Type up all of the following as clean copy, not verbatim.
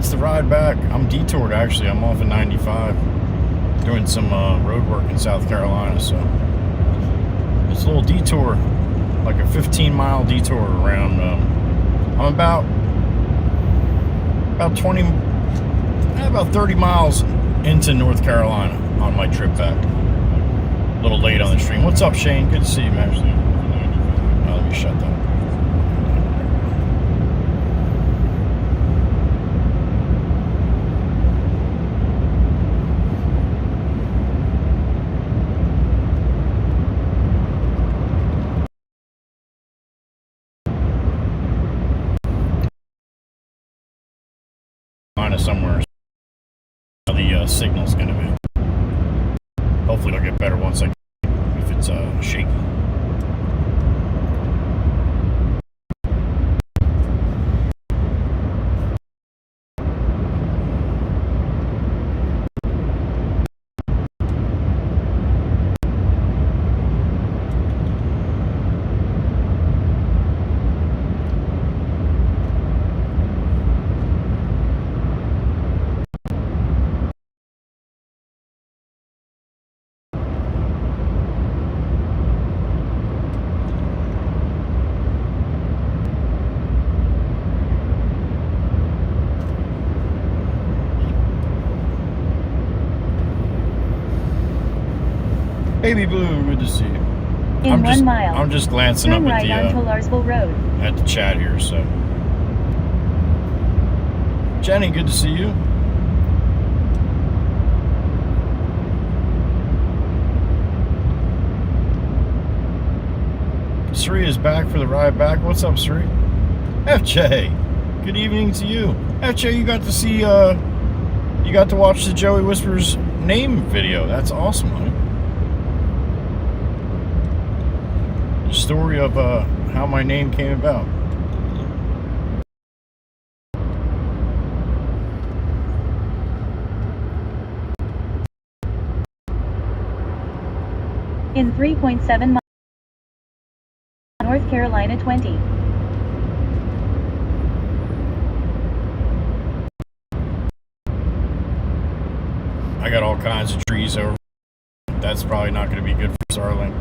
It's the ride back. I'm detoured, actually. I'm off at 95 doing some road work in South Carolina, so it's a little detour, like a 15-mile detour around. I'm about 30 miles into North Carolina on my trip back. A little late on the stream. What's up, Shane? Good to see you, man. Let me shut that. Somewhere the signal's going to be. Hopefully it'll get better once I if it's shaky. Baby Blue, good to see you. In 1 mile. I'm just glancing up right at onto Larsville Road. At the chat here, so. Jenny, good to see you. Sri is back for the ride back. What's up, Sri? FJ, good evening to you. FJ, you got to see, you got to watch the Joey Whispers name video. That's awesome, honey. The story of how my name came about. In 3.7 miles, North Carolina 20. I got all kinds of trees over. That's probably not going to be good for Starlink.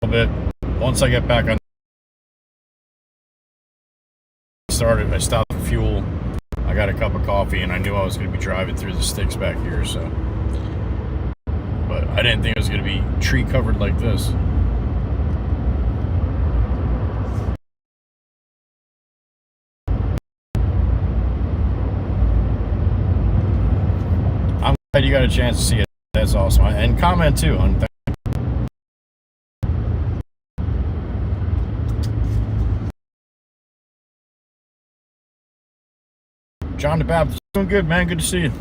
A little bit. Once I get back on started, I stopped for fuel. I got a cup of coffee, and I knew I was going to be driving through the sticks back here, so. But I didn't think it was going to be tree covered like this. I'm glad you got a chance to see it. That's awesome. And comment too on John the Baptist. Doing good, man. Good to see you.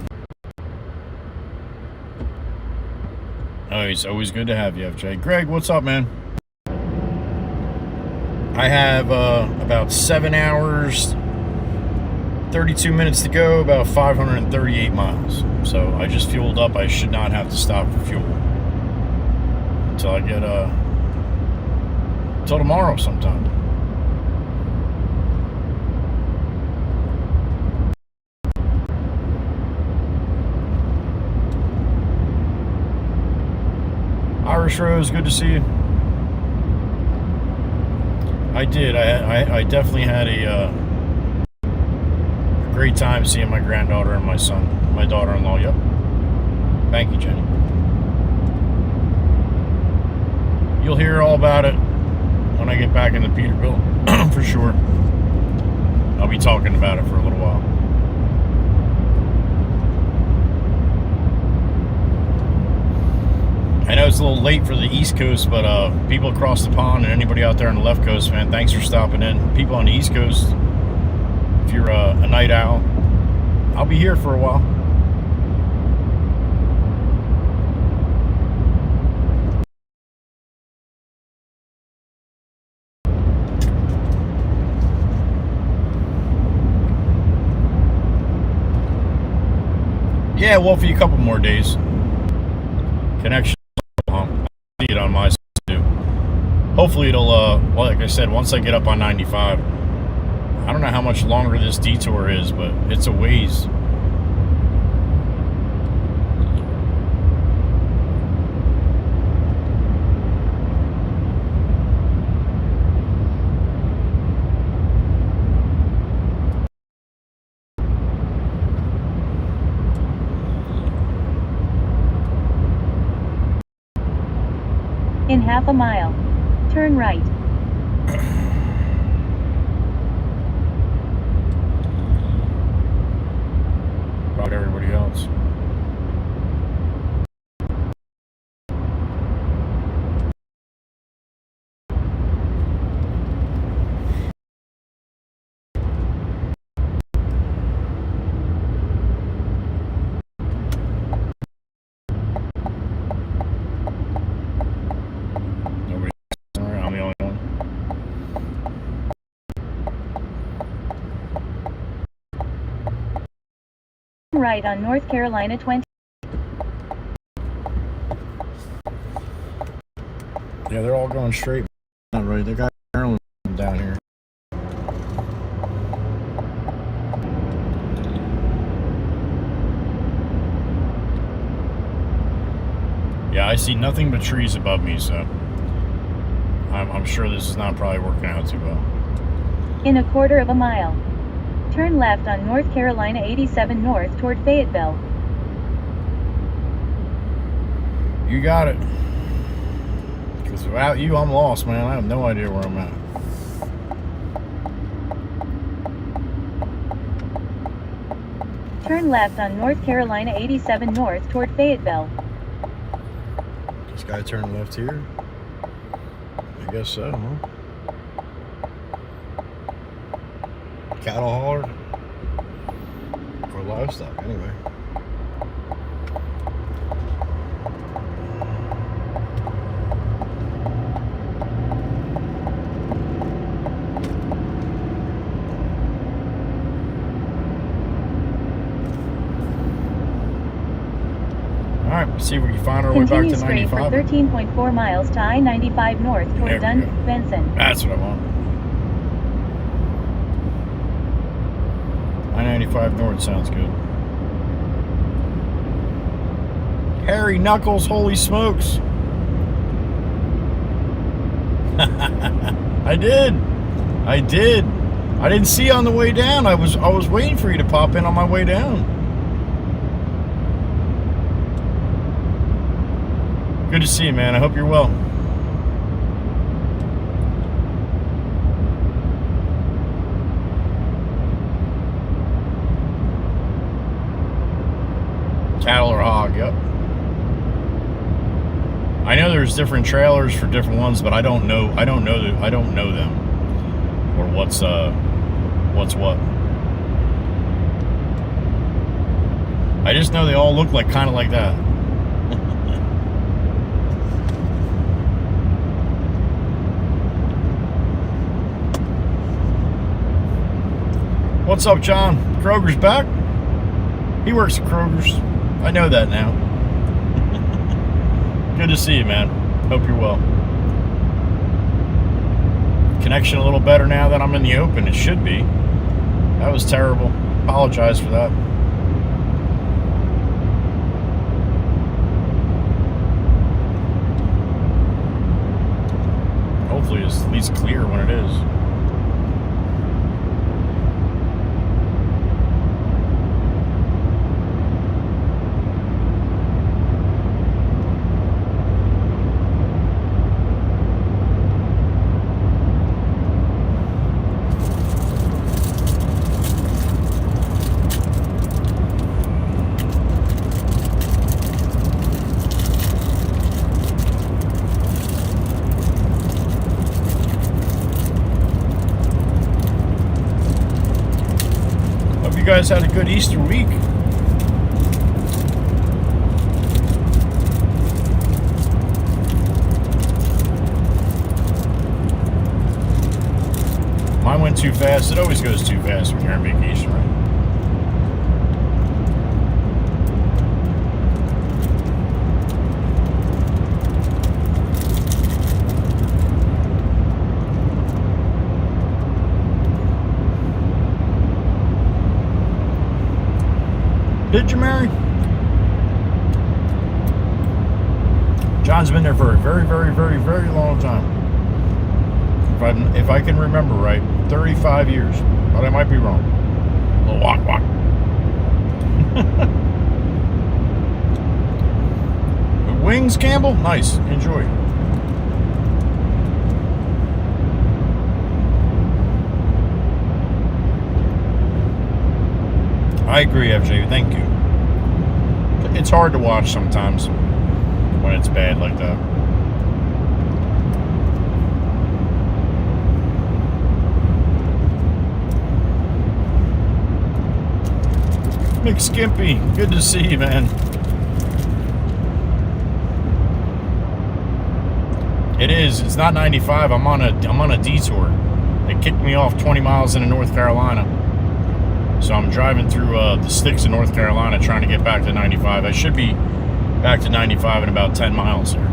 Oh, it's always good to have you, FJ. Greg, what's up, man? I have about 7 hours, 32 minutes to go, about 538 miles. So I just fueled up. I should not have to stop for fuel until I get until tomorrow sometime. Irish Rose, good to see you. I did. I definitely had a great time seeing my granddaughter and my son, my daughter-in-law. Yep. Thank you, Jenny. You'll hear all about it when I get back into Peterbilt, for sure. I'll be talking about it for a little while. I know it's a little late for the East Coast, but people across the pond and anybody out there on the left coast, man, thanks for stopping in. People on the East Coast, if you're a night owl, I'll be here for a while. Yeah, Wolfie, a couple more days. Connection. See it on my side too. Hopefully it'll like I said, once I get up on 95, I don't know how much longer this detour is, but it's a ways. In half a mile, turn right. About everybody else. Nobody around. I'm the only one. Right on North Carolina 20. Yeah, they're all going straight. Not right. They got Maryland down here. Yeah, I see nothing but trees above me, so I'm sure this is not probably working out too well. In a quarter of a mile, turn left on North Carolina 87 north toward Fayetteville. You got it. Because without you, I'm lost, man. I have no idea where I'm at. Turn left on North Carolina 87 north toward Fayetteville. This guy turned left here? I guess so, huh? Cattle hauler? Or livestock, anyway. Alright, see if we can find our way back to 95. Continue straight for 13.4 miles to I-95 north toward Benson. That's what I want. I-95 north sounds good. Harry Knuckles, holy smokes. I did. I didn't see you on the way down. I was waiting for you to pop in on my way down. Good to see you, man. I hope you're well. Cattle or hog, yep. I know there's different trailers for different ones, but I don't know them. Or what's what. I just know they all look like kind of like that. What's up, John? Kroger's back? He works at Kroger's. I know that now. Good to see you, man. Hope you're well. Connection a little better now that I'm in the open. It should be. That was terrible. Apologize for that. Hopefully it's at least clear when it is. You guys had a good Easter week. Mine went too fast. It always goes too fast when you're on vacation, right? did you, Mary? John's been there for a very, very, very, very long time. If I can remember right, 35 years. But I might be wrong. A little walk. Wings, Campbell? Nice. Enjoy. I agree, FJ. Thank you. It's hard to watch sometimes when it's bad like that. McSkimpy, good to see you, man. It is. It's not 95. I'm on a detour. They kicked me off 20 miles into North Carolina. So I'm driving through the sticks of North Carolina trying to get back to 95. I should be back to 95 in about 10 miles here.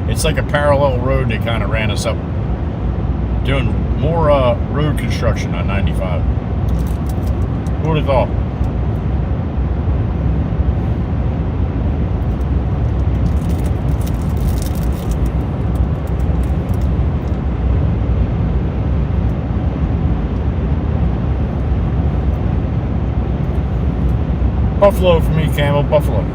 It's like a parallel road. They kind of ran us up doing more road construction on 95. Who would have thought? Buffalo for me, Campbell. Buffalo.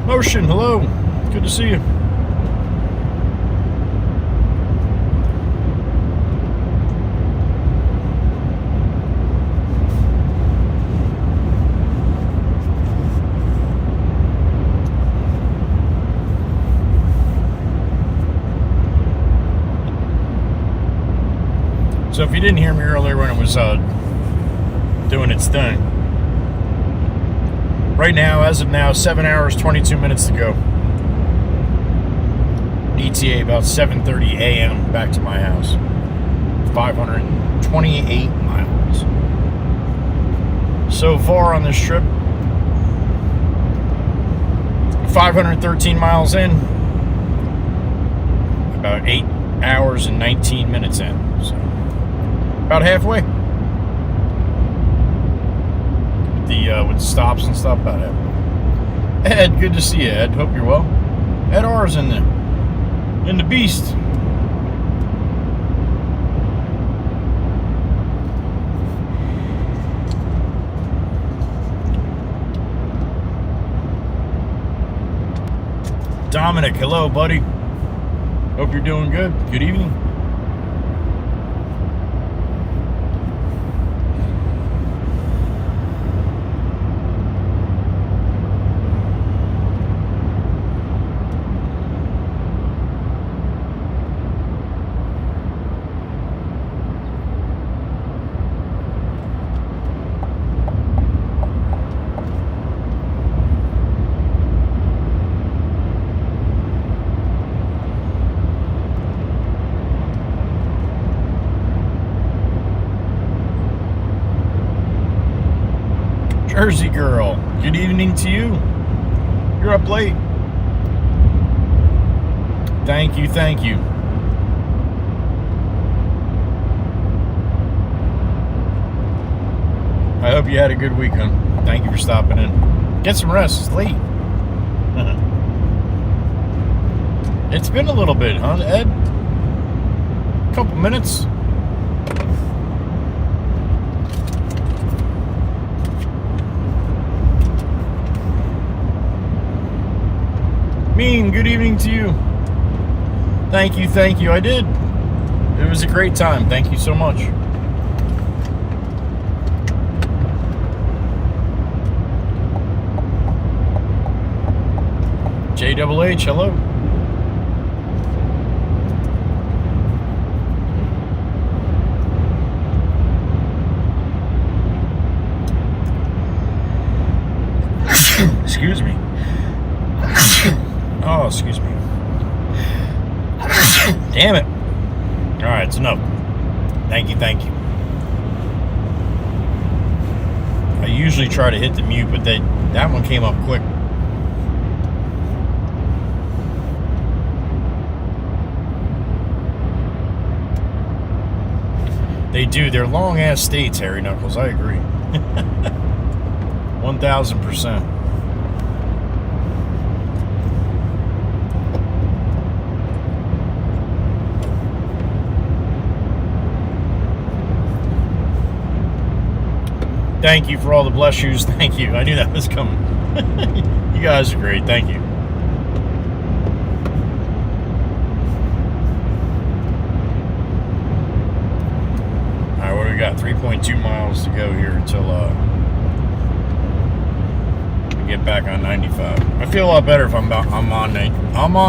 Motion, hello. Good to see you. So if you didn't hear me earlier when it was doing its thing, right now, as of now, 7 hours, 22 minutes to go. ETA about 7:30 a.m. back to my house. 528 miles. So far on this trip, 513 miles in, about 8 hours and 19 minutes in. So about halfway. With stops and stuff, about it. Ed, good to see you, Ed. Hope you're well. Ed R's in the beast. Dominic, hello, buddy. Hope you're doing good. Good evening. Jersey girl, good evening to you. You're up late. Thank you, thank you. I hope you had a good week, huh? Thank you for stopping in. Get some rest, it's late. It's been a little bit, huh, Ed? A couple minutes. Mean, good evening to you. Thank you, I did. It was a great time, thank you so much. JHH, hello. Excuse me. Oh, excuse me. Damn it. All right, it's enough. Thank you, thank you. I usually try to hit the mute, but that one came up quick. They do. They're long-ass states, Harry Knuckles. I agree. 1,000%. Thank you for all the bless yous. Thank you. I knew that was coming. You guys are great. Thank you. All right, what do we got? 3.2 miles to go here until we get back on 95. I feel a lot better if I'm on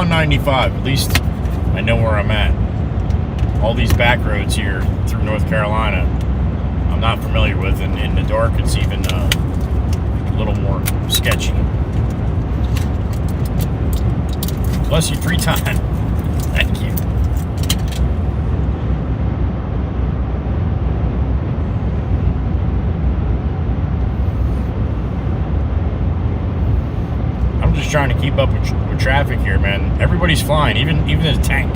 95. At least I know where I'm at. All these back roads here through North Carolina, I'm not familiar with, and in the dark it's even a little more sketchy. Bless you 3 times. Thank you. I'm just trying to keep up with traffic here, man. Everybody's flying, even the tank.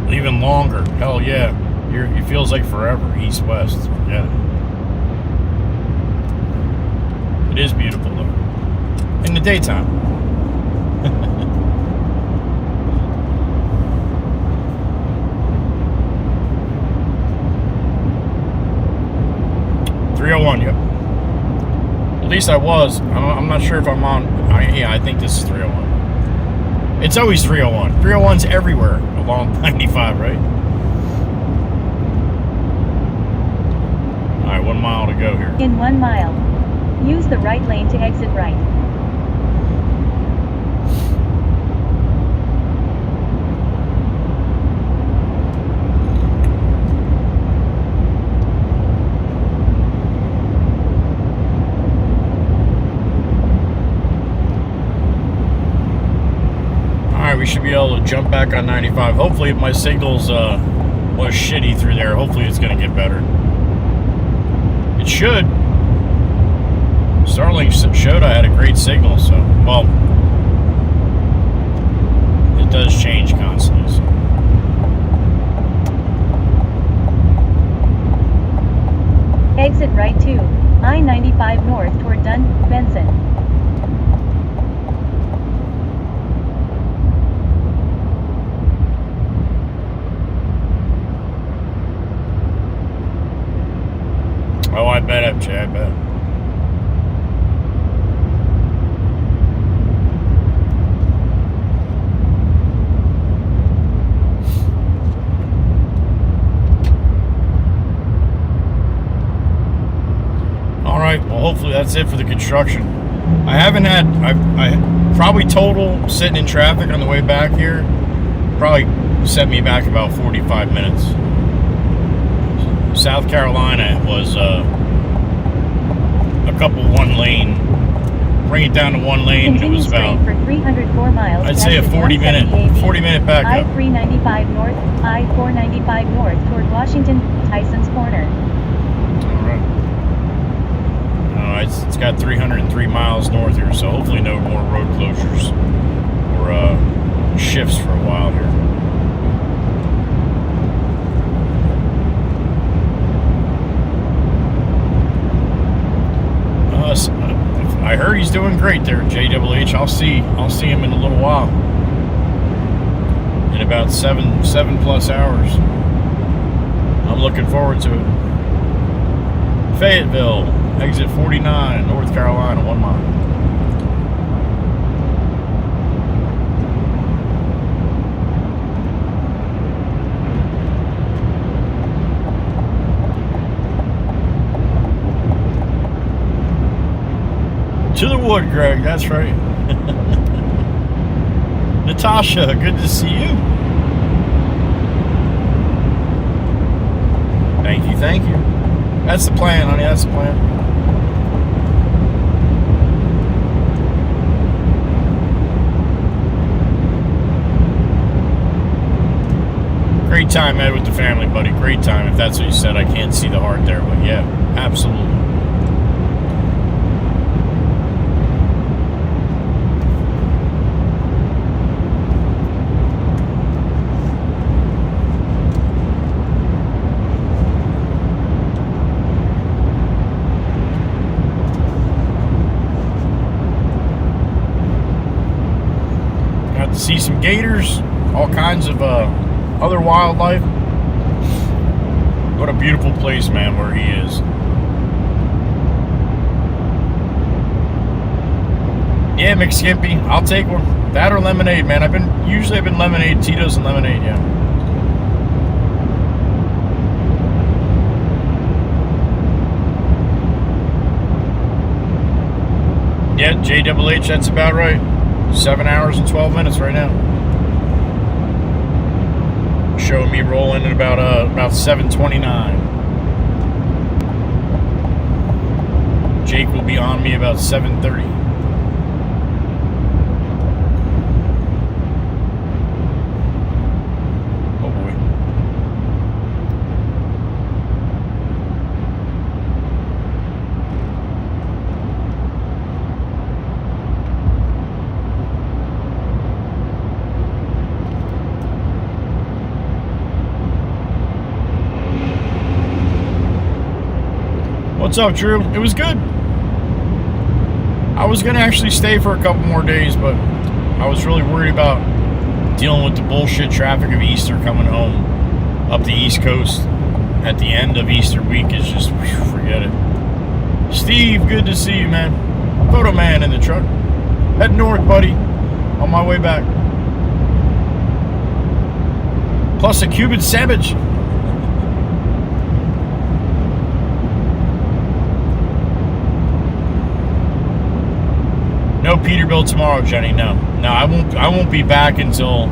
Even longer. Hell yeah. It feels like forever. East-west. Forget it. It is beautiful, though. In the daytime. .301, yep. At least I was. I'm not sure if I'm on. Yeah, I think this is 301. It's always 301. 301's everywhere along 95, right? All right, 1 mile to go here. In 1 mile, use the right lane to exit right. We should be able to jump back on 95. Hopefully, if my signals was shitty through there, hopefully it's going to get better. It should. Starlink showed I had a great signal, so, well, it does change constantly. So. Exit right to I-95 north toward Benson. Oh, I bet, FJ, I bet. All right, well, hopefully that's it for the construction. I haven't had, I probably total sitting in traffic on the way back here, probably set me back about 45 minutes. South Carolina was a couple 1 lane. Bring it down to 1 lane. Continue it was about for 304 miles. I'd say a 40 minute backup. I-395 north, I-495 north toward Washington, Tyson's Corner. All right. It's got 303 miles north here, so hopefully no more road closures or shifts for a while here. I heard he's doing great there at JWH. I'll see him in a little while. In about seven plus hours. I'm looking forward to it. Fayetteville, exit 49, North Carolina, 1 mile. To the wood, Greg, that's right. Natasha, good to see you. Thank you. That's the plan, honey, that's the plan. Great time, Ed, with the family, buddy. Great time, if that's what you said. I can't see the heart there, but yeah, absolutely. See some gators, all kinds of other wildlife. What a beautiful place, man, where he is. Yeah, McSkimpy, I'll take one. That or lemonade, man. I've been lemonade, Tito's and lemonade, yeah. Yeah, JWH, that's about right. 7 hours and 12 minutes right now. Showing me rolling at about 7:29. Jake will be on me about 7:30. Oh boy. What's up, Drew? It was good. I was going to actually stay for a couple more days, but I was really worried about dealing with the bullshit traffic of Easter coming home up the East Coast at the end of Easter week. Is just, forget it. Steve, good to see you, man. Photo man in the truck. Head north, buddy. On my way back. Plus a Cuban sandwich. No Peterbilt tomorrow, Jenny. No, I won't be back until,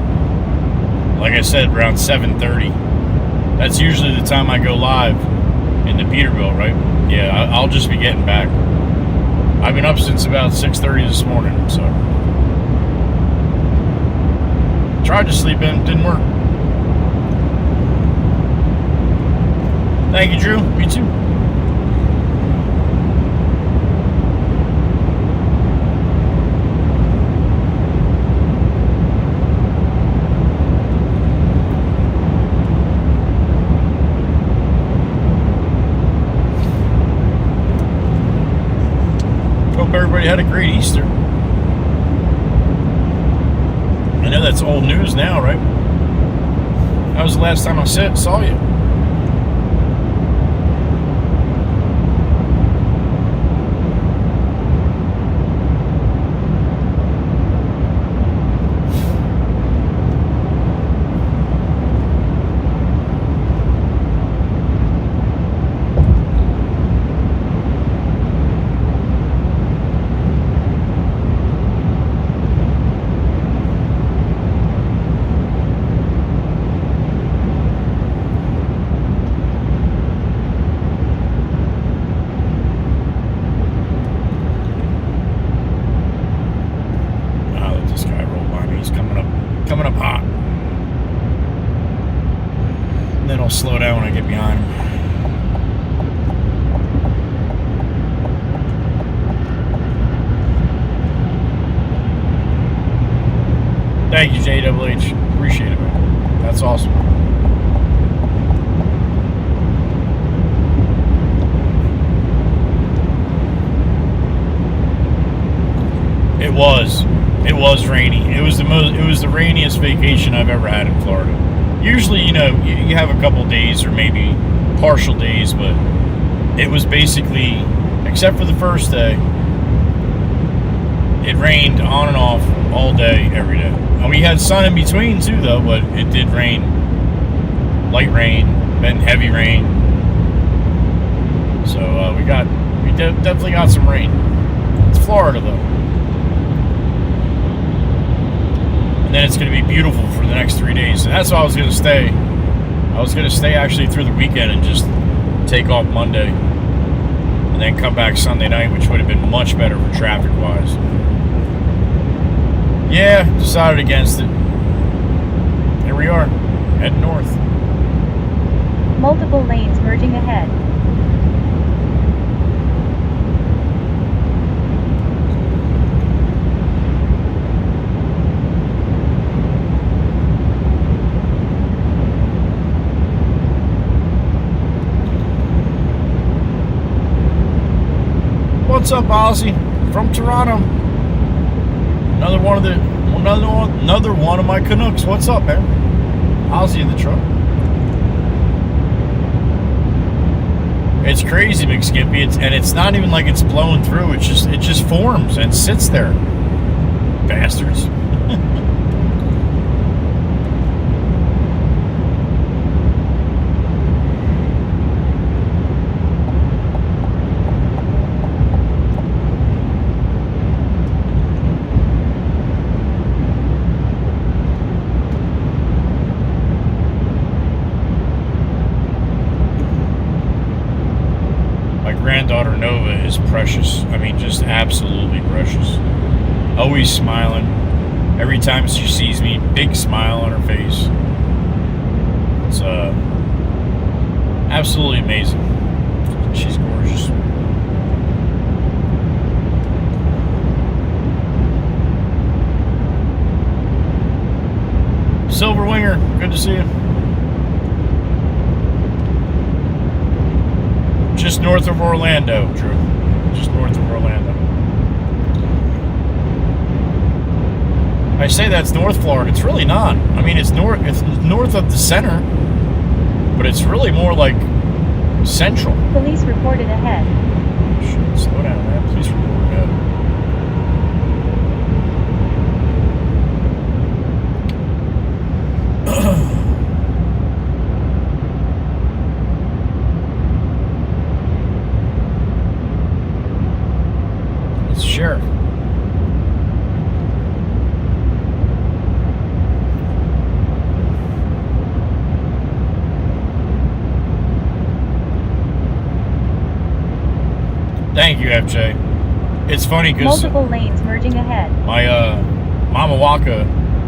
like I said, around 7:30. That's usually the time I go live in the Peterbilt, right? Yeah, I'll just be getting back. I've been up since about 6:30 this morning, so tried to sleep in, didn't work. Thank you, Drew. Me too. Everybody had a great Easter. I know that's old news now, right? That was the last time I saw you. Slow down when I get behind him. Thank you, JWH. Appreciate it, man. That's awesome. was rainy. It was the rainiest vacation I've ever had in Florida. Usually, you know, you have a couple days or maybe partial days, but it was basically, except for the first day, it rained on and off all day, every day. And we had sun in between too, though, but it did rain. Light rain, then heavy rain. So we definitely got some rain. It's Florida, though. And then it's going to be beautiful for the next 3 days. And that's why I was going to stay. I was going to stay actually through the weekend and just take off Monday. And then come back Sunday night, which would have been much better for traffic-wise. Yeah, decided against it. Here we are, heading north. Multiple lanes merging ahead. What's up, Ozzy? From Toronto. Another one of my Canucks. What's up, man? Ozzy in the truck. It's crazy, McSkippy. It's not even like it's blowing through. It just forms and sits there. Bastards. Granddaughter Nova is precious. I mean, just absolutely precious. Always smiling. Every time she sees me, big smile on her face. It's absolutely amazing. She's gorgeous. Silver Winger, good to see you. Just north of Orlando, Drew. Just north of Orlando. I say that's North Florida. It's really not. I mean, it's north of the center, but it's really more like central. Police reported ahead. Shit, slow down, man. Police report ahead. Sheriff. Thank you, FJ. It's funny because multiple lanes merging ahead. My Mama Waka,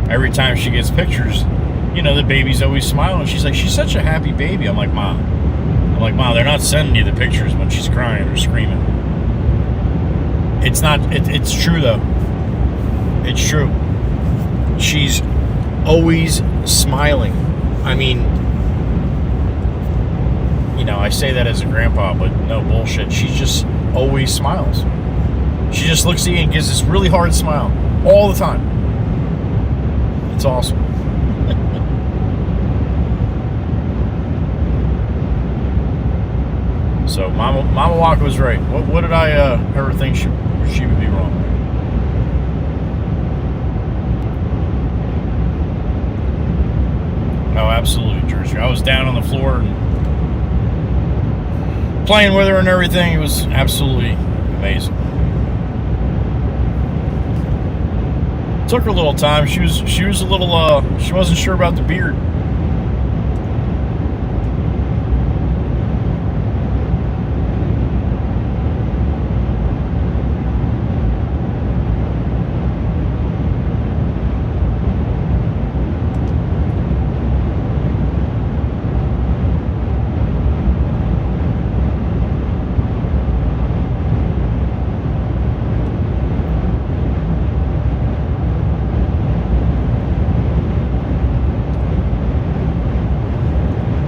every time she gets pictures, you know, the baby's always smiling. She's like, she's such a happy baby. I'm like, Mom, they're not sending you the pictures when she's crying or screaming. It's not, it's true though. It's true. She's always smiling. I mean, you know, I say that as a grandpa, but no bullshit. She just always smiles. She just looks at you and gives this really hard smile all the time. It's awesome. So Mama Waka was right. What did I ever think she would be wrong? Oh, absolutely, Jersey. I was down on the floor and playing with her and everything. It was absolutely amazing. Took her a little time. She was a little she wasn't sure about the beard.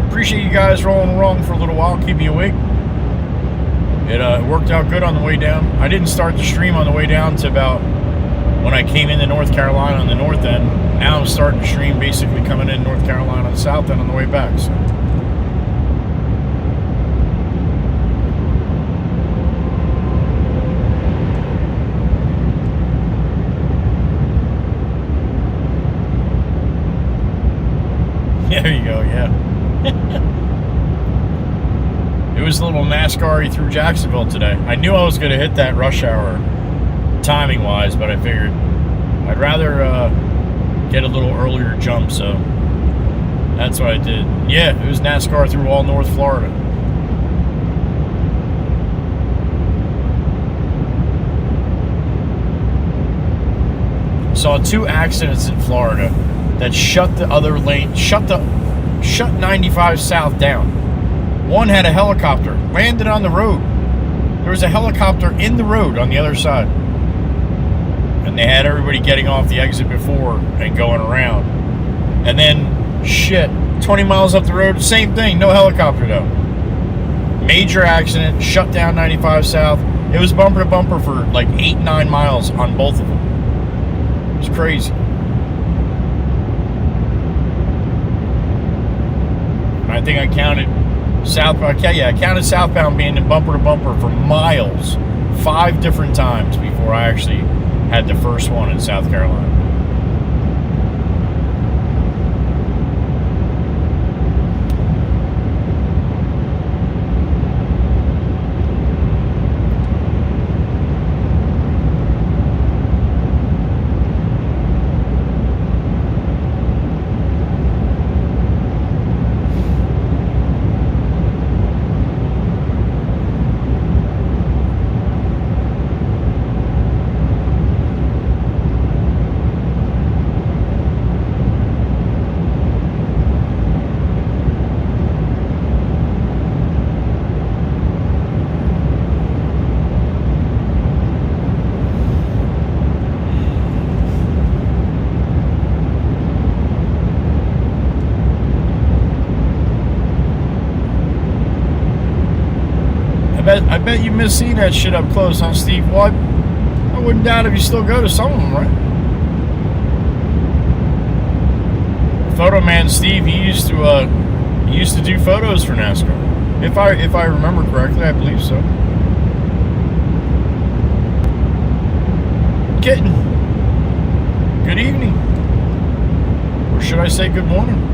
Appreciate you guys rolling along for a little while, keep me awake. It worked out good on the way down. I didn't start the stream on the way down to about when I came into North Carolina on the north end. Now I'm starting to stream basically coming in North Carolina on the south end on the way back. So. There you go, yeah. It was a little NASCAR through Jacksonville today. I knew I was going to hit that rush hour timing-wise, but I figured I'd rather get a little earlier jump, so that's what I did. Yeah, it was NASCAR through all North Florida. Saw 2 accidents in Florida that shut the other lane, shut 95 South down. One had a helicopter, landed on the road. There was a helicopter in the road on the other side. And they had everybody getting off the exit before and going around. And then, shit, 20 miles up the road, same thing, no helicopter though. Major accident, shut down 95 South. It was bumper to bumper for like 8-9 miles on both of them. It was crazy. I think I counted southbound being in bumper to bumper for miles, 5 different times before I actually had the first one in South Carolina. I bet you miss seeing that shit up close, huh, Steve? Well, I wouldn't doubt if you still go to some of them, right? Photo man Steve, he used to do photos for NASCAR. If I remember correctly, I believe so. Kitten, good evening, or should I say good morning?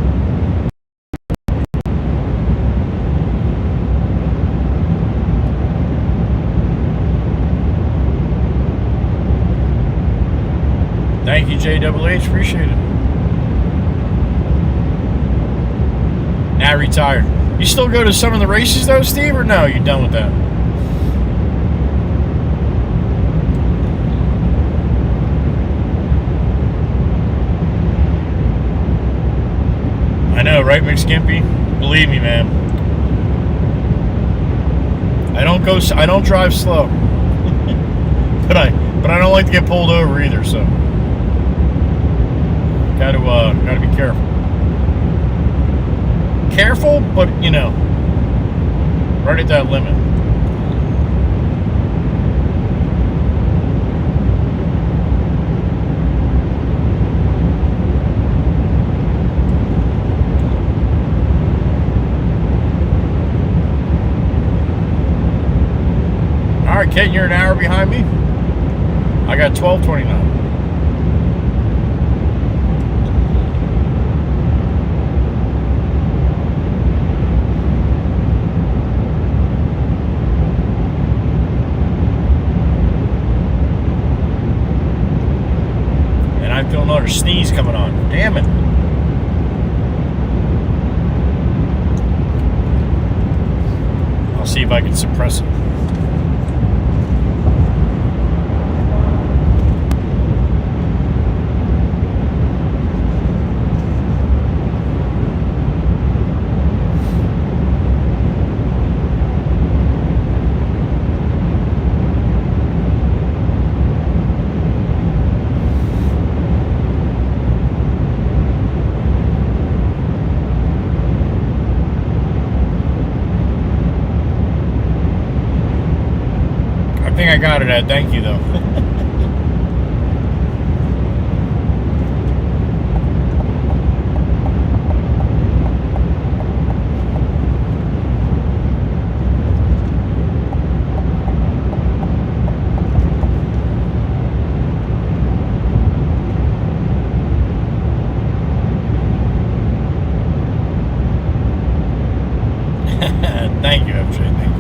Thank you, JWH. Appreciate it. Now retired. You still go to some of the races, though, Steve, or no? You're done with that? I know, right, McSkimpy? Believe me, man. I don't drive slow. but I don't like to get pulled over either, so. Gotta be careful. Careful, but right at that limit. All right, Ken, you're an hour behind me. I got 12:29. I feel another sneeze coming on. Damn it. I'll see if I can suppress it. I got it, Ed. Thank you, though. Thank you, MJ. Thank you.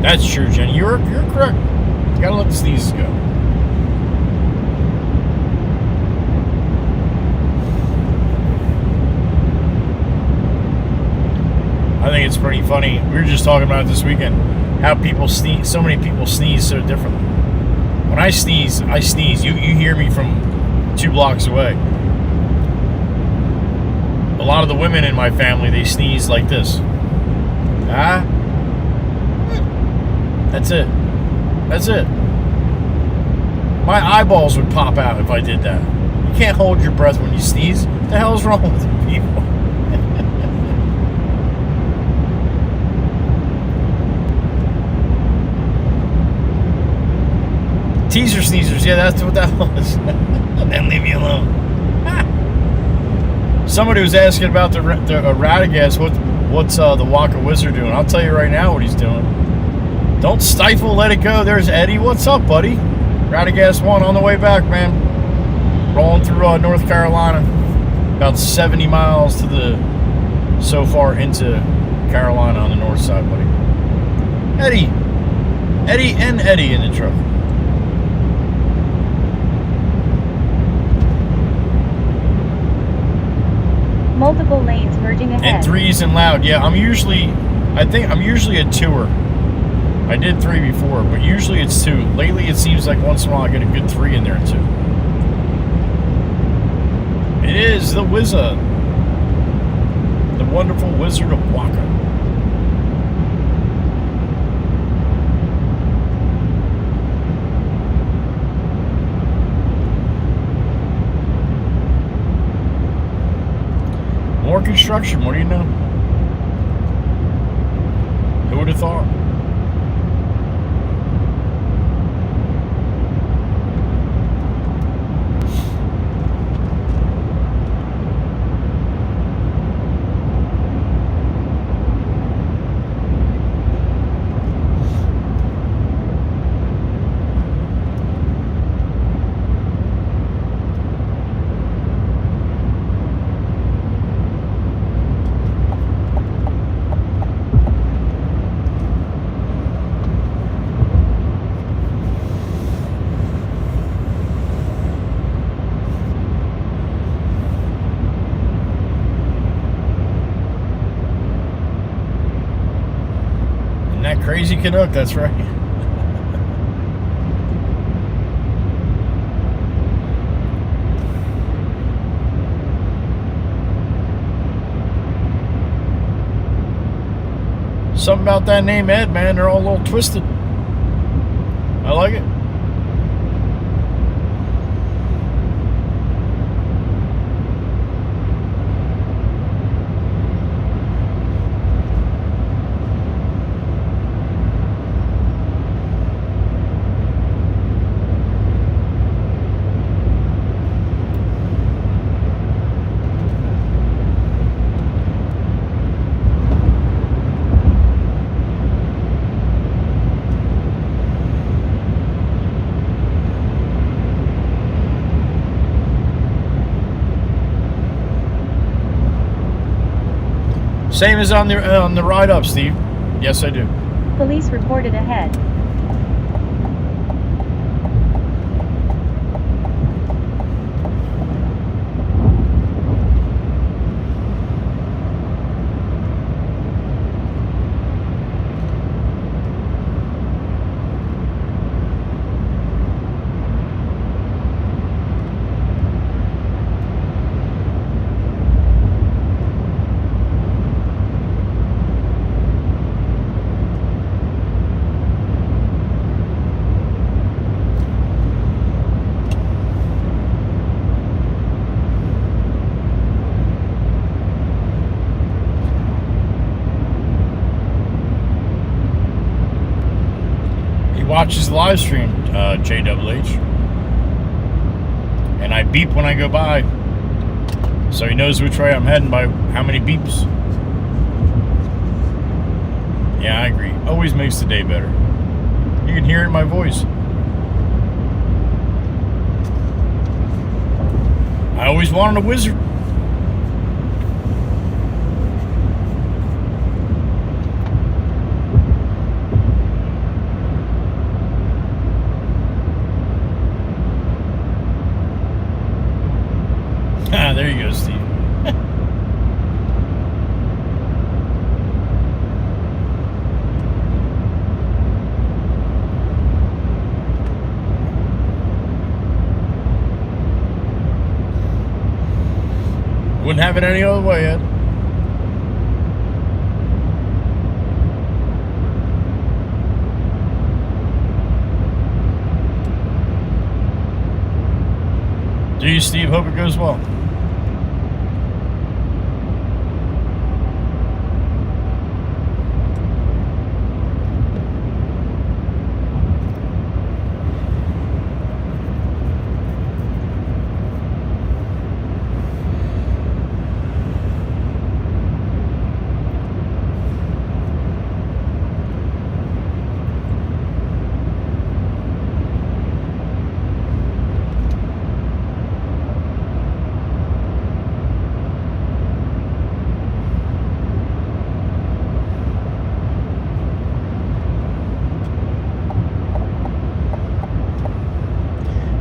That's true, Jenny. You're correct. You gotta let the sneezes go. I think it's pretty funny. We were just talking about it this weekend. How people sneeze. So many people sneeze so differently. When I sneeze, I sneeze. You hear me from 2 blocks away. A lot of the women in my family, they sneeze like this. Ah. That's it. That's it. My eyeballs would pop out if I did that. You can't hold your breath when you sneeze. What the hell's wrong with you people? Teaser sneezers. Yeah, that's what that was. Then leave me alone. Somebody was asking about the Radagast. What's the Waka Wizard doing? I'll tell you right now what he's doing. Don't stifle, let it go. There's Eddie. What's up, buddy? Radagast 1 on the way back, man. Rolling through North Carolina. About 70 miles to the, so far into Carolina on the north side, buddy. Eddie and Eddie in the truck. Multiple lanes merging ahead. And 3s and loud. Yeah, I'm usually a 2er. I did 3 before, but usually it's 2. Lately, it seems like once in a while I get a good 3 in there too. It is the Wizard, the wonderful Wizard of Waka. More construction. What do you know? Who would have thought? Crazy Canuck, that's right. Something about that name Ed, man, they're all a little twisted. I like it. Same as on the ride up, Steve. Yes, I do. Police reported ahead. watches the live stream, JWH. And I beep when I go by. So he knows which way I'm heading by how many beeps. Yeah, I agree. Always makes the day better. You can hear it in my voice. I always wanted a wizard. Ah, there you go, Steve. Wouldn't have it any other way, Ed. Do you, Steve? Hope it goes well.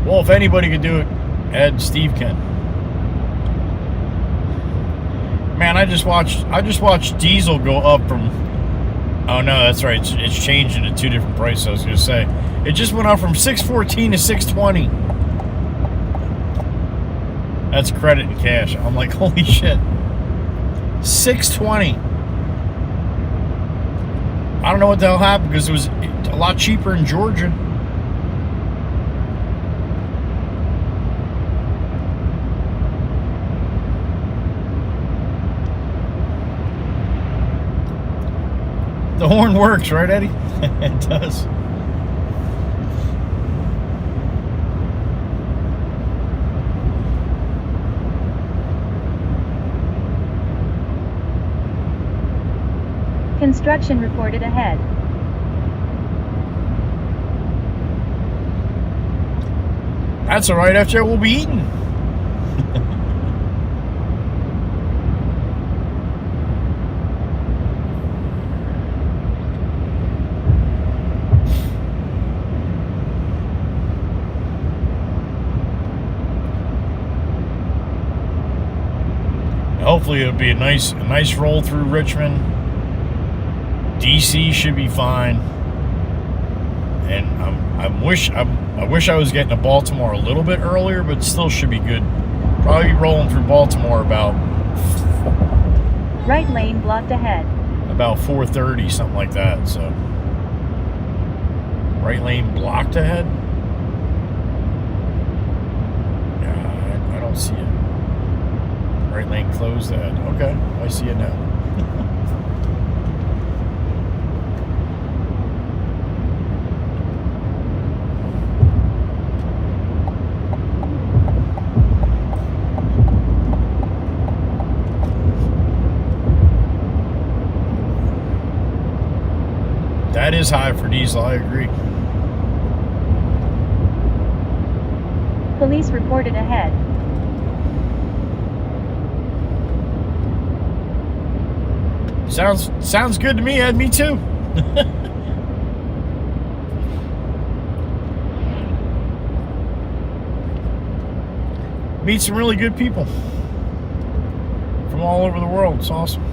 Well, if anybody could do it, Ed, Steve can. Man, I just watched diesel go up from. Oh no, that's right. It's changing to two different prices. I was gonna say it just went up from $6.14 to $6.20. That's credit and cash. I'm like, holy shit, $6.20. I don't know what the hell happened because it was a lot cheaper in Georgia. The horn works, right, Eddie? It does. Construction reported ahead. That's all right, FJ. We'll be eating. Hopefully it'll be a nice roll through Richmond. DC should be fine. And I wish I was getting to Baltimore a little bit earlier, but still should be good. Probably rolling through Baltimore about Right lane blocked ahead. About 4:30, something like that. So right lane blocked ahead. Yeah, I don't see it. Right lane closed ahead. Okay, I see it now. That is high for diesel, I agree. Police reported ahead. Sounds good to me, Ed. Me too. Meet some really good people from all over the world. It's awesome.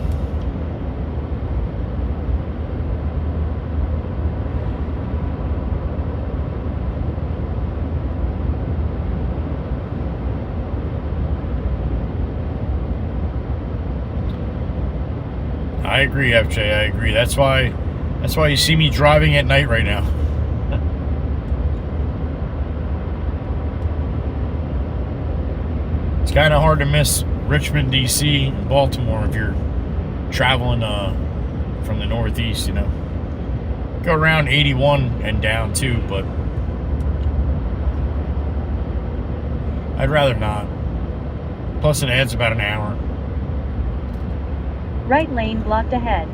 I agree, FJ. I agree. That's why you see me driving at night right now. It's kind of hard to miss Richmond, DC, and Baltimore if you're traveling from the Northeast, you know. Go around 81 and down too, but I'd rather not. Plus it adds about an hour. Right lane blocked ahead.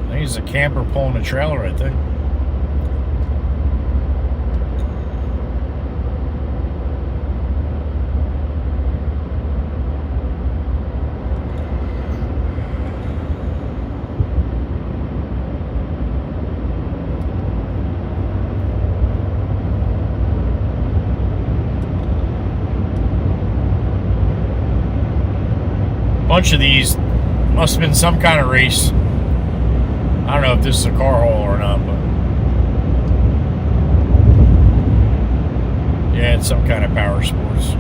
I think it's a camper pulling a trailer, I think. Bunch of these must have been some kind of race. I don't know if this is a car haul or not, but yeah, it's some kind of power sports.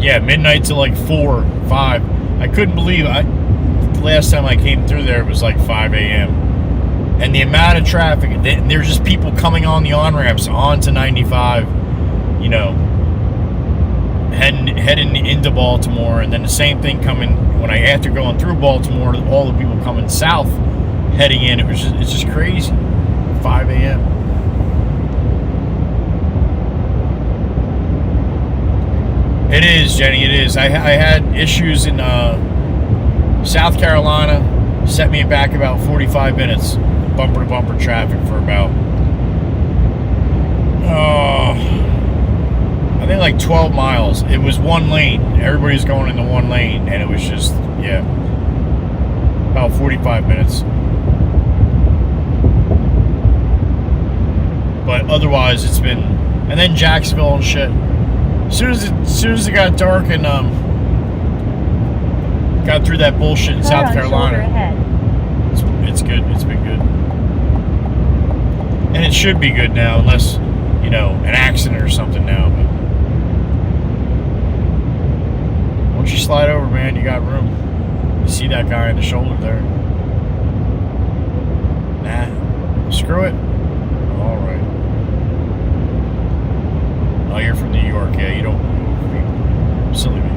Yeah, midnight to like 4, 5. I couldn't believe the last time I came through there it was like 5 a.m. And the amount of traffic, there's just people coming on the on-ramps onto 95, you know, heading into Baltimore, and then the same thing coming after going through Baltimore, all the people coming south heading in. It's just crazy. 5 a.m. It is, Jenny, it is. I had issues in South Carolina, set me back about 45 minutes, bumper to bumper traffic for about, I think like 12 miles. It was one lane. Everybody's going into one lane, and it was just, yeah, about 45 minutes. But otherwise, it's been, and then Jacksonville and shit. As soon as it got dark and got through that bullshit in South Carolina, it's good. It's been good, and it should be good now, unless you know an accident or something now. But once you slide over, man, you got room. You see that guy in the shoulder there? Nah, screw it. All right. Oh, you're from New York, yeah, you don't silly me.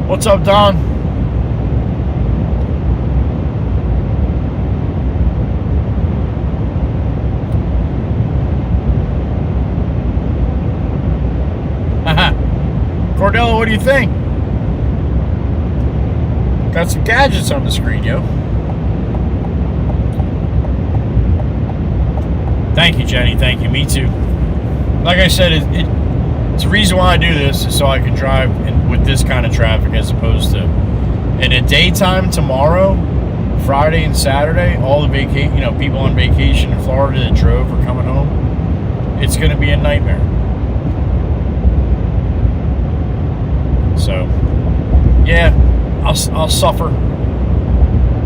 What's up, Don? Cordella, what do you think? Got some gadgets on the screen, yo. Thank you, Jenny. Thank you. Me too. Like I said, it's the reason why I do this is so I can drive with this kind of traffic as opposed to in the daytime tomorrow, Friday and Saturday. All the people on vacation in Florida that drove are coming home. It's going to be a nightmare. So, yeah, I'll suffer,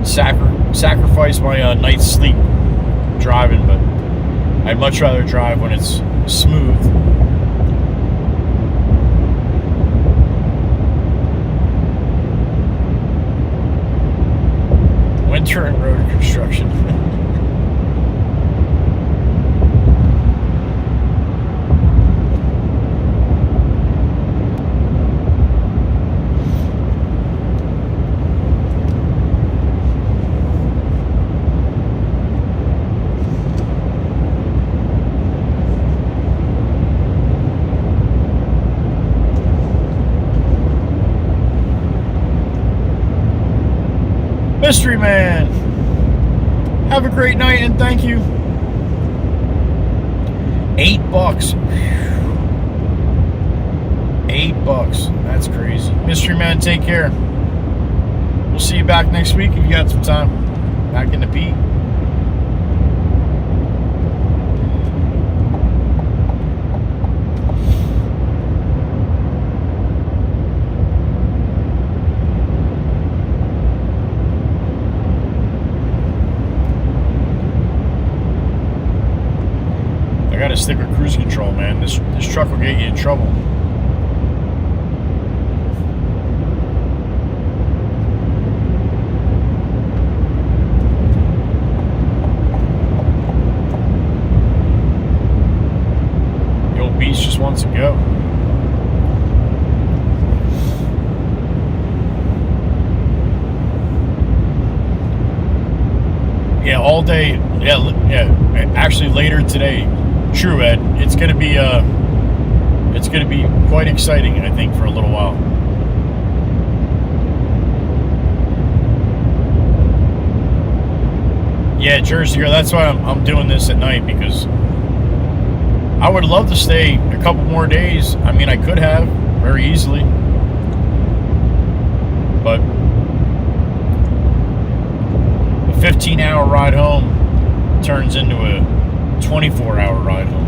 sacrifice my night's sleep driving, but I'd much rather drive when it's smooth. Winter and road construction. Mystery Man, have a great night and thank you. $8. $8. That's crazy. Mystery Man, take care. we'll see you back next week if you got some time. Back in the beat. I gotta stick with cruise control, man. This truck will get you in trouble. Just wants to go. Yeah, all day. Yeah. Actually, later today. True, Ed. It's gonna be quite exciting, I think, for a little while. Yeah, Jersey girl. That's why I'm doing this at night, because I would love to stay a couple more days. I mean, I could have very easily, but a 15-hour ride home turns into a 24-hour ride home.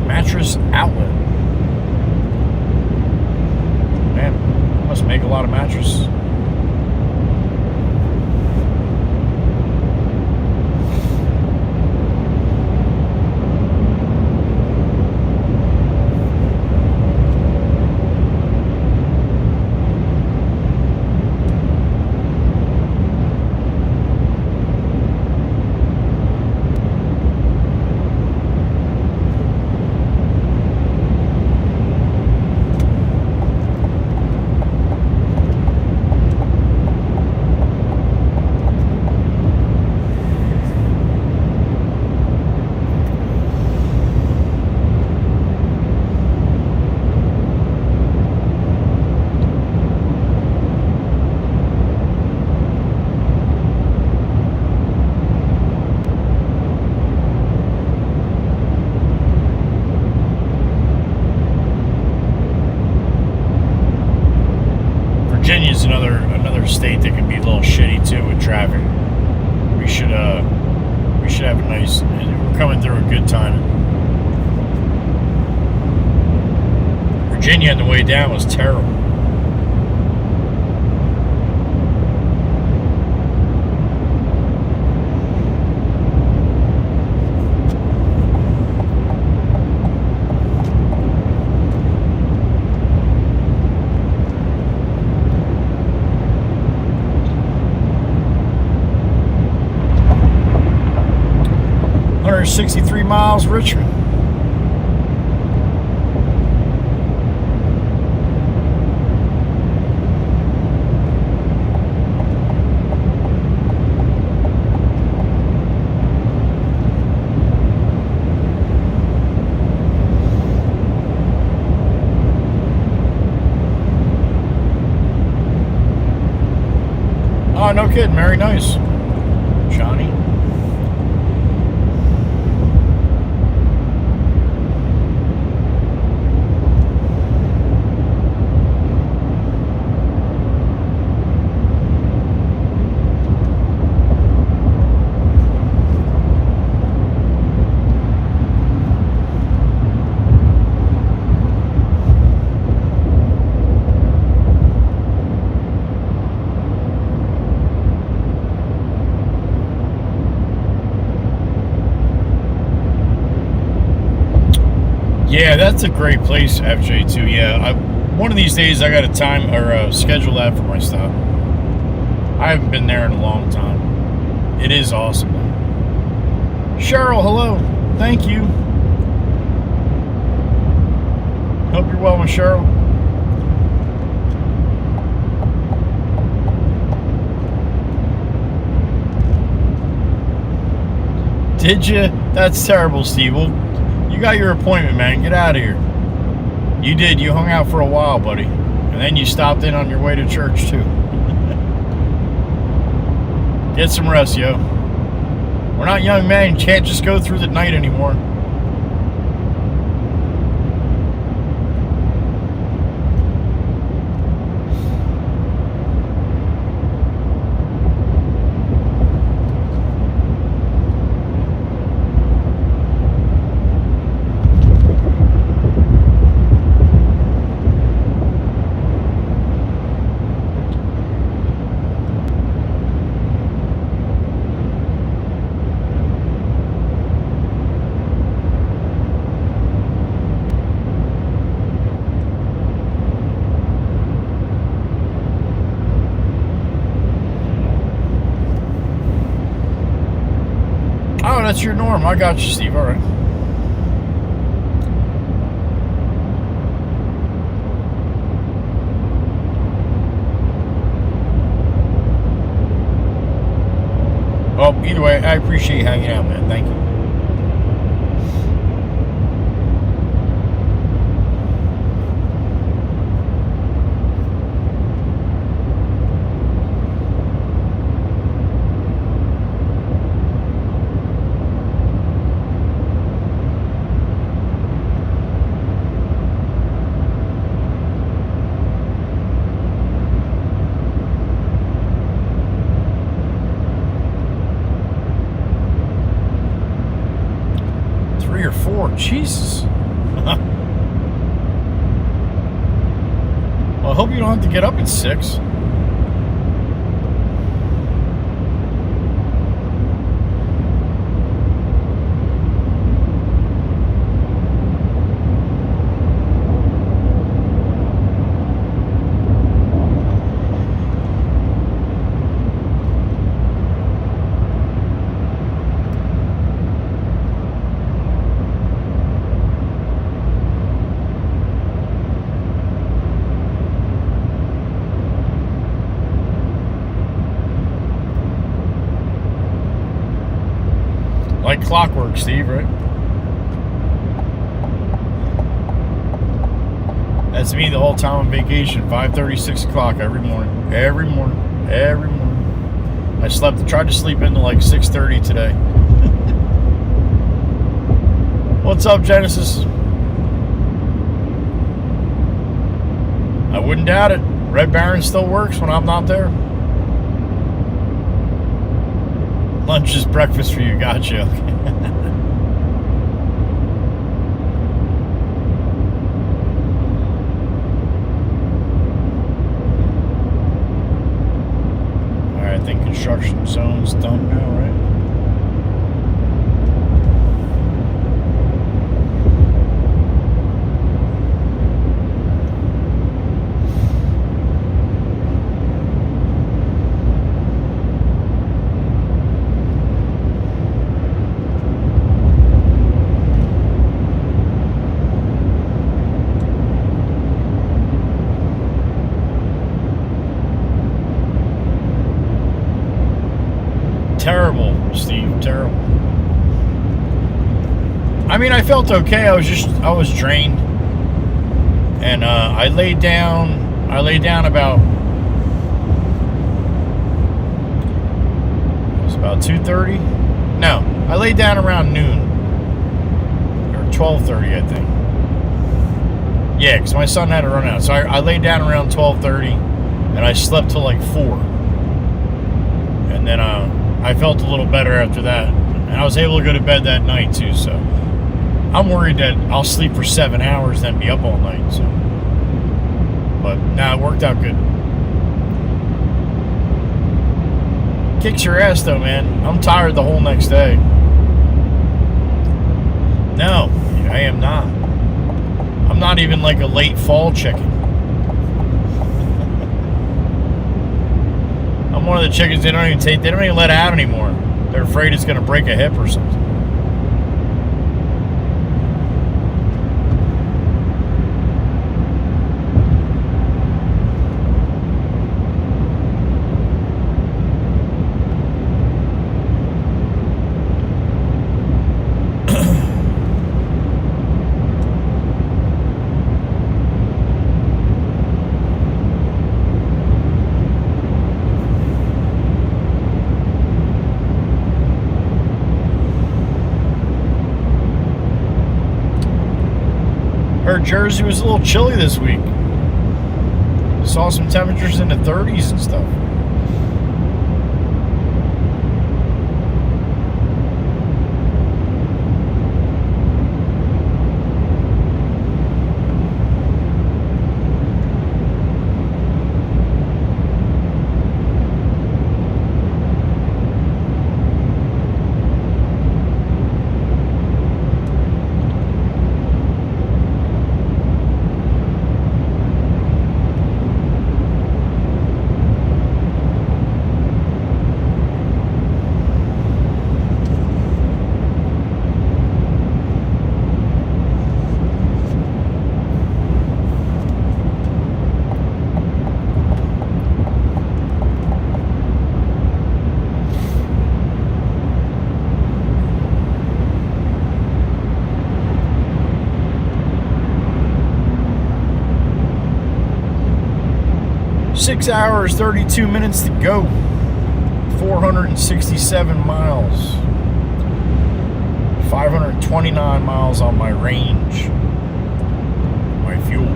Mattress outlet. Man, must make a lot of mattresses. Virginia's another state that can be a little shitty too with traffic. We should have a nice. We're coming through a good time. Virginia on the way down was terrible. Hundred 63 miles, Richmond. Oh, no kidding. Very nice. Johnny. Yeah, that's a great place, FJ, too. Yeah, One of these days I got a time or schedule that for my stop. I haven't been there in a long time. It is awesome. Cheryl, hello. Thank you. Hope you're well, Miss Cheryl. Did you? That's terrible, Steve. Well, you got your appointment, man. Get out of here. You did. You hung out for a while, buddy. And then you stopped in on your way to church, too. Get some rest, yo. We're not young men. You can't just go through the night anymore. That's your norm. I got you, Steve. All right. Well, either way, I appreciate you hanging out, man. Thank you. Jesus. Well, I hope you don't have to get up at 6. Like clockwork, Steve, right? That's me the whole time on vacation. 5:30, 6 o'clock every morning. Every morning. Every morning. I tried to sleep into like 6:30 today. What's up, Genesis? I wouldn't doubt it. Red Baron still works when I'm not there. Lunch is breakfast for you. Gotcha. Alright, I think construction zone's done now, right? Terrible, Steve, terrible. I mean, I felt okay. I was drained. And I laid down about, it was about 2:30. No, I laid down around noon. Or 12:30, I think. Yeah, because my son had to run out. So I laid down around 12:30, and I slept till like 4. And then I felt a little better after that. And I was able to go to bed that night too, so I'm worried that I'll sleep for 7 hours then be up all night, so. But nah, it worked out good. Kicks your ass though, man. I'm tired the whole next day. No, I am not. I'm not even like a late fall chicken. one of the chickens they don't even let out anymore. They're afraid it's going to break a hip or something. Heard Jersey was a little chilly this week. Saw some temperatures in the 30s and stuff. Six hours, 32 minutes to go. 467 miles. 529 miles on my range. My fuel.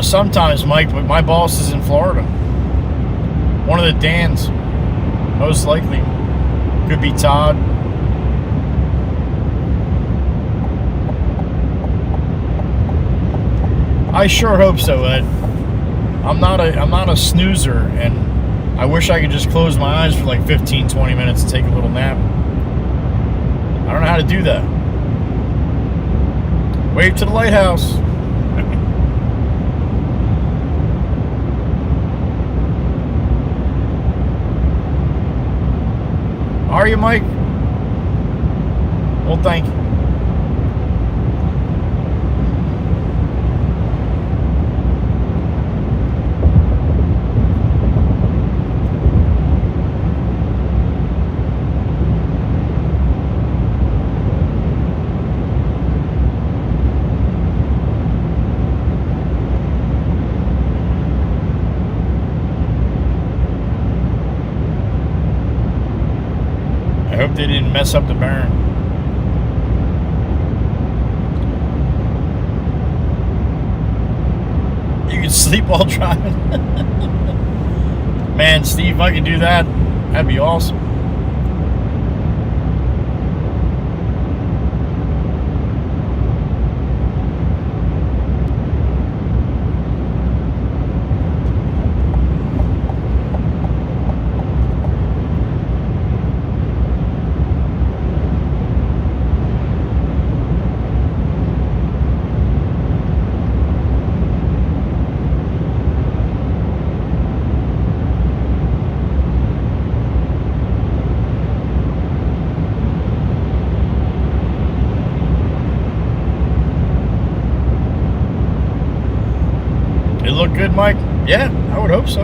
Sometimes, Mike, but my boss is in Florida. One of the Dans. Most likely. Could be Todd. I sure hope so, Ed. I'm not a snoozer, and I wish I could just close my eyes for like 15-20 minutes and take a little nap. I don't know how to do that. Wave to the lighthouse. Are you, Mike? Well, thank you. I hope they didn't mess up the burn. You can sleep while driving. Man, Steve, if I could do that, that'd be awesome. Look good, Mike? Yeah, I would hope so.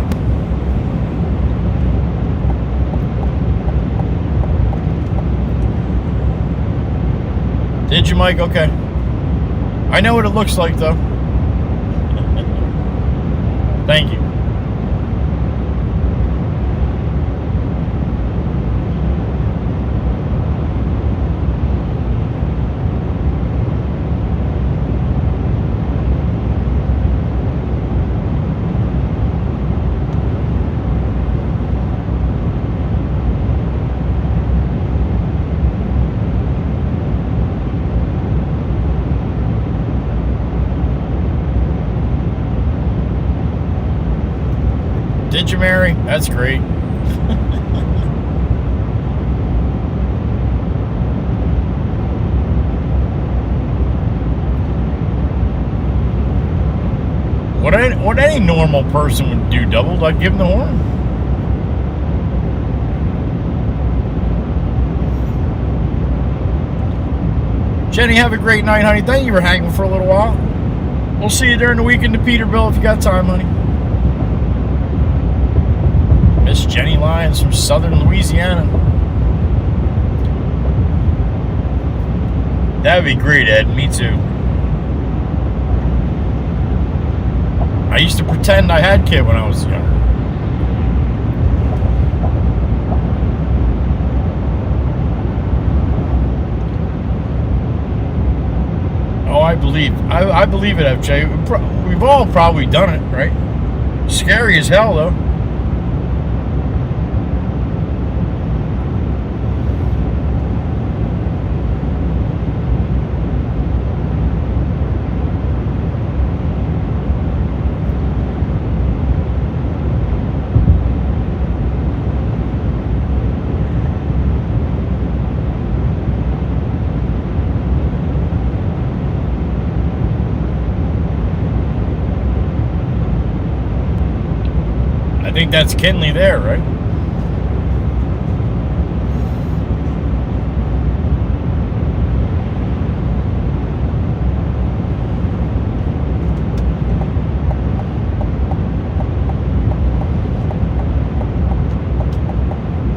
Did you, Mike? Okay. I know what it looks like, though. Thank you. Did you, Mary? That's great. what any normal person would do, doubled. I'd give him the horn. Jenny, have a great night, honey. Thank you for hanging for a little while. We'll see you during the weekend to Peterbilt if you got time, honey. Miss Jenny Lyons from Southern Louisiana. That would be great, Ed. Me too. I used to pretend I had kid when I was younger. Oh, I believe it, FJ. We've all probably done it, right? Scary as hell, though. I think that's Kinley there, right?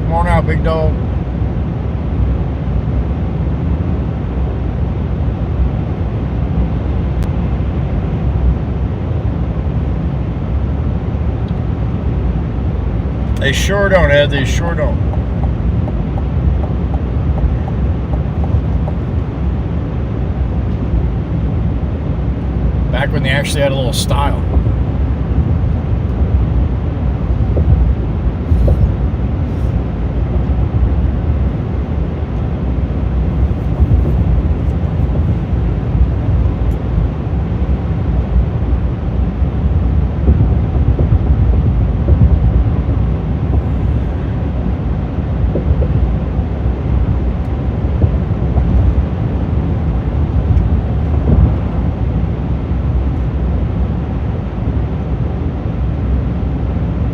Come on out, big dog. They sure don't, Ed. They sure don't. Back when they actually had a little style.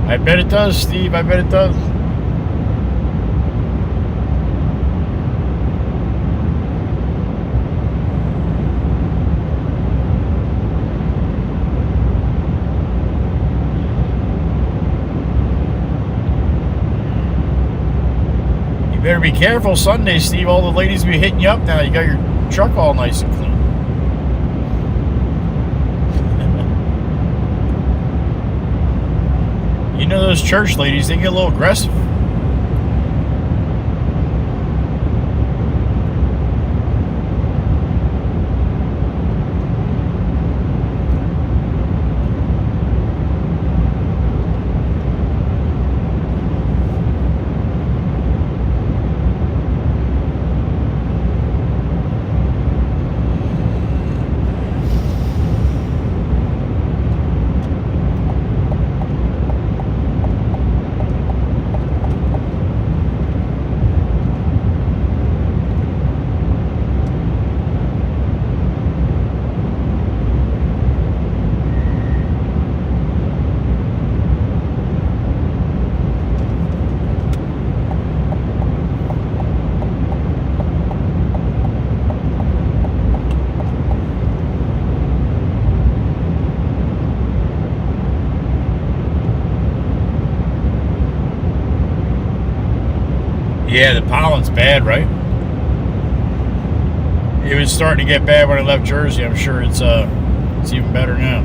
I bet it does, Steve. I bet it does. You better be careful Sunday, Steve. All the ladies will be hitting you up now. You got your truck all nice and clean. You know those church ladies, they get a little aggressive. Yeah, the pollen's bad, right? It was starting to get bad when I left Jersey. I'm sure it's even better now.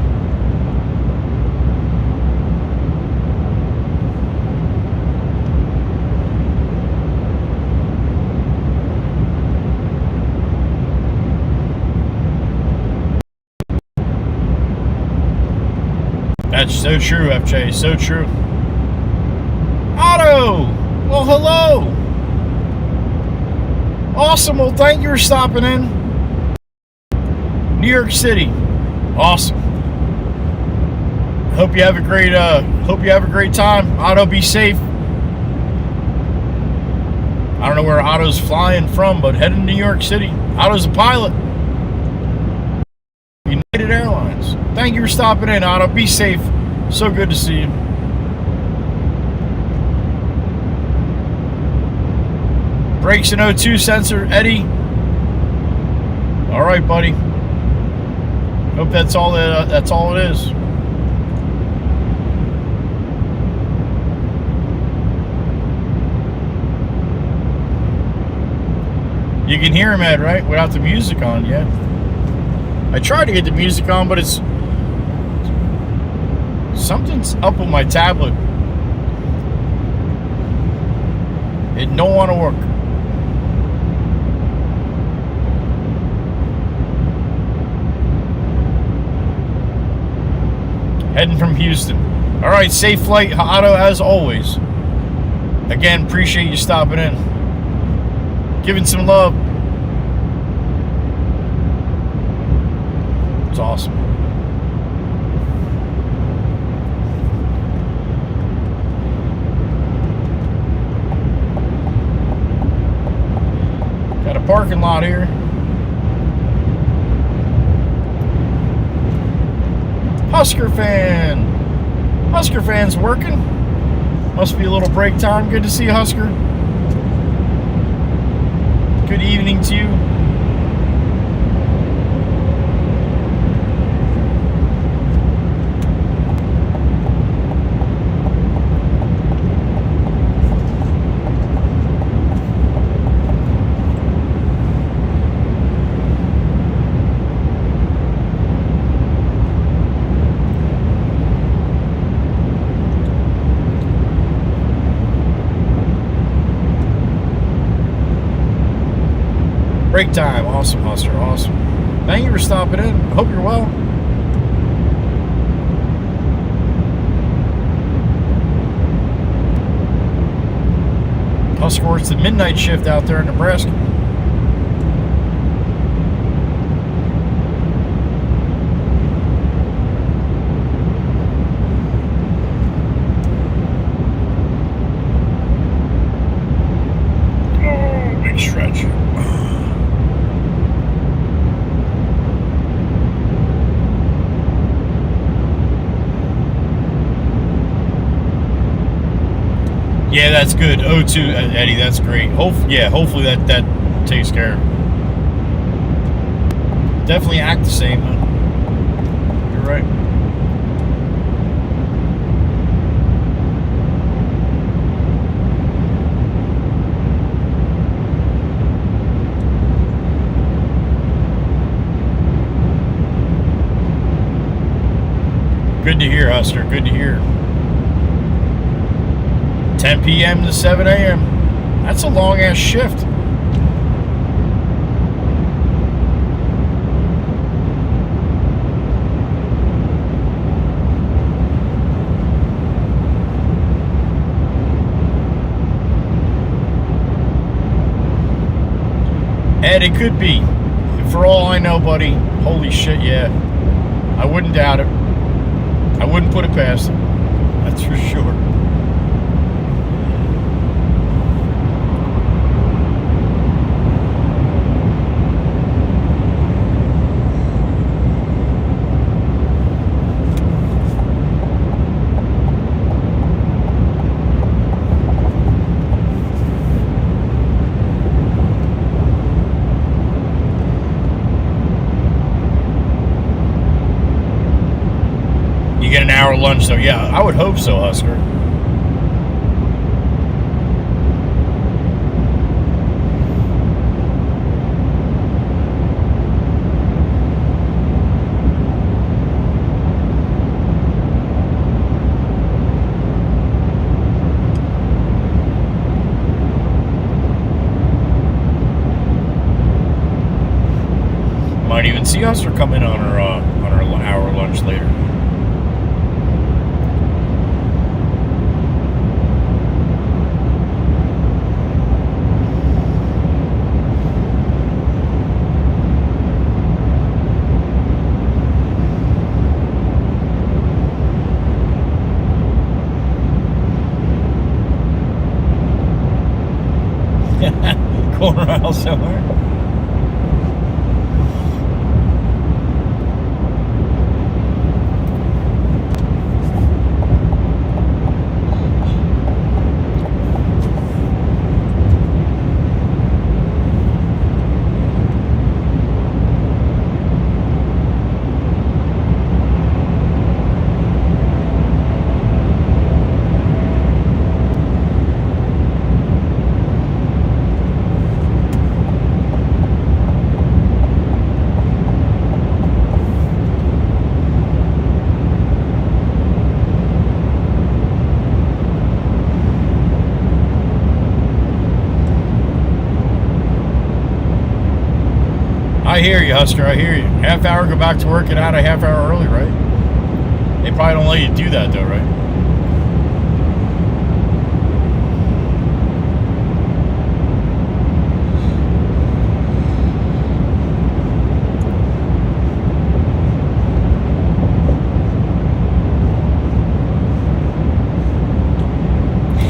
That's so true, FJ. So true. Otto! Well, hello! Awesome. Well, thank you for stopping in. New York City. Awesome. Hope you have a great time. Otto, be safe. I don't know where Otto's flying from, but heading to New York City. Otto's a pilot. United United Airlines. Thank you for stopping in, Otto. Be safe. So good to see you. Brakes in O2 sensor, Eddie. All right, buddy. Hope that's all it is. You can hear him, Ed, right? Without the music on, yeah. I tried to get the music on, but it's... something's up with my tablet. It don't want to work. Heading from Houston. All right, safe flight, Otto, as always. Again, appreciate you stopping in. Giving some love. It's awesome. Got a parking lot here. Husker fan. Husker fan's working. Must be a little break time. Good to see you, Husker. Good evening to you. Break time. Awesome, Husker. Awesome. Thank you for stopping in. Hope you're well. Husker works the midnight shift out there in Nebraska. Oh, big stretch. Yeah, that's good. O2, Eddie, that's great. Hopefully that takes care of it. Definitely act the same, though. You're right. Good to hear, Husker. Good to hear. 10 p.m. to 7 a.m. That's a long-ass shift. Ed, it could be. For all I know, buddy, holy shit, yeah. I wouldn't doubt it. I wouldn't put it past them. That's for sure. You get an hour lunch, though. Yeah, I would hope so, Husker. Might even see Husker come in on our hour lunch later. Corner aisle somewhere. hear you, Husker. I hear you. Half hour, go back to work, get out a half hour early, right? They probably don't let you do that, though, right?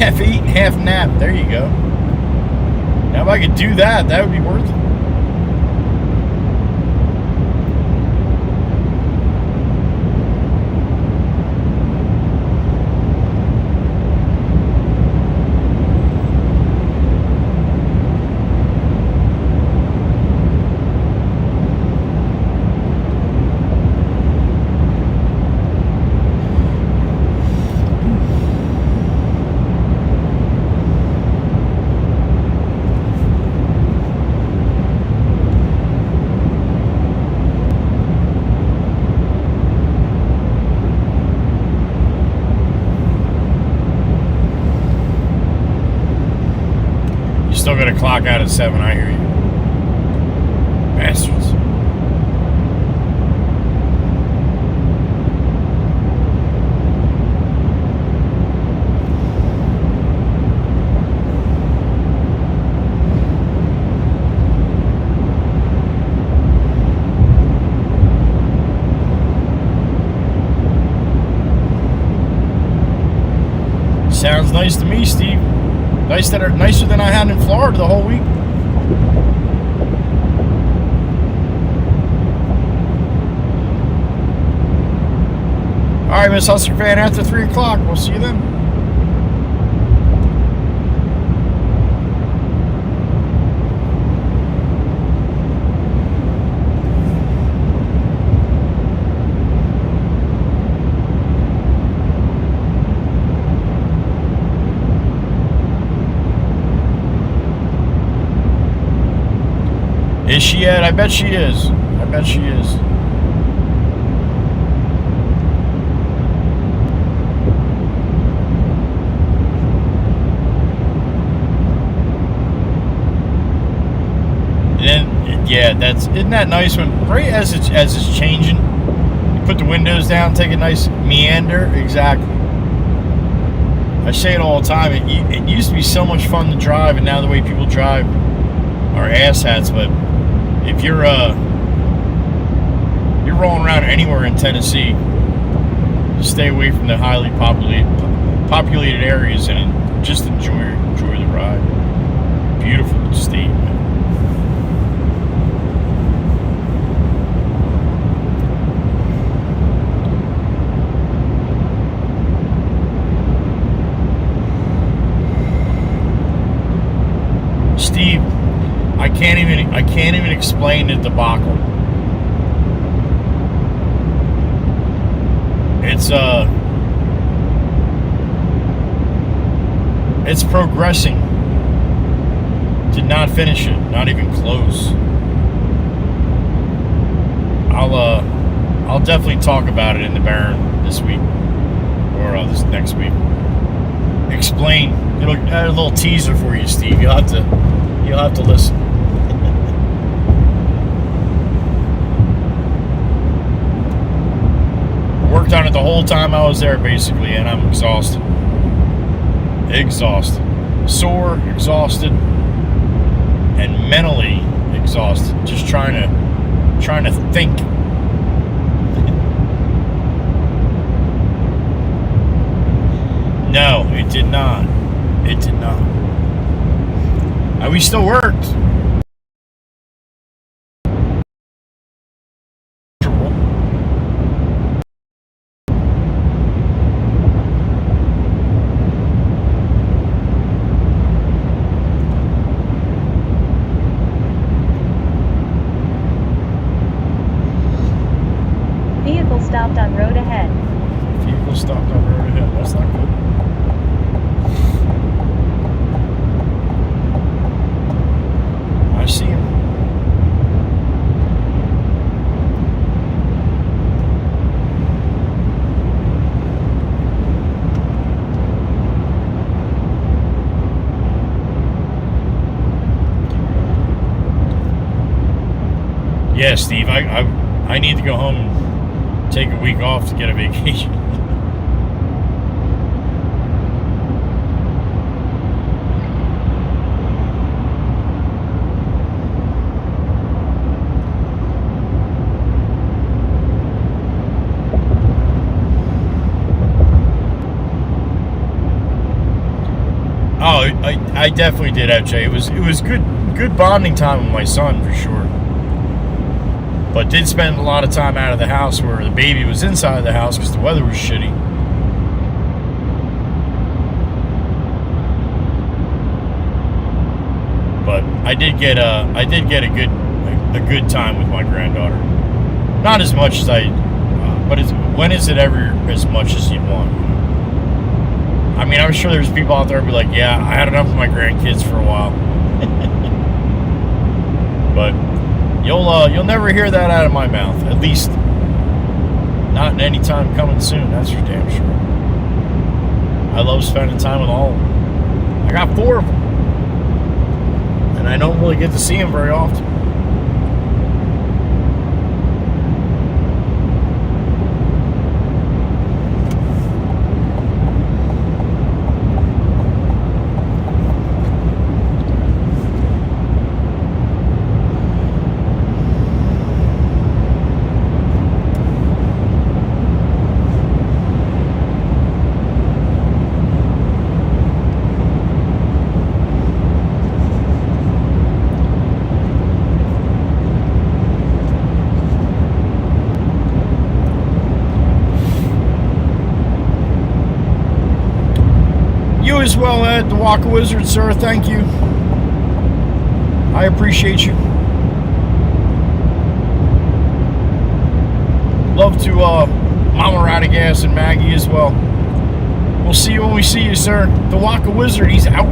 Half eat, half nap. There you go. Now, if I could do that, that would be worth it. Still got to clock out at 7, I hear you. Bastards. Sounds nice to me, Steve. Nicer than I had in Florida the whole week. All right, Miss Husker fan, after 3 o'clock, we'll see you then. Is she at? I bet she is. I bet she is. And then, yeah, isn't that nice when right as it's changing, you put the windows down, take a nice meander. Exactly. I say it all the time. It used to be so much fun to drive, and now the way people drive are asshats. But if you're rolling around anywhere in Tennessee, just stay away from the highly populated areas and just enjoy the ride. Beautiful state, man. Steve, I can't even explain the debacle. It's progressing. Did not finish it, not even close. I'll definitely talk about it in the Baron this week or this next week. Explain. It'll add a little teaser for you, Steve. You'll have to listen. Worked on it the whole time I was there, basically, and I'm exhausted. Sore, exhausted, and mentally exhausted. Just trying to think. No, it did not. It did not. We still worked. Vehicle stopped on road ahead. Vehicle stopped on road ahead. That's not good. I see him. Yeah, I need to go home and take a week off to get a vacation. Oh, I definitely did, FJ. It was good bonding time with my son for sure. But did spend a lot of time out of the house where the baby was inside the house because the weather was shitty. But I did get a good time with my granddaughter. Not as much as but when is it ever as much as you'd want? I mean, I'm sure there's people out there who be like, yeah, I had enough of my grandkids for a while. But you'll never hear that out of my mouth. At least not in any time coming soon, that's for damn sure. I love spending time with all of them. I got 4 of them. And I don't really get to see them very often. As well, Ed, the Walker Wizard, sir. Thank you. I appreciate you. Love to Mama Radagast and Maggie as well. We'll see you when we see you, sir. The Walker Wizard, he's out.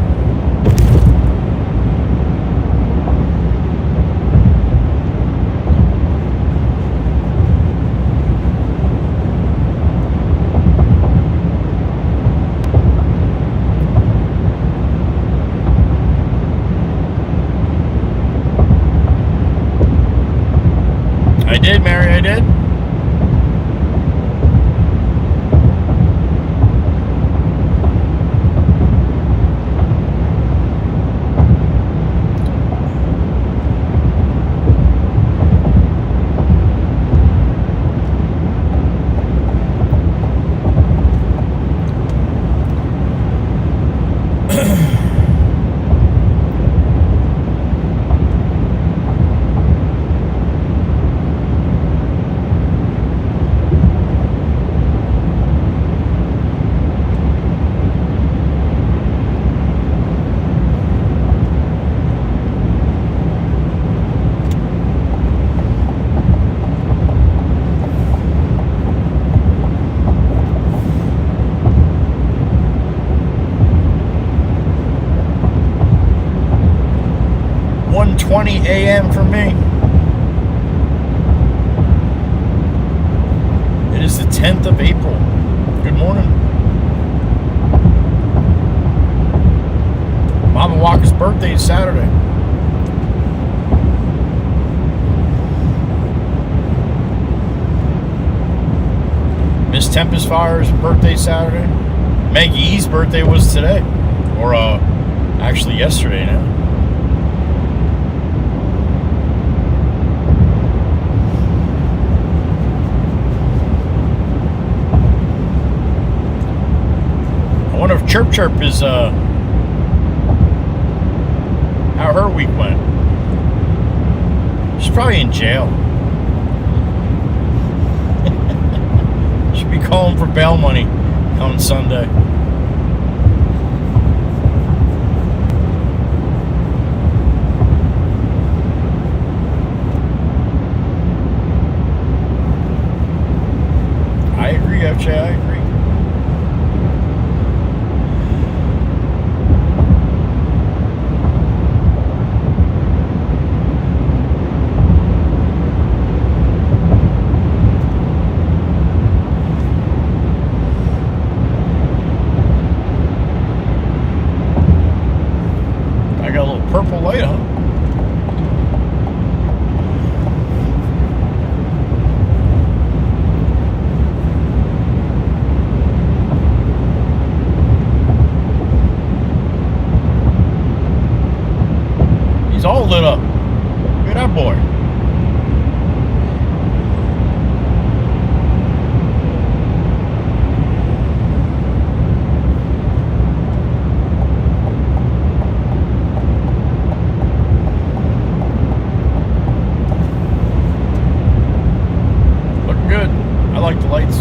I did, Mary, I did. .20 a.m. for me. It is the 10th of April. Good morning. Mama Walker's birthday is Saturday. Miss Tempest Fire's birthday Saturday. Maggie E's birthday was today. Or actually yesterday now. I wonder if Chirp Chirp is how her week went. She's probably in jail. She'll be calling for bail money on Sunday. I agree, FJ, I agree. Purple light, huh? I like the lights.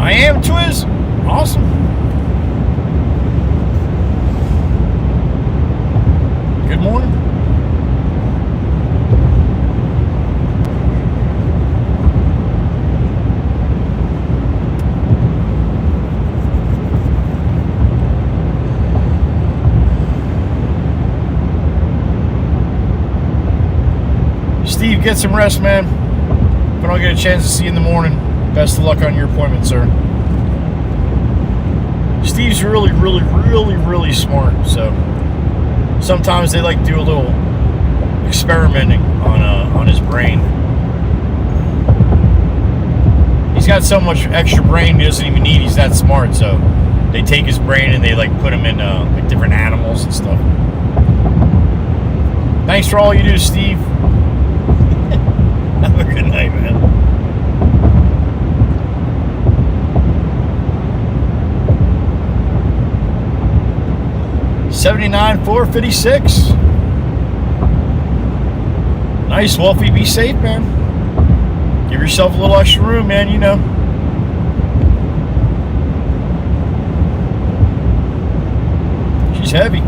I am Twiz. Awesome. Good morning. Steve, get some rest, man. If I don't get a chance to see you in the morning, best of luck on your appointment, sir. Steve's really smart, so sometimes they like to do a little experimenting on his brain. He's got so much extra brain he doesn't even need. He's that smart, so they take his brain and they like put him in like different animals and stuff. Thanks for all you do, Steve. Have a good night, man. $79,456. Nice, Wolfie. Be safe, man. Give yourself a little extra room, man. You know. She's heavy.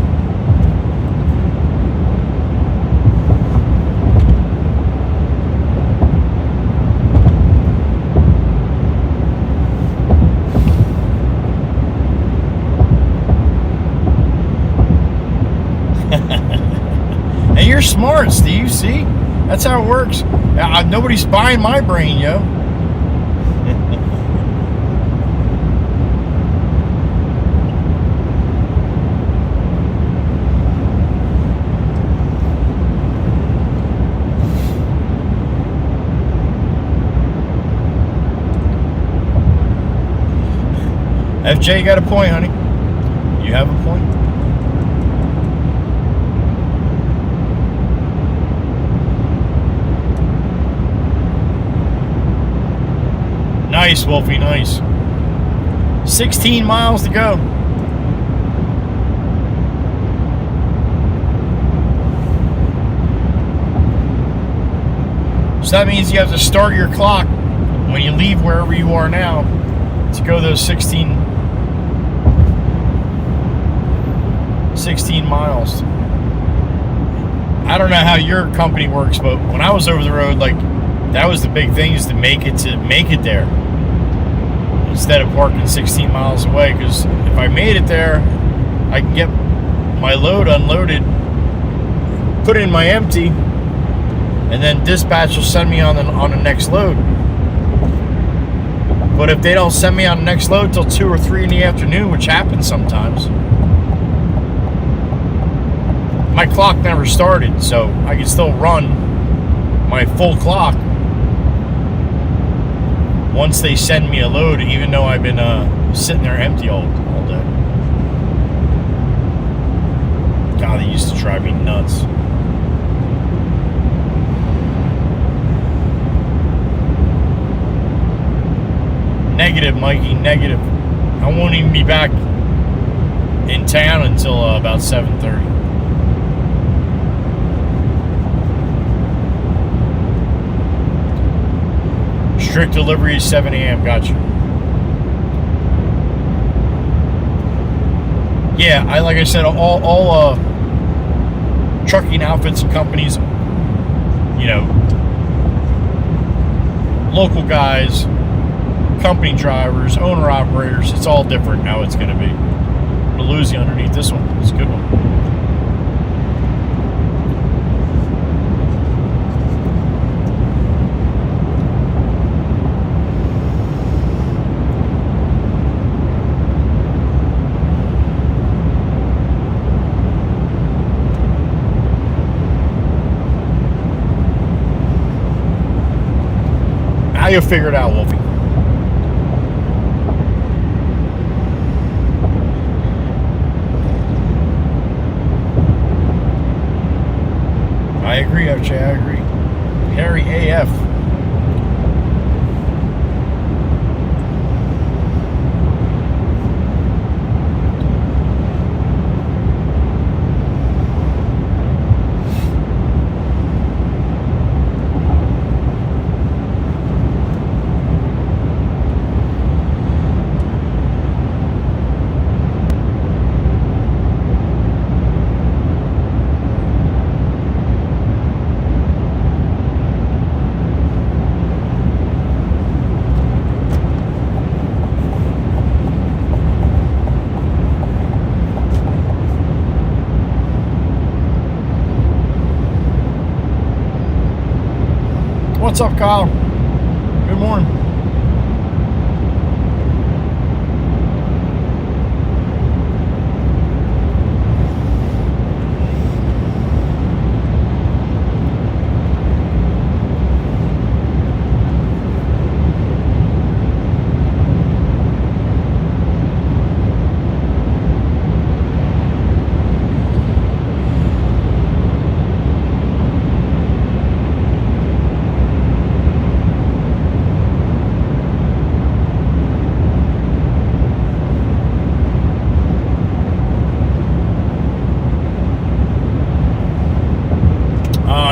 And you're smart, Steve. See? That's how it works. Nobody's buying my brain, yo. FJ got a point, honey. You have a point. Nice, Wolfie, nice. 16 miles to go. So that means you have to start your clock when you leave wherever you are now to go those 16 miles. I don't know how your company works, but when I was over the road, like, that was the big thing, is to make it there instead of parking 16 miles away. Because if I made it there, I can get my load unloaded, put it in my empty, and then dispatch will send me on the next load. But if they don't send me on the next load till 2 or 3 in the afternoon, which happens sometimes, my clock never started, so I can still run my full clock once they send me a load, even though I've been sitting there empty all day. God, they used to drive me nuts. Negative, Mikey, negative. I won't even be back in town until about 7:30. Strict delivery is 7 a.m. Gotcha. Yeah, like I said, all trucking outfits and companies, you know, local guys, company drivers, owner operators, it's all different how it's going to be. I'm going to lose you underneath this one. It's a good one. You'll figure it out, Wolfie. I agree, FJ, I agree. Harry AF. what's up, Kyle? Good morning.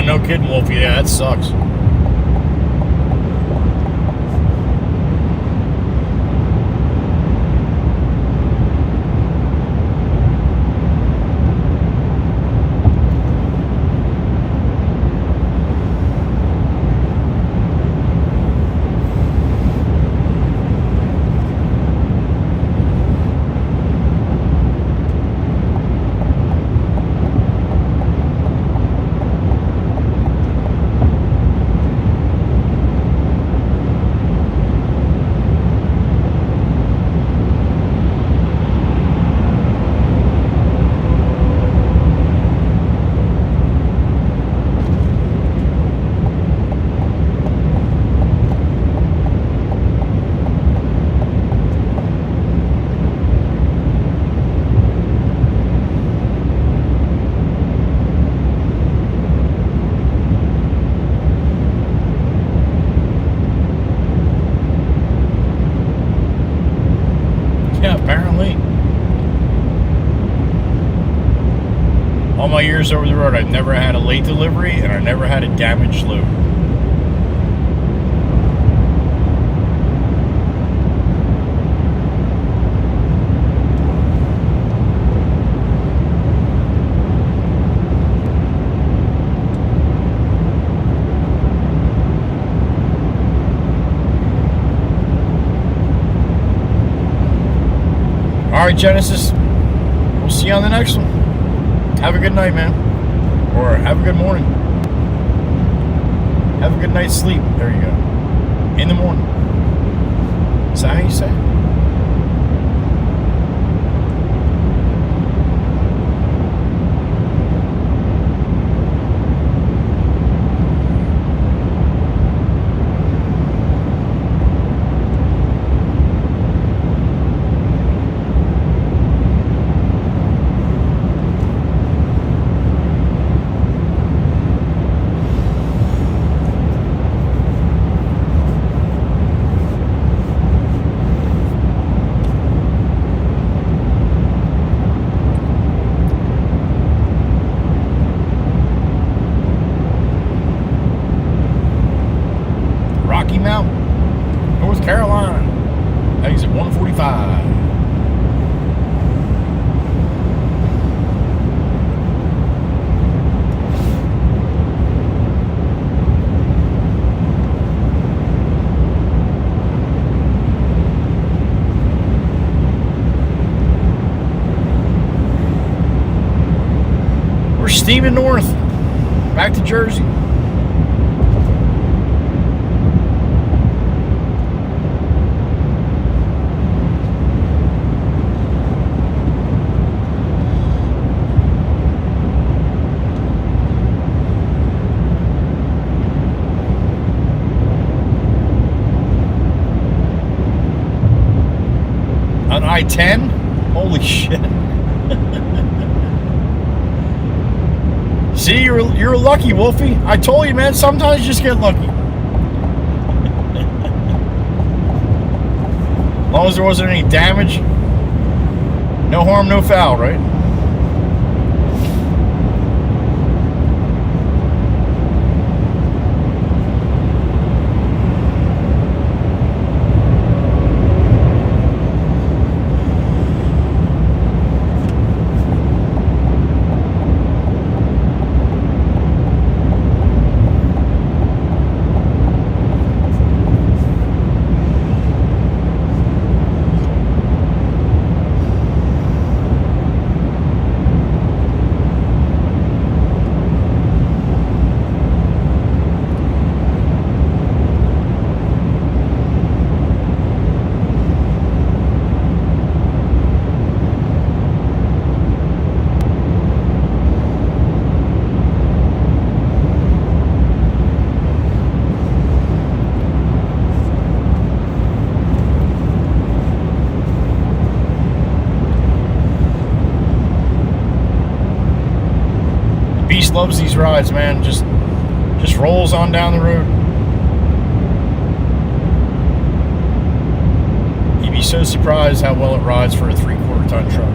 No kidding, Wolfie. Yeah, that sucks. Yeah, apparently. All my years over the road, I've never had a late delivery, and I never had a damaged load. All right, Genesis. We'll see you on the next one. Have a good night, man. Or have a good morning. Have a good night's sleep. There you go. In the morning. Is that how you say it? North Carolina. Exit 145. We're steaming north, back to Jersey. On I-10? Holy shit. See, you're lucky, Wolfie. I told you, man, sometimes you just get lucky. As long as there wasn't any damage, no harm, no foul, right? just loves these rides, man. Just rolls on down the road. You'd be so surprised how well it rides for a 3/4 ton truck.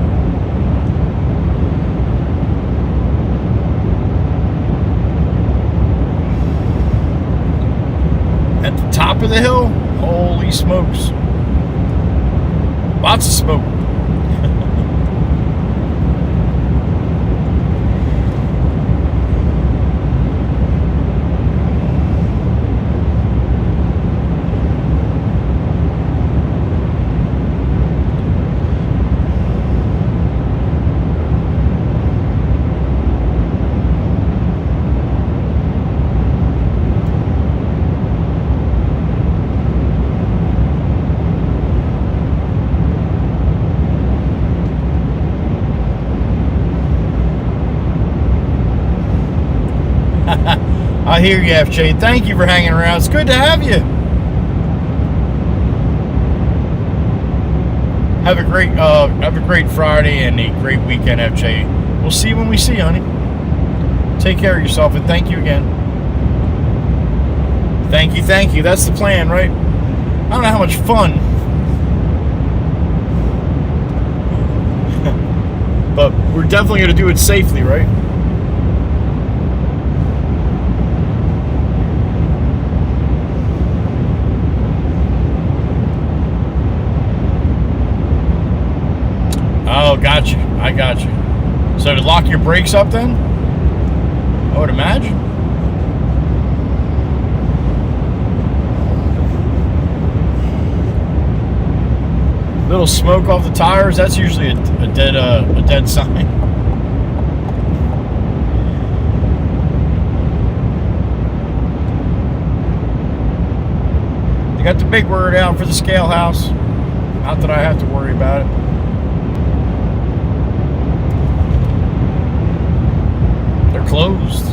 At the top of the hill, holy smokes. Lots of smoke. I hear you, FJ. Thank you for hanging around. It's good to have you. Have a great Friday and a great weekend, FJ. We'll see you when we see you, honey. Take care of yourself, and thank you again. Thank you. That's the plan, right? I don't know how much fun. But we're definitely going to do it safely, right? Oh, got you. I got you. So to lock your brakes up then? I would imagine. Little smoke off the tires, that's usually a dead sign. They got the big word out for the scale house. Not that I have to worry about it. They're closed.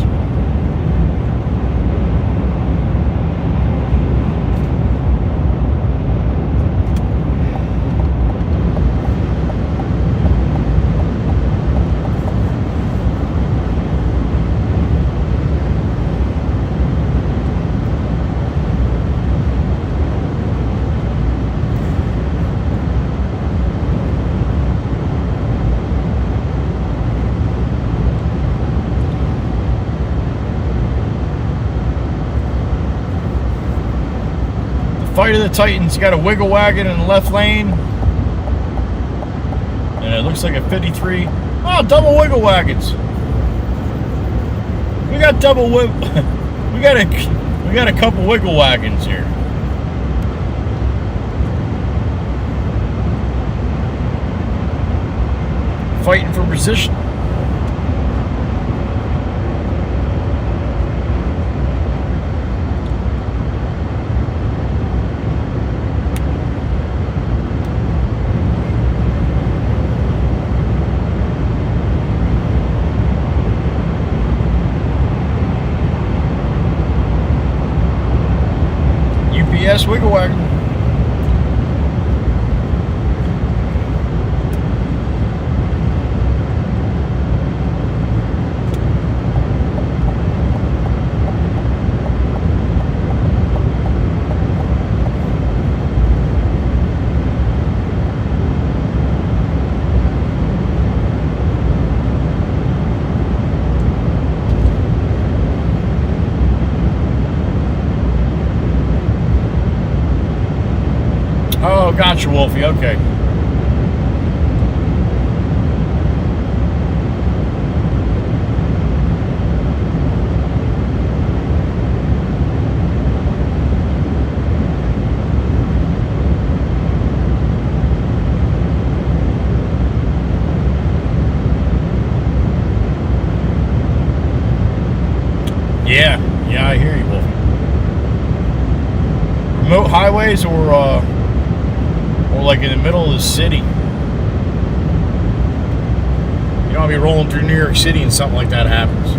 Fight of the Titans. Got a wiggle wagon in the left lane, and it looks like a 53. Oh, double wiggle wagons. We got double wiggle. we got a couple wiggle wagons here. Fighting for position. Yes, wiggle wagon. Oh, gotcha, Wolfie. Okay. Yeah, I hear you, Wolfie. Remote highways or like in the middle of the city. You don't want to be rolling through New York City and something like that happens.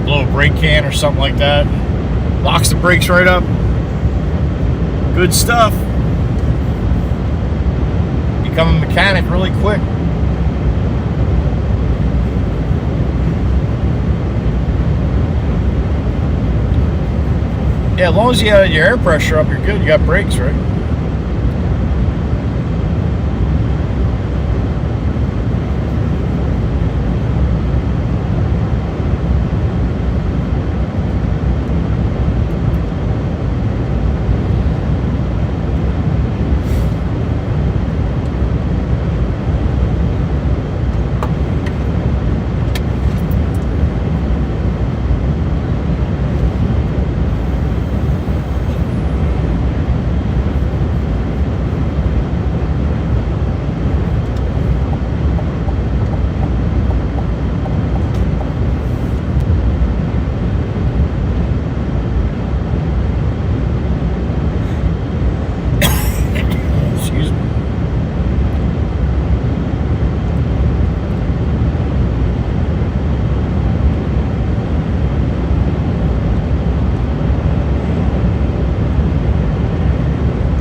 Blow a brake can or something like that. Locks the brakes right up. Good stuff. Become a mechanic really quick. Yeah, as long as you have your air pressure up, you're good. You got brakes, right?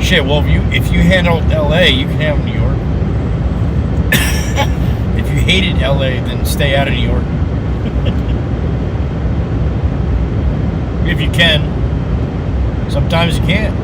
Shit, well, if you handled LA, you can have New York. If you hated LA, then stay out of New York. If you can. Sometimes you can't.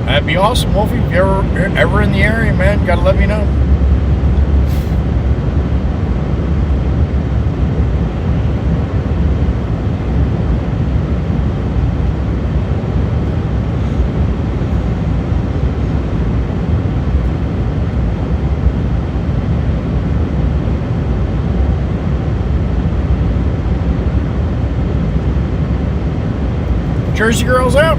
That'd be awesome, Wolfie. If you're ever in the area, man, gotta let me know. Jersey girl's out.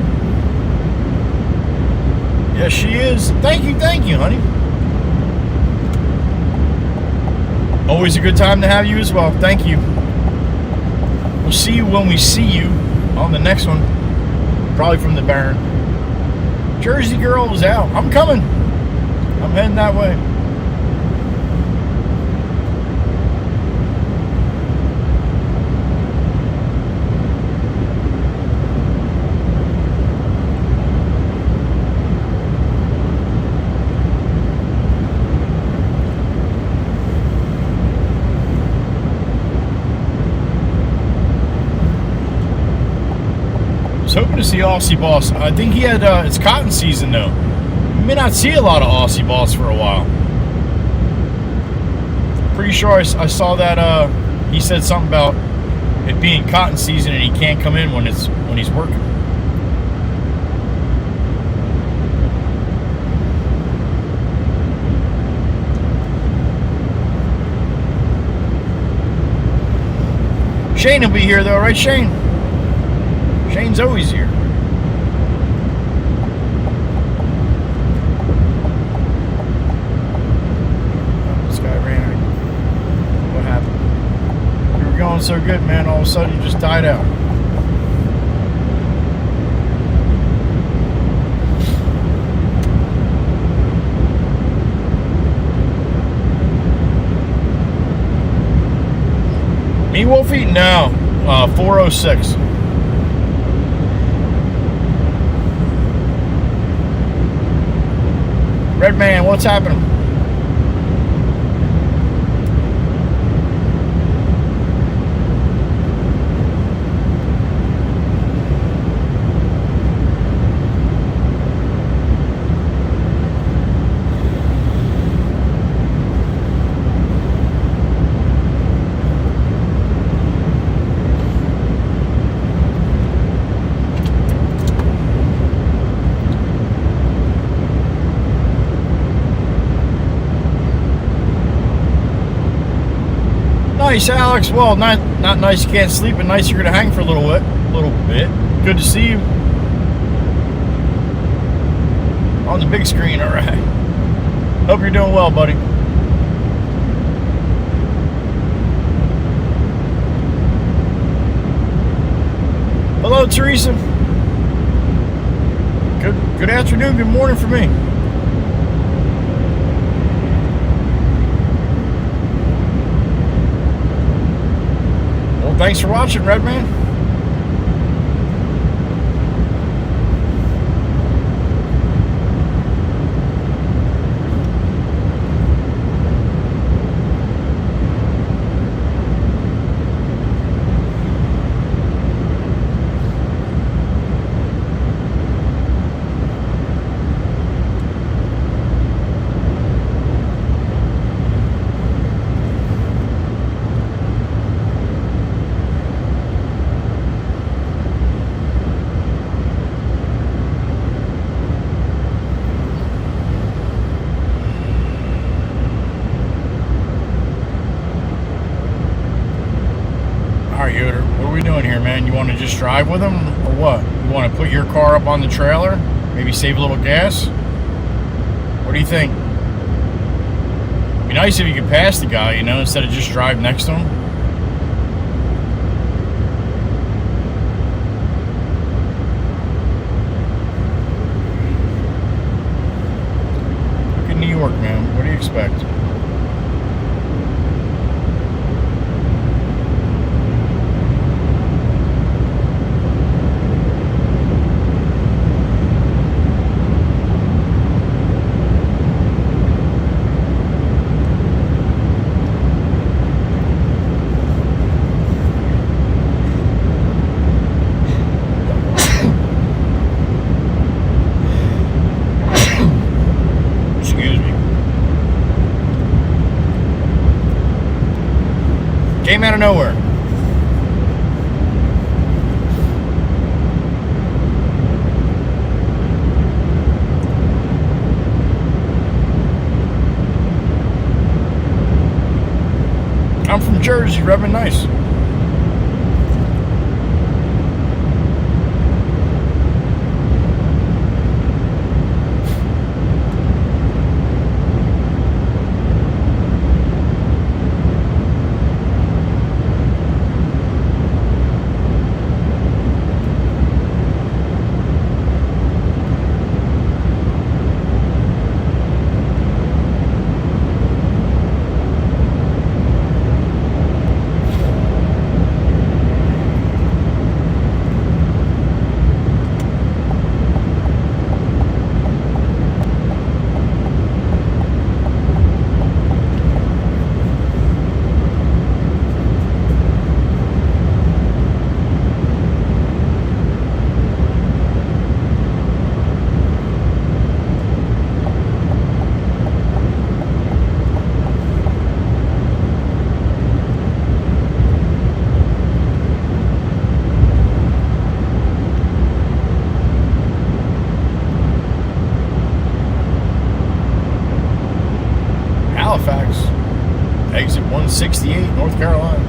Yes, she is. Thank you, honey. Always a good time to have you as well. Thank you. We'll see you when we see you on the next one. Probably from the Baron. Jersey girl is out. I'm coming. I'm heading that way. Hoping to see Aussie Boss. I think he had, it's cotton season though. You may not see a lot of Aussie Boss for a while. Pretty sure I saw that, he said something about it being cotton season and he can't come in when he's working. Shane will be here though, right, Shane? Shane's always here. Oh, this guy ran out. What happened? You were going so good, man. All of a sudden, you just died out. Me, Wolfie? No. 406. Red Man, what's happening? Nice, Alex. Well, not nice you can't sleep, but nice you're gonna hang for a little bit. Good to see you on the big screen. All right. Hope you're doing well, buddy. Hello, Teresa. Good afternoon. Good morning for me. Well, thanks for watching, Redman. What are we doing here, man? You want to just drive with him, or what? You want to put your car up on the trailer? Maybe save a little gas? What do you think? It'd be nice if you could pass the guy, you know, instead of just drive next to him. Look at New York, man. What do you expect? Came out of nowhere. I'm from Jersey, Reverend. Nice. Halifax, exit 168, North Carolina.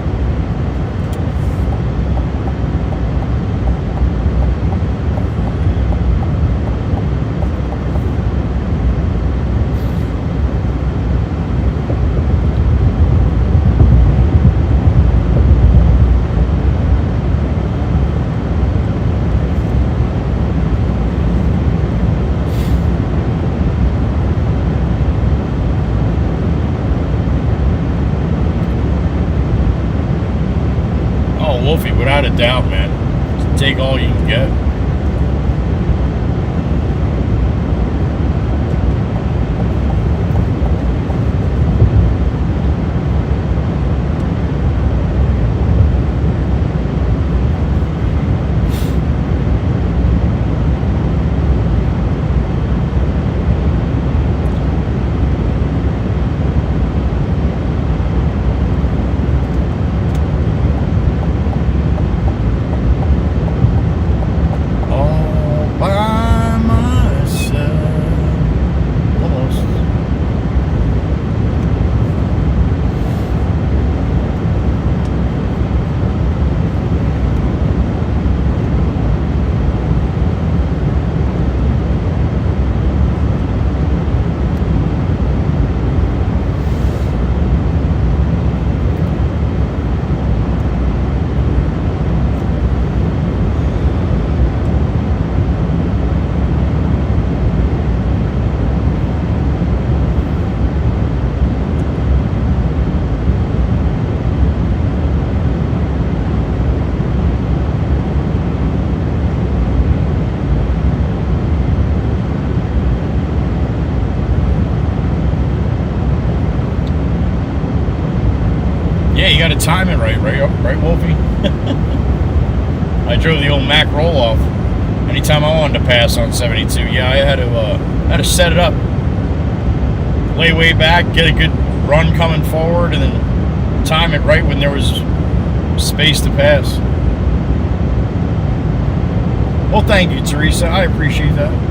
Wolfie, without a doubt, man. Just take all you can get. you got to time it right, Wolfie? I drove the old Mac roll-off. Anytime I wanted to pass on 72, yeah, I had to set it up. Lay way back, get a good run coming forward, and then time it right when there was space to pass. Well, thank you, Teresa. I appreciate that.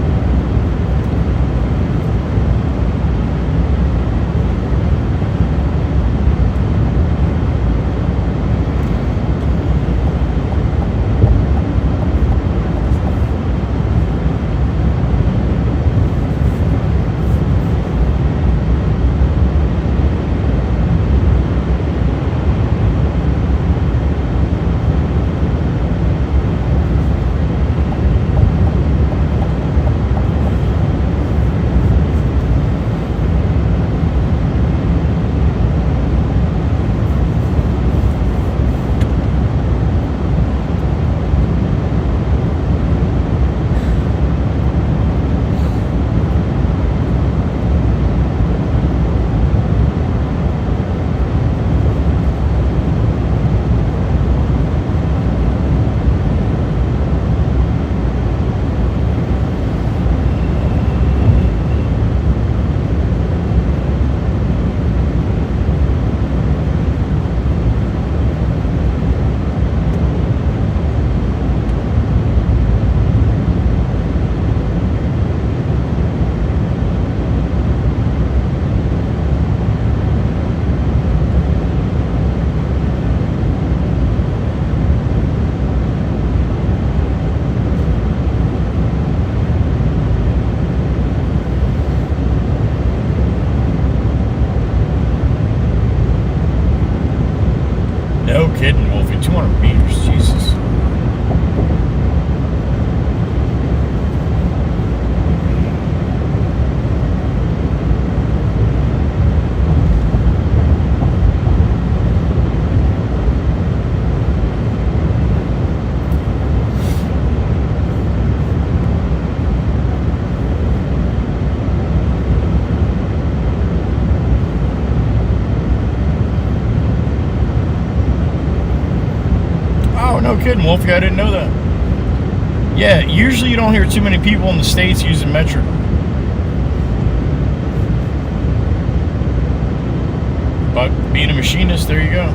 No kidding, Wolfie. 200 meters, Jesus. No kidding, Wolfie. I didn't know that. Yeah, usually you don't hear too many people in the States using metric. But being a machinist, there you go.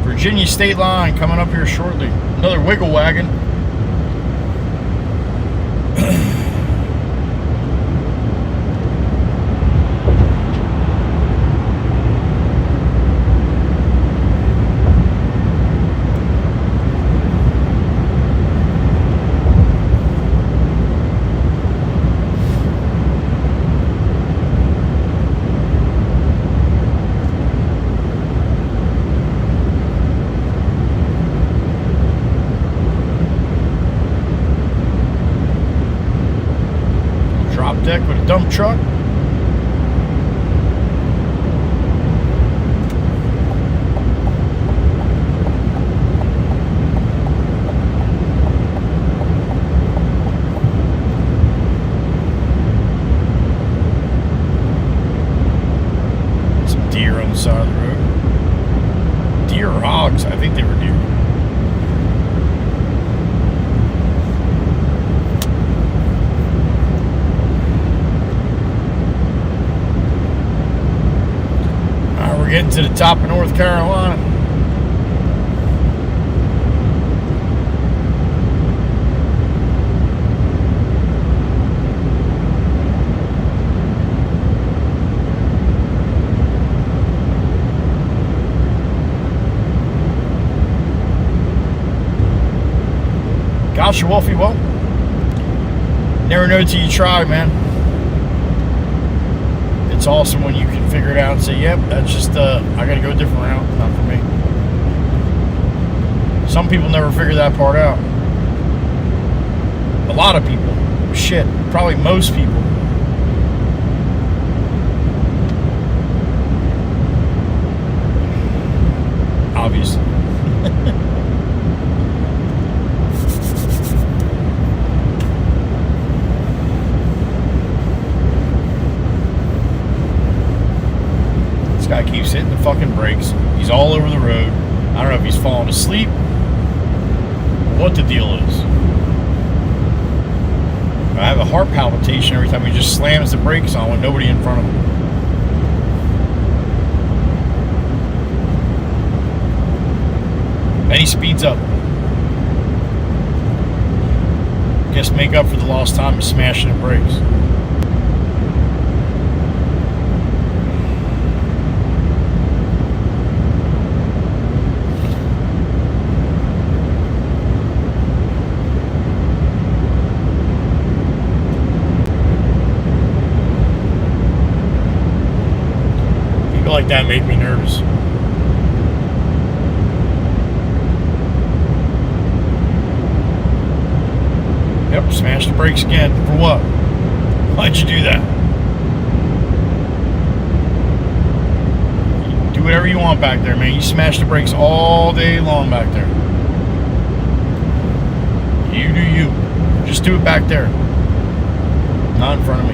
Virginia state line coming up here shortly. Another wiggle wagon. Deck with a dump truck. Some deer on the side of the road. Deer or hogs? I think they were deer. We're getting to the top of North Carolina. Gotcha, Wolfie. Well, never know till you try, man. It's awesome when you can figure it out and say, yep, that's just, I gotta go a different route. Not for me. Some people never figure that part out. A lot of people. Shit, probably most people. Obviously. brakes. He's all over the road. I don't know if he's falling asleep or what the deal is. I have a heart palpitation every time he just slams the brakes on with nobody in front of him. Then he speeds up. Guess make up for the lost time of smashing the brakes. People like that make me nervous. Yep, smash the brakes again. For what? Why'd you do that? Do whatever you want back there, man. You smash the brakes all day long back there. You do you. Just do it back there. Not in front of me.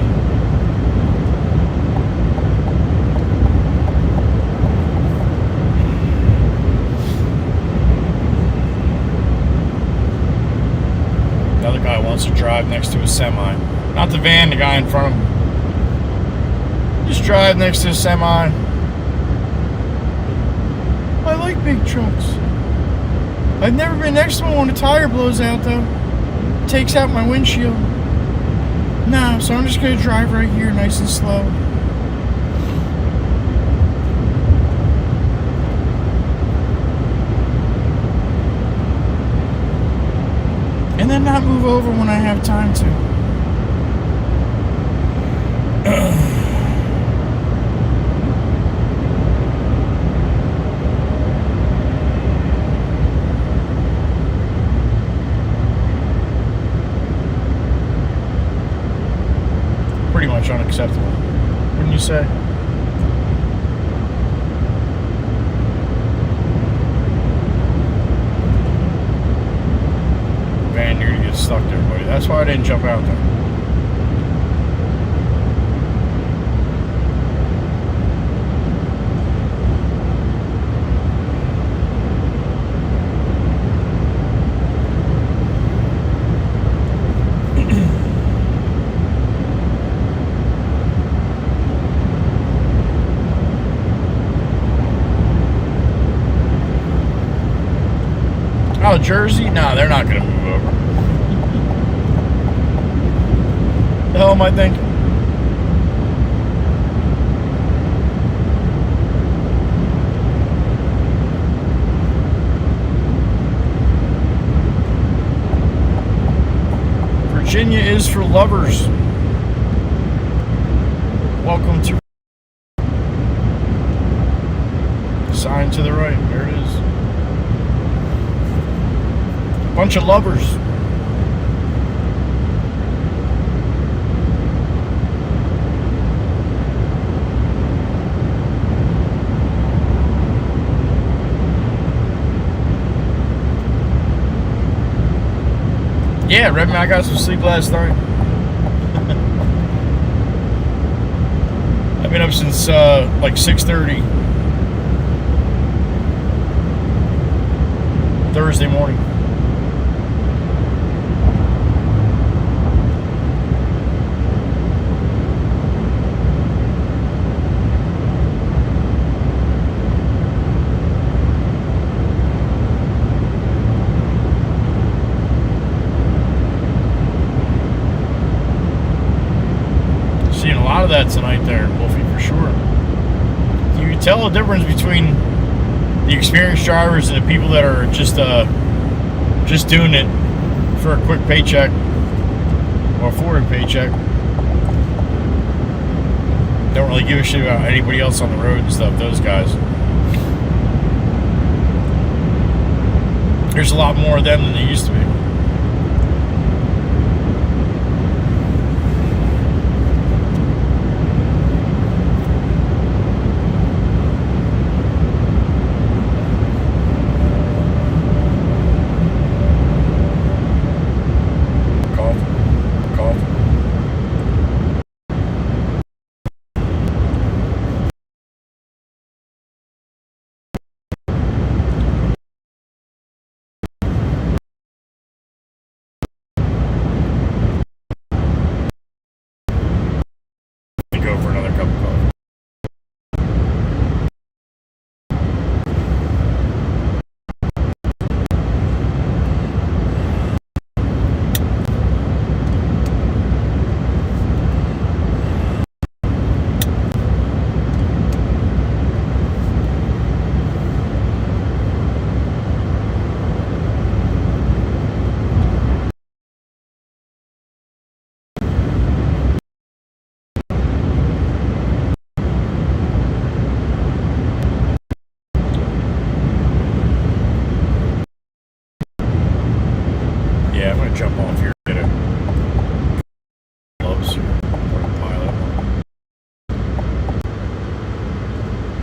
Another guy wants to drive next to a semi. Not the van, the guy in front of him. Just drive next to a semi. I like big trucks. I've never been next to one when a tire blows out though. It takes out my windshield. Nah, so I'm just gonna drive right here nice and slow. And then not move over when I have time to. Pretty much unacceptable, wouldn't you say? Van near to get stuck there, buddy. That's why I didn't jump out there. Oh, Jersey? Nah, they're not going to move over. The hell am I thinking? Virginia is for lovers. Welcome to... Sign to the right. There it is. Bunch of lovers. Yeah, Redman, I got some sleep last night. I've been up since like 6:30 Thursday morning. Seeing a lot of that tonight there, Wolfie, for sure. You can tell the difference between the experienced drivers and the people that are just doing it for a quick paycheck or for a paycheck. Don't really give a shit about anybody else on the road and stuff, those guys. There's a lot more of them than there used to be.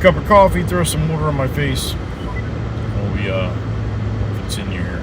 cup of coffee, throw some water on my face. While we continue here.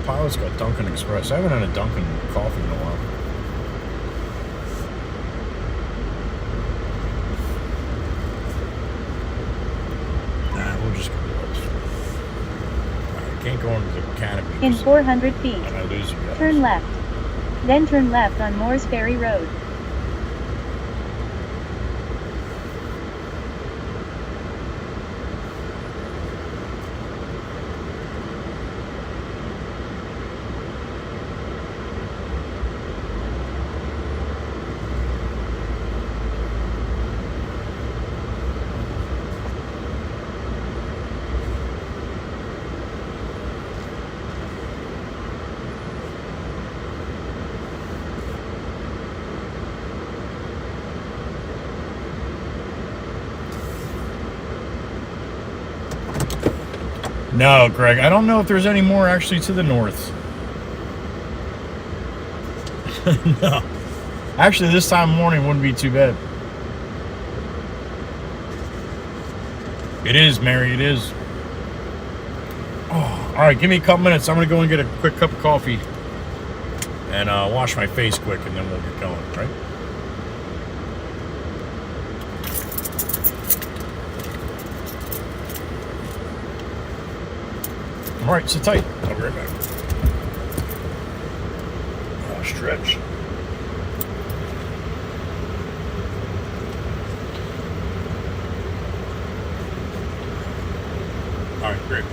Pilot's got Dunkin' Express. I haven't had a Dunkin' coffee in a while. Nah, we'll just go to this. I can't go into the canopy. In 400 feet, And I lose you guys. turn left. Then turn left on Moores Ferry Road. No, Greg, I don't know if there's any more actually to the north. No. Actually, this time of morning wouldn't be too bad. It is, Mary, it is. Oh, all right, give me a couple minutes. I'm going to go and get a quick cup of coffee and wash my face quick, and then we'll get going, right? All right, sit tight. I'll be right back. Oh, stretch. All right, great.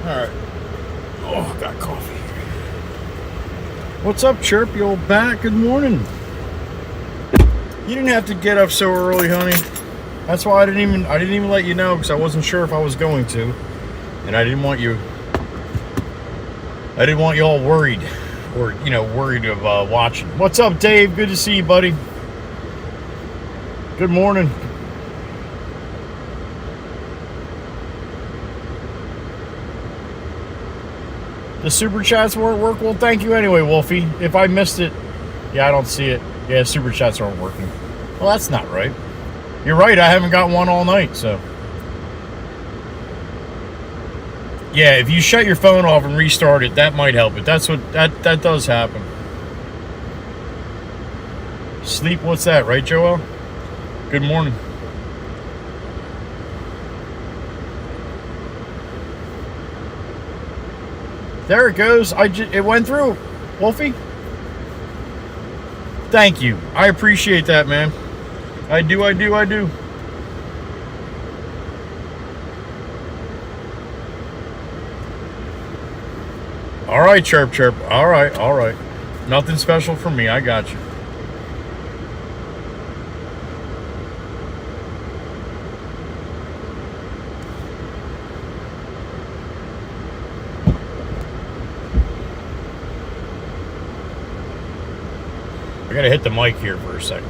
Alright. Oh, got coffee. What's up, Chirp? You old bat? Good morning. You didn't have to get up so early, honey. That's why I didn't even let you know, because I wasn't sure if I was going to. And I didn't want you all worried. Or, worried of watching. What's up, Dave? Good to see you, buddy. Good morning. The super chats weren't working. Well, thank you anyway, Wolfie. If I missed it, yeah, I don't see it. Yeah, super chats aren't working. Well, that's not right. You're right. I haven't got one all night, so. Yeah, if you shut your phone off and restart it, that might help it. That does happen. Sleep, what's that, right, Joel? Good morning. There it goes. It went through, Wolfie. Thank you. I appreciate that, man. I do. All right, Chirp. All right. Nothing special for me. I got you. I gotta hit the mic here for a second.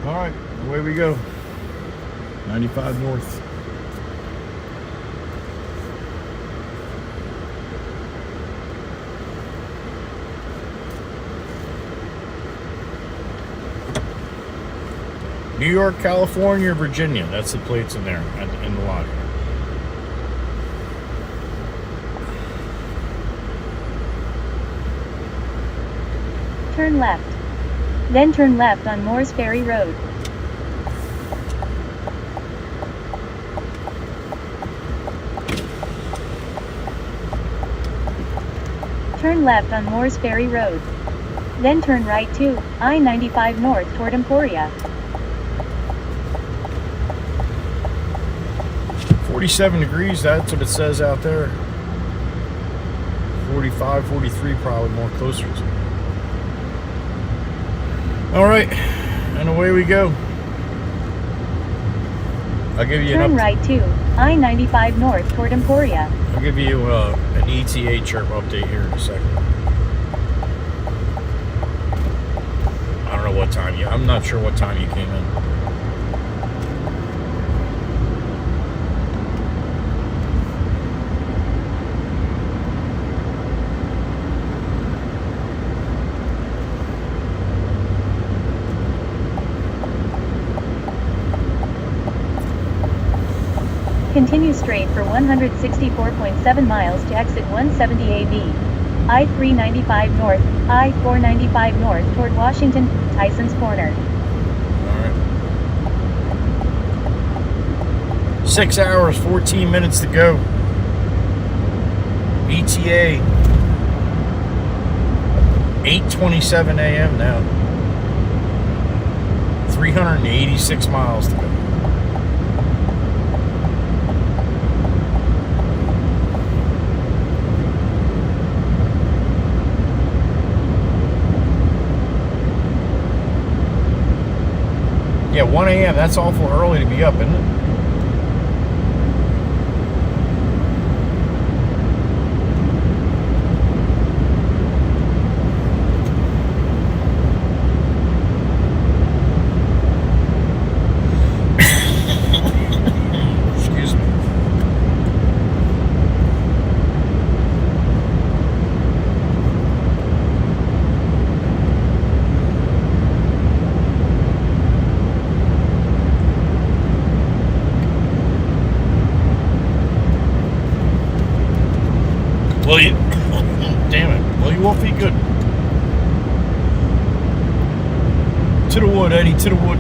All right, away we go. 95 north. New York, California, Virginia. That's the plates in there, in the lot. Turn left. Then turn left on Moores Ferry Road. Turn left on Moores Ferry Road. Then turn right to I-95 north toward Emporia. 47 degrees, that's what it says out there. 45, 43 probably more closer to. All right, and away we go. I'll give you turn right to I-95 north toward Emporia. I'll give you an ETA chirp update here in a second. I don't know what time I'm not sure what time you came in. Continue straight for 164.7 miles to exit 170 AV. I-395 north, I-495 north toward Washington, Tyson's Corner. Alright. 6 hours, 14 minutes to go. ETA 8:27 a.m. now. 386 miles to go. Yeah, 1 a.m. That's awful early to be up, isn't it? Excuse me. wood, Eddie, to the wood.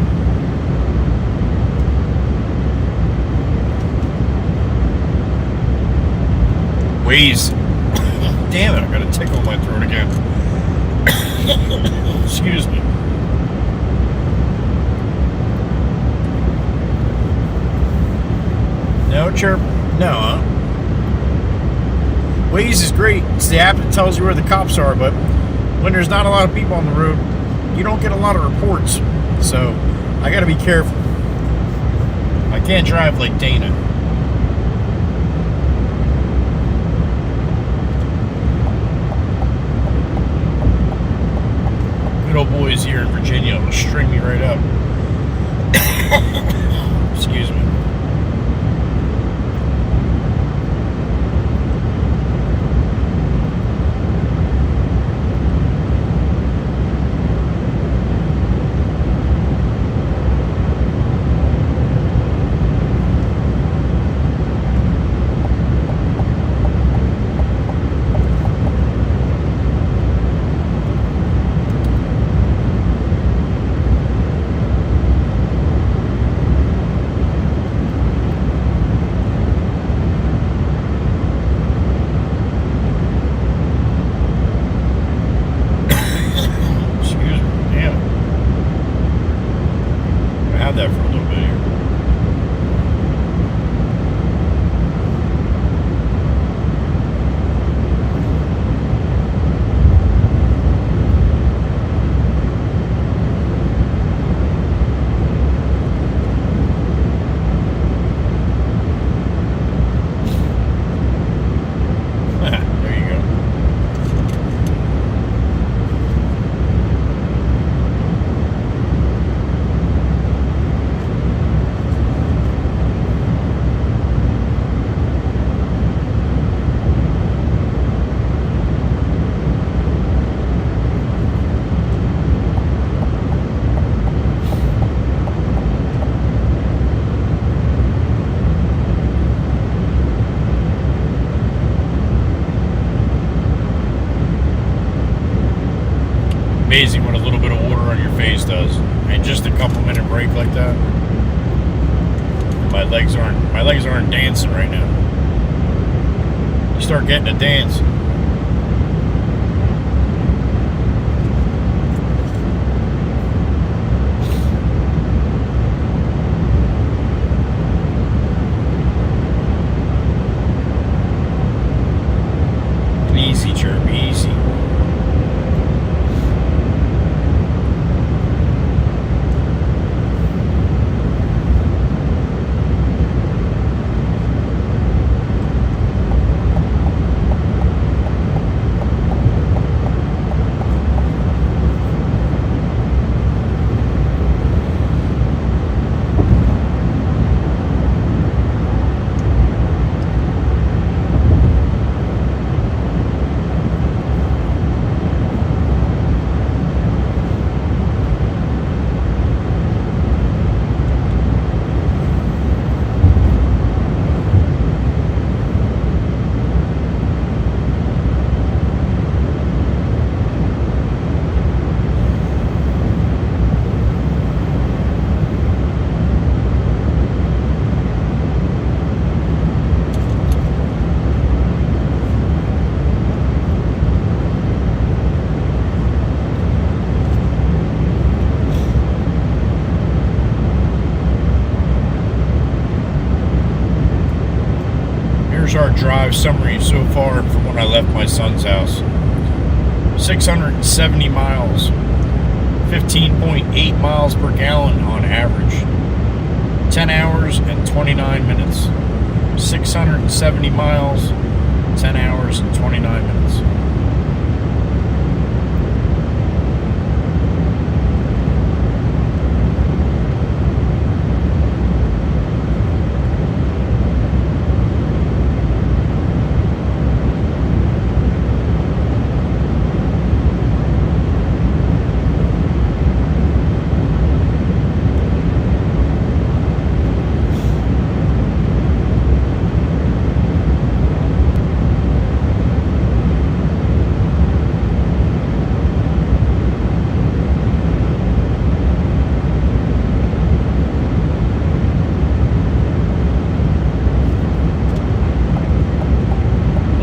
Waze. Damn it, I got a tickle in my throat again. Excuse me. No chirp? No, huh? Waze is great. It's the app that tells you where the cops are, but when there's not a lot of people on the road, you don't get a lot of reports. So I gotta be careful. I can't drive like Dana. Good old boys here in Virginia will string me right up. Excuse me. That for a little bit here. There you go. Amazing what a little bit of water on your face does, and just a couple-minute break like that. My legs aren't dancing right now. You start getting a dance. Easy, chirp, easy. Our drive summary so far from when I left my son's house. 670 miles, 15.8 miles per gallon on average, 10 hours and 29 minutes. 670 miles, 10 hours and 29 minutes.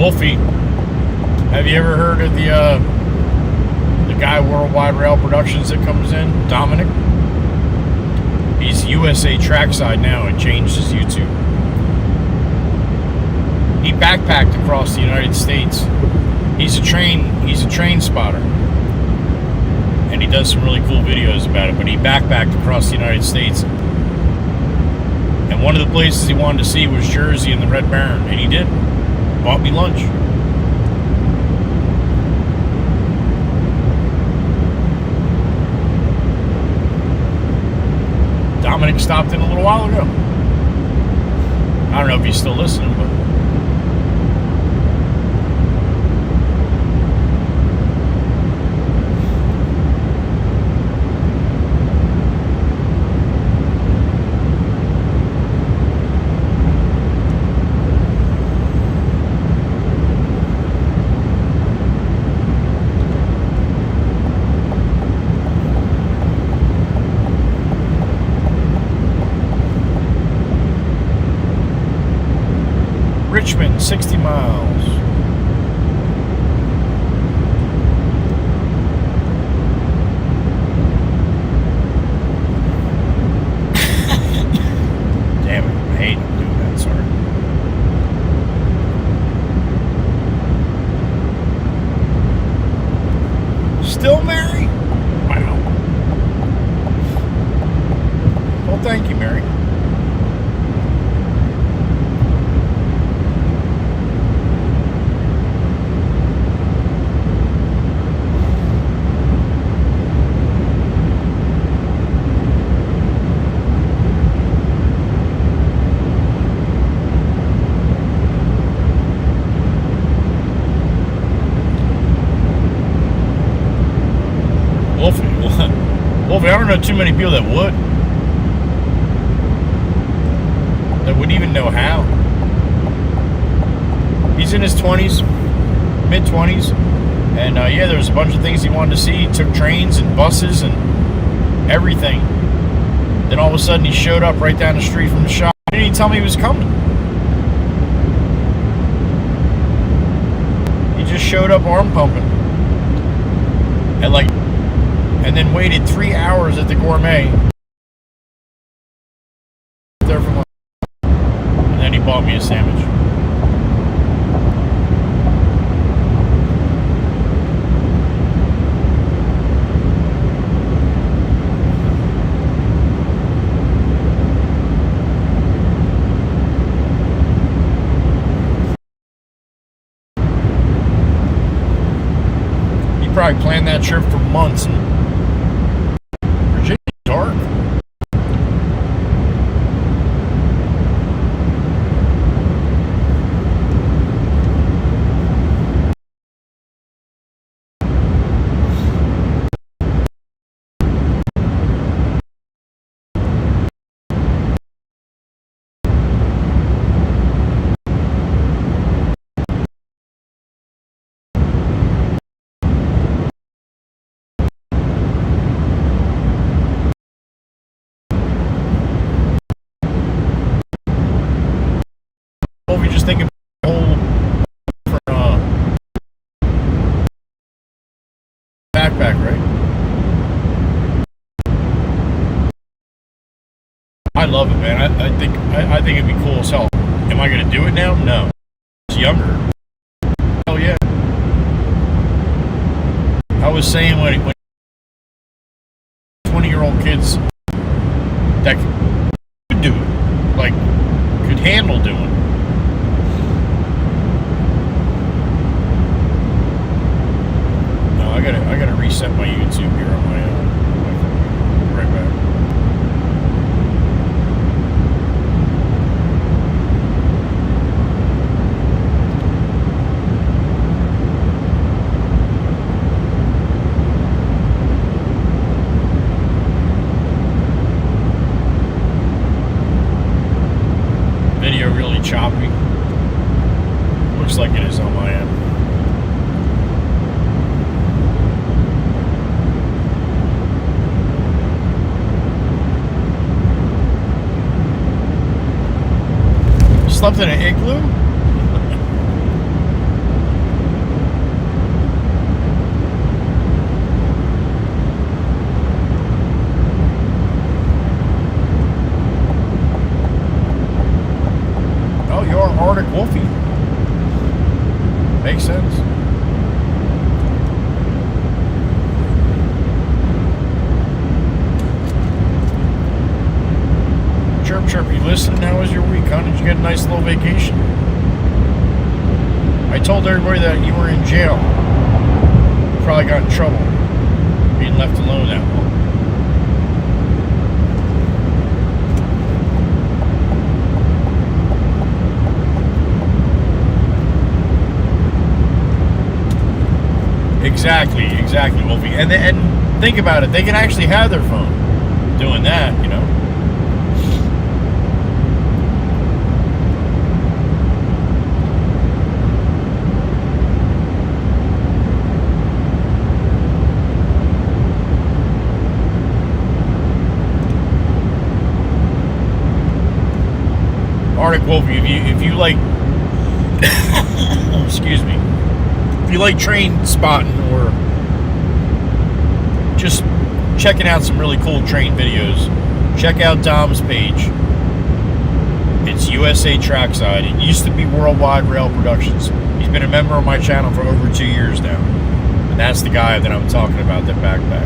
Wolfie, have you ever heard of the guy Worldwide Rail Productions that comes in? Dominic? He's USA Trackside now and changed his YouTube. He backpacked across the United States. He's a train spotter. And he does some really cool videos about it, but he backpacked across the United States. And one of the places he wanted to see was Jersey and the Red Baron, and he did. Bought me lunch. Dominic stopped in a little while ago. I don't know if he's still listening, but Richmond, 60 miles. Damn it, I hate doing that, sorry. Still married? Wow. Well, thank you, Mary. Wolfie, I don't know too many people that wouldn't even know how. He's in his 20s, mid-20s, and yeah, there was a bunch of things he wanted to see. He took trains and buses and everything. Then all of a sudden he showed up right down the street from the shop. He didn't even tell me he was coming. He just showed up arm pumping. And then waited 3 hours at the Gourmet. There for lunch. And then he bought me a sandwich. He probably planned that trip for months. And dark. What we just thinking whole backpack, right? I love it, man. I think it'd be cool as hell. Am I gonna do it now? No. It's younger. Hell yeah. I was saying when 20-year-old kids that could do it, like could handle doing it. I gotta reset my YouTube here on my phone. Right back. Video really choppy. Looks like it is on my end. Slept in an igloo? Wolfie. Makes sense. Chirp, chirp, you listening? How was your week, huh? Did you get a nice little vacation? I told everybody that you were in jail. You probably got in trouble being left alone that long. Exactly, Wolfie. And think about it, they can actually have their phone doing that, you know. Arctic Wolfie, if you like excuse me, if you like train spotting or just checking out some really cool train videos, check out Dom's page. It's USA Trackside. It used to be Worldwide Rail Productions. He's been a member of my channel for over 2 years now. And that's the guy that I'm talking about, that backpack.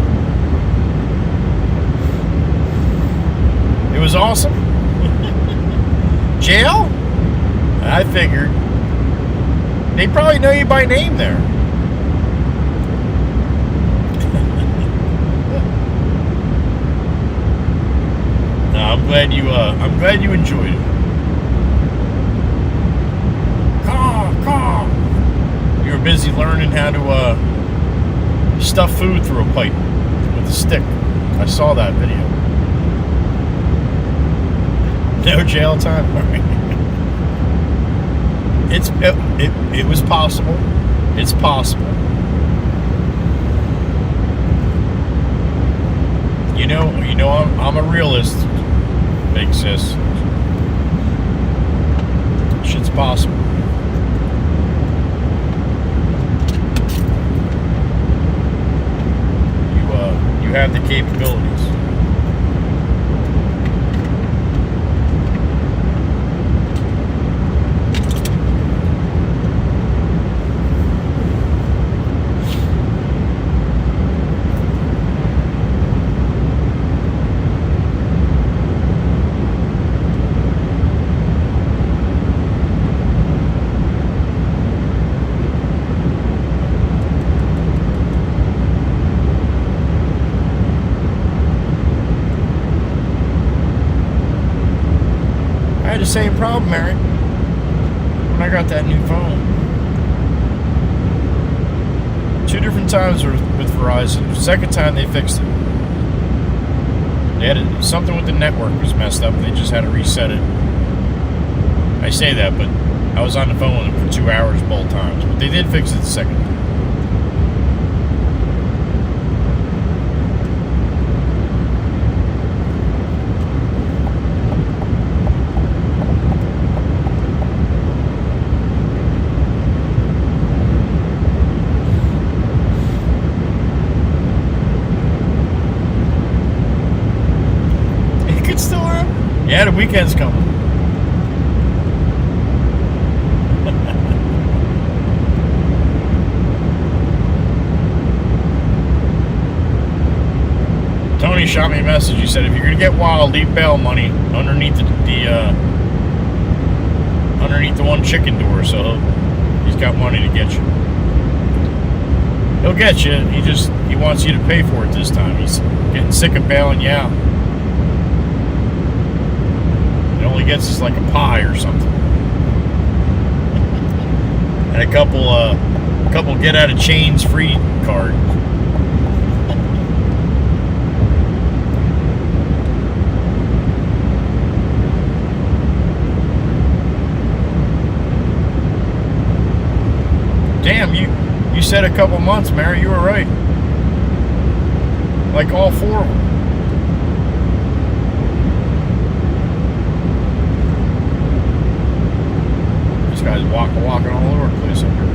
It was awesome. Jail? I figured. They probably know you by name there. No, I'm glad you enjoyed it. Caw. You were busy learning how to stuff food through a pipe with a stick. I saw that video. No jail time. All right. It was possible. It's possible. You know I'm a realist, big sis. Shit's possible. You have the capabilities. The same problem, Mary, when I got that new phone. 2 different times with Verizon. The second time they fixed it. They had something with the network was messed up. They just had to reset it. I say that, but I was on the phone with them for 2 hours both times. But they did fix it the second time. Yeah, the weekend's coming. Tony shot me a message. He said, if you're gonna get wild, leave bail money underneath underneath the one chicken door. So he's got money to get you. He'll get you. He wants you to pay for it this time. He's getting sick of bailing you out. It only gets us like a pie or something, and a couple get out of chains free cards. Damn, you said a couple months, Mary. You were right. Like all 4 of them. This guy's walking all over the place up here.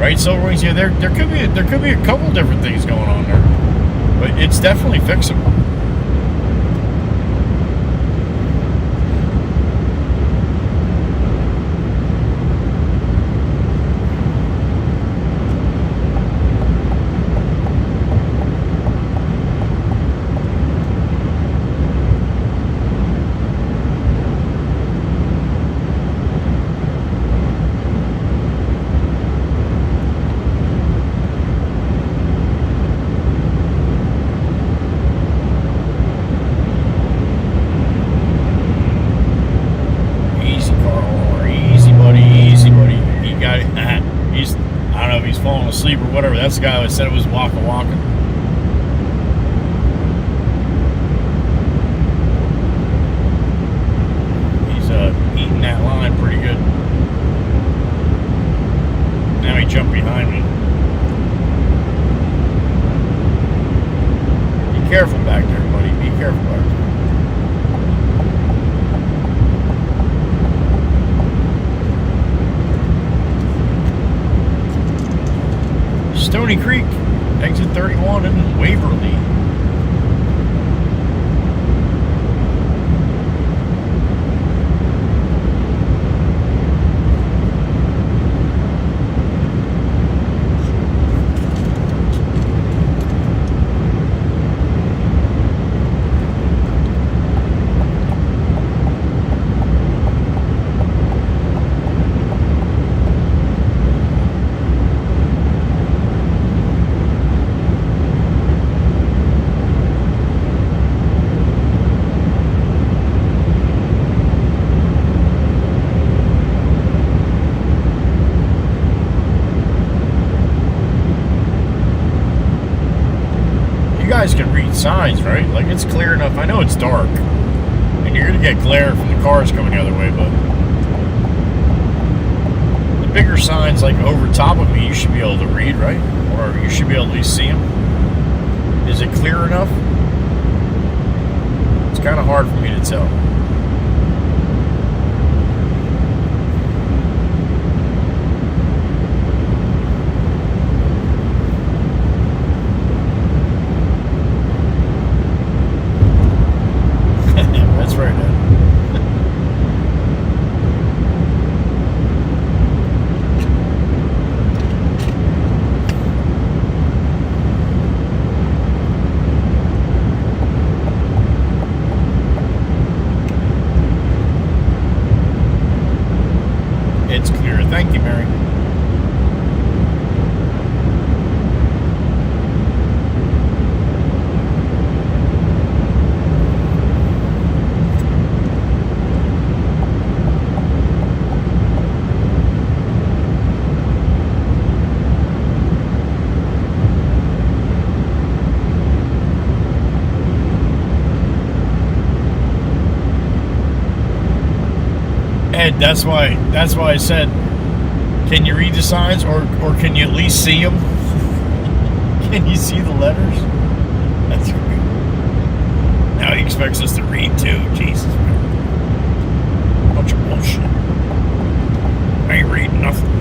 Right, Silver Wings. Yeah, there could be a couple different things going on there, but it's definitely fixable. Asleep or whatever. That's the guy that said it was waka waka. He's eating that line pretty good. Now he jumped behind me. Be careful back there, buddy. Be careful back there. Stony Creek, exit 31 in Waverly. Can read signs, right? Like, it's clear enough. I know it's dark and you're gonna get glare from the cars coming the other way, but the bigger signs, like over top of me, you should be able to read, right? Or you should be able to at least see them. Is it clear enough? It's kind of hard for me to tell. Thank you, Mary. Ed, that's why I said, can you read the signs, or can you at least see them? Can you see the letters? That's great. Now he expects us to read too. Jesus, man. Bunch of bullshit. I ain't reading nothing.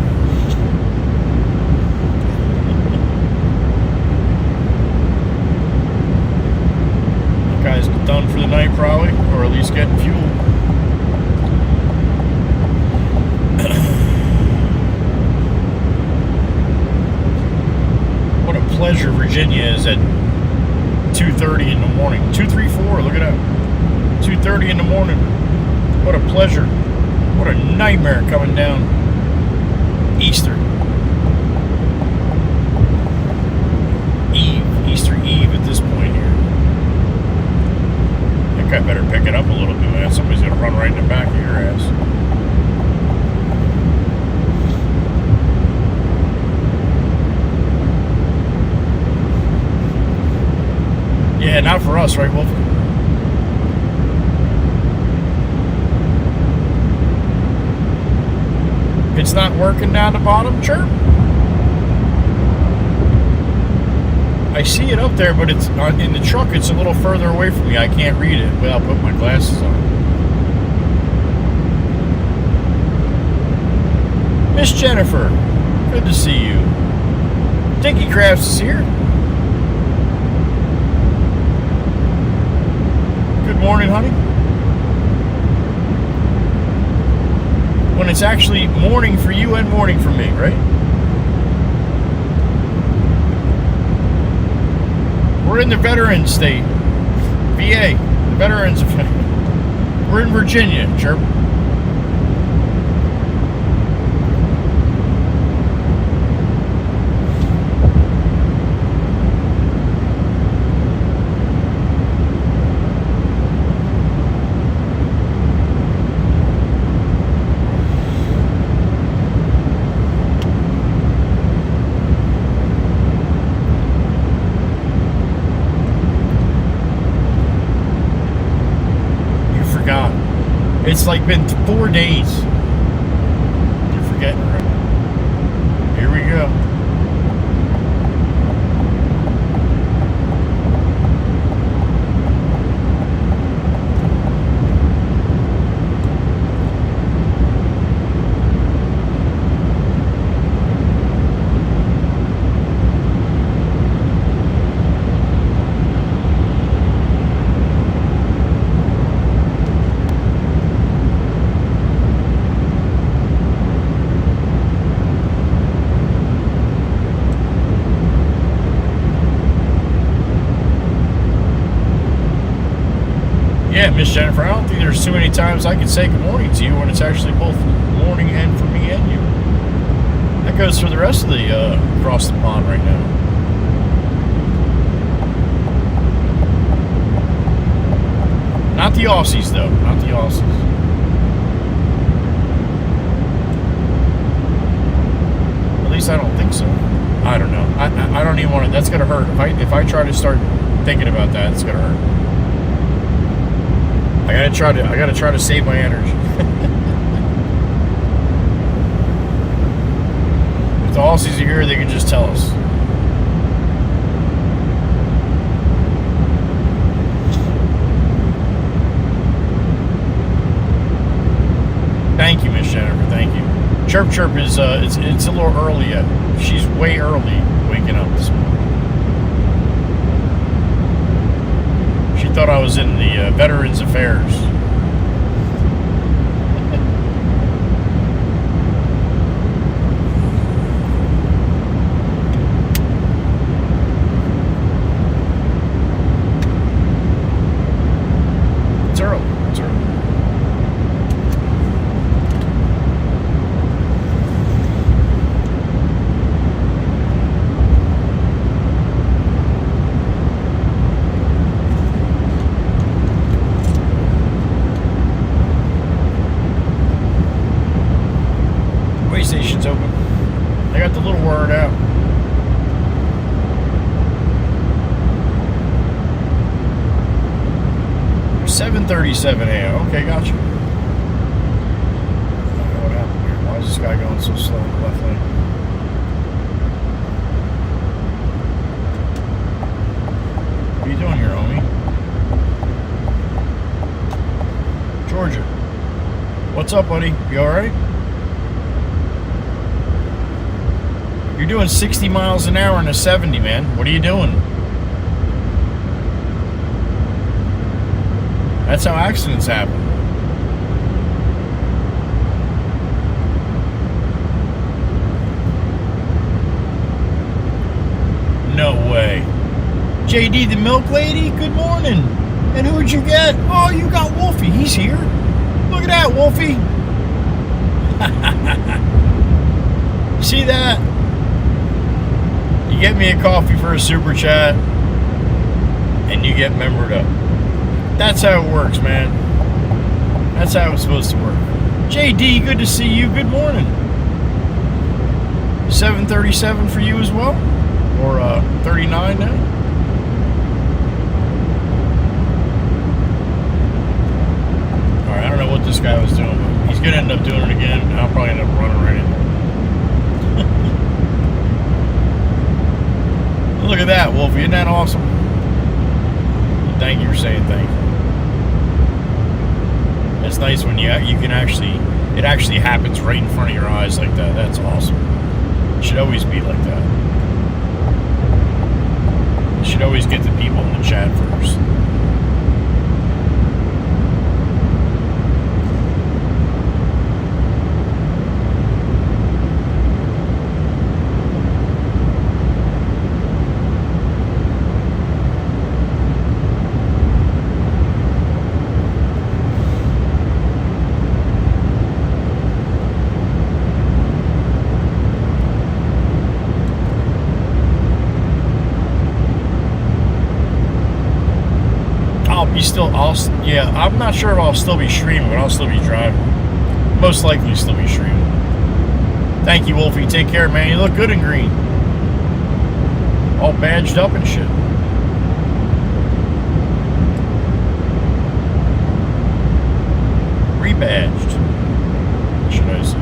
You guys done for the night probably, or at least getting fuel. Pleasure, Virginia is at 2:30 in the morning. 234, look at that. 2:30 in the morning. What a pleasure. What a nightmare coming down Easter. Easter Eve at this point here. I think I better pick it up a little bit, man. Somebody's gonna run right in the back of your ass. Yeah, not for us, right, Wolf? It's not working down the bottom, chirp. I see it up there, but it's in the truck. It's a little further away from me. I can't read it without putting my glasses on. Miss Jennifer, Good to see you. Dinky Crafts is here. Good morning, honey. When it's actually morning for you and morning for me, right? We're in the veteran state. VA. The veterans. We're in Virginia, chirp. It's like been 4 days. You're forgetting already. Here we go. Yeah, Miss Jennifer, I don't think there's too many times I can say good morning to you when it's actually both morning and for me and you. That goes for the rest of the across the pond right now. Not the Aussies, though. Not the Aussies. At least I don't think so. I don't know. I don't even want to. That's gonna hurt. If I try to start thinking about that, it's gonna hurt. I gotta try to save my energy. If the Aussies are here, they can just tell us. Thank you, Miss Jennifer. Thank you. Chirp Chirp is it's a little early yet. She's way early waking up this morning. She thought I was in the Veterans Affairs. It's early. It's early. Station's open. I got the little word out. $7:37 a.m. Okay, gotcha. I don't know what happened here. Why is this guy going so slow in the left lane? What are you doing here, homie? Georgia. What's up, buddy? You alright? You're doing 60 miles an hour in a 70, man. What are you doing? That's how accidents happen. No way. JD, the milk lady, good morning. And who'd you get? Oh, you got Wolfie. He's here. Look at that, Wolfie. See that? You get me a coffee for a super chat, and you get membered up. That's how it works, man. That's how it's supposed to work. JD, good to see you. Good morning. 7:37 for you as well? Or 39 now? Alright, I don't know what this guy was doing, but he's going to end up doing it again, and I'll probably end up running right into him. Look at that, Wolfie. Isn't that awesome? Thank you for saying thank you. It's nice when you can actually, it actually happens right in front of your eyes like that. That's awesome. It should always be like that. You should always get the people in the chat first. Yeah, I'm not sure if I'll still be streaming, but I'll still be driving. Most likely still be streaming. Thank you, Wolfie. Take care, man. You look good in green. All badged up and shit. Rebadged, should I say.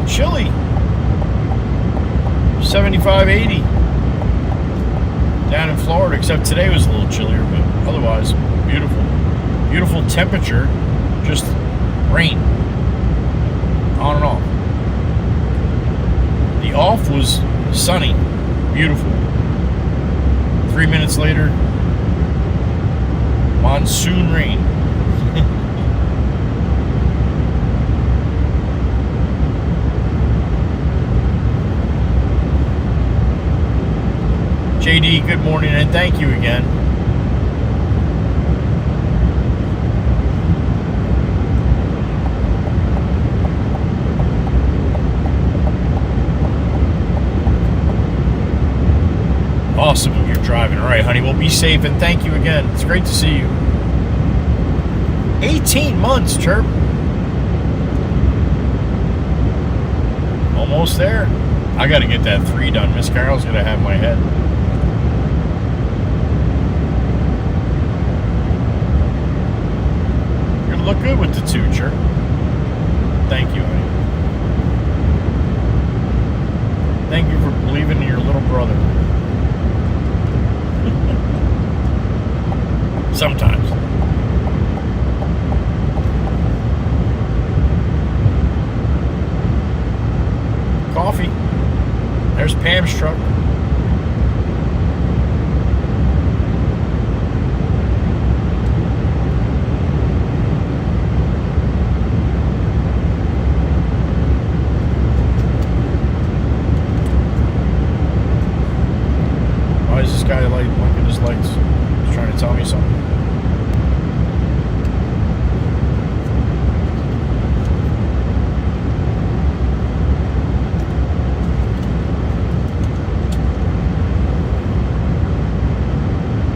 Chilly. 75, 80 down in Florida, except today was a little chillier, but otherwise beautiful. Beautiful temperature, just rain on and off. The off was sunny, beautiful. 3 minutes later, monsoon rain. JD, good morning, and thank you again. Awesome, you're driving. All right, honey, well, be safe, and thank you again. It's great to see you. 18 months, Chirp. Almost there. I got to get that 3 done. Miss Carol's going to have my head. You're going to look good with the 2, Chirp. Thank you, honey. Thank you for believing in your little brother. Sometimes. Coffee. There's Pam's truck. Why is this guy blinking his lights? He's trying to tell me something.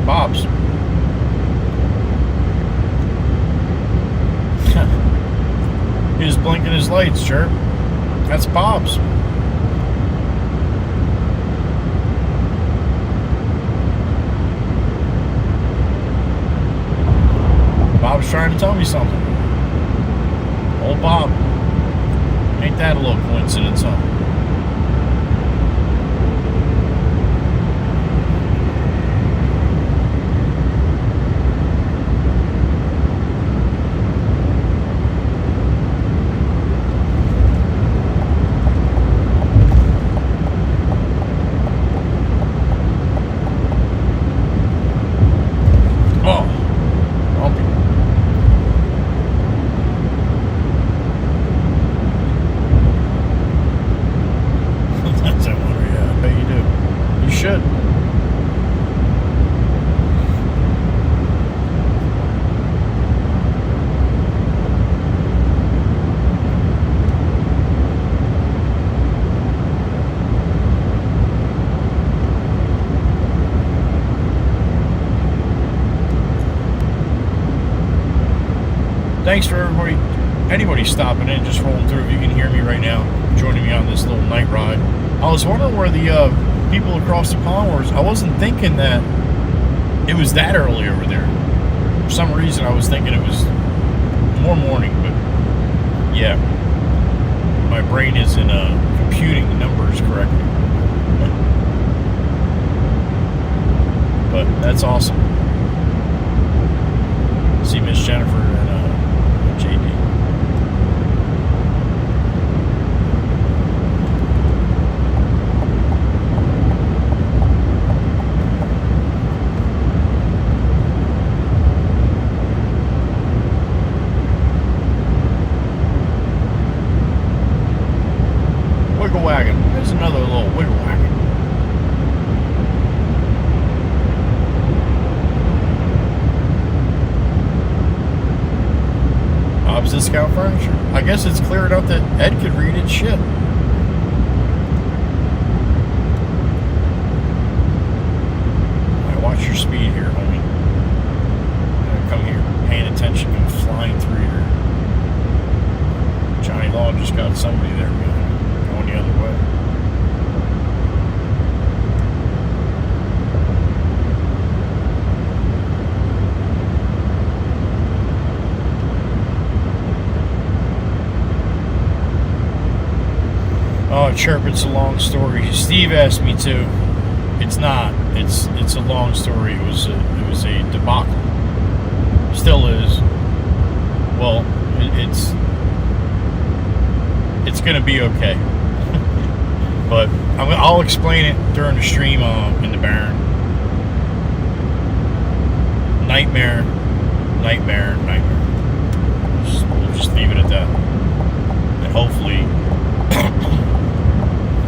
Bob's. He's blinking his lights, sure. That's Bob's. Bob's trying to tell me something. Old Bob. Ain't that a little coincidence, huh? Thanks for anybody stopping in, just rolling through. If you can hear me right now, joining me on this little night ride. I was wondering where the people across the pond were, I wasn't thinking that it was that early over there. For some reason, I was thinking it was more morning, but yeah, my brain isn't computing the numbers correctly. But that's awesome. See Miss Jennifer and JD. Wiggle wagon. There's another little wiggle wagon. Bob's Discount Furniture. I guess it's clear enough that Ed could read it. Shit. Alright, watch your speed here, homie. Come here, paying attention and flying through here. Johnny Law just got somebody there going the other way. Oh, Chirp, it's a long story. Steve asked me to. It's not. It's a long story. It was a debacle. Still is. Well, it's gonna be okay. But I'll explain it during the stream in the Baron. Nightmare. We'll just leave it at that. And hopefully.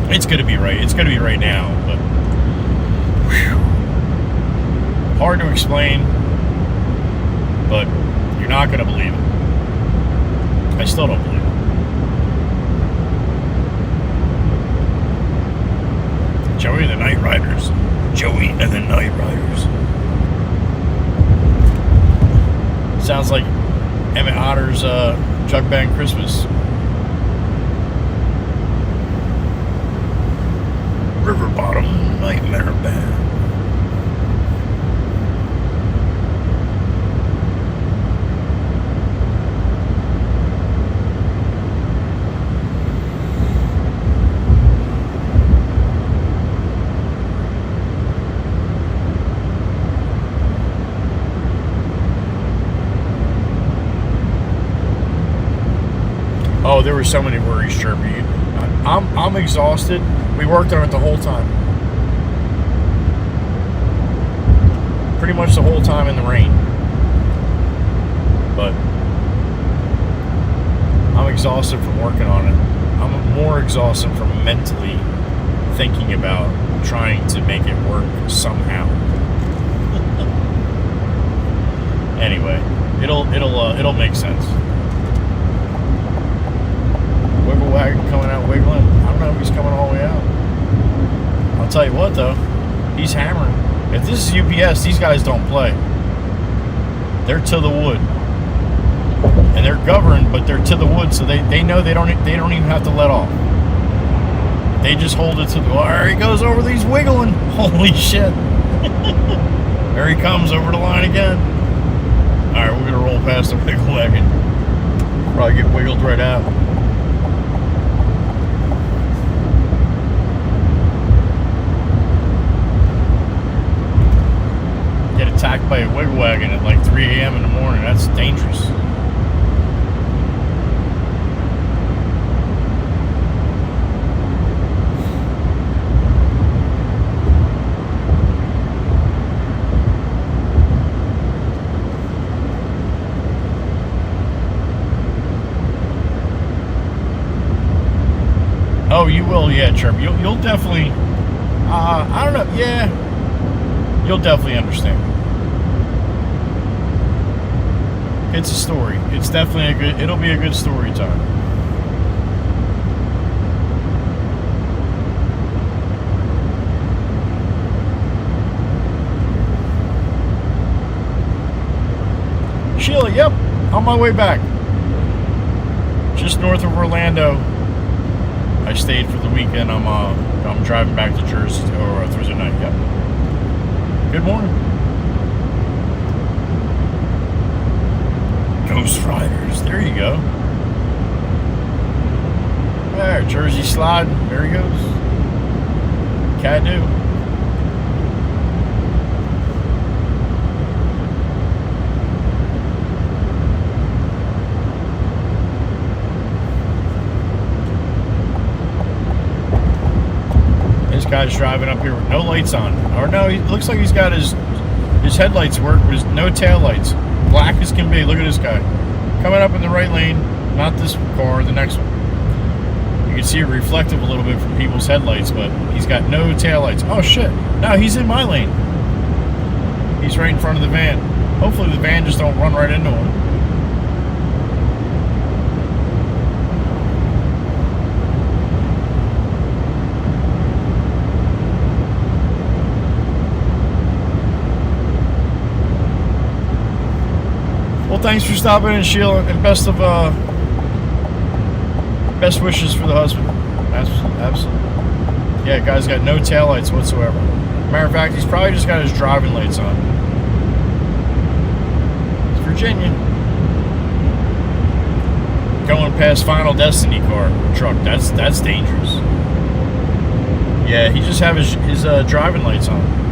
It's gonna be right. It's gonna be right now, but whew, hard to explain. But you're not gonna believe it. I still don't believe it. Joey and the Night Riders. Joey and the Night Riders. Sounds like Emmett Otter's Jug Band Christmas. River Bottom Nightmare Band. Oh, there were so many worries, Chirpy. I'm exhausted. We worked on it the whole time. Pretty much the whole time in the rain. But I'm exhausted from working on it. I'm more exhausted from mentally thinking about trying to make it work somehow. Anyway, it'll make sense. Wiggle wagon coming out wiggling. I don't know if he's coming all the way out. I'll tell you what though, he's hammering. If this is UPS, these guys don't play. They're to the wood, and they're governed, but they're to the wood, so they know they don't even have to let off. They just hold it to the. Oh, there he goes over these wiggling. Holy shit! There he comes over the line again. All right, we're gonna roll past the wiggle wagon. Probably get wiggled right out. Attacked by a wiggle wagon at like 3 a.m. in the morning. That's dangerous. Oh, you will, yeah, Chirp. You'll definitely. I don't know. Yeah, you'll definitely understand. It's a story. It's definitely it'll be a good story time. Sheila, yep, on my way back. Just north of Orlando. I I stayed for the weekend. I'm driving back to Jersey or Thursday night. Yep. Good morning. Ghost Riders. There you go. There, Jersey slide. There he goes. Can do. This guy's driving up here with no lights on. Or no, he looks like he's got his headlights work, but his no tail lights. Black as can be. Look at this guy. Coming up in the right lane. Not this car, the next one. You can see it reflective a little bit from people's headlights, but he's got no tail lights. Oh shit. No, he's in my lane. He's right in front of the van. Hopefully the van just don't run right into him. Well, thanks for stopping in, Sheila, and best wishes for the husband. Absolutely. Yeah, guy's got no taillights whatsoever. Matter of fact, he's probably just got his driving lights on. It's Virginia. Going past Final Destiny truck. That's dangerous. Yeah, he just have his driving lights on.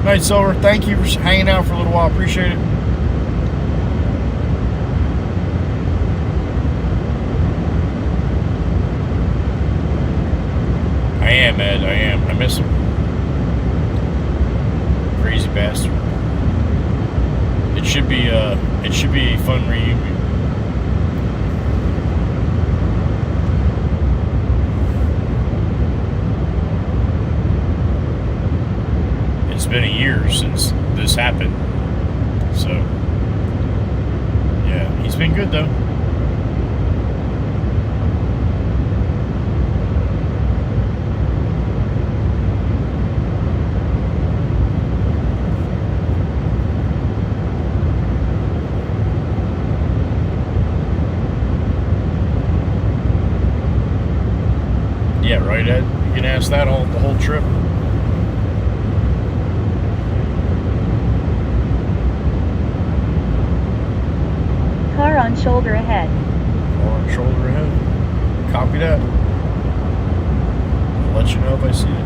Night, Silver. Thank you for hanging out for a little while. Appreciate it. I am, Ed. I am. I miss him. Crazy bastard. It should be a fun reunion. It's been a year since this happened, so yeah, he's been good though. Yeah, right, Ed? You can ask that the whole trip. Car on shoulder ahead. Car on shoulder ahead. Copy that. I'll let you know if I see it.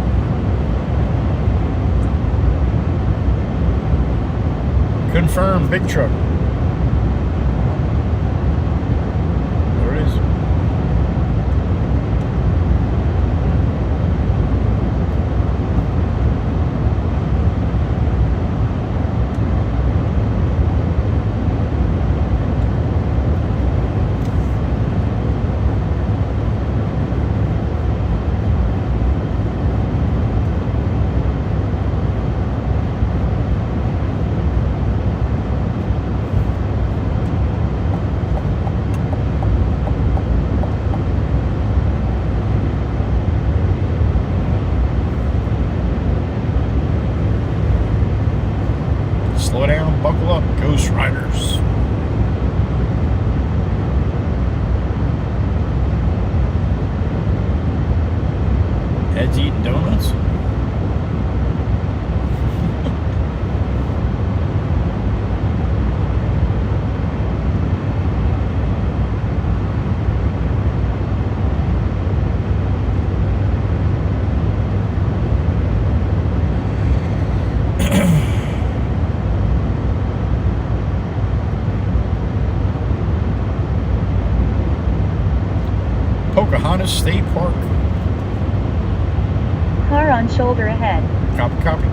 Confirm, big truck. There it is. Slow down, buckle up, Ghost Riders. Ed's eating donuts? Pocahontas State Park. Car on shoulder ahead. Copy, copy.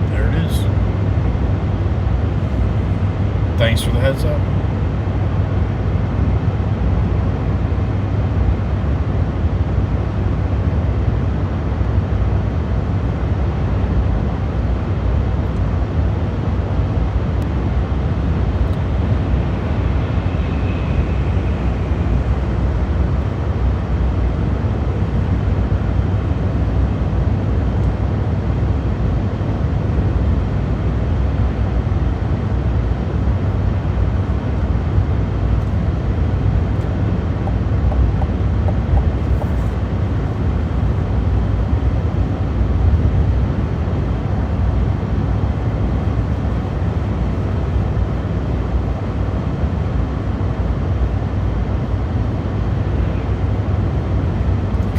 There it is. Thanks for the heads up.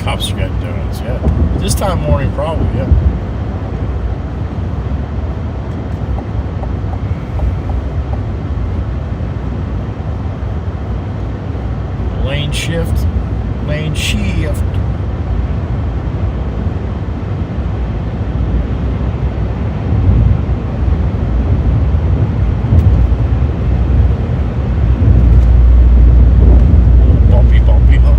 Cops are getting donuts, yeah. This time morning, probably, yeah. Lane shift. Lane shift. Bumpy, bumpy, huh?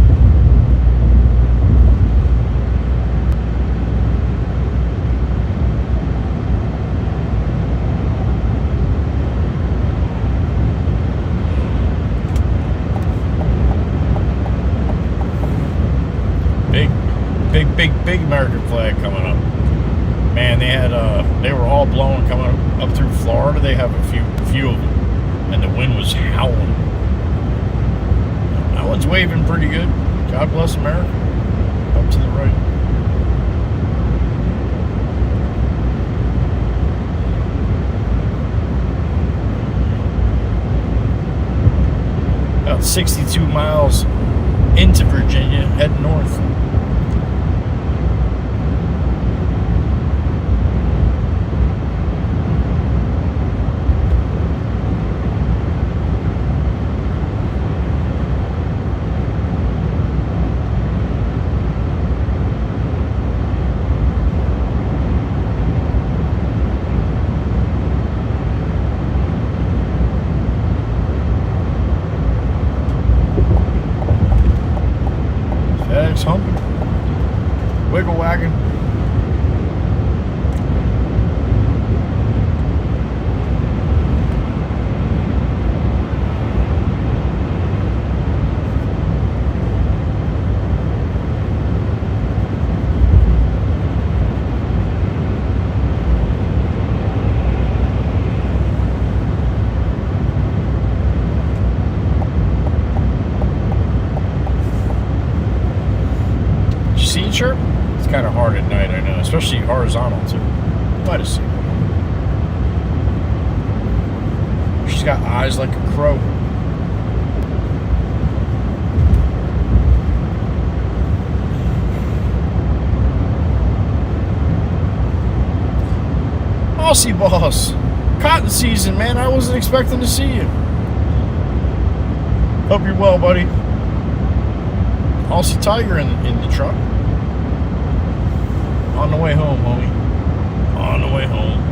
Big American flag coming up. Man, they were all blowing coming up through Florida. They have a few of them, and the wind was howling. That one's waving pretty good. God bless America. Up to the right. About 62 miles into Virginia, heading north. Humping. Wiggle wagon. Sure, it's kind of hard at night, I know, especially horizontal too. Might have seen it. She's got eyes like a crow. Aussie boss, cotton season, man. I wasn't expecting to see you. Hope you're well, buddy. Aussie Tiger in the truck. On the way home, homie. On the way home.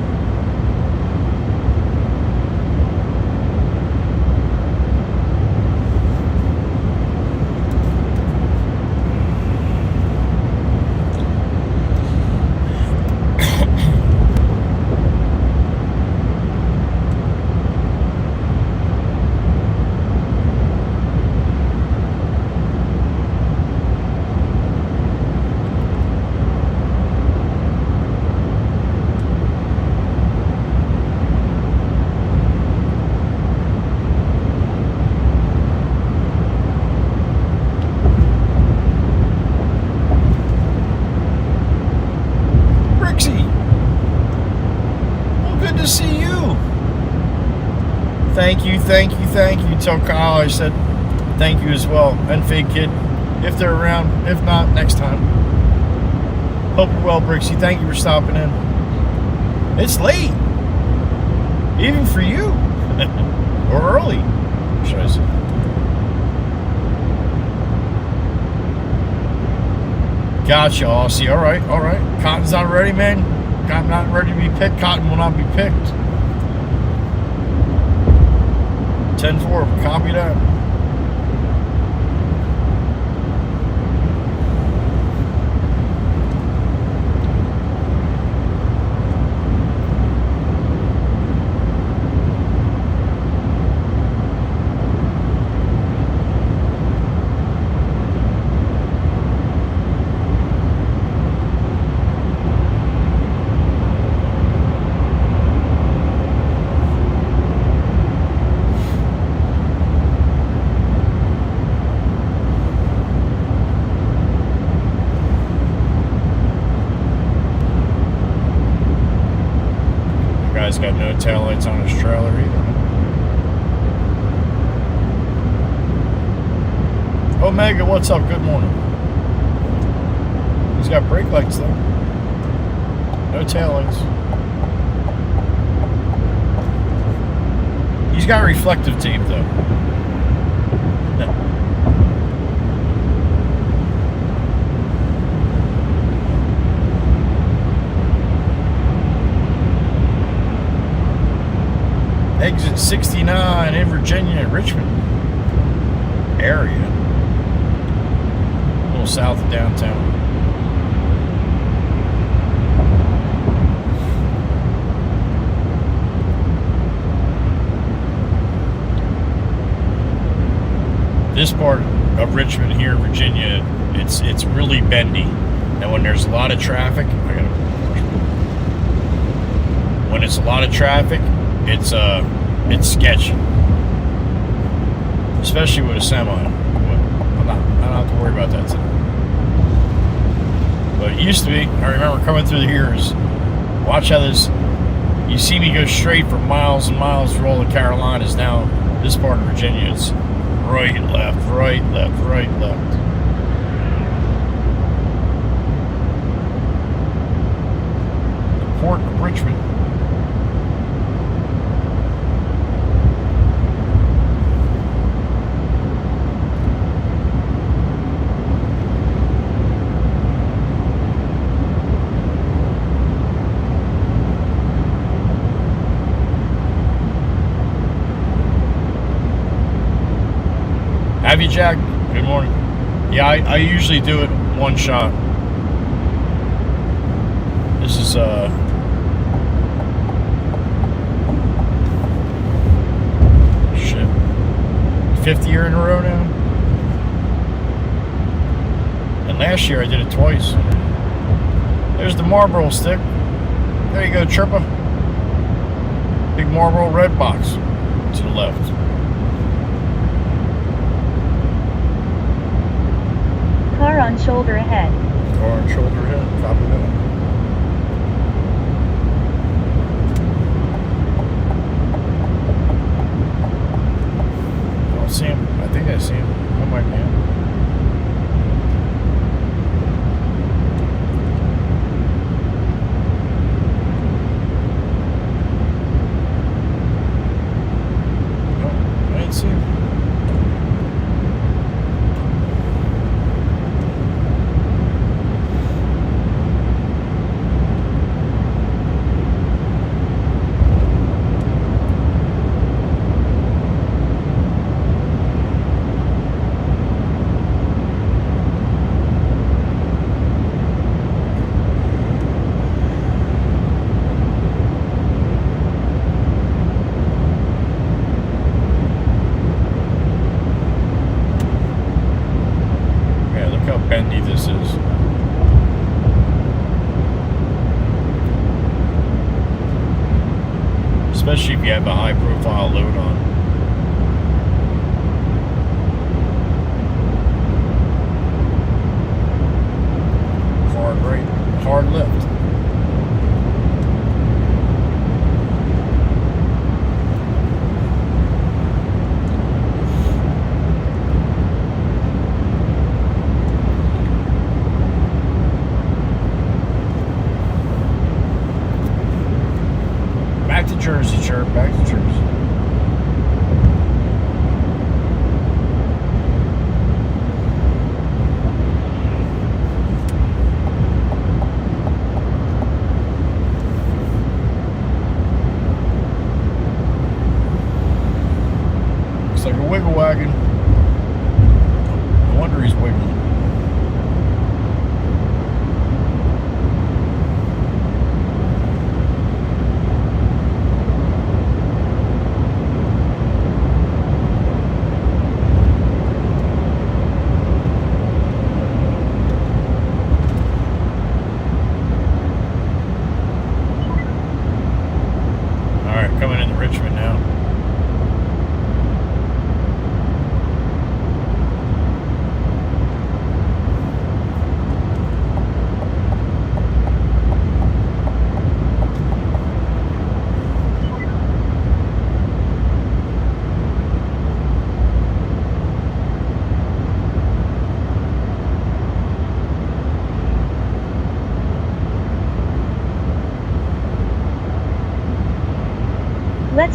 Thank you. Tell Kyle I said thank you as well. And Fake Kid, if they're around. If not, next time. Hope you're well, Brixie. Thank you for stopping in. It's late. Even for you. Or early, should I say. Gotcha, Aussie. All right. Cotton's not ready, man. Cotton not ready to be picked. Cotton will not be picked. 10-4. Copy that. Guy's got no taillights on his trailer either. Omega, what's up? Good morning. He's got brake lights though. No taillights. He's got reflective tape though. Exit 69 in Virginia, Richmond area. A little south of downtown. This part of Richmond here in Virginia, it's really bendy. And when there's a lot of traffic, when it's a lot of traffic, it's sketchy, especially with a semi. I don't have to worry about that today. But it used to be. I remember coming through the years. Watch how this. You see me go straight for miles and miles through all the Carolinas. Now this part of Virginia, it's right, left, right, left, right, left. The port of Richmond. Have you, Jack? Good morning. Yeah, I usually do it one shot. This is shit, 5th year in a row now. And last year I did it twice. There's the Marlboro stick. There you go, Trippa. Big Marlboro red box to the left. Car on shoulder ahead. Car on shoulder ahead. Copy that. I don't see him. I think I see him. I might be him. No, I didn't see him. Bendy this is. Especially if you have a high profile load on. Hard right, hard left.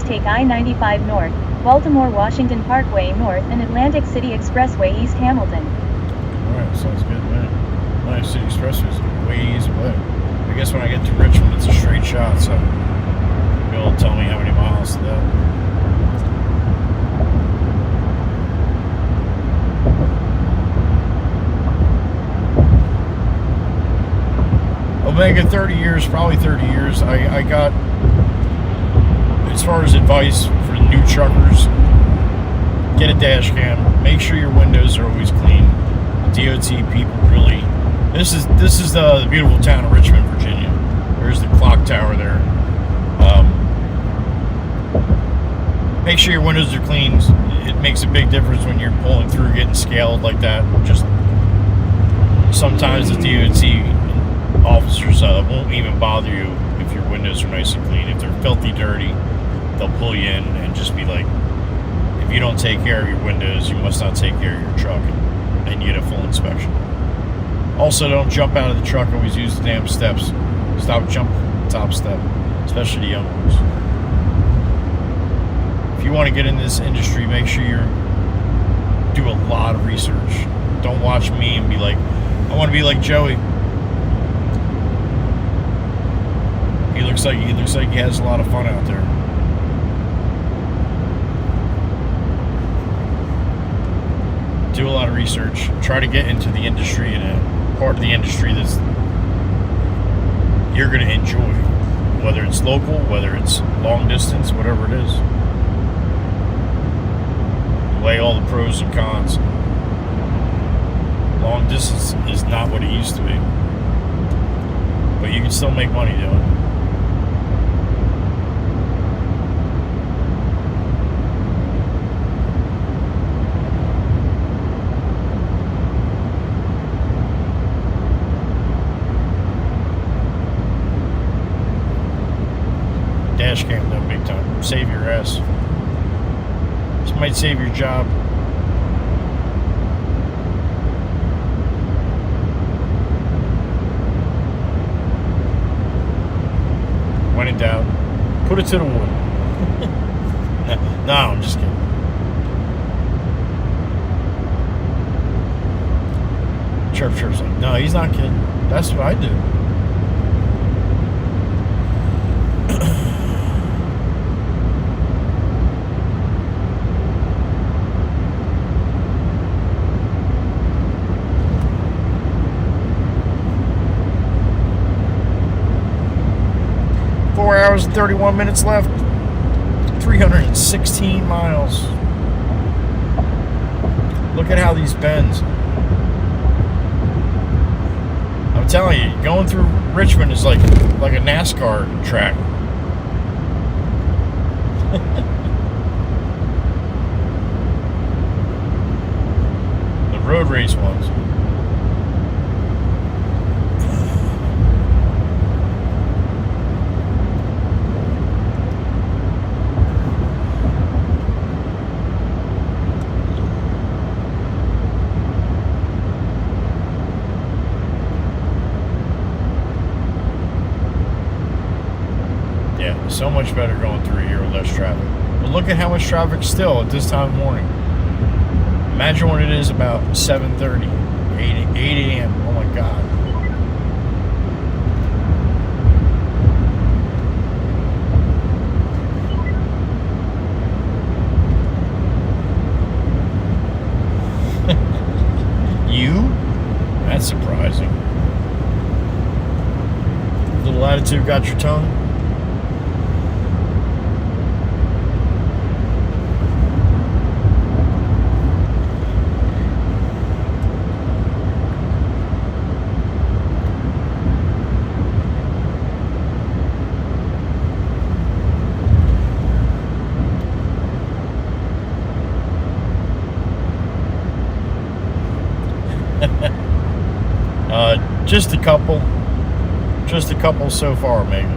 minutes take I-95 north, Baltimore-Washington Parkway north and Atlantic City Expressway East Hamilton. Alright, sounds good, man. Atlantic City Expressway is way easy away. I guess when I get to Richmond, it's a straight shot, so you'll be able to tell me how many miles to that. Omega 30 years, probably 30 years. I got, as far as advice for new truckers, get a dash cam. Make sure your windows are always clean. DOT people really. This is the beautiful town of Richmond, Virginia. There's the clock tower there. Make sure your windows are clean. It makes a big difference when you're pulling through, getting scaled like that. Just sometimes the DOT officers won't even bother you if your windows are nice and clean. If they're filthy dirty, they'll pull you in and just be like, if you don't take care of your windows, you must not take care of your truck, and you get a full inspection. Also, don't jump out of the truck. Always use the damn steps. Stop jumping top step, especially the young ones. If you want to get in this industry, make sure you do a lot of research. Don't watch me and be like, I want to be like Joey. He looks like he has a lot of fun out there. Do a lot of research. Try to get into the industry in a part of the industry that's you're going to enjoy. Whether it's local, whether it's long distance, whatever it is. Weigh all the pros and cons. Long distance is not what it used to be. But you can still make money doing it. Dash cam though, big time. Save your ass. This might save your job. When in doubt, put it to the wood. No, I'm just kidding. Chirp's like, no, he's not kidding. That's what I do. 4 hours and 31 minutes left. 316 miles. Look at how these bends. I'm telling you, going through Richmond is like a NASCAR track. The road race ones. So much better going through here with less traffic. But look at how much traffic still at this time of morning. Imagine what it is about 7:30, 8 a.m. Oh my God. You? That's surprising. Little attitude got your tongue? Just a couple so far, maybe.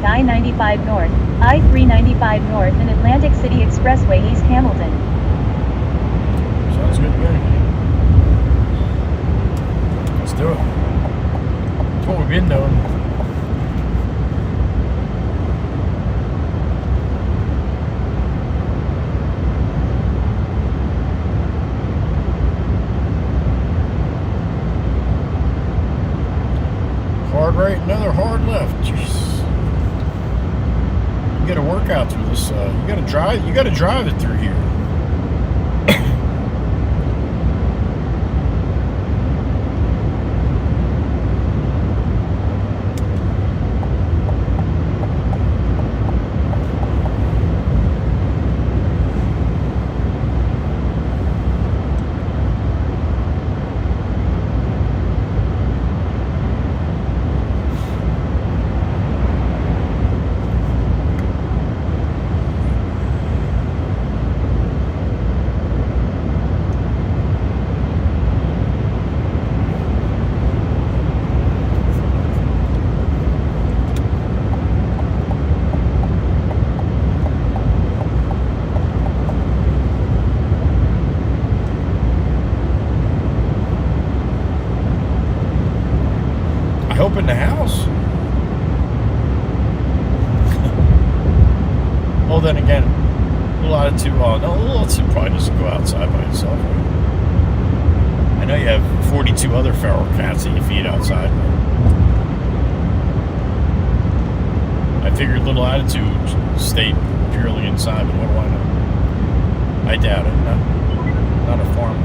take I-95 North, I-395 North and Atlantic City Expressway East Hamilton. Sounds good to me. Let's do it. That's what we've been doing. Hard right, another hard left. Jeez. You gotta work out through this. You gotta drive it through here. In the house. Well, then again, Little Attitude. No, Little Attitude probably doesn't go outside by itself. I know you have 42 other feral cats that you feed outside. I figured Little Attitude stayed purely inside, but what do I know? I doubt it. Not a farm.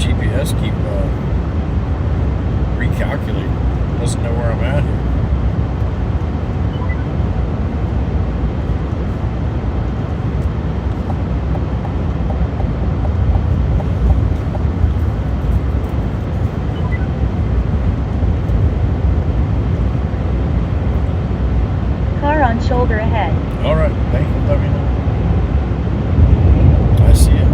GPS keep recalculating. Doesn't know where I'm at here. Car on shoulder ahead. All right, thank you. Let me know. I see it.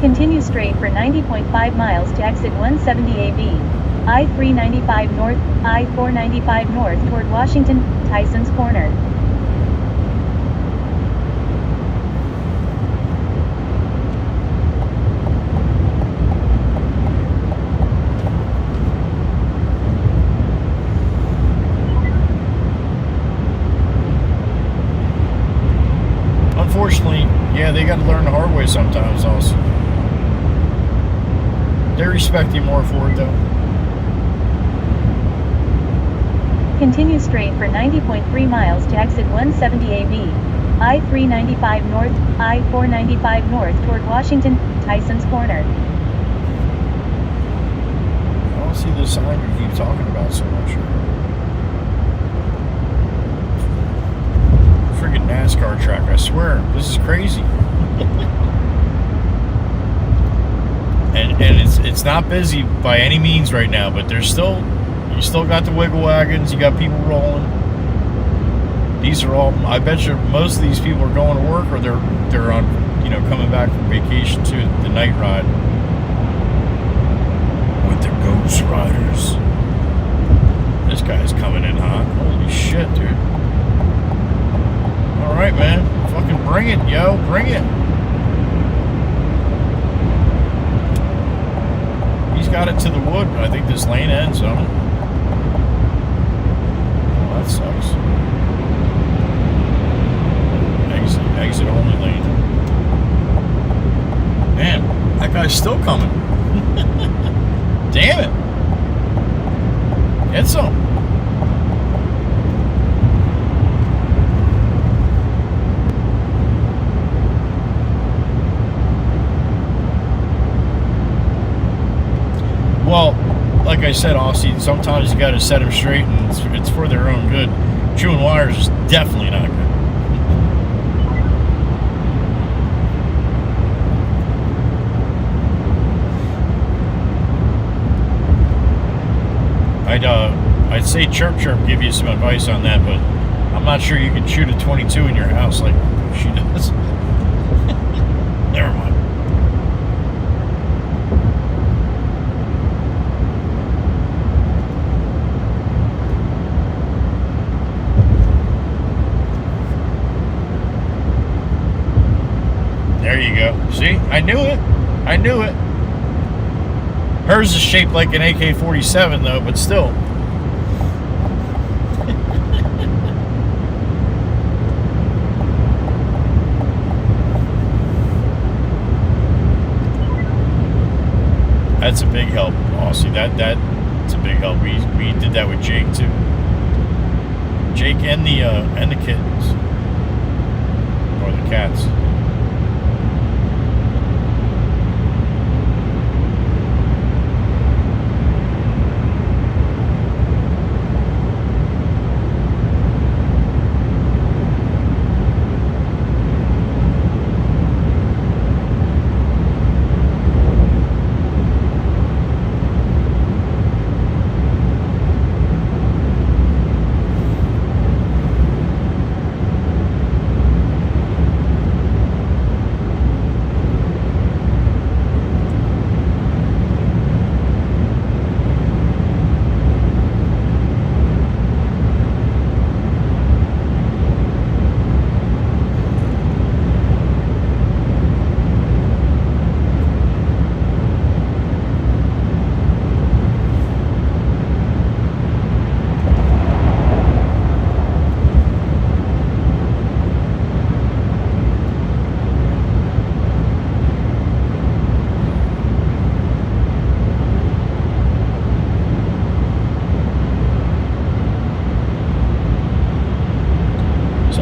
Continue straight for 90.5 miles to exit 170 AV. I-395 North, I-495 North toward Washington, Tyson's Corner. Unfortunately, yeah, they got to learn the hard way sometimes also. They respect you more for it, though. Continue straight for 90.3 miles to exit 170 AV. I-395 North, I-495 North toward Washington, Tyson's Corner. I don't see the sign you keep talking about so much. Friggin' NASCAR track, I swear. This is crazy. And it's not busy by any means right now, but you still got the wiggle wagons, you got people rolling. These are all, I bet you most of these people are going to work, or they're on, coming back from vacation to the night ride with their Ghost Riders. This guy's coming in hot. Holy shit, dude. Bring it, yo. Bring it. He's got it to the wood. I think this lane ends on it. Oh, that sucks. Exit only lane. Man, that guy's still coming. Damn it. Get some. Well, like I said, Aussie, sometimes you got to set them straight, and it's for their own good. Chewing wires is definitely not good. I'd say Chirp give you some advice on that, but I'm not sure you can shoot a 22 in your house like she does. Never mind. There you go. See? I knew it. I knew it. Hers is shaped like an AK-47 though, but still. That's a big help, Aussie. That's a big help. We did that with Jake too. Jake and the kittens. Or the cats.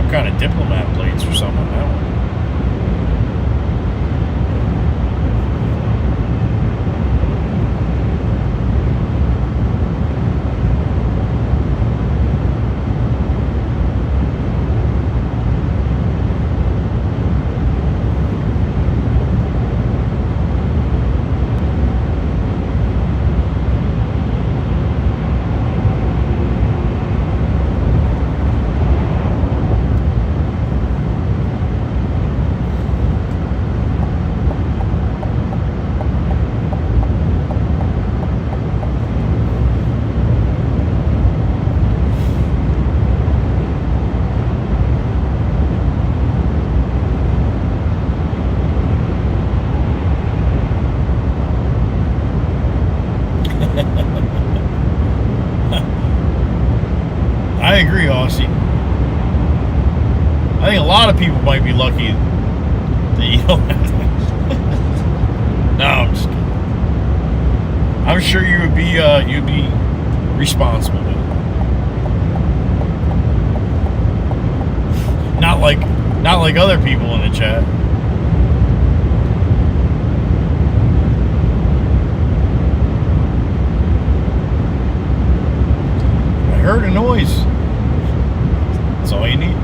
Kind of diplomat plates or something on that one. I agree, Aussie. I think a lot of people might be lucky that you don't have that. No, I'm just kidding. I'm sure you would be you'd be responsible with it. Not like other people in the chat. I heard a noise. That's all you need.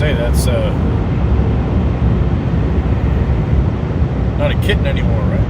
say, that's not a kitten anymore, right?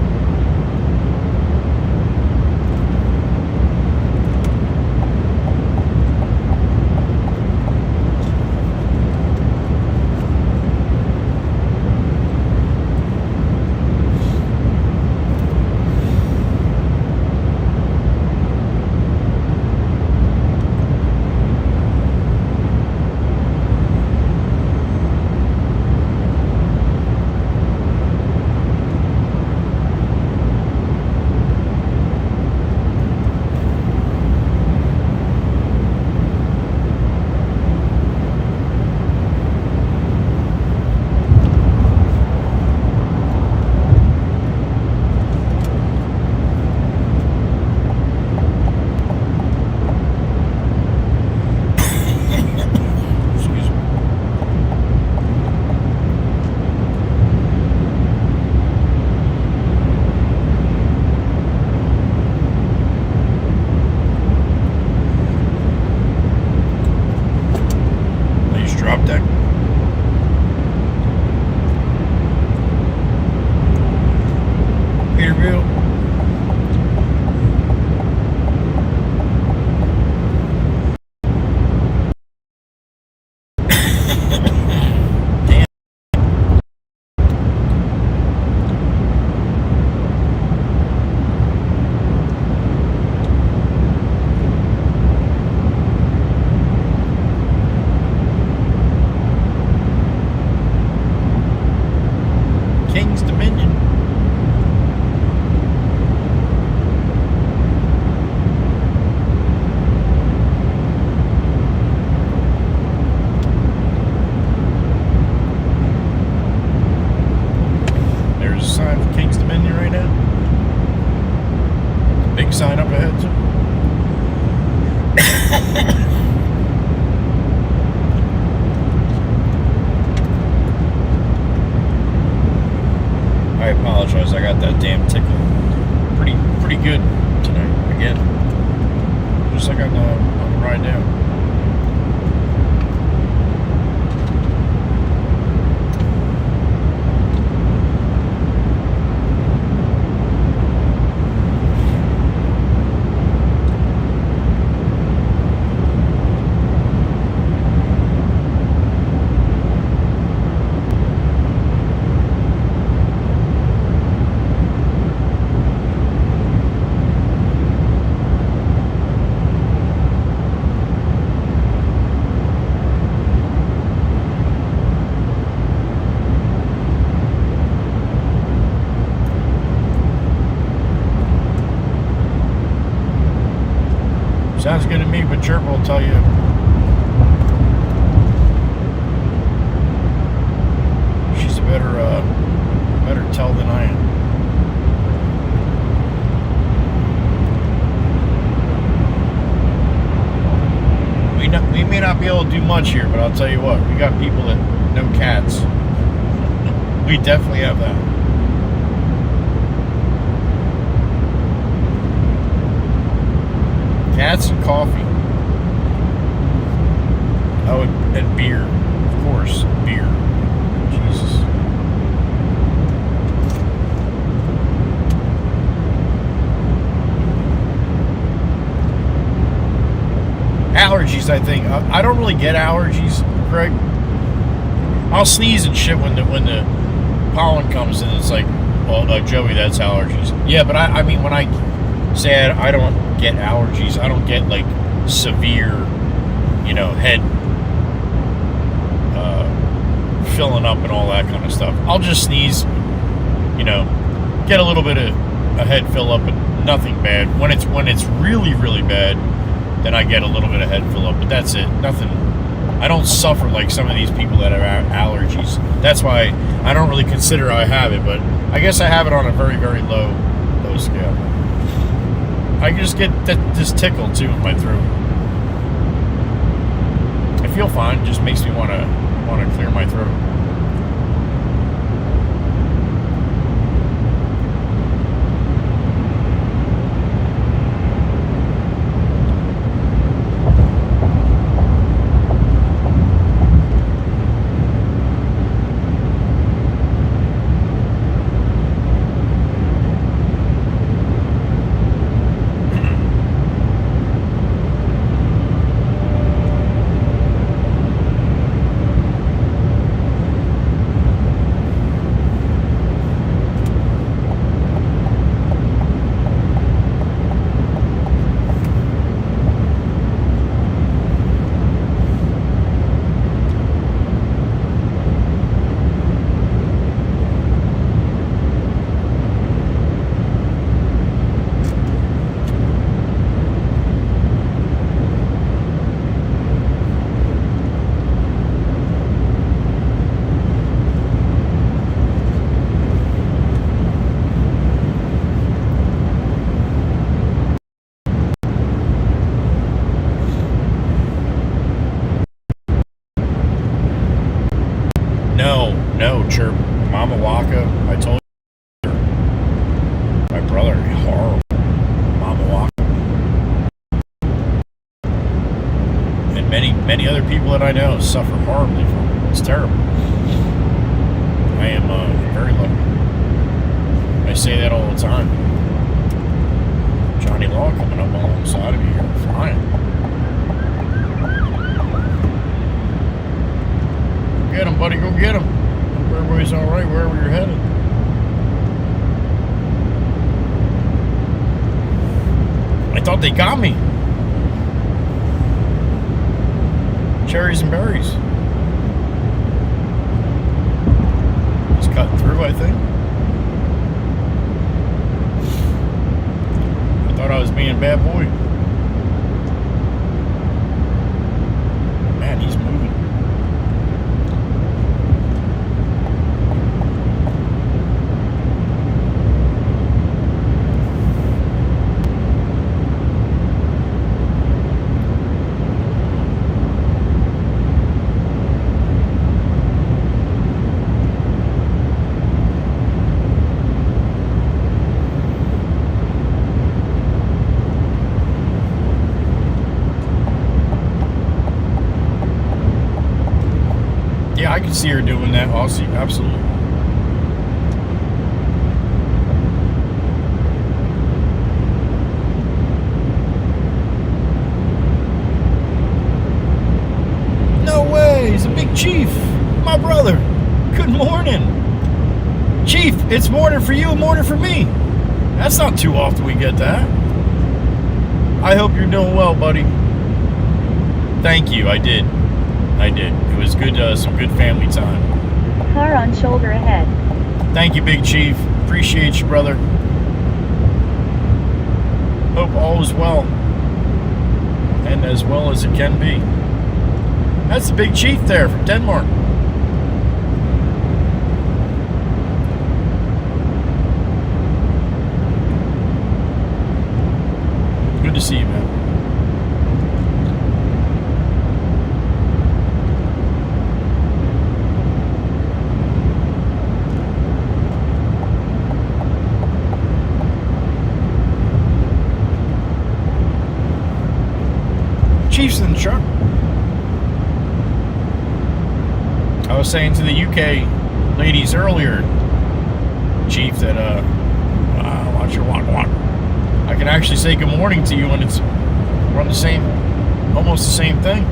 Sign up ahead too. I apologize. I got that damn tickle. Pretty good tonight again. Just like on the ride down. Sounds good to me, but Chirp will tell you. She's a better tell than I am. We may not be able to do much here, but I'll tell you what, we got people that know cats. We definitely have that. Cats and coffee. Oh, and beer. Of course, beer. Jesus. Allergies, I think. I don't really get allergies, Greg. I'll sneeze and shit when the pollen comes in. It's like, well, Joey, that's allergies. Yeah, but I mean, when I say I don't get allergies, I don't get like severe, head filling up and all that kind of stuff. I'll just sneeze, get a little bit of a head fill up, but nothing bad. When it's really, really bad, then I get a little bit of head fill up, but that's it. Nothing. I don't suffer like some of these people that have allergies. That's why I don't really consider I have it, but I guess I have it on a very, very low scale. I just get this tickle too in my throat. I feel fine. It just makes me want to clear my throat. chirp. Mama Waka, I told you. My brother, horrible. Mama Waka. And many other people that I know suffer horribly from it. It's terrible. I am very lucky. I say that all the time. Johnny Law coming up alongside of me here, flying. Get him, buddy, go get him. Hope everybody's all right wherever you're headed. I thought they got me. Cherries and berries. He's cutting through, I think. I thought I was being a bad boy. Man, he's moving. Yeah, I can see her doing that. Aussie, absolutely. No way! He's a big chief! My brother! Good morning! Chief, it's morning for you, morning for me! That's not too often we get that. I hope you're doing well, buddy. Thank you, I did. It was good, some good family time. Car on shoulder ahead. Thank you, Big Chief. Appreciate you, brother. Hope all is well. And as well as it can be. That's the Big Chief there from Denmark. Good to see you, man. Chief's in the truck. I was saying to the UK ladies earlier, Chief, that watch your walk. I can actually say good morning to you when we're on the same, almost the same thing.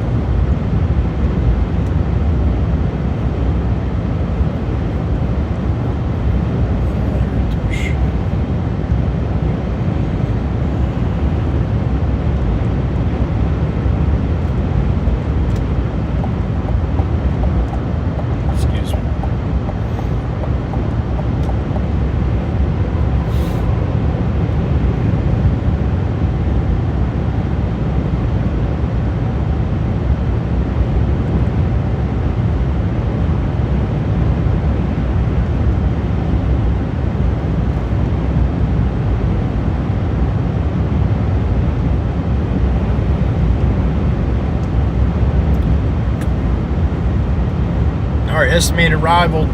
Estimated arrival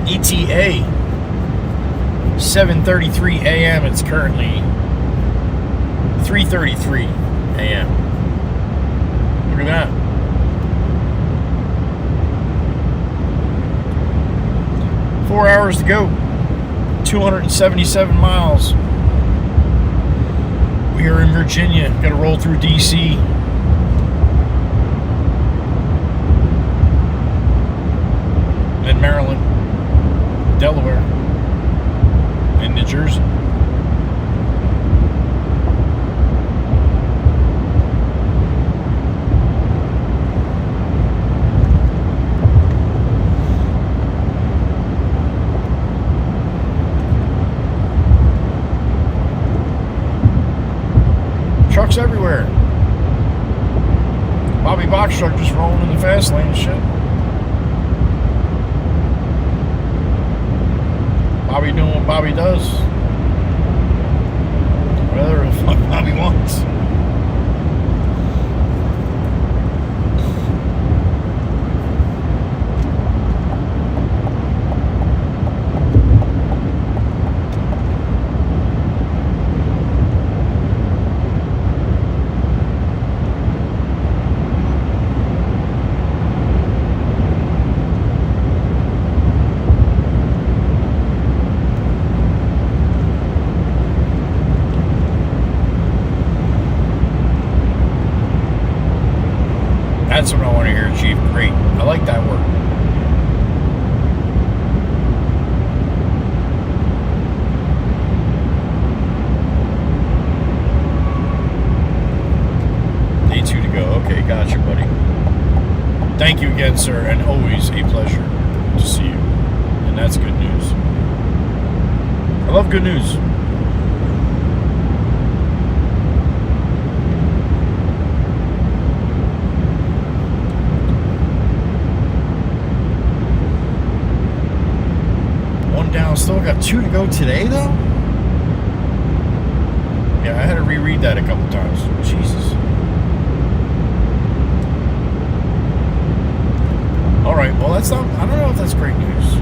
ETA 7:33 a.m. It's currently 3:33 a.m. Look at that. Four hours to go. 277 miles. We are in Virginia. Got to roll through DC. And Maryland, Delaware, and New Jersey. Trucks everywhere. Bobby box truck just rolling in the fast lane and shit. Bobby doing what Bobby does. Whatever the fuck Bobby wants. That's what I want to hear, Chief. Great. I like that word. Day 2 to go. Okay, gotcha, buddy. Thank you again, sir, and always a pleasure to see you. And that's good news. I love good news. One down, still got 2 to go today, though? Yeah, I had to reread that a couple times. Jesus. Alright, well, that's not, I don't know if that's great news.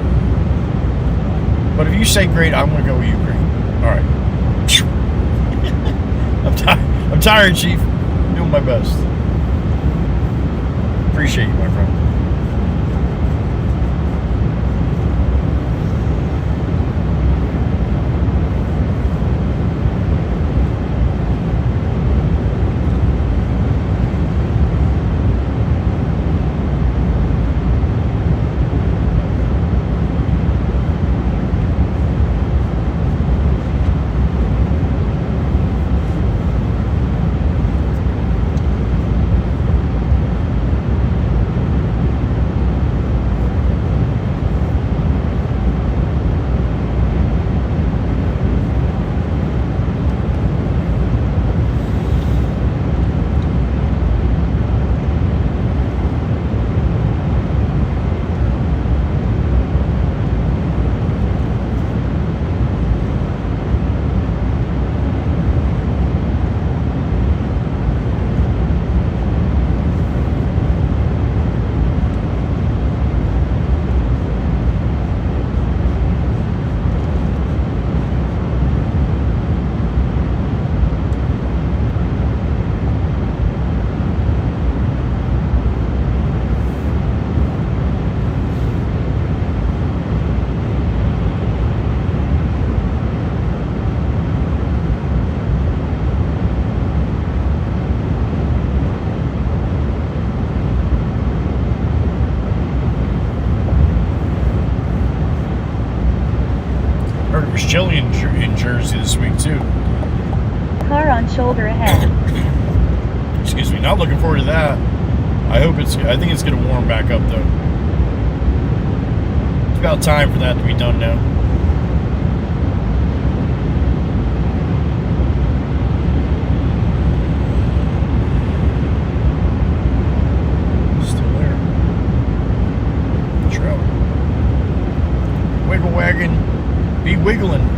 But if you say great, I'm going to go with you, great. Alright. I'm tired, Chief. I'm doing my best. Appreciate you, my friend. Chilly in Jersey this week too. Car on shoulder ahead. Excuse me. Not looking forward to that. I think it's gonna warm back up though. It's about time for that to be done now. Still there. Trout. Wiggle wagon. Be wiggling.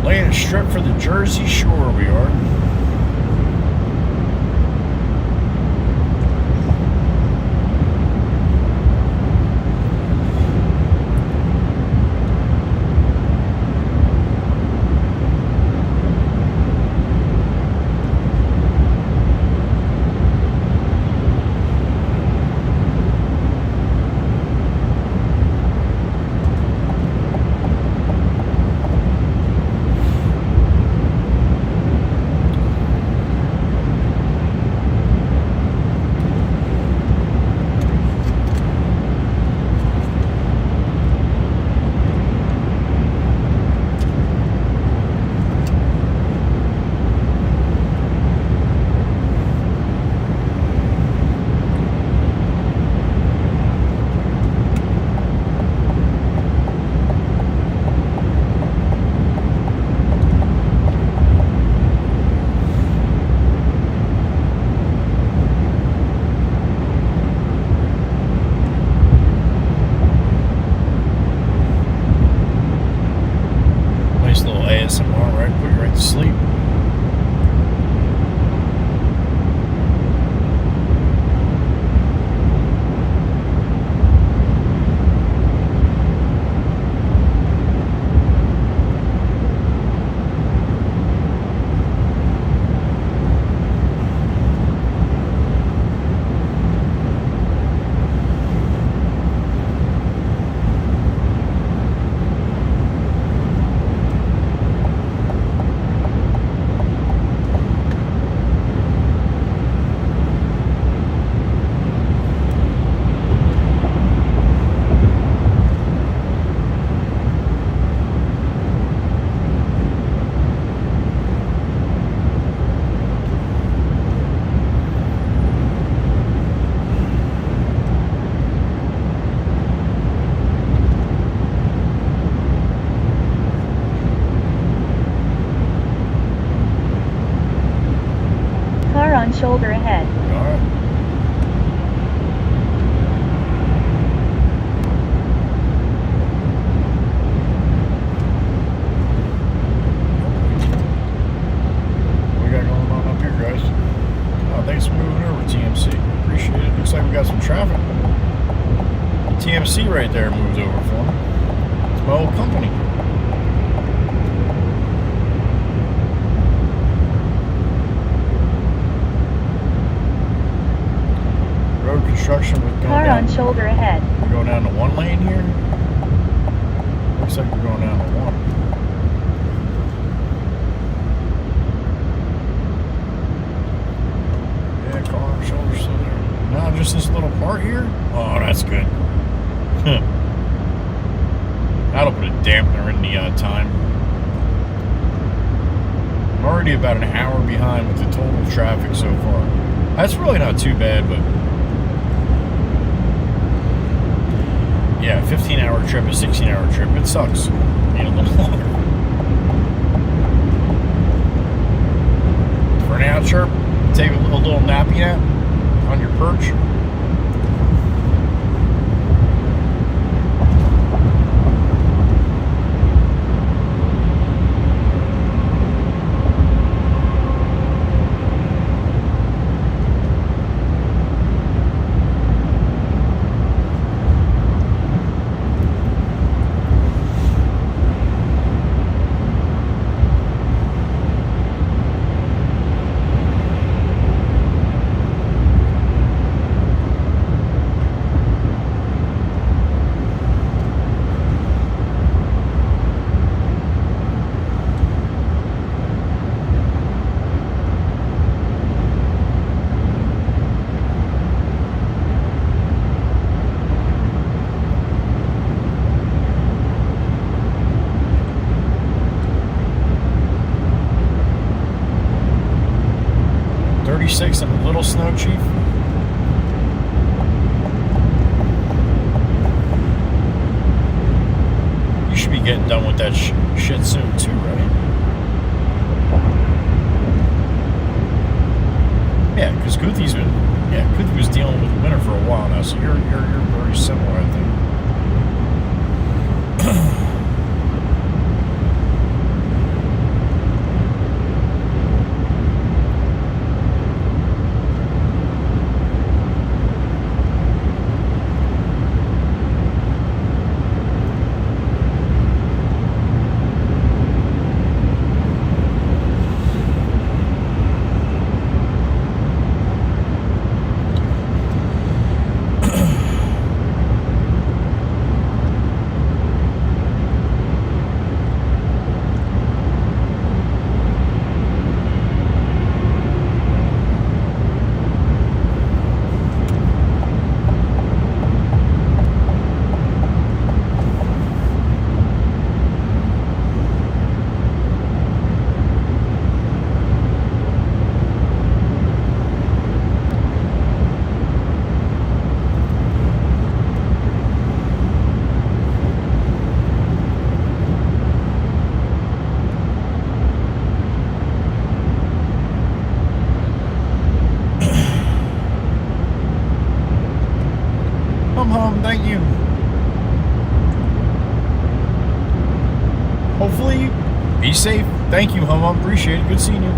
Laying a strip for the Jersey Shore, we are. traffic. TMC right there moved over for me. It's my old company. Road construction with going Car down. on shoulder ahead. We're going down to one lane here. Looks like we're going down to one. Yeah, car on shoulder still there. No, just this little part here. Oh, that's good. That'll put a dampener in the time. I'm already about an hour behind with the total traffic so far. That's really not too bad, but yeah, 15-hour trip, a 16-hour trip, it sucks. Need a little longer. For an out trip, take a little nappy nap on your perch. And a little snow, Chief. You should be getting done with that shit soon too, right? Yeah, because Kuthie's been, Kuthie was dealing with winter for a while now, so you're very similar, I think. Thank you. Hopefully, be safe. Thank you, Hum. Appreciate it. Good seeing you.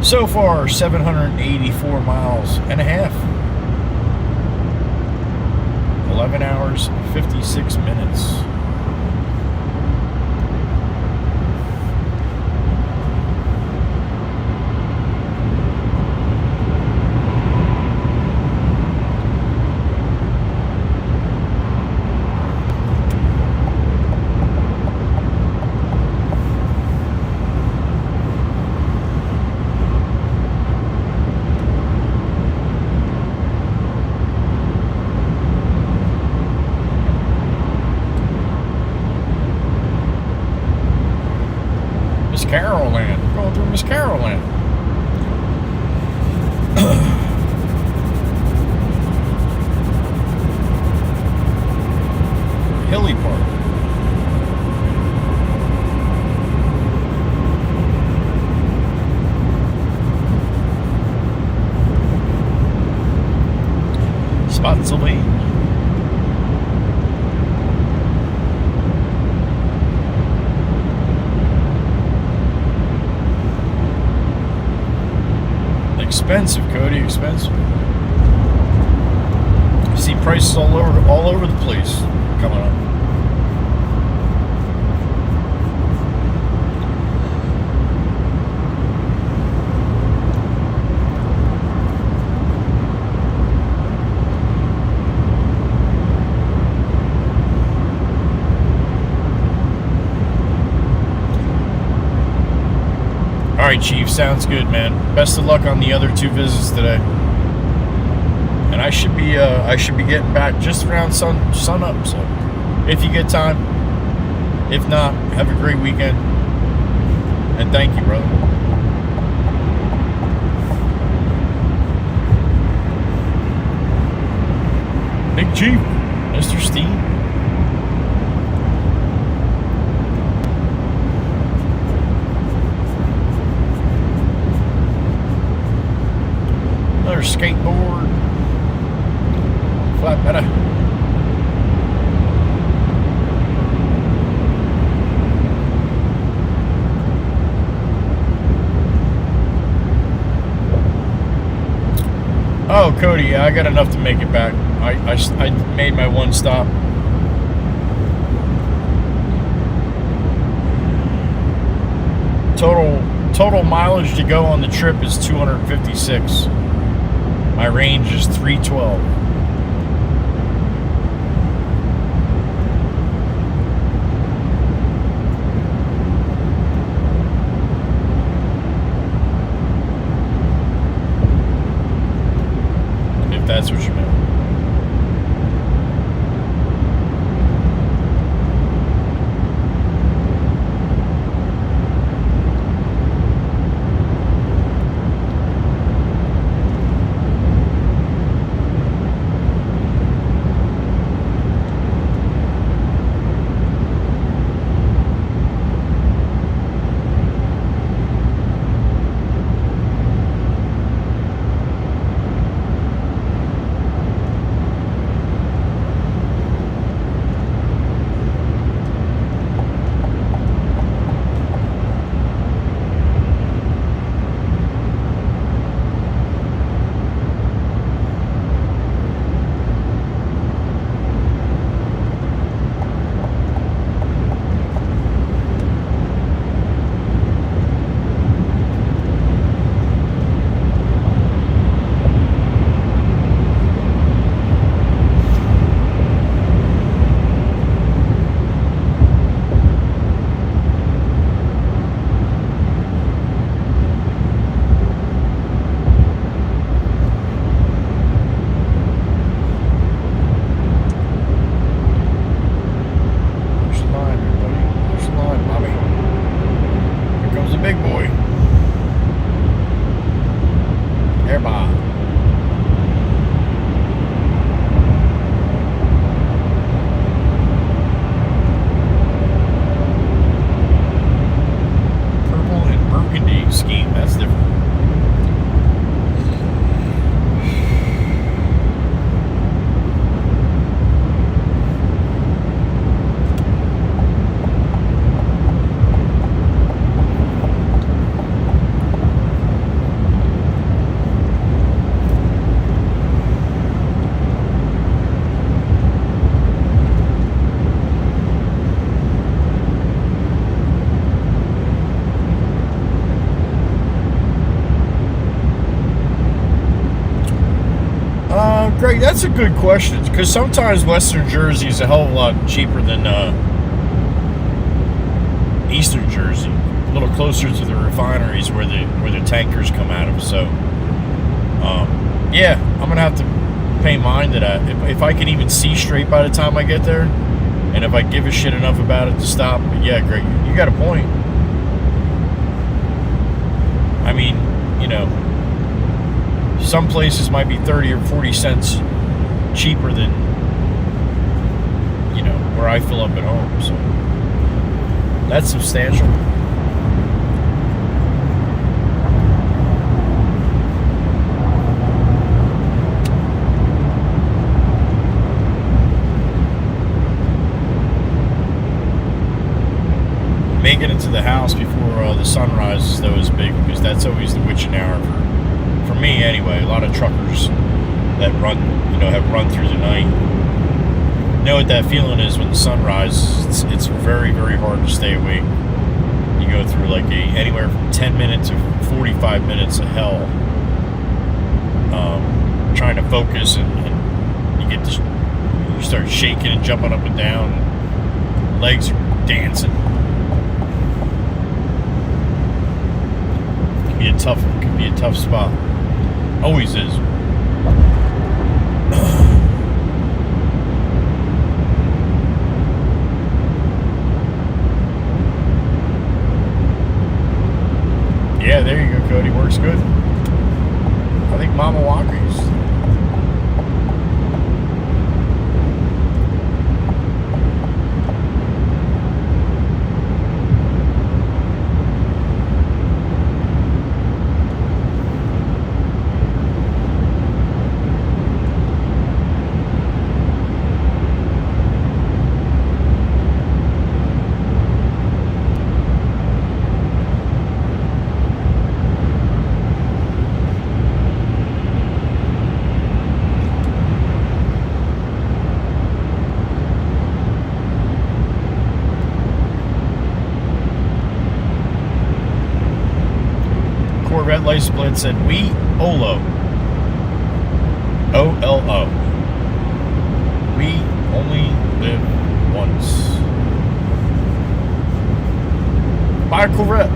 So far, 784 miles and a half. 11 hours, 56 minutes. Miss Carol in? Hilly Park. Spotsylvania. Expensive, Cody, expensive. You see prices all over the place coming up. All right, Chief, sounds good, man. Best of luck on the other 2 visits today. And I should be getting back just around sun up. So, if you get time, if not, have a great weekend. And thank you, brother. Big Chief, Mr. Steve. Skateboard, flat better. Oh, Cody, yeah, I got enough to make it back. I made my 1 stop. Total mileage to go on the trip is 256. My range is 312. If that's what you meant. Greg, that's a good question, because sometimes Western Jersey is a hell of a lot cheaper than Eastern Jersey, a little closer to the refineries where the tankers come out of. So, yeah, I'm gonna have to pay mind to that. If I can even see straight by the time I get there, and if I give a shit enough about it to stop. But yeah, Greg, you got a point. I mean, some places might be 30 or 40 cents cheaper than, where I fill up at home. So that's substantial. Making it to the house before the sun rises, though, is big, because that's always the witching hour for me anyway. A lot of truckers that run, have run through the night know what that feeling is when the sun rises. It's very, very hard to stay awake. You go through like anywhere from 10 minutes to 45 minutes of hell, trying to focus, and you start shaking and jumping up and down, legs are dancing. Could be a tough spot. Always is. Yeah, there you go, Cody. Works good. I think Mama Walker's. Red light split said we OLO. OLO. We only live once. Buy a Corvette.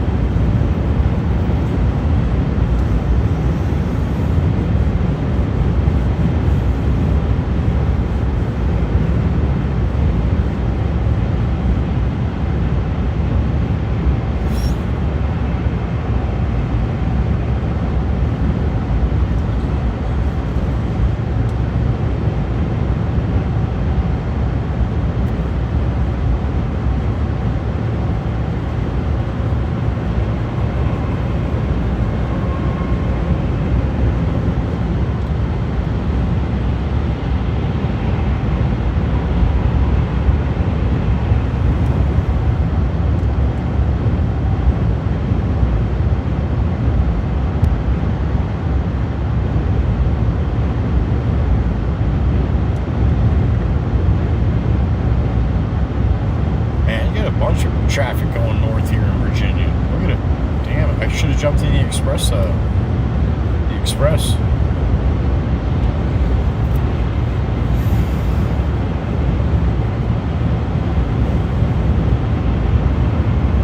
Traffic going north here in Virginia. Look at it. Damn it. I should have jumped in the express.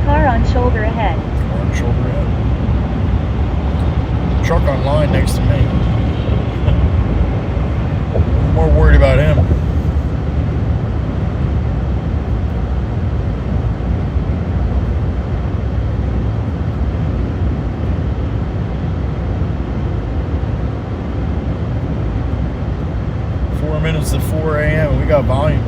Car on shoulder ahead. Car on shoulder ahead. Truck on line next to me. I'm more worried about him. Minutes to 4 a.m. We got volume.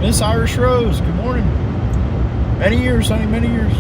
Miss Irish Rose, good morning. Many years, honey, many years.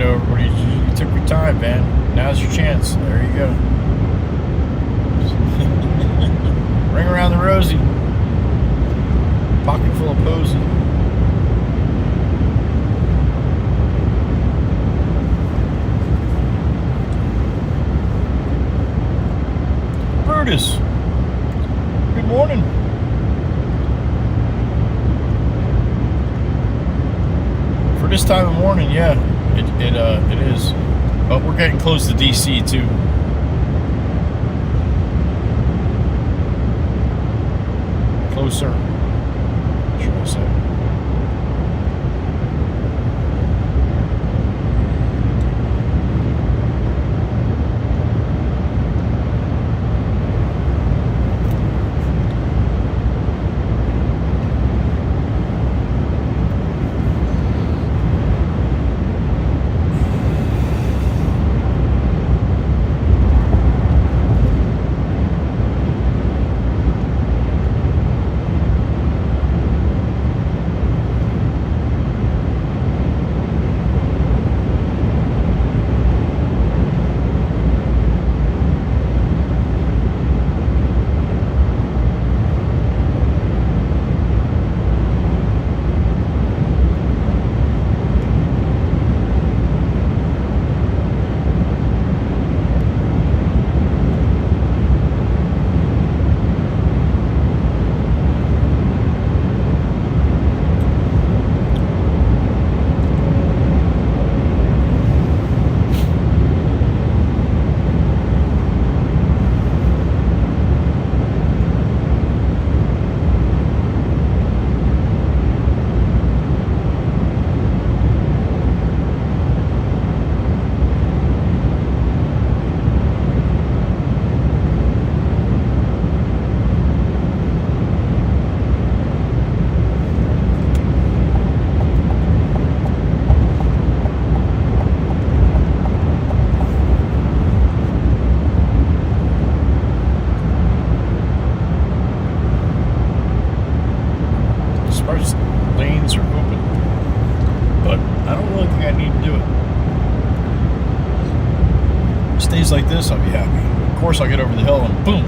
get over, but you took your time, man. Now's your chance. There you go. Ring around the rosy. Pocket full of posy. Brutus. Good morning. For this time of morning, yeah, it is. But we're getting close to DC too. Closer, should I say. Lanes are open, but I don't really think I need to do it. Stays like this, I'll be happy. Of course, I'll get over the hill and boom.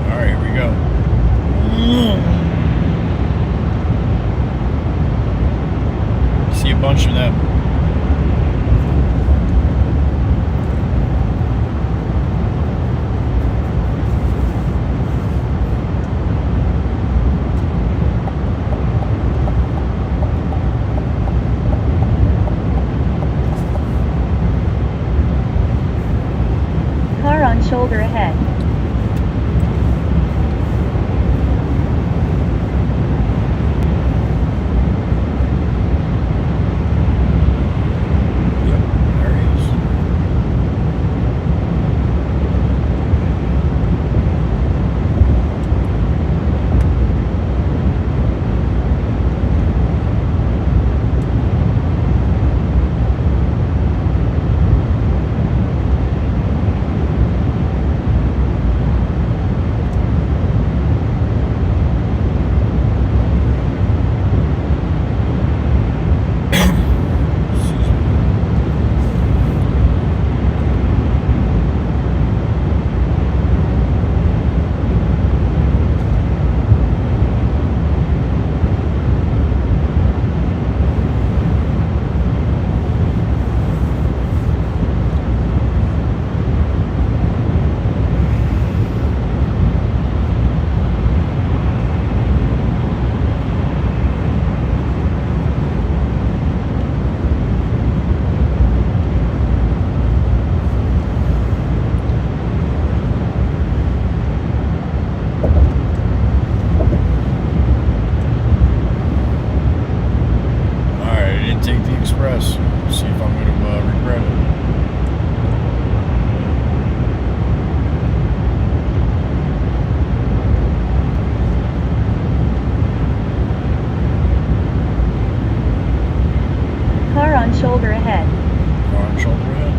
All right, here we go. See a bunch of them. Car on shoulder ahead. Express. See if I'm going to regret it. Car on shoulder ahead. Car on shoulder ahead.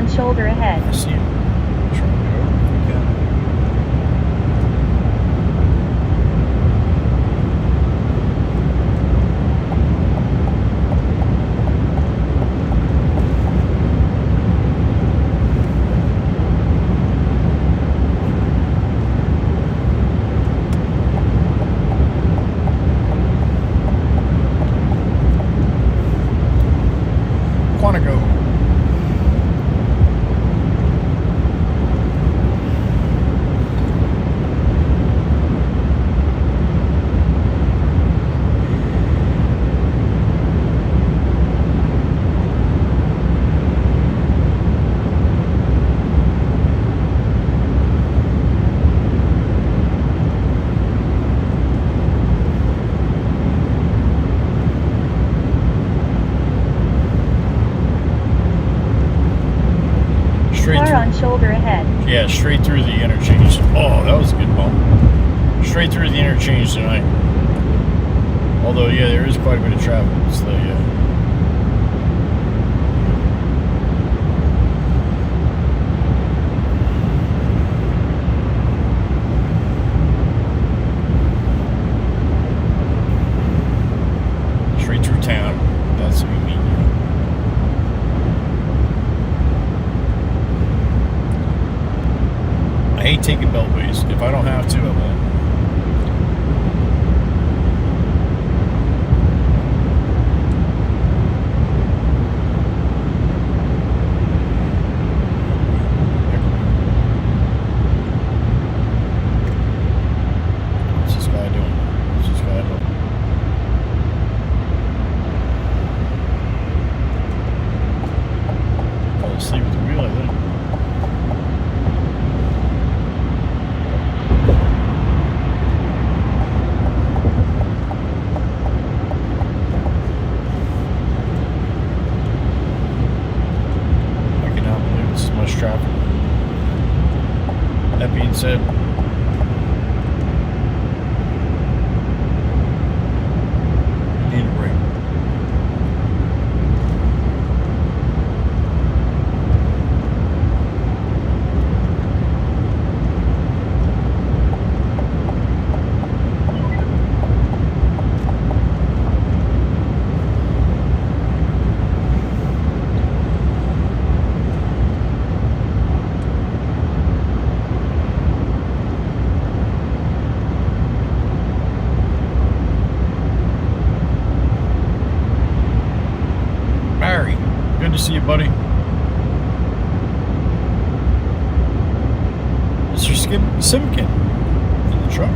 on shoulder ahead. I see him. Trying to go over if we can. Quantico. Car on shoulder ahead. Yeah, straight through the interchange. Oh, that was a good bump. Straight through the interchange tonight. Although, yeah, there is quite a bit of traffic. It's the, straight through town. That's what we mean. I hate taking beltways. If I don't have to, I won't. What's this guy doing? What's this guy doing? Fall asleep with the wheel, I think. Traffic. That being said, I need a break. Good to see you, buddy. Mr. Simkin in the truck.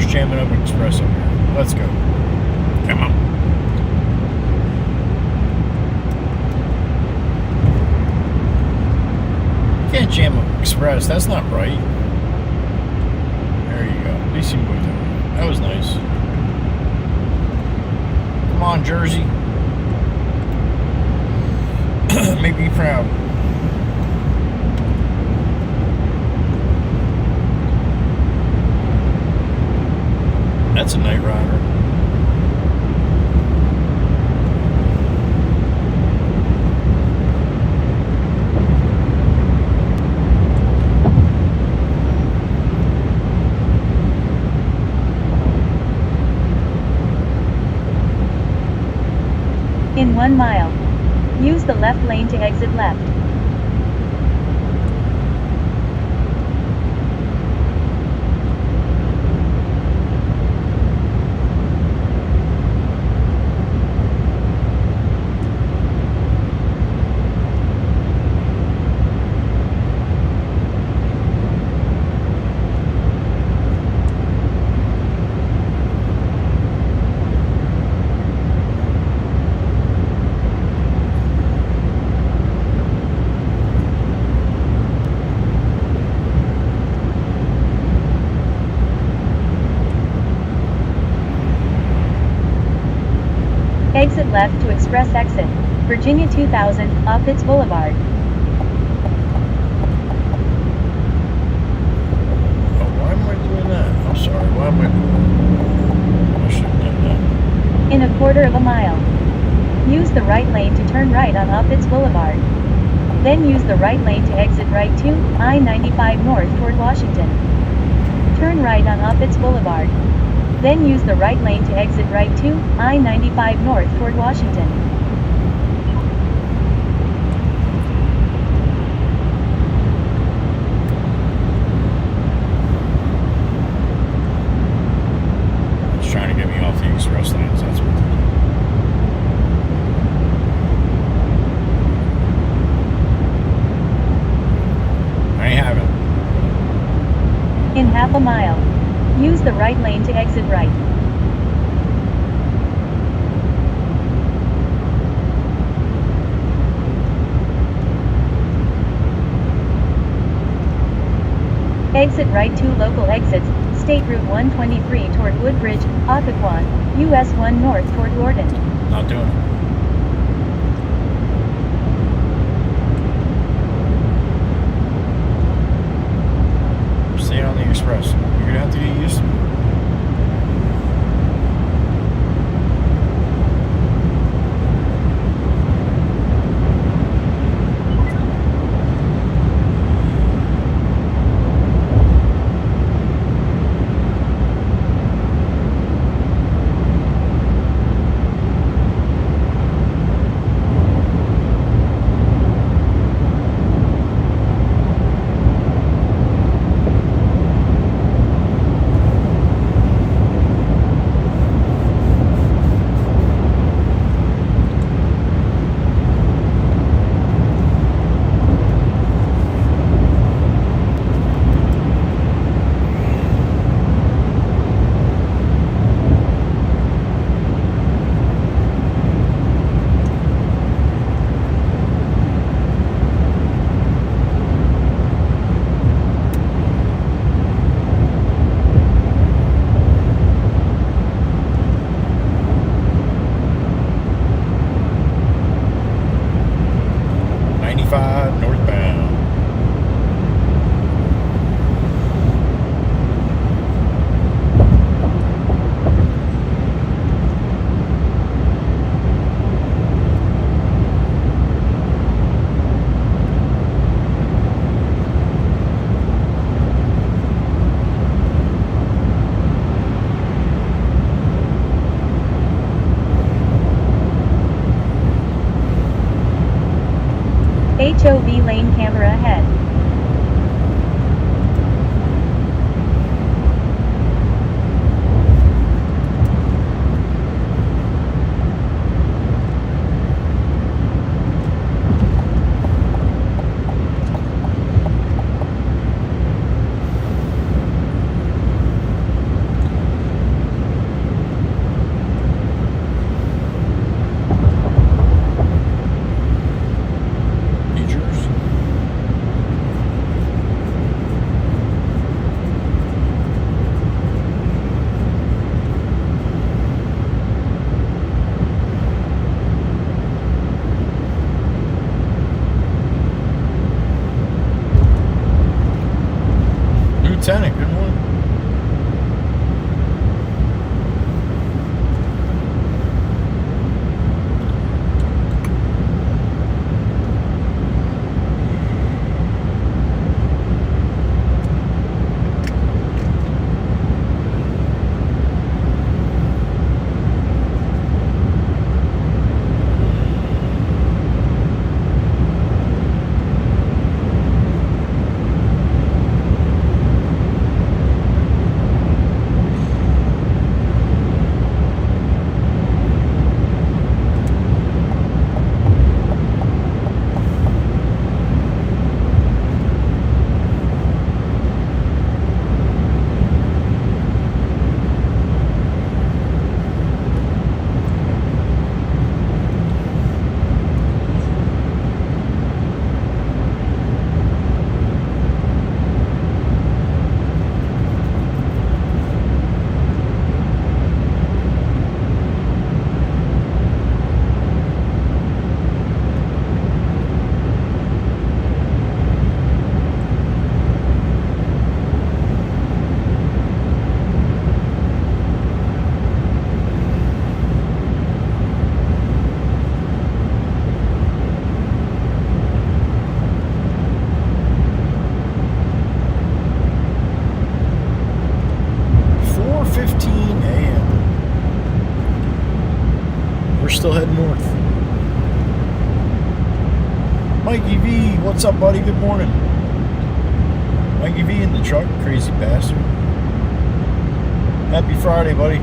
Jamming up Express over here. Let's go. Come on. You can't jam up Express. That's not right. There you go. At least you moved over. That was nice. Come on, Jersey. Make me proud. That's a night rider. 1 mile. Use the left lane to exit left. Exit left to express exit, Virginia 2000, Opitz Boulevard. Oh, why am I doing that? I'm sorry, why am I shouldn't have done that. In a quarter of a mile. Use the right lane to turn right on Opitz Boulevard. Then use the right lane to exit right to I-95 North toward Washington. Turn right on Opitz Boulevard. Then use the right lane to exit right to I-95 North toward Washington. It's trying to get me off the express lanes, that's what they're doing. I ain't having it. In half a mile. Use the right lane to exit right. Exit right 2 local exits, State Route 123 toward Woodbridge, Occoquan, US 1 North toward Gordon. Not doing it. Stay on the express. You're gonna have to get used to it. Northbound. HOV lane camera ahead. Lieutenant, good morning. still heading north. Mikey V, what's up, buddy? Good morning. Mikey V in the truck, crazy bastard. Happy Friday, buddy.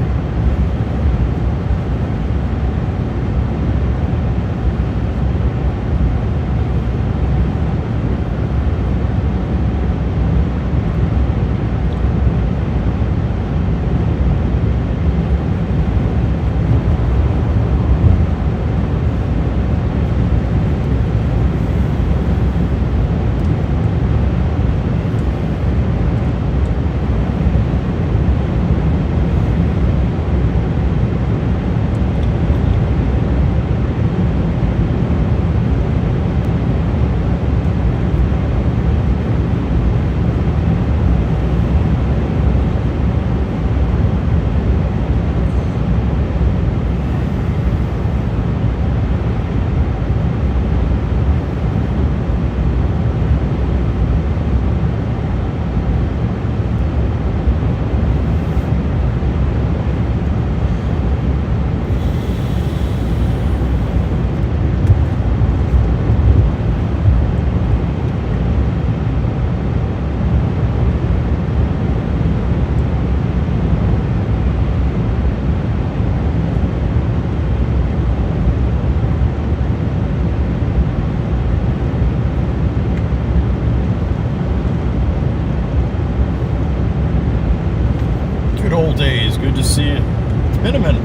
Good to see you. It's been a minute.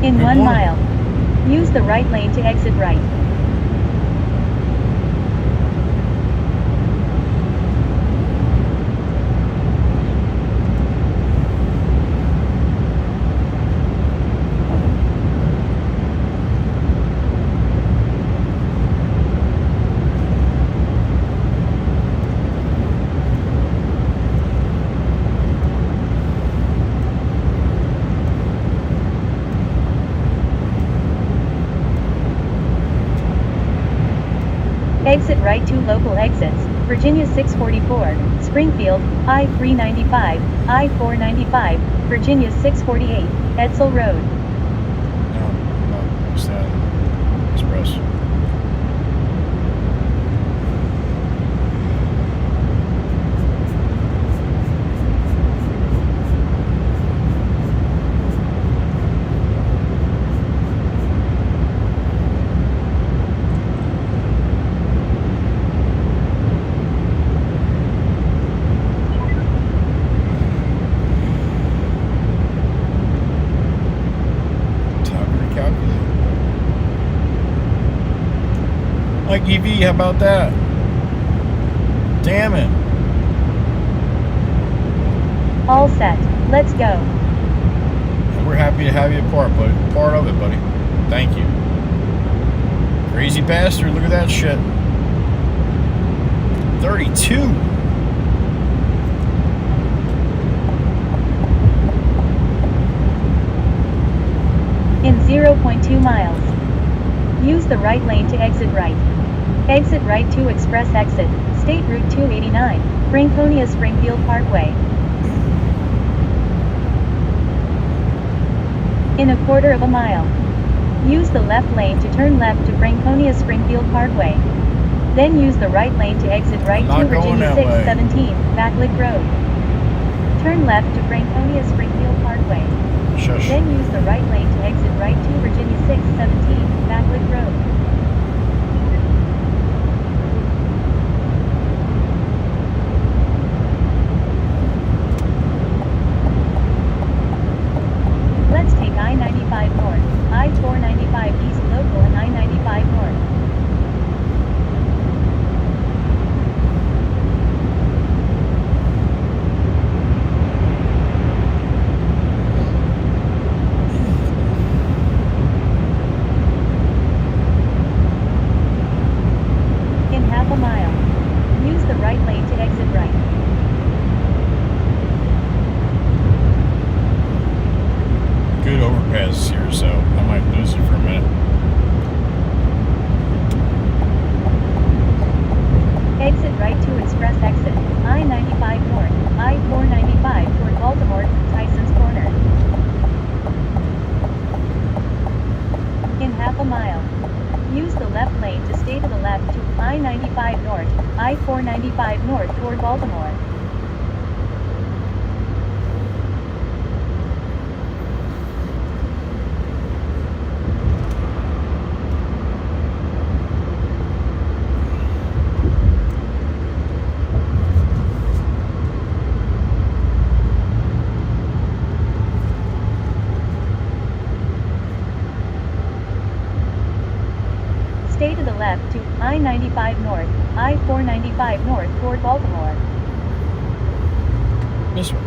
In Good 1 morning. mile, use the right lane to exit right. Exit right 2 local exits, Virginia 644, Springfield, I-395, I-495, Virginia 648, Edsel Road. No, what's that? Express. Like EV, how about that? Damn it. All set, let's go. And we're happy to have you part of it, buddy. Thank you. Crazy bastard, look at that shit. 32. In 0.2 miles, use the right lane to exit right. Exit right 2 express exit, State Route 289, Franconia Springfield Parkway. In 1/4 mile, use the left lane to turn left to Franconia Springfield Parkway. Then use the right lane to exit right to Virginia 617, Backlick Road. Turn left to Franconia Springfield Parkway. Shush. Then use the right lane to exit right to Virginia 617, Backlick Road. Let's take I-95 North, I-495 East Local and I-95 North. In 1/2 mile, use the right lane to exit right. Good overpass here, so I might lose it for a minute. Exit right to express exit, I-95 North, I-495 toward Baltimore, Tyson's Corner. Baltimore. Stay to the left to I-95 North, I-495 North toward Baltimore. This way.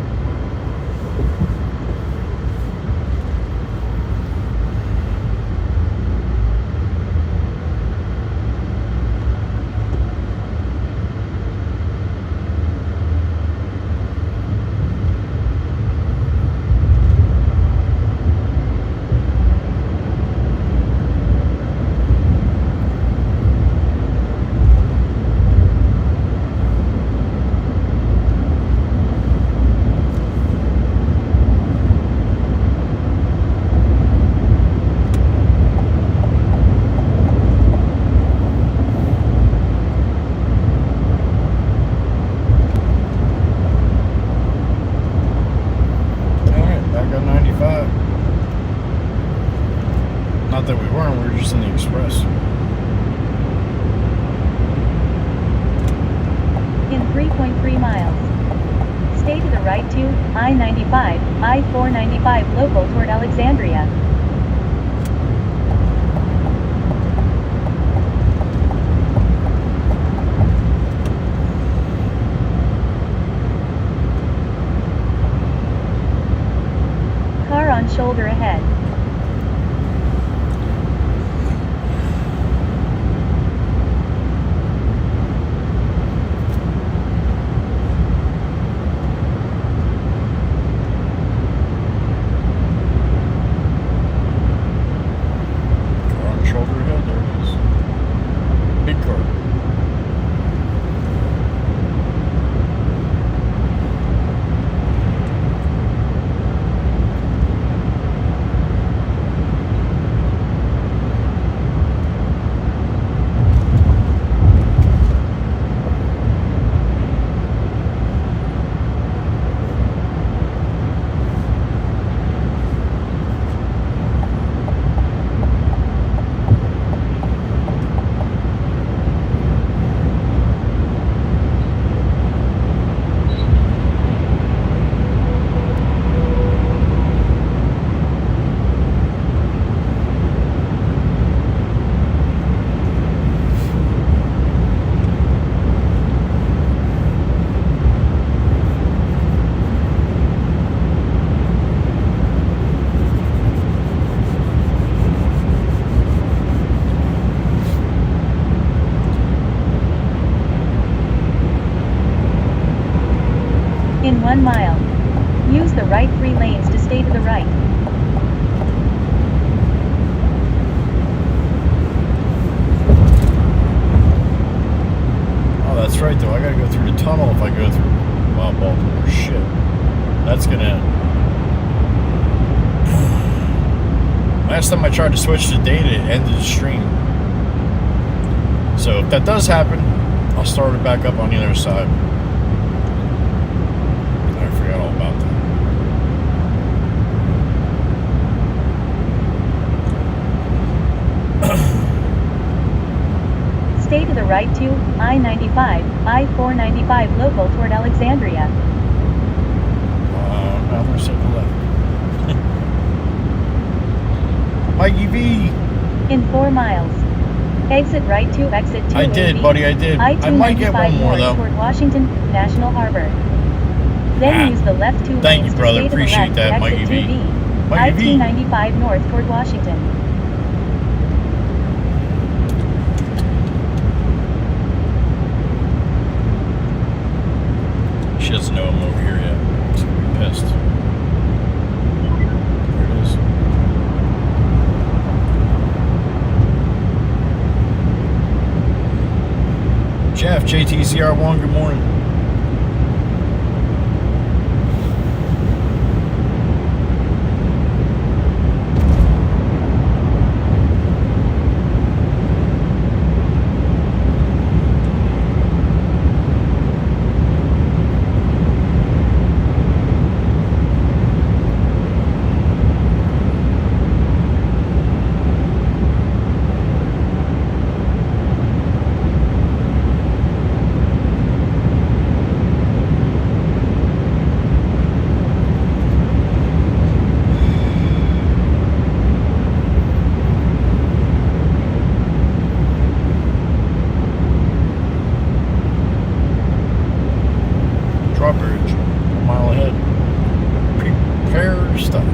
Not that we weren't, we were just in the express. In 3.3 miles. Stay to the right to I-95, I-495 local toward Alexandria. Car on shoulder ahead. In 1 mile. Use the right 3 lanes to stay to the right. Oh, that's right though. I gotta go through the tunnel if I go through Baltimore. Shit. That's gonna... Last time I tried to switch the data, it ended the stream. So if that does happen, I'll start it back up on the other side. I forgot all about that. Stay to the right to I-95, I-495 local toward Alexandria. Now we're to the left. Mikey V. In 4 miles. Exit right to exit 2. I did, buddy, I did. I might get one more though. Toward Washington National Harbor. Then use the left 2 Thank lanes you, brother. to stay Appreciate to the that, left Mikey to exit V. 2B. Mikey V. I-295 north toward Washington. She doesn't know I'm over here yet. She's gonna be pissed. There it is. Jeff, JTZR1, good morning. Bridge, a mile ahead. Prepare stop.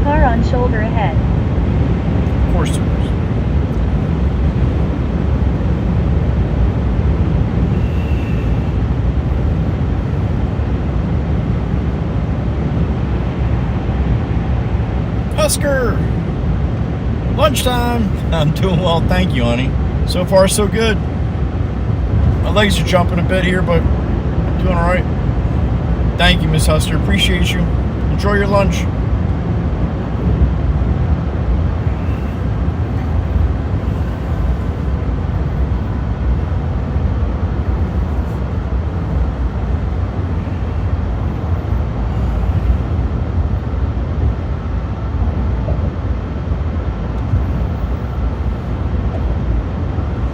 Car on shoulder ahead. Of course there is. Husker! Lunchtime! I'm doing well, thank you, honey. So far, so good. My legs are jumping a bit here, but I'm doing alright. Thank you, Miss Husker. Appreciate you. Enjoy your lunch.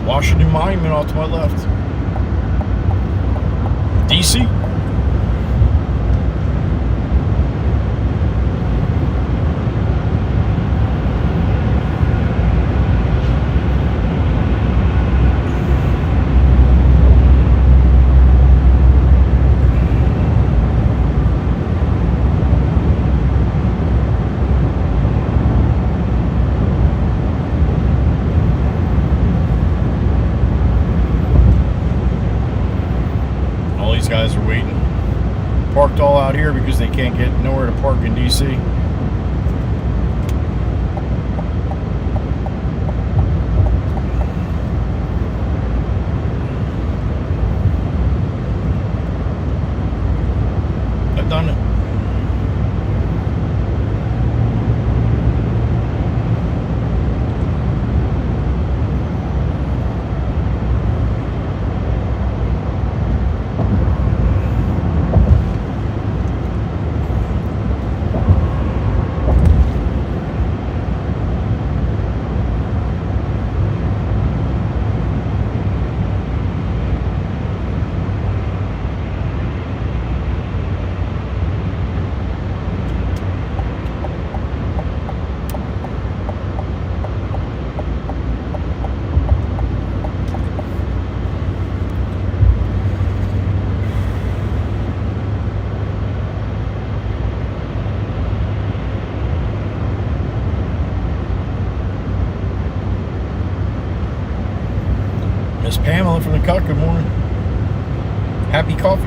Washington Monument off to my left. DC. Guys are waiting, parked all out here because they can't get nowhere to park in DC. I've done it. Miss Pamela from the Cut, good morning. Happy coffee.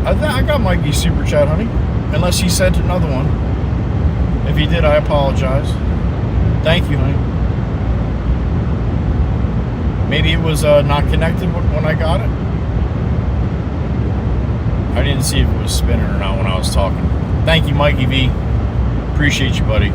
I got Mikey's super chat, honey. Unless he sent another one. If he did, I apologize. Thank you, honey. Maybe it was not connected when I got it. I didn't see if it was spinning or not when I was talking. Thank you, Mikey V. Appreciate you, buddy.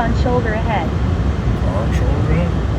on shoulder ahead. Car on shoulder ahead.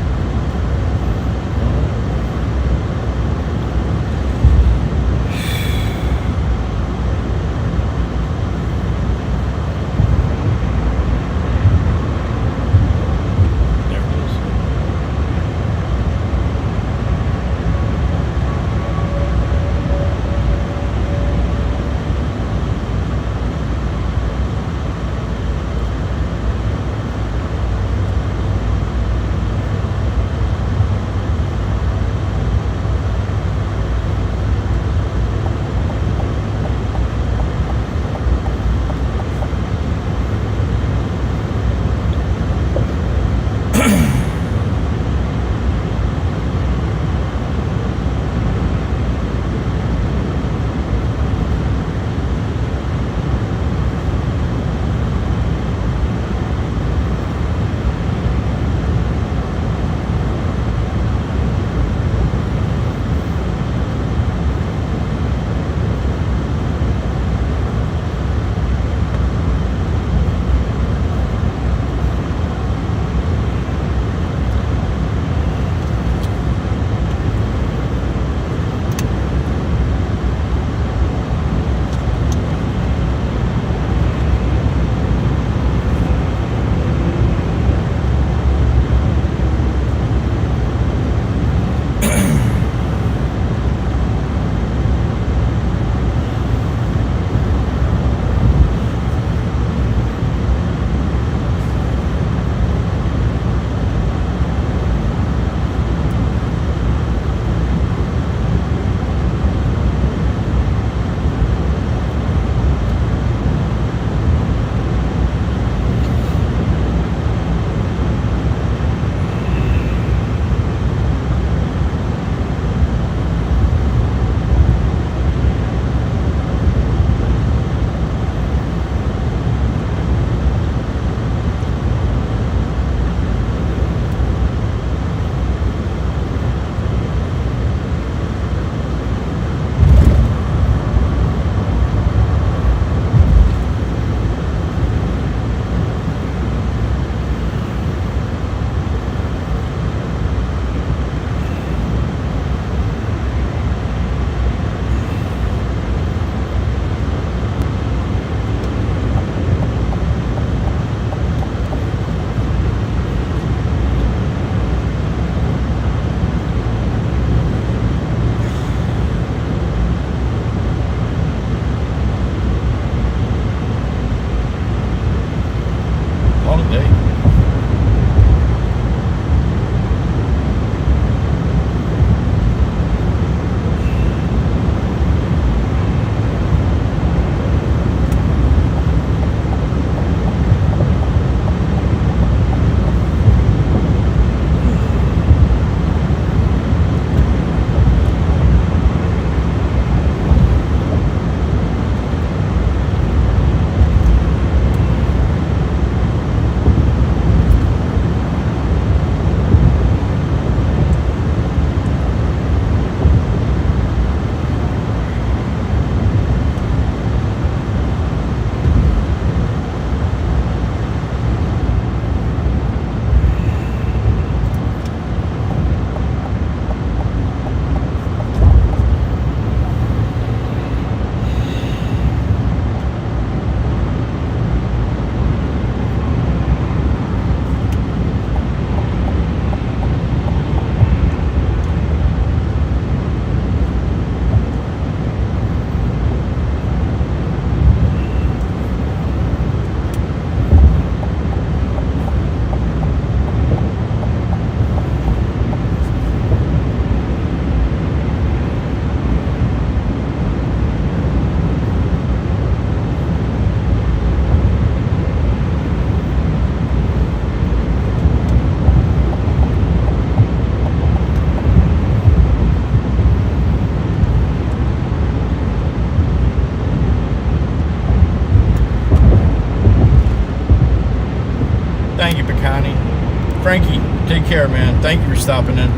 Frankie, take care, man. Thank you for stopping in.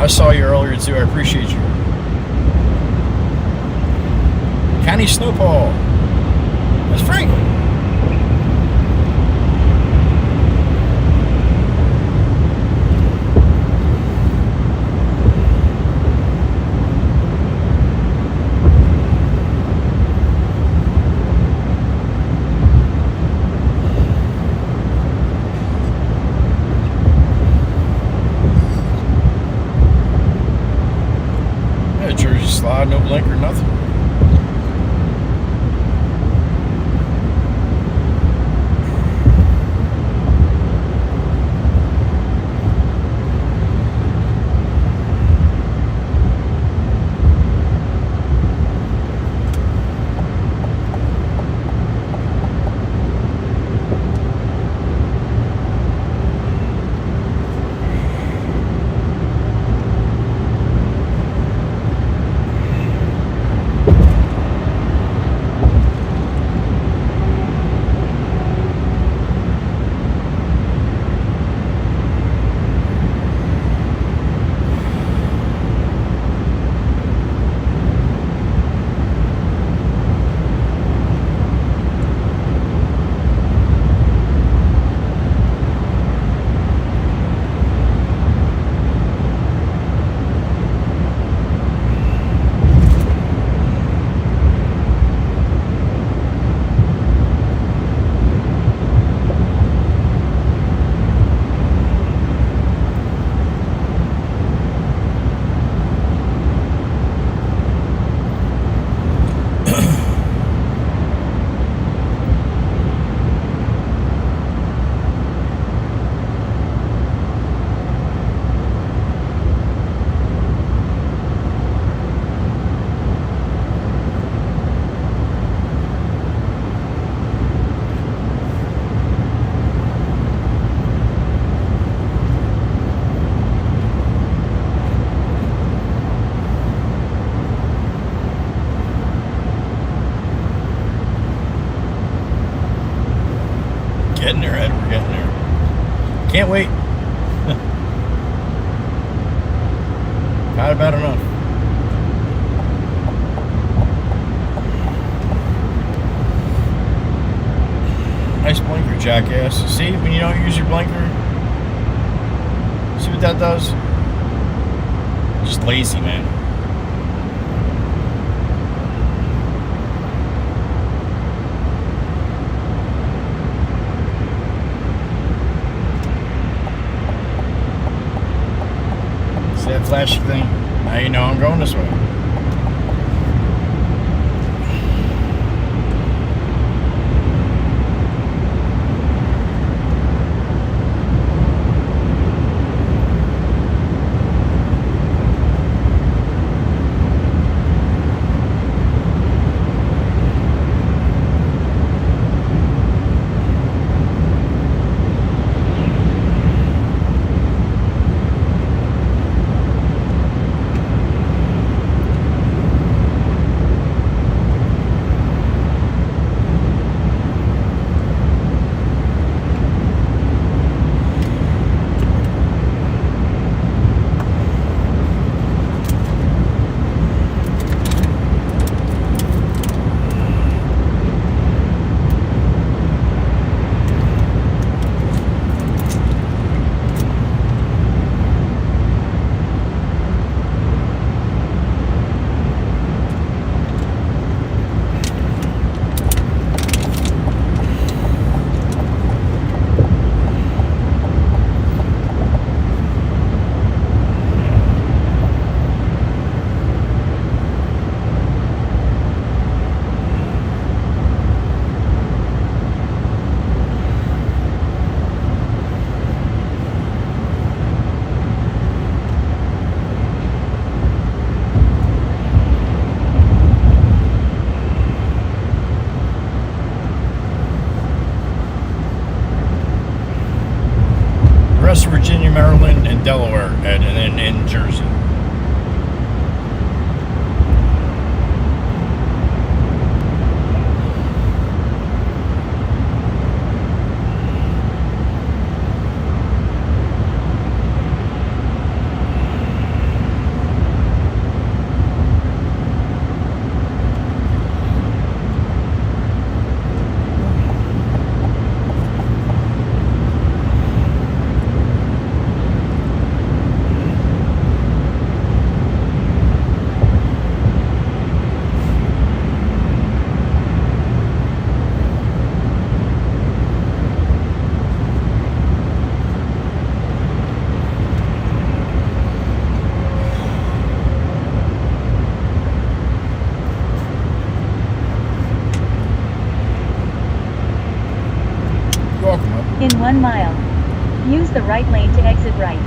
I saw you earlier too. I appreciate you. Connie Snowball. That's Frank. slide, no blinker, nothing. Getting there, Ed. We're getting there. Can't wait. Got about enough. Nice blinker, jackass. See, when you don't use your blinker, see what that does? Just lazy, man. That flashing thing. Now you know I'm going this way. West Virginia, Maryland, and Delaware, and then in Jersey. In 1 mile, use the right lane to exit right.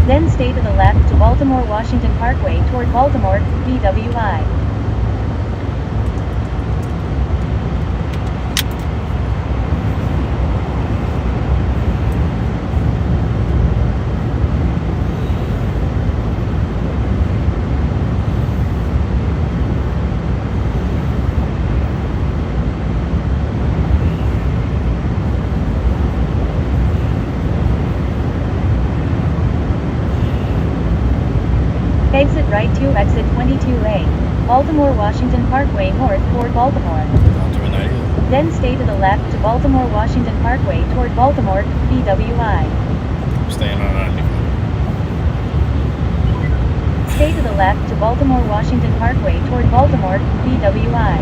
Then stay to the left to Baltimore-Washington Parkway toward Baltimore, BWI. Exit right to exit 22A, Baltimore-Washington Parkway north toward Baltimore. Not doing that either. Then stay to the left to Baltimore-Washington Parkway toward Baltimore, BWI. Staying on 95. Stay to the left to Baltimore-Washington Parkway toward Baltimore, BWI.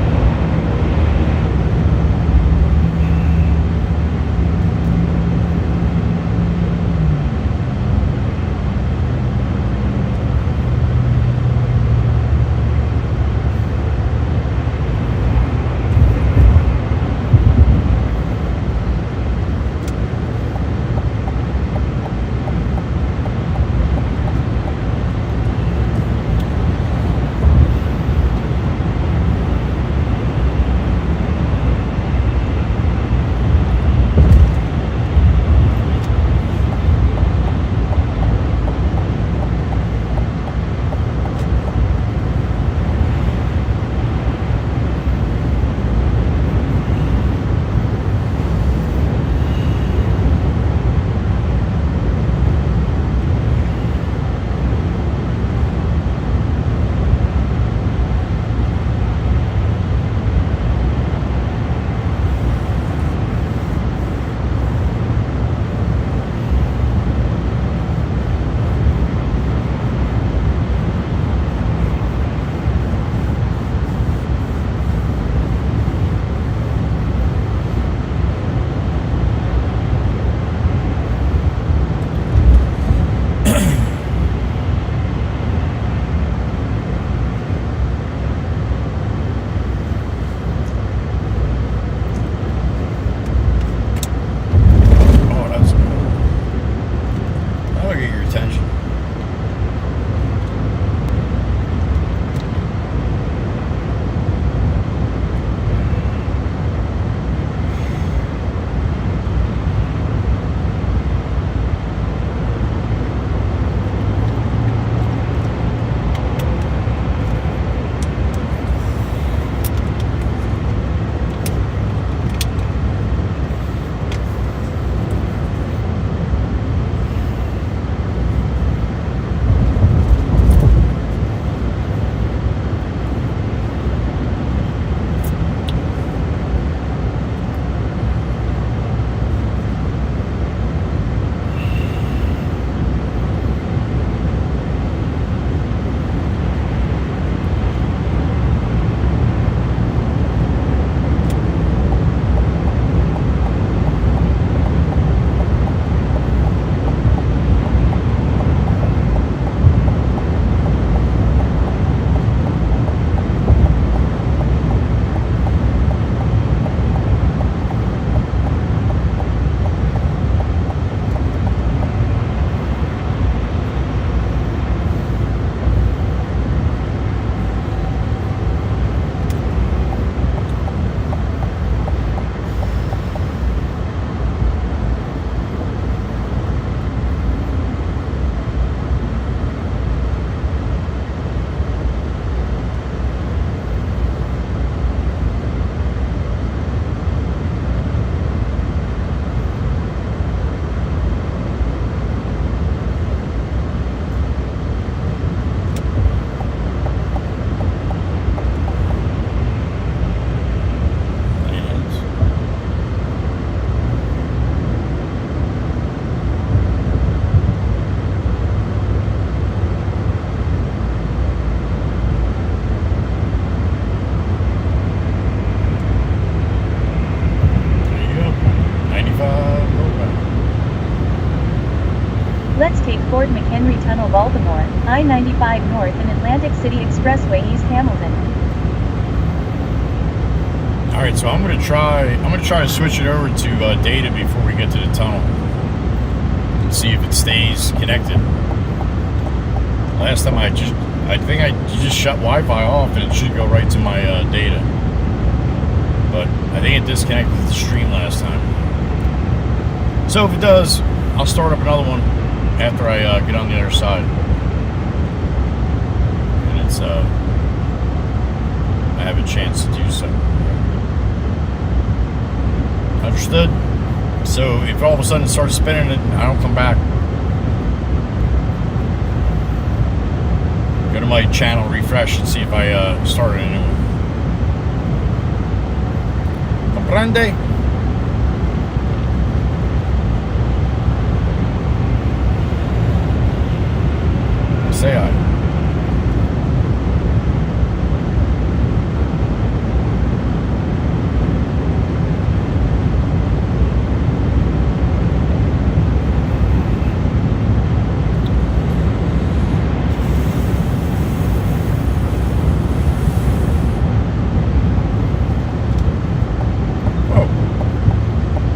Let's take Fort McHenry Tunnel Baltimore, I-95 North and Atlantic City Expressway East Hamilton. All right, so I'm gonna try to switch it over to data before we get to the tunnel. See if it stays connected. Last time I think I just shut Wi-Fi off and it should go right to my data. But I think it disconnected the stream last time. So if it does, I'll start up another one after I get on the other side. And it's I have a chance to do so. Understood? So if all of a sudden it starts spinning and I don't come back, go to my channel, refresh, and see if I started a new one. Comprende? Say I.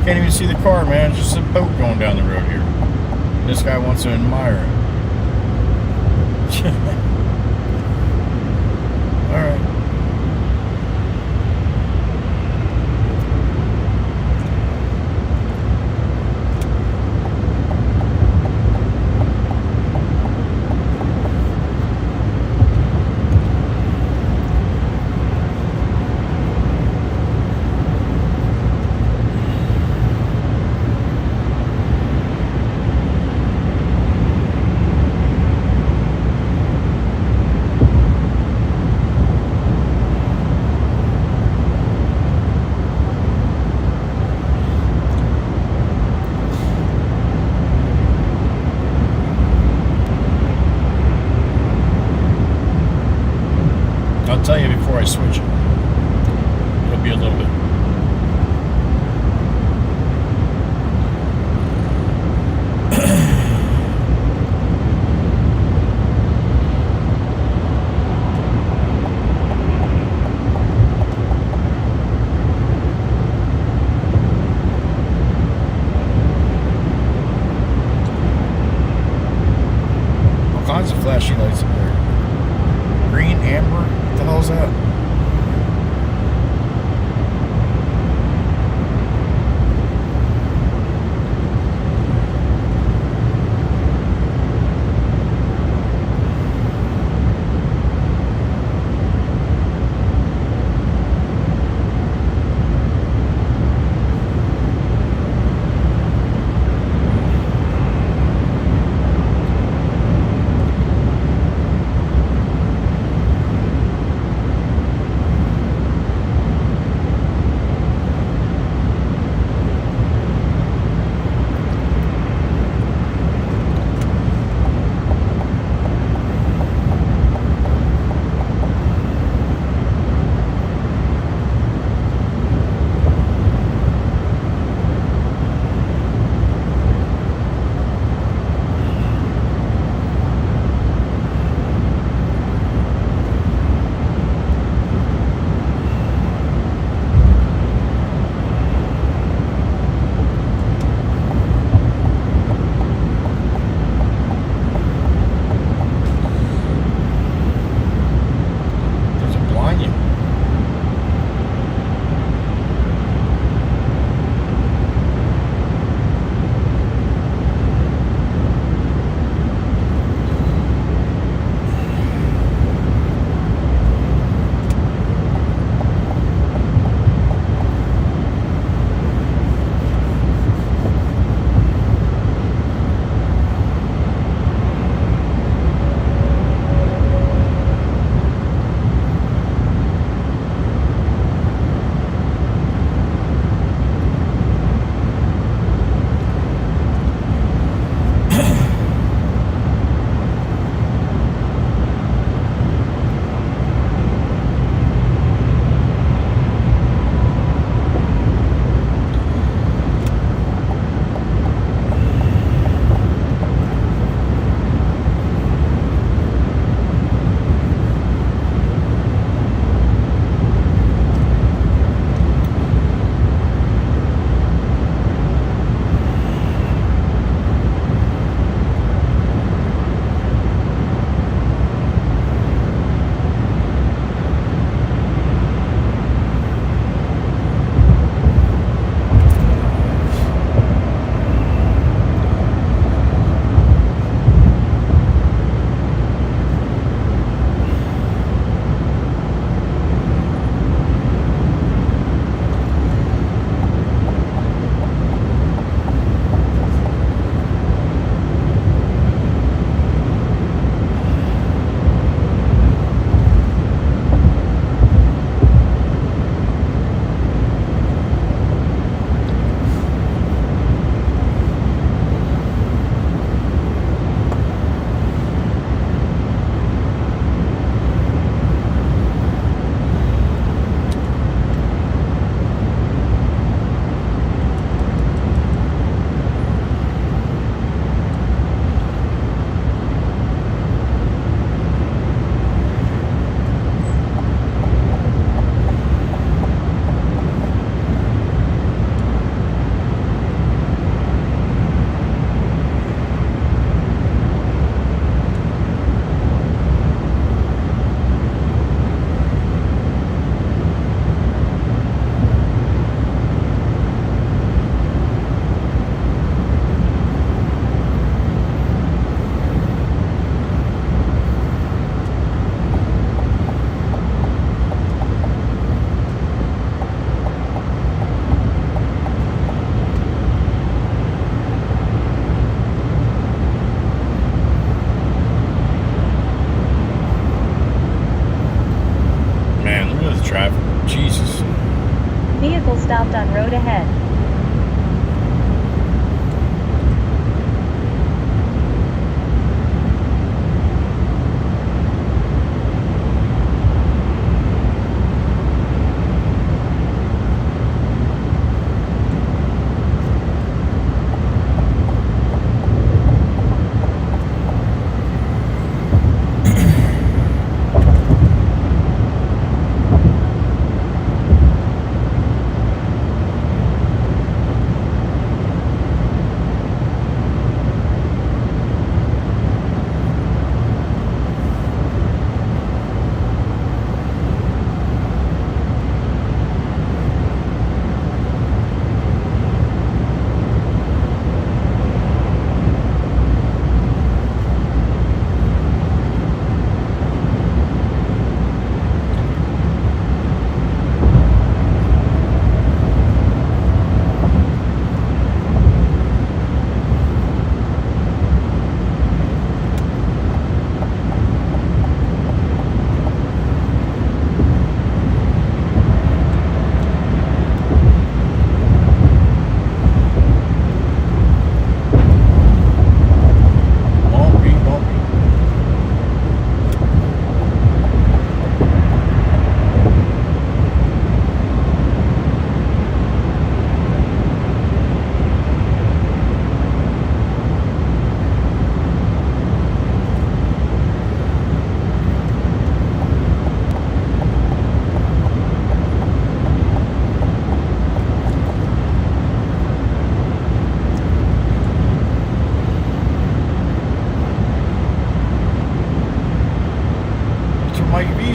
Can't even see the car, man. It's just a boat going down the road here. This guy wants to admire it. Alright. I'll tell you before I switch it. It'll be a little bit. All kinds of flashy lights up there. Green, amber, what the hell's that?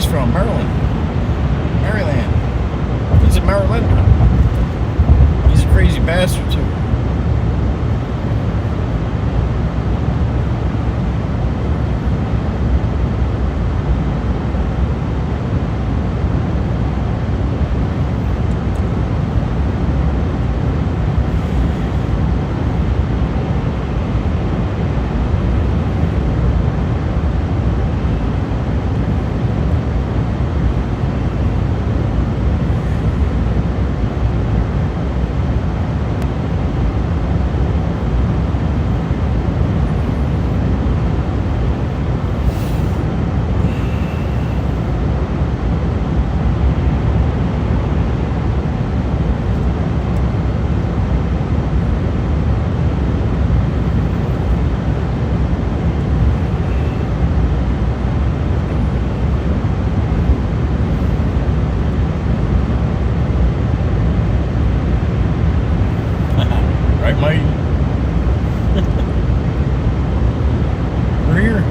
from? Maryland. Maryland. He's a Marylander. He's a crazy bastard, too. Right, Mike? We're here.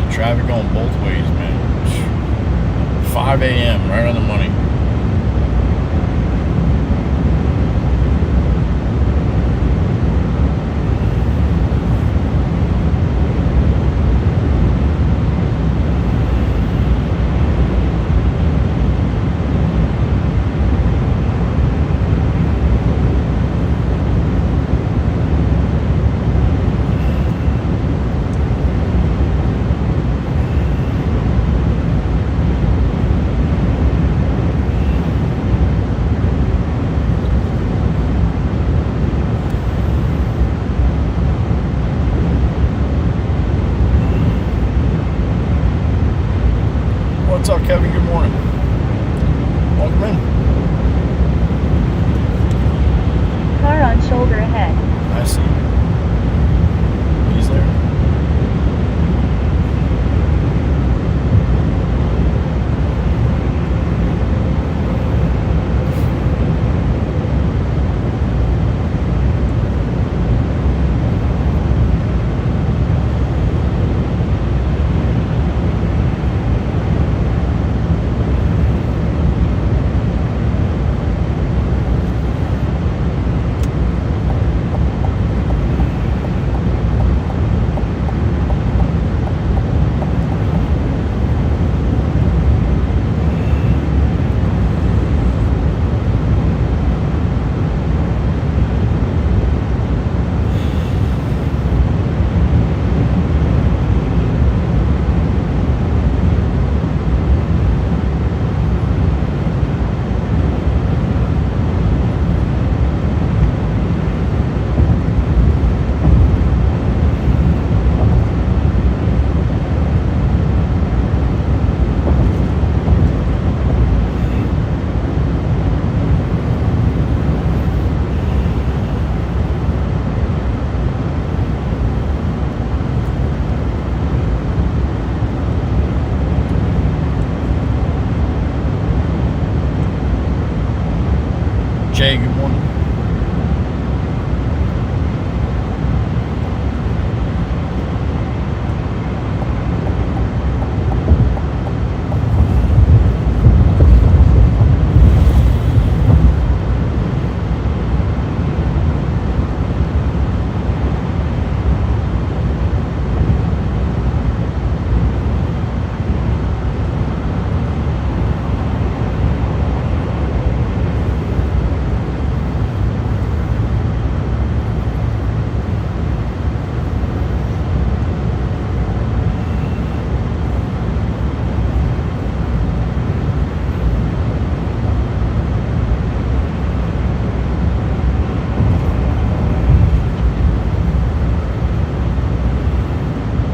Traffic going both ways, man. 5 a.m., right on the money. What's up, Kevin? Good morning. Welcome in. Car on shoulder ahead. I see. He's there.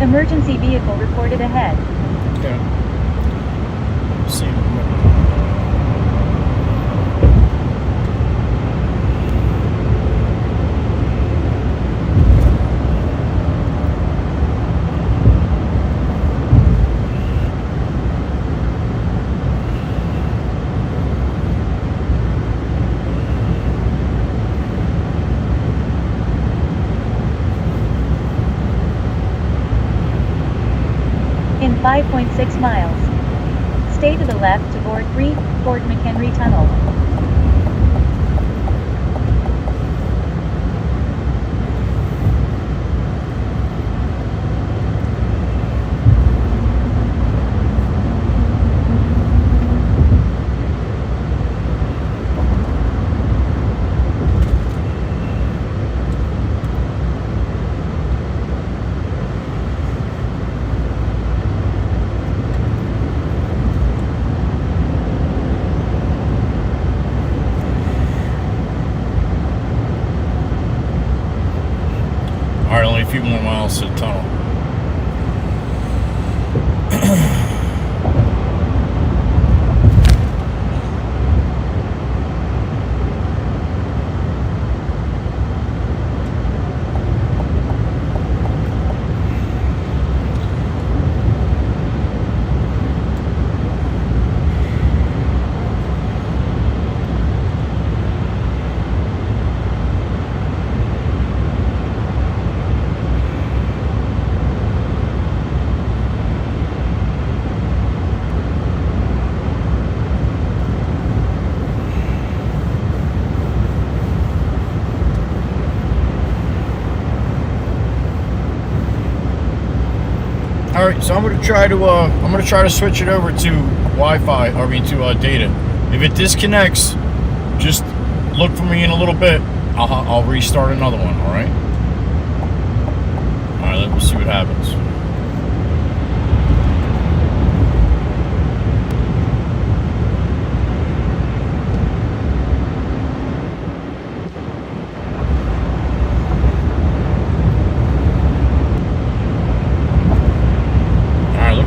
Emergency vehicle reported ahead. Okay. Let's see. In 5.6 miles. Stay to the left to board 3, Fort McHenry Tunnel. All right, only a few more miles to the tunnel. All right, so I'm gonna try to switch it over to Wi-Fi. I mean to data. If it disconnects, just look for me in a little bit. I'll restart another one. All right. All right. Let's see what happens.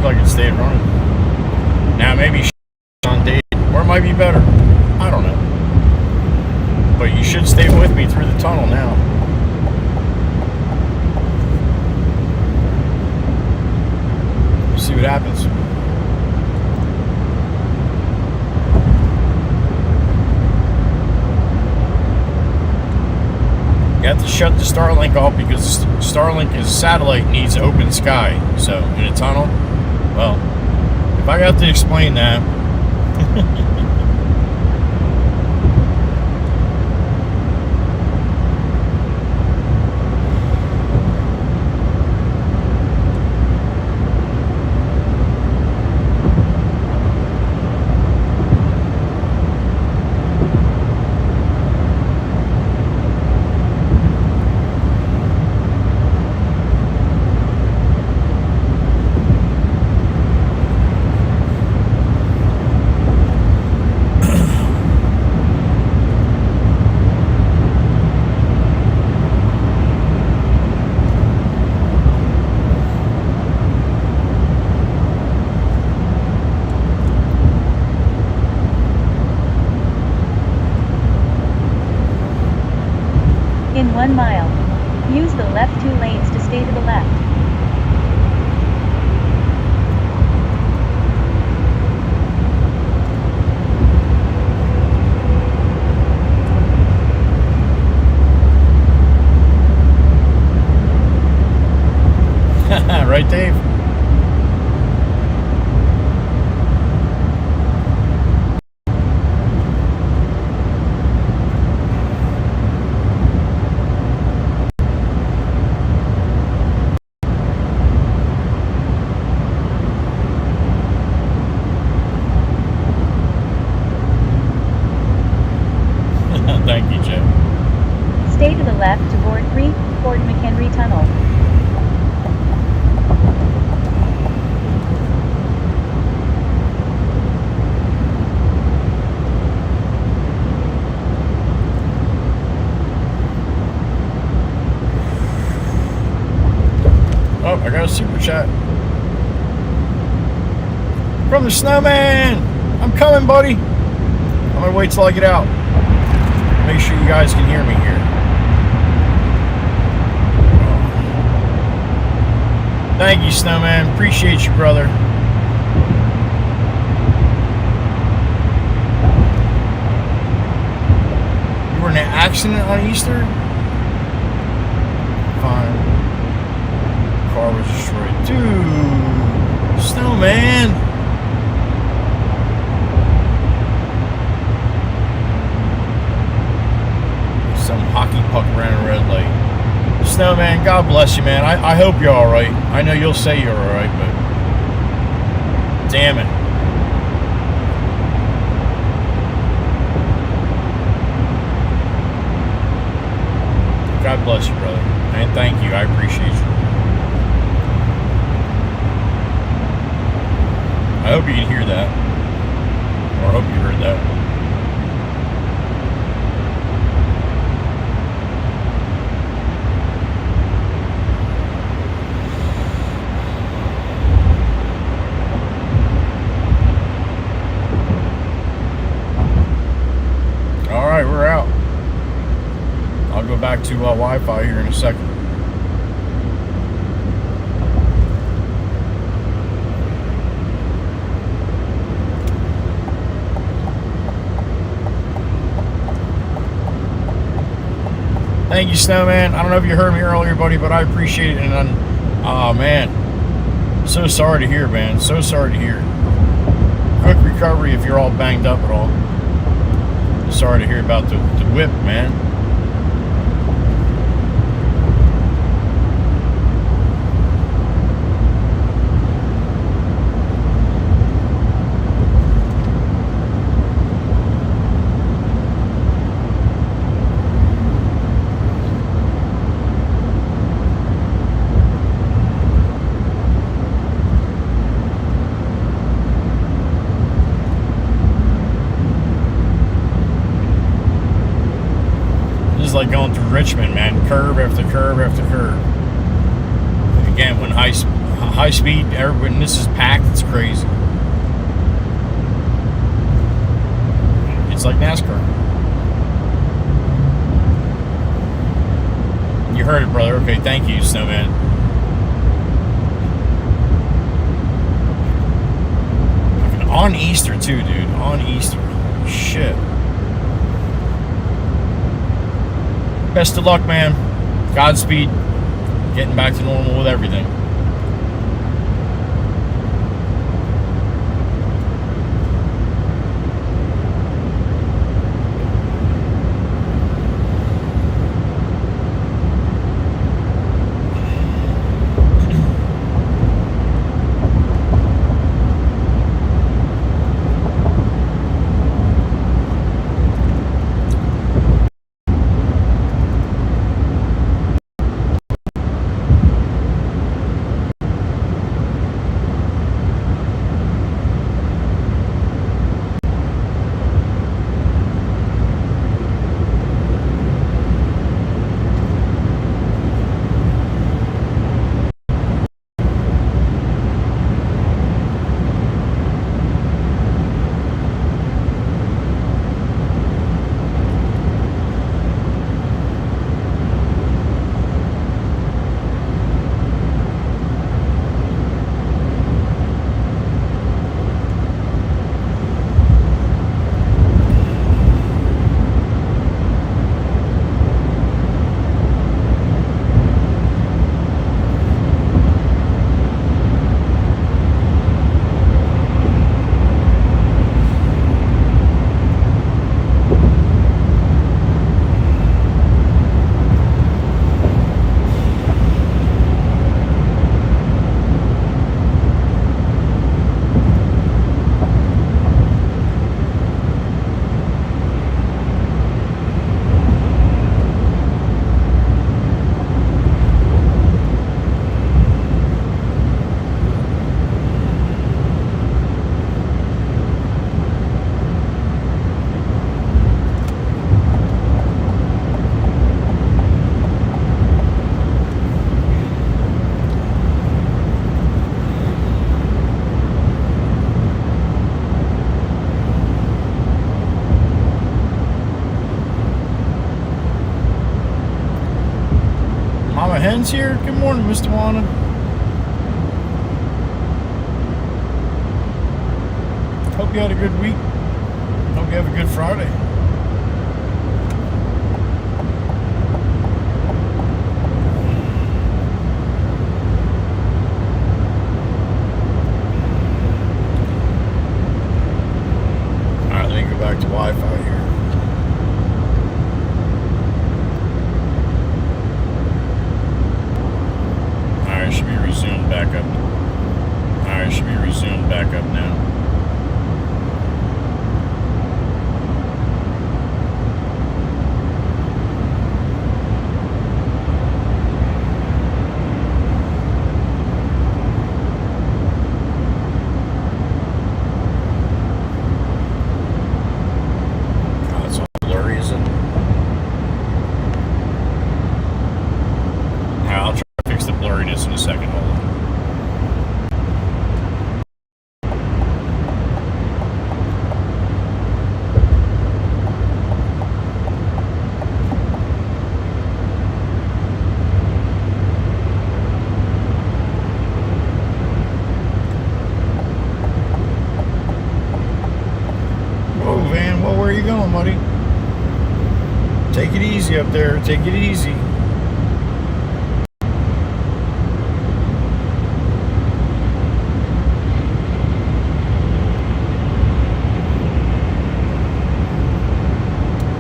Like it stayed running. Now maybe on date, or it might be better. I don't know. But you should stay with me through the tunnel now. See what happens. You have to shut the Starlink off because Starlink is satellite, needs open sky. So in a tunnel, well, if I got to explain that. In 1 mile. Use the left 2 lanes to stay to the left. Right, Dave? Thank you, Jim. Stay to the left to board 3, Fort McHenry Tunnel. super chat. From the snowman. I'm coming, buddy. I'm gonna wait till I get out. Make sure you guys can hear me here. Thank you, snowman. Appreciate you, brother. You were in an accident on Easter? Fine. Car was destroyed. Dude, snowman. Some hockey puck ran a red light. Snowman, God bless you, man. I hope you're alright. I know you'll say you're alright, but damn it. God bless you, brother. And thank you. I appreciate you. I hope you can hear that. Or I hope you heard that. Alright, we're out. I'll go back to Wi-Fi here in a second. Thank you, Snowman. I don't know if you heard me earlier, buddy, but I appreciate it. And oh man, so sorry to hear, man. So sorry to hear. Quick recovery if you're all banged up at all. Sorry to hear about the whip, man. Like going through Richmond, man, curve after curve after curve. Again, when high speed, when this is packed, it's crazy. It's like NASCAR. You heard it, brother. Okay, thank you, Snowman. On Easter too, dude. On Easter. Shit. Best of luck, man. Godspeed. Getting back to normal with everything. Juan's here. Good morning, Mr. Juana. Hope you had a good week. Hope you have a good Friday. Alright, let me go back to Wi-Fi here. Alright, should be resumed back up. Alright, should be resumed back up now. In a second, hold on. Whoa, Van, well, where are you going, buddy? Take it easy up there. Take it easy.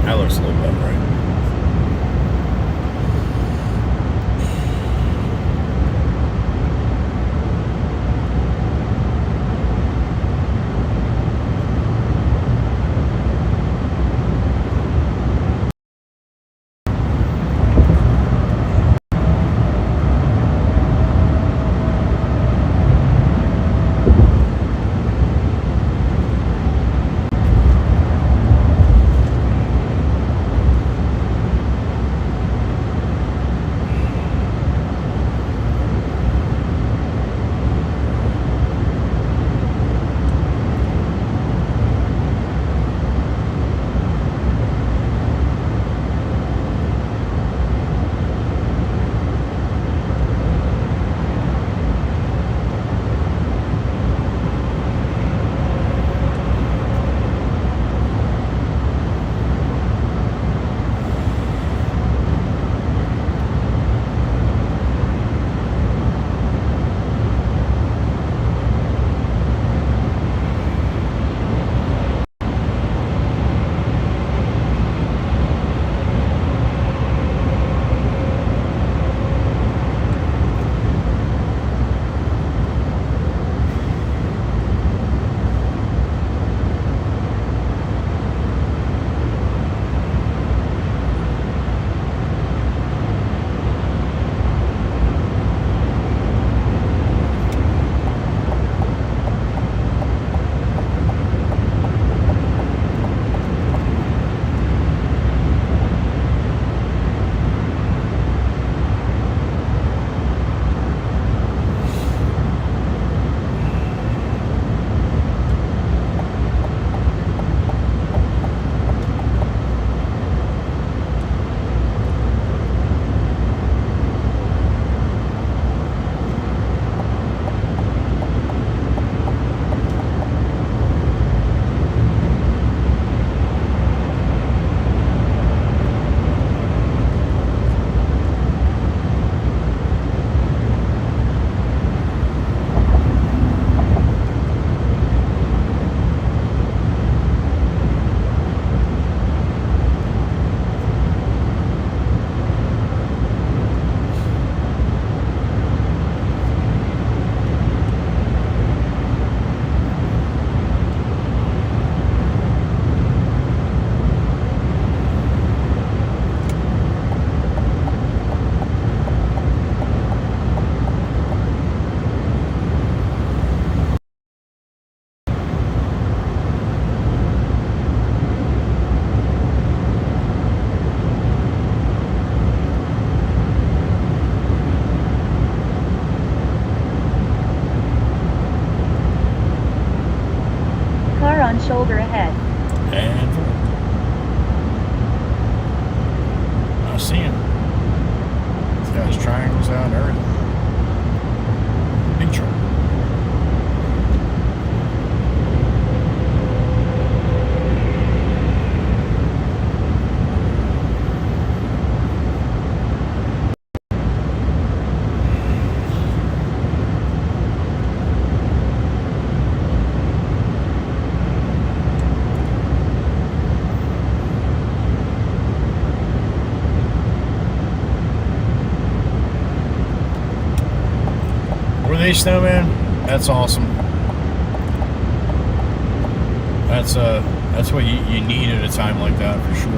That looks a little better, right? shoulder ahead. And I see him. He's got his triangles out. Hey, Snowman. That's awesome. That's what you need at a time like that, for sure.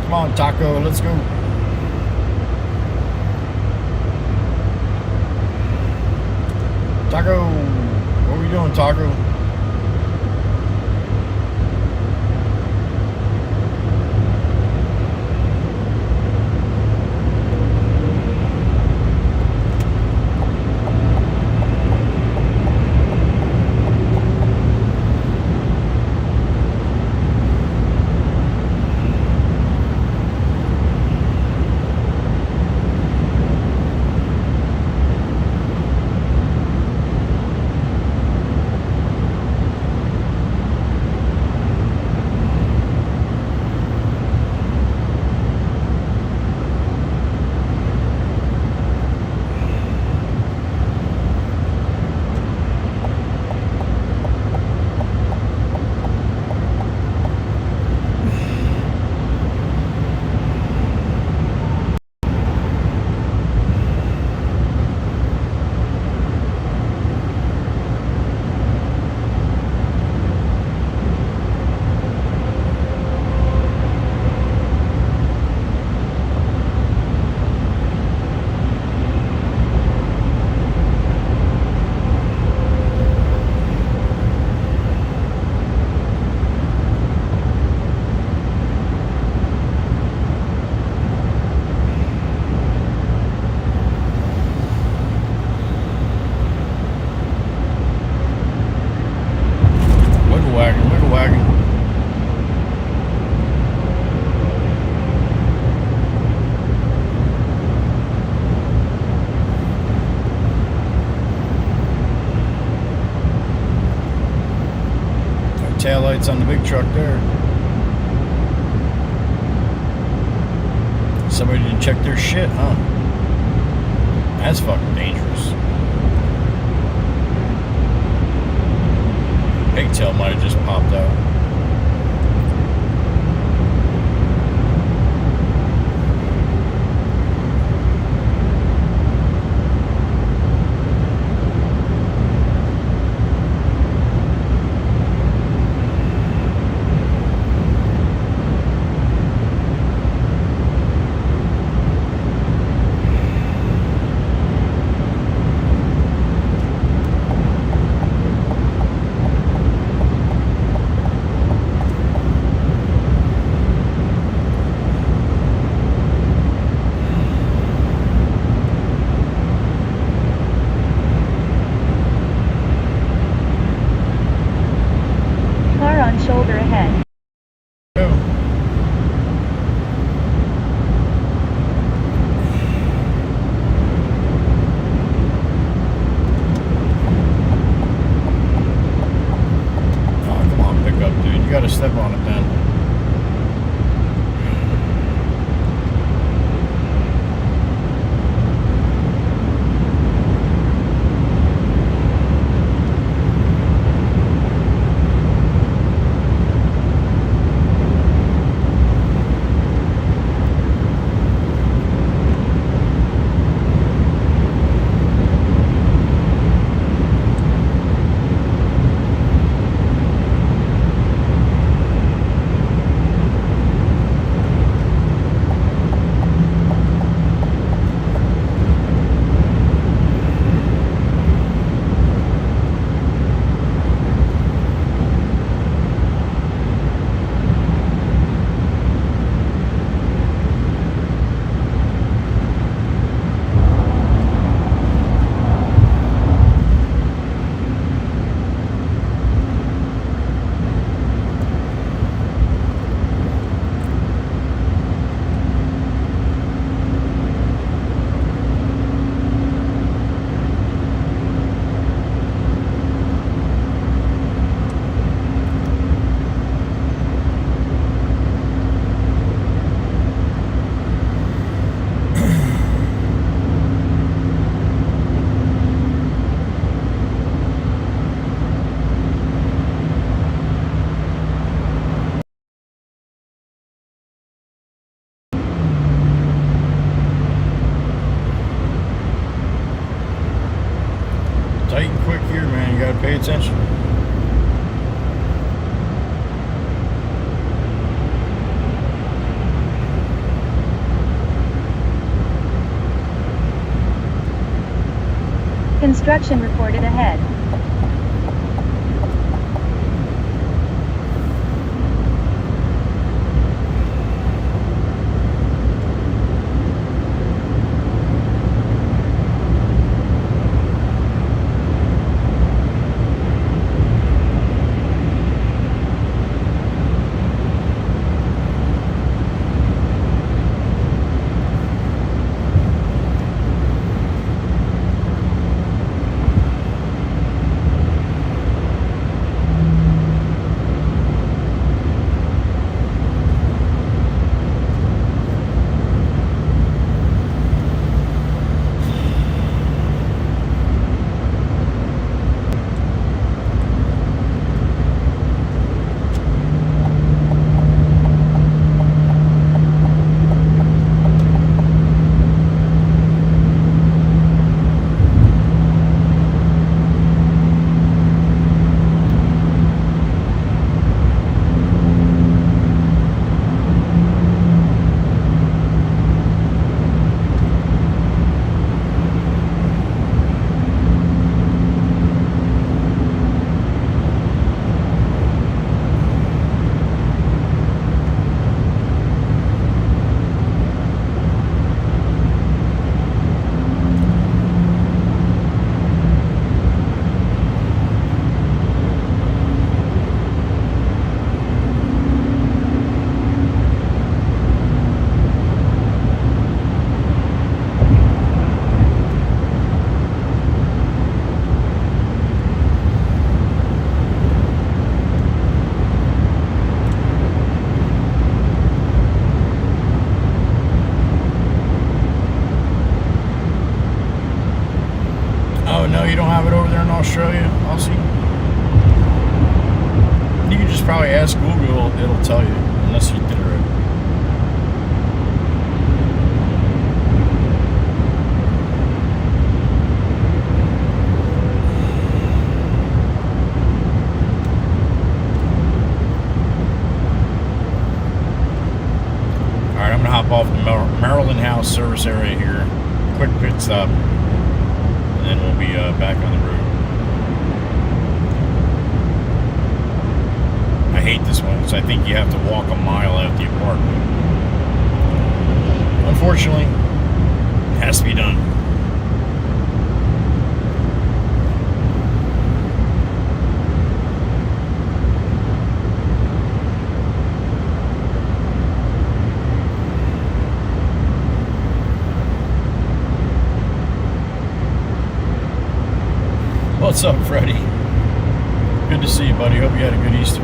Come on, Taco, let's go. Taco, what are we doing, Taco? Wiggle wagon. Got taillights on the big truck there. Somebody didn't check their shit, huh? That's fucking dangerous. Pigtail might have just popped out. tight and quick here, man. You gotta pay attention. Construction reported ahead. Australia, Aussie. You can just probably ask Google, it'll tell you, unless you did it right. Alright, I'm gonna hop off the Maryland House service area here. Quick pit stop. And then we'll be back on the road. I hate this one, because I think you have to walk a mile out the apartment. Unfortunately, it has to be done. What's up, Freddie? Good to see you, buddy. Hope you had a good Easter.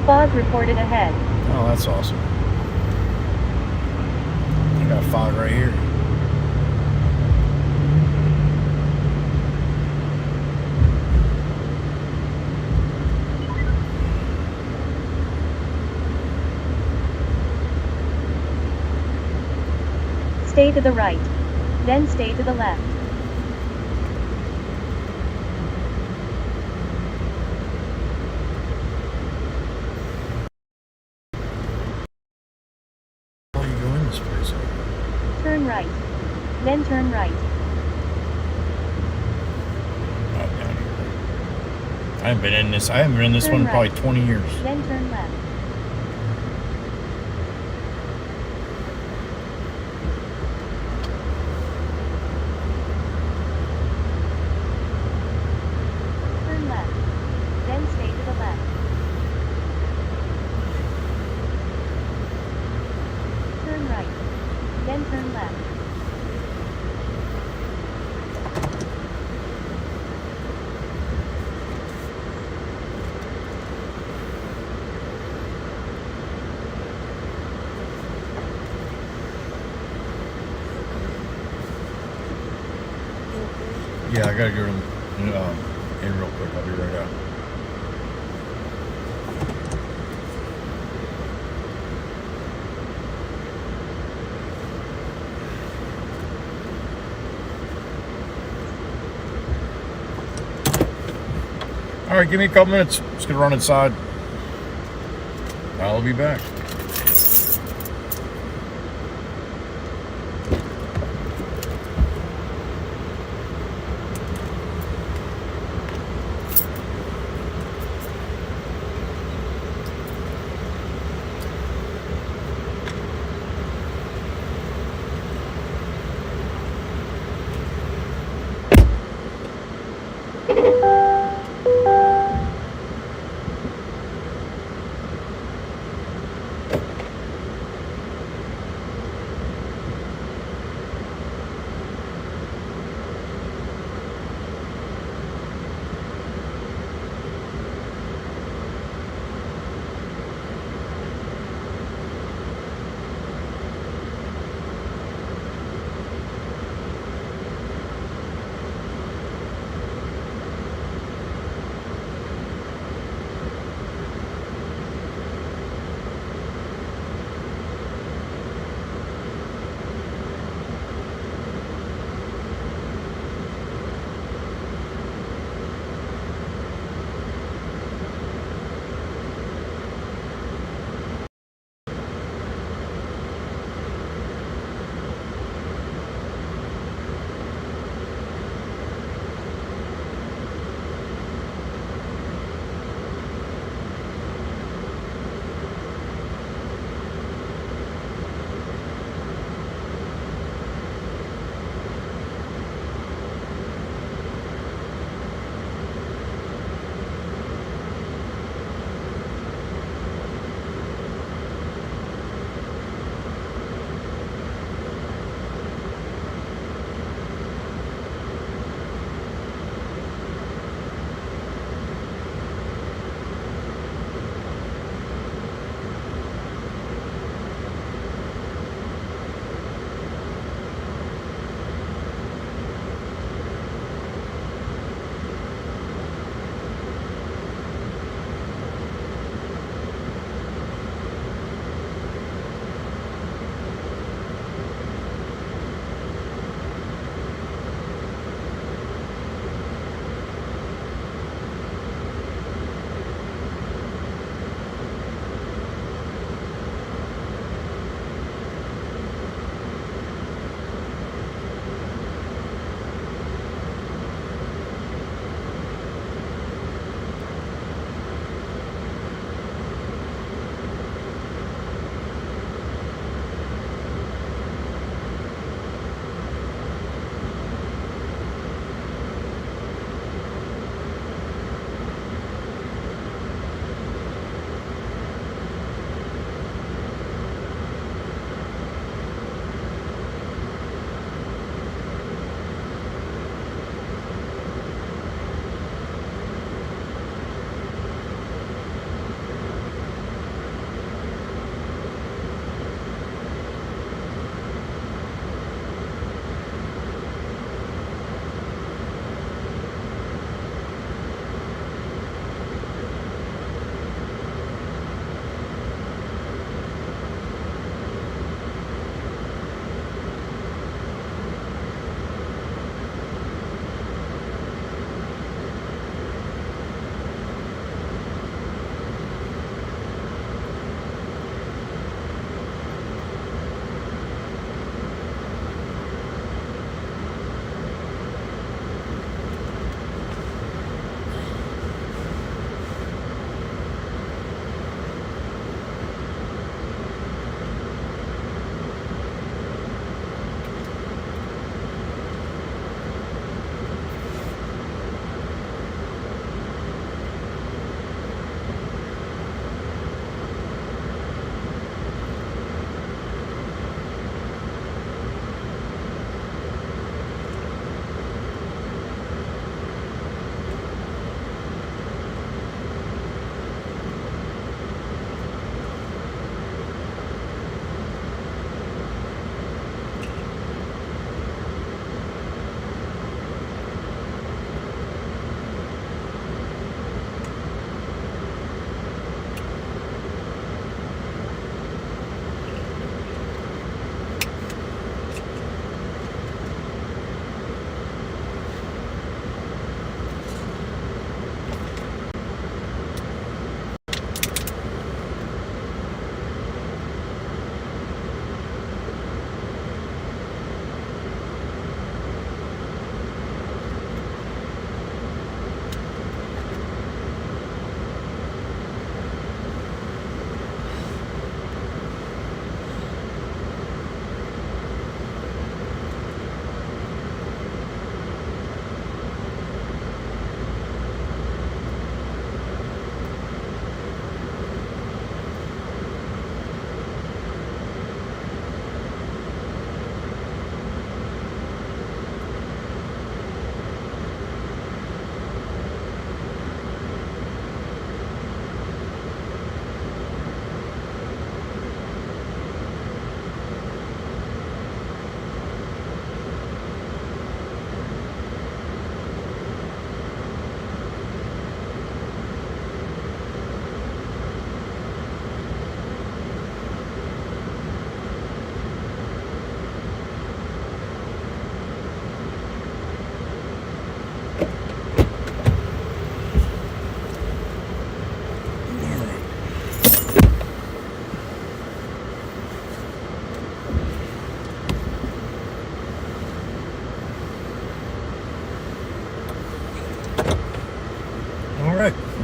Fog reported ahead. Oh, that's awesome. I got fog right here. Stay to the right. Then stay to the left. Turn right. Then turn right. Oh, down here. I haven't been in this. I haven't been in this Turn one in right. probably 20 years. Then turn left. Turn left. Then stay to the left. Turn right. Then turn left. Yeah, I gotta go to in real quick. I'll be right out. All right, give me a couple minutes. Just gonna run inside. I'll be back.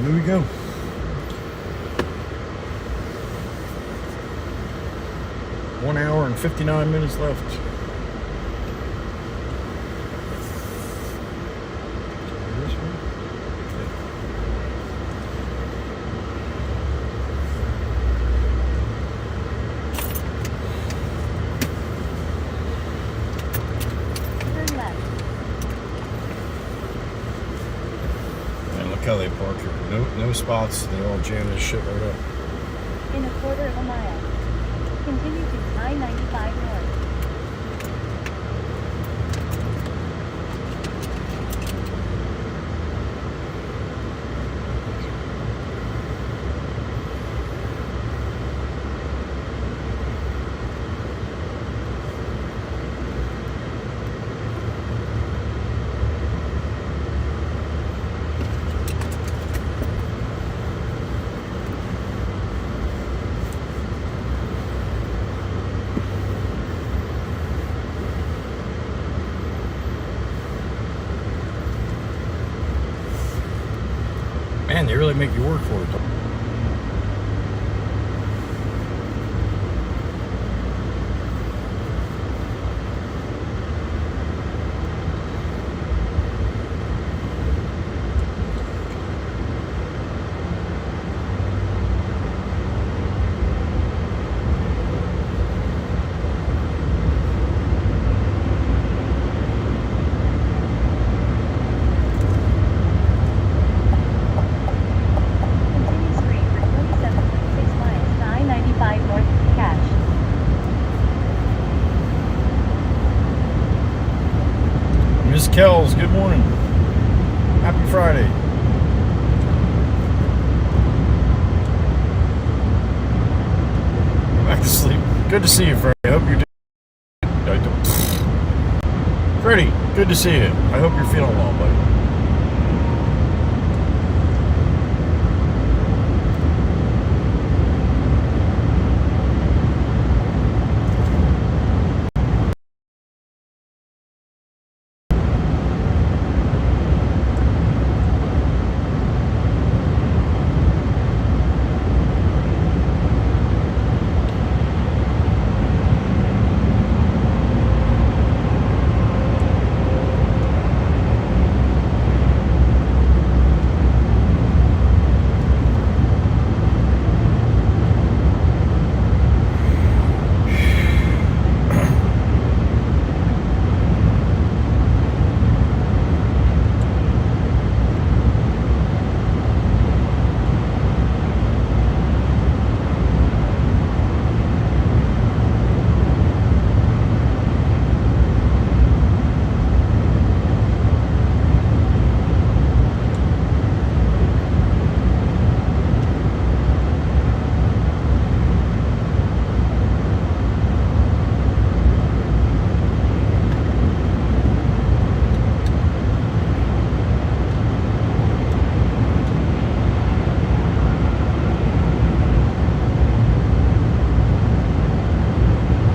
Here we go. 1 hour and 59 minutes left. This one? Turn left. And look how they park here. No spots. They all jam this shit right up. In a quarter of a mile. Continue to I-95 north. Man, they really make you work for it. Continue straight for 27.6 miles to I-95 north, Cache. Miss Kells, good morning. Happy Friday. Go back to sleep. Good to see you, Freddie. I hope you're doing. Freddie, good to see you. I hope you're feeling well, buddy.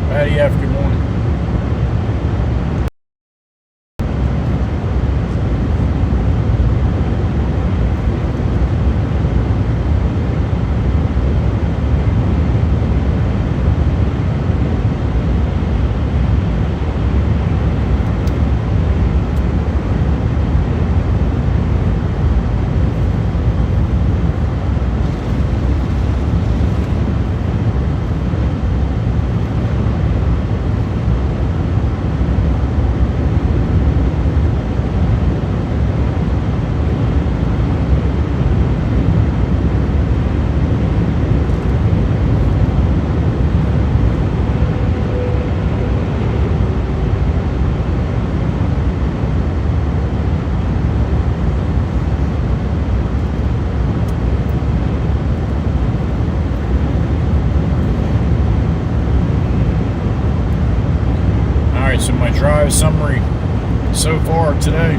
Patty F, good morning. So my drive summary so far today,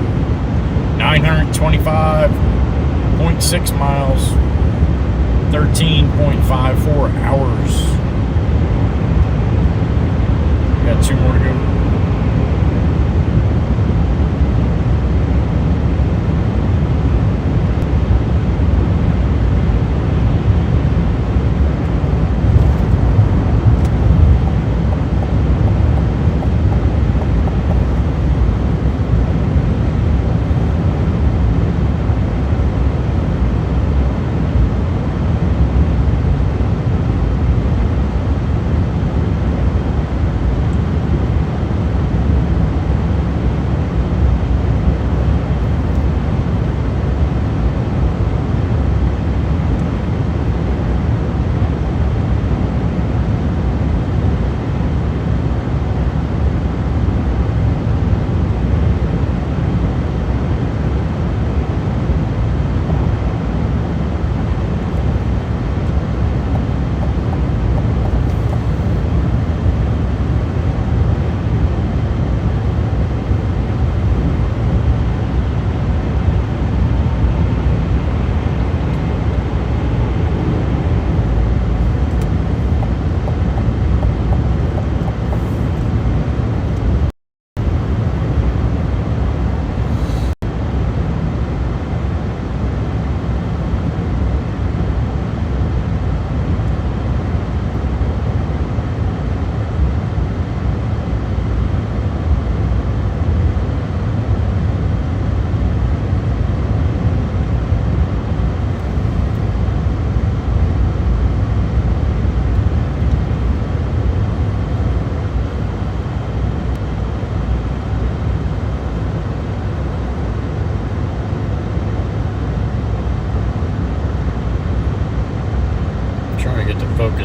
925.6 miles, 13.54 hours. Got 2 more to go.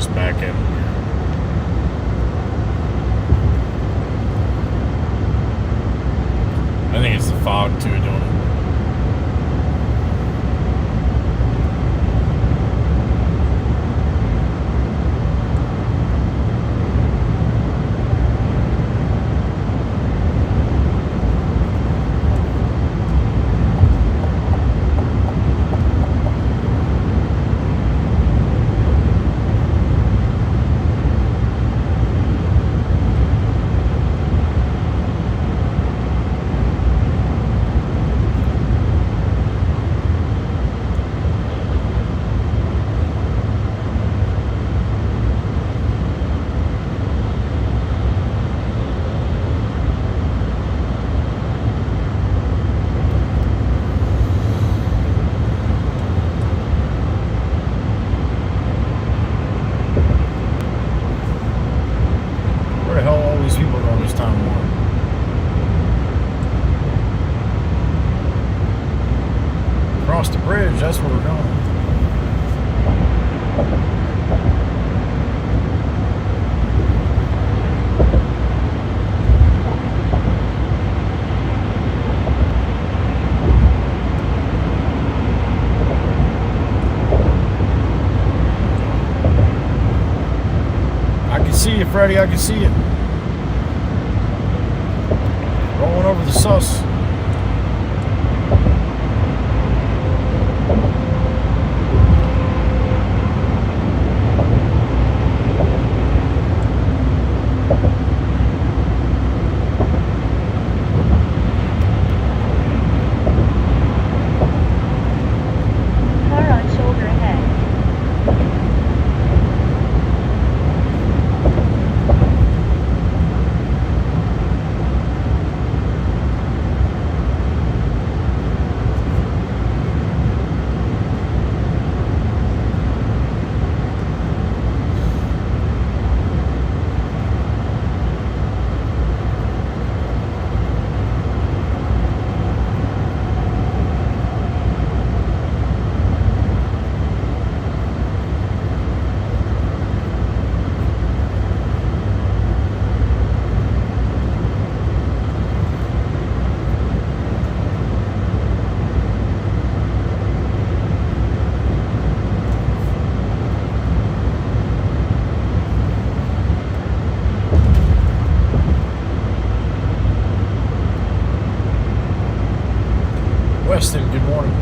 just back in. I think it's the fog too doing it. Across the bridge, that's where we're going. I can see you, Freddie, I can see you. Rolling over the sus. Weston, good morning.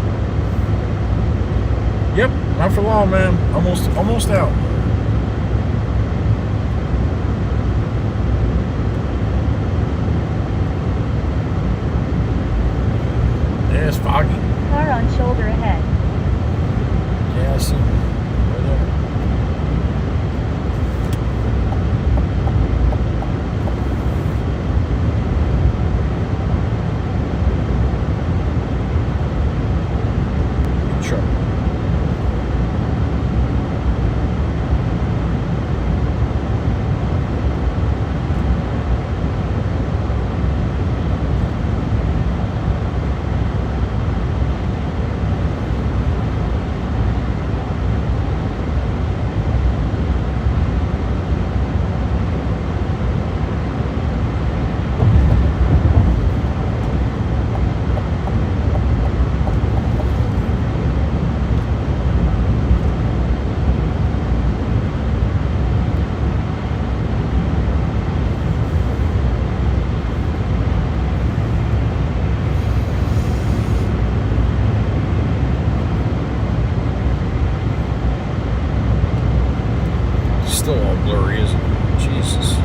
Yep, not for long, man. Almost out. Yeah, it's foggy. Car on shoulder ahead. Yeah, I see. Right there. Still all blurry, isn't it? Jesus.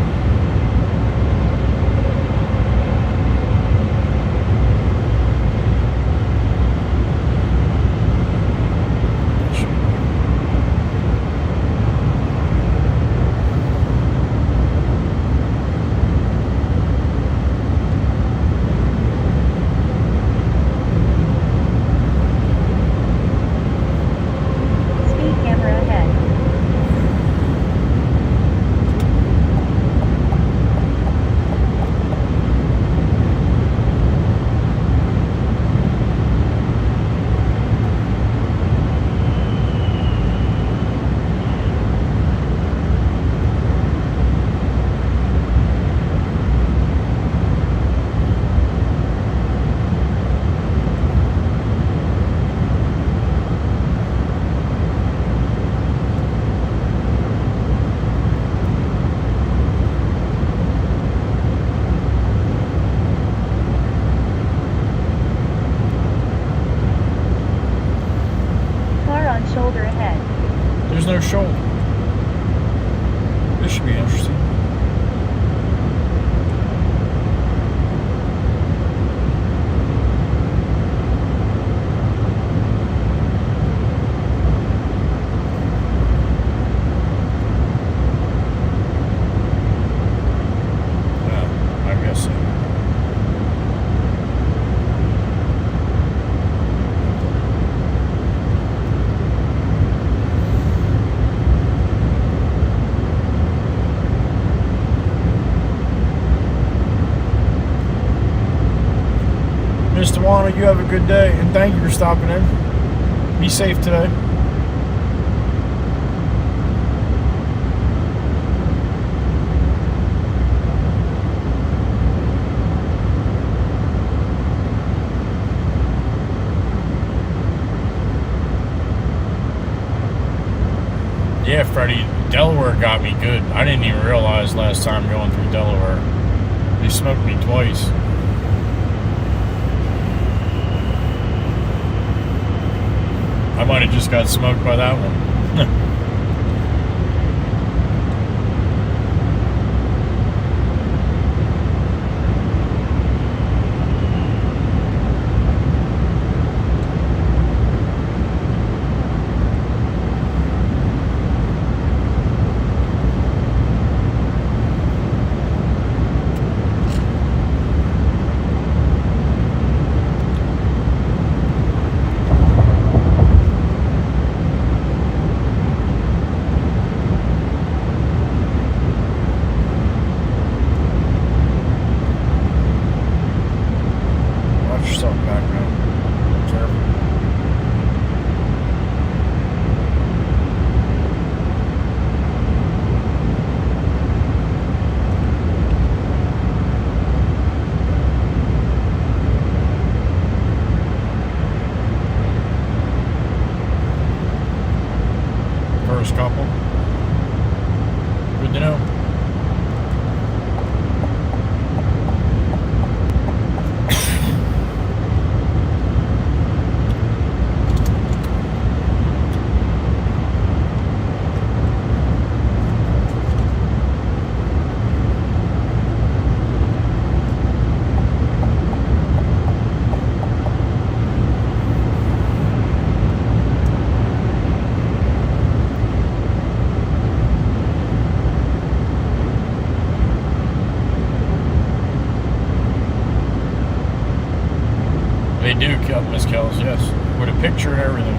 Speed camera ahead. no shoulder. This should be interesting. Mr. Warner, you have a good day, and thank you for stopping in. Be safe today. Yeah, Freddie, Delaware got me good. I didn't even realize last time going through Delaware. They smoked me twice. I might have just got smoked by that one. Couple. Good to know. They do, Miss Kells, yes. With a picture and everything.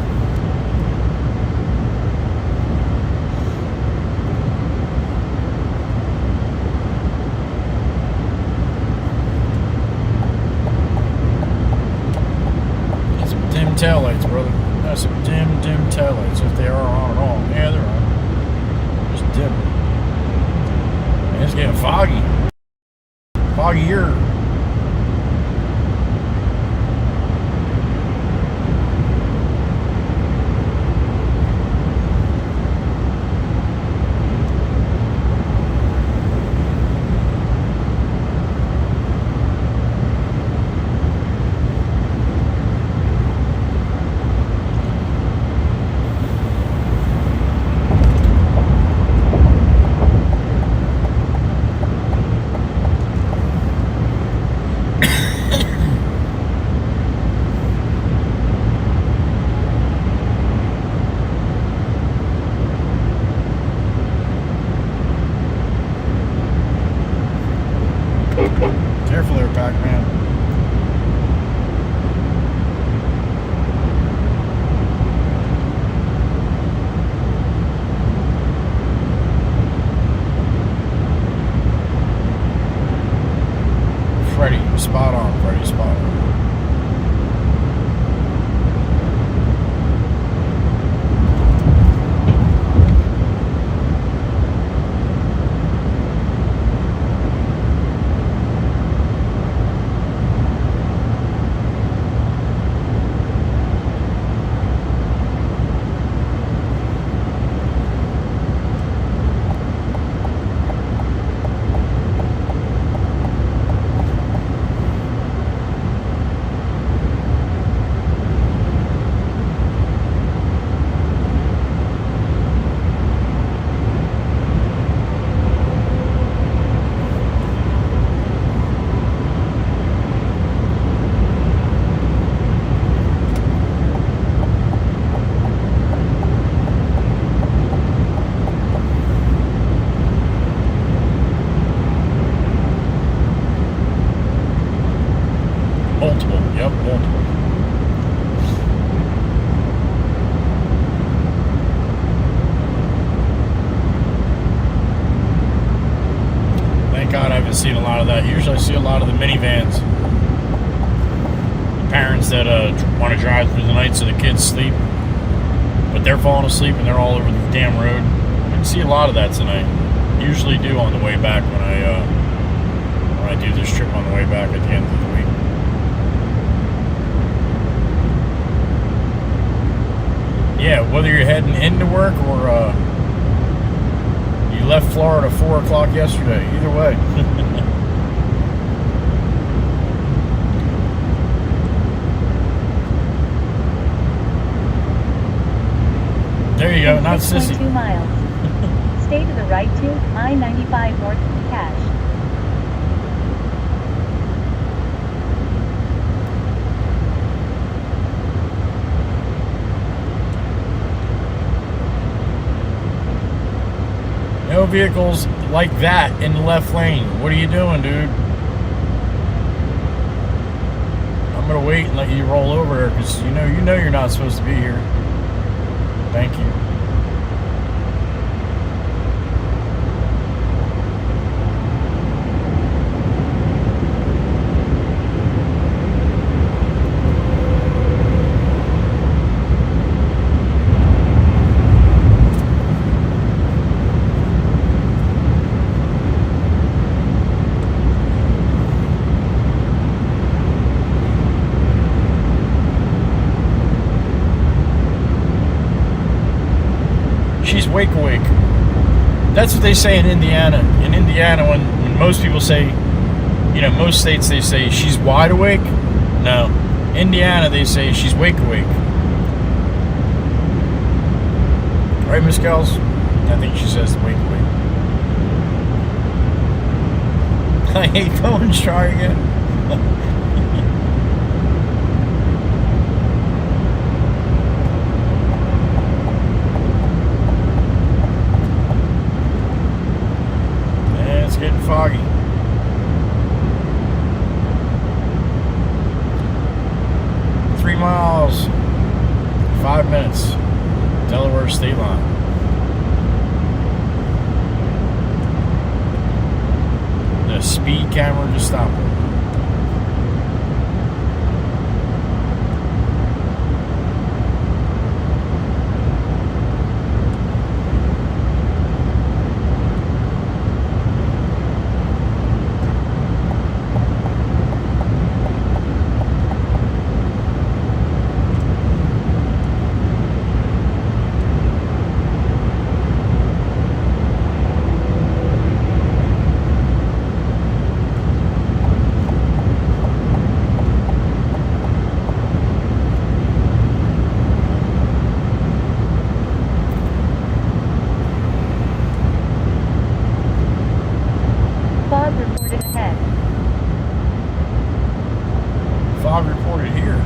Got some dim taillights, brother. Got some dim taillights, if they are on at all. Yeah, they're on. Just dim. Man, it's getting foggy. Foggier. a lot of that. Usually I see a lot of the minivans. Parents that want to drive through the night so the kids sleep, but they're falling asleep and they're all over the damn road. I didn't see a lot of that tonight. Usually do on the way back when I do this trip on the way back at the end of the week. Yeah, whether you're heading into work or you left Florida 4 o'clock yesterday, either way. There you go, not sissy. 6.2 miles. Stay to the right to I-95 North, Cache. No vehicles like that in the left lane. What are you doing, dude? I'm gonna wait and let you roll over there because you know you're not supposed to be here. Thank you. Wake awake. That's what they say in Indiana. In Indiana, when most people say, most states they say she's wide awake. No, Indiana they say she's wake awake. Right, Miss Gals? I think she says wake awake. I hate going. Try again. Getting foggy. 3 miles, 5 minutes, Delaware state line. The speed camera just stopped it. Fog reported here.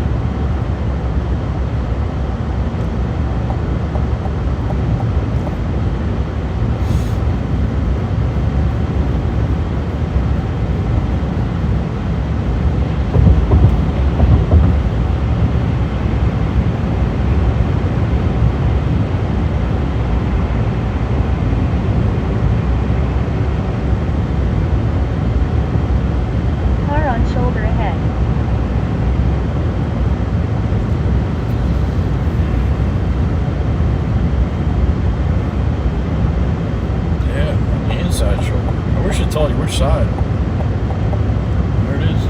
Car on shoulder ahead. Side shoulder. I wish I told you which side. There it is.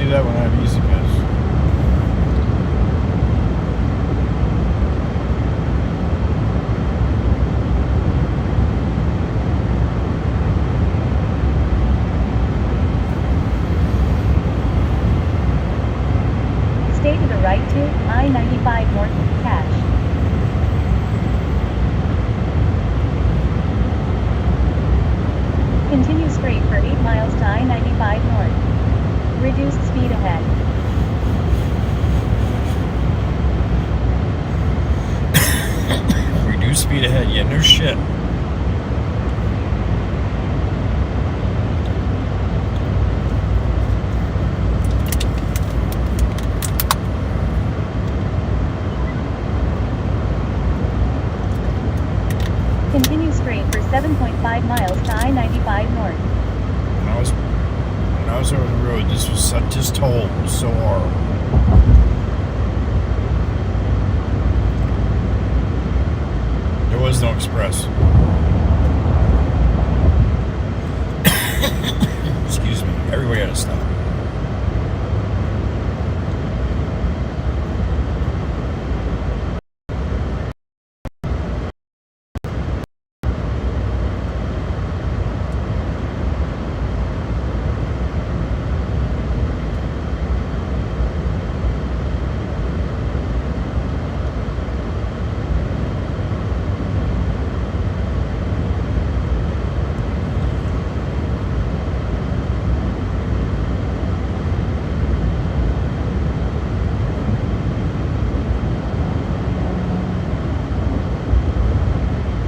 do that when I have Easy Pass. Stay to the right to I-95 North, Cache. Continue straight for 8 miles to I-95 North. Reduced speed ahead. Reduce speed ahead. Yeah, no shit. Continue straight for 7.5 miles to I-95 North. When I was over the road, this toll was so horrible. There was no express. Excuse me. Everybody had to stop.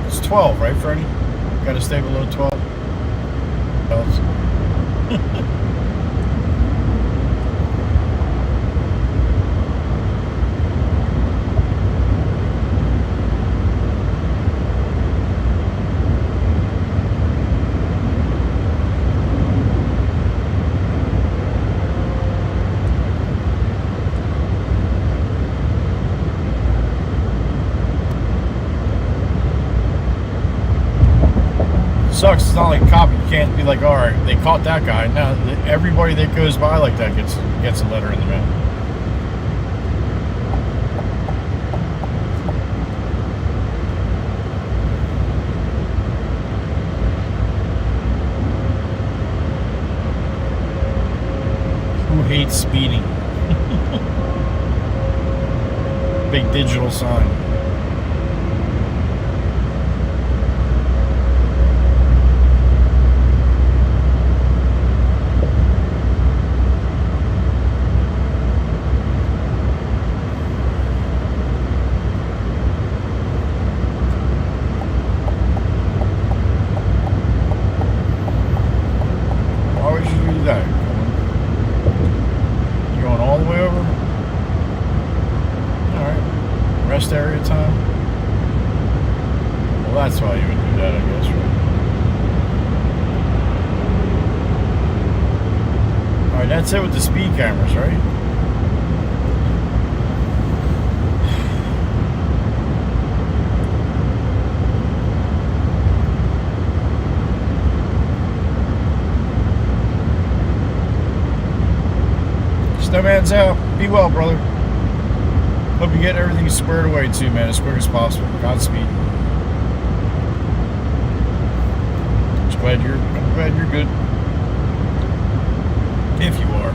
It's 12, right, Freddie? Gotta stay below 12. Else. Sucks. It's not like a cop. You can't be like, all right, they caught that guy. No, everybody that goes by like that gets a letter in the mail. Who hates speeding? Big digital sign. Rest area time? Well, that's why you would do that, I guess, right? Alright, that's it with the speed cameras, right? Snowman's out. Be well, brother. Hope you get everything squared away too, man, as quick as possible. Godspeed. I'm glad you're good. If you are.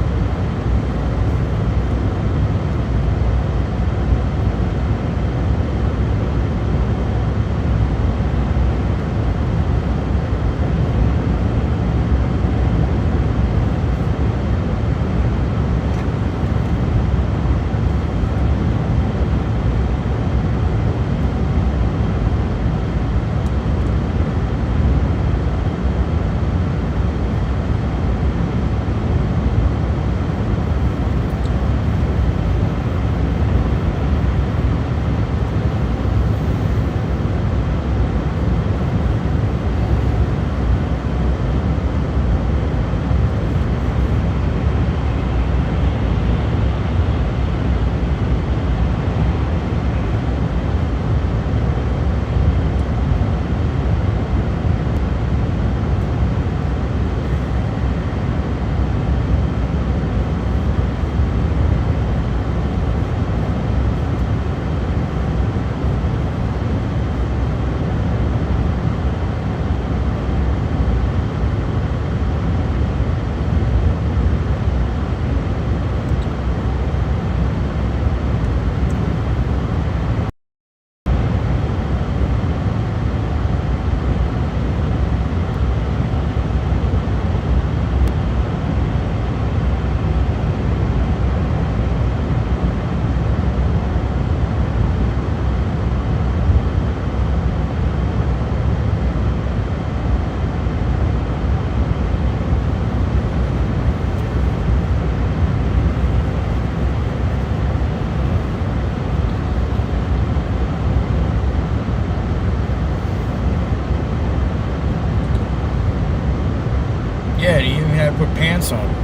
grandson.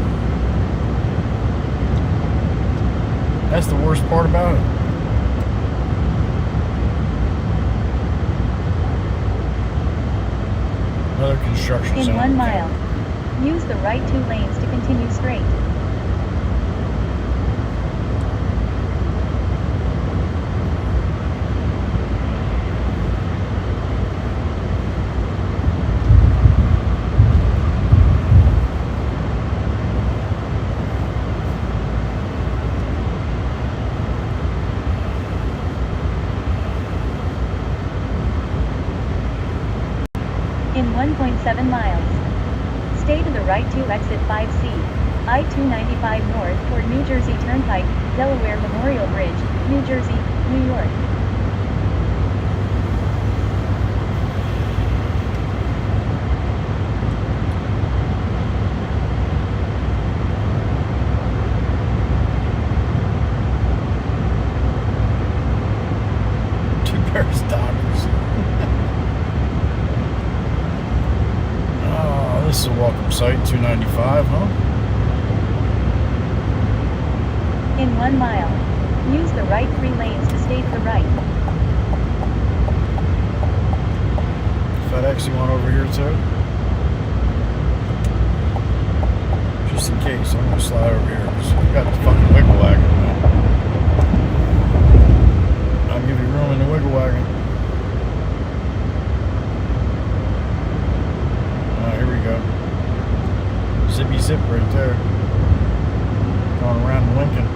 That's the worst part about it. Another construction zone. In 1 mile, use the right 2 lanes to continue straight. In 1.7 miles, stay to the right to exit 5C, I-295 north toward New Jersey Turnpike, Delaware Memorial Bridge, New Jersey, New York. Two pairs of Dodgers. Oh, this is a welcome sight. 295, huh? In 1 mile, use the right 3 lanes to stay to the right. FedEx, you want over here too? Just in case, I'm gonna slide over here because you got the fucking wiggle wagon, man. I'll give you room in the wiggle wagon. Here we go. Zippy zip right there. Going around Lincoln.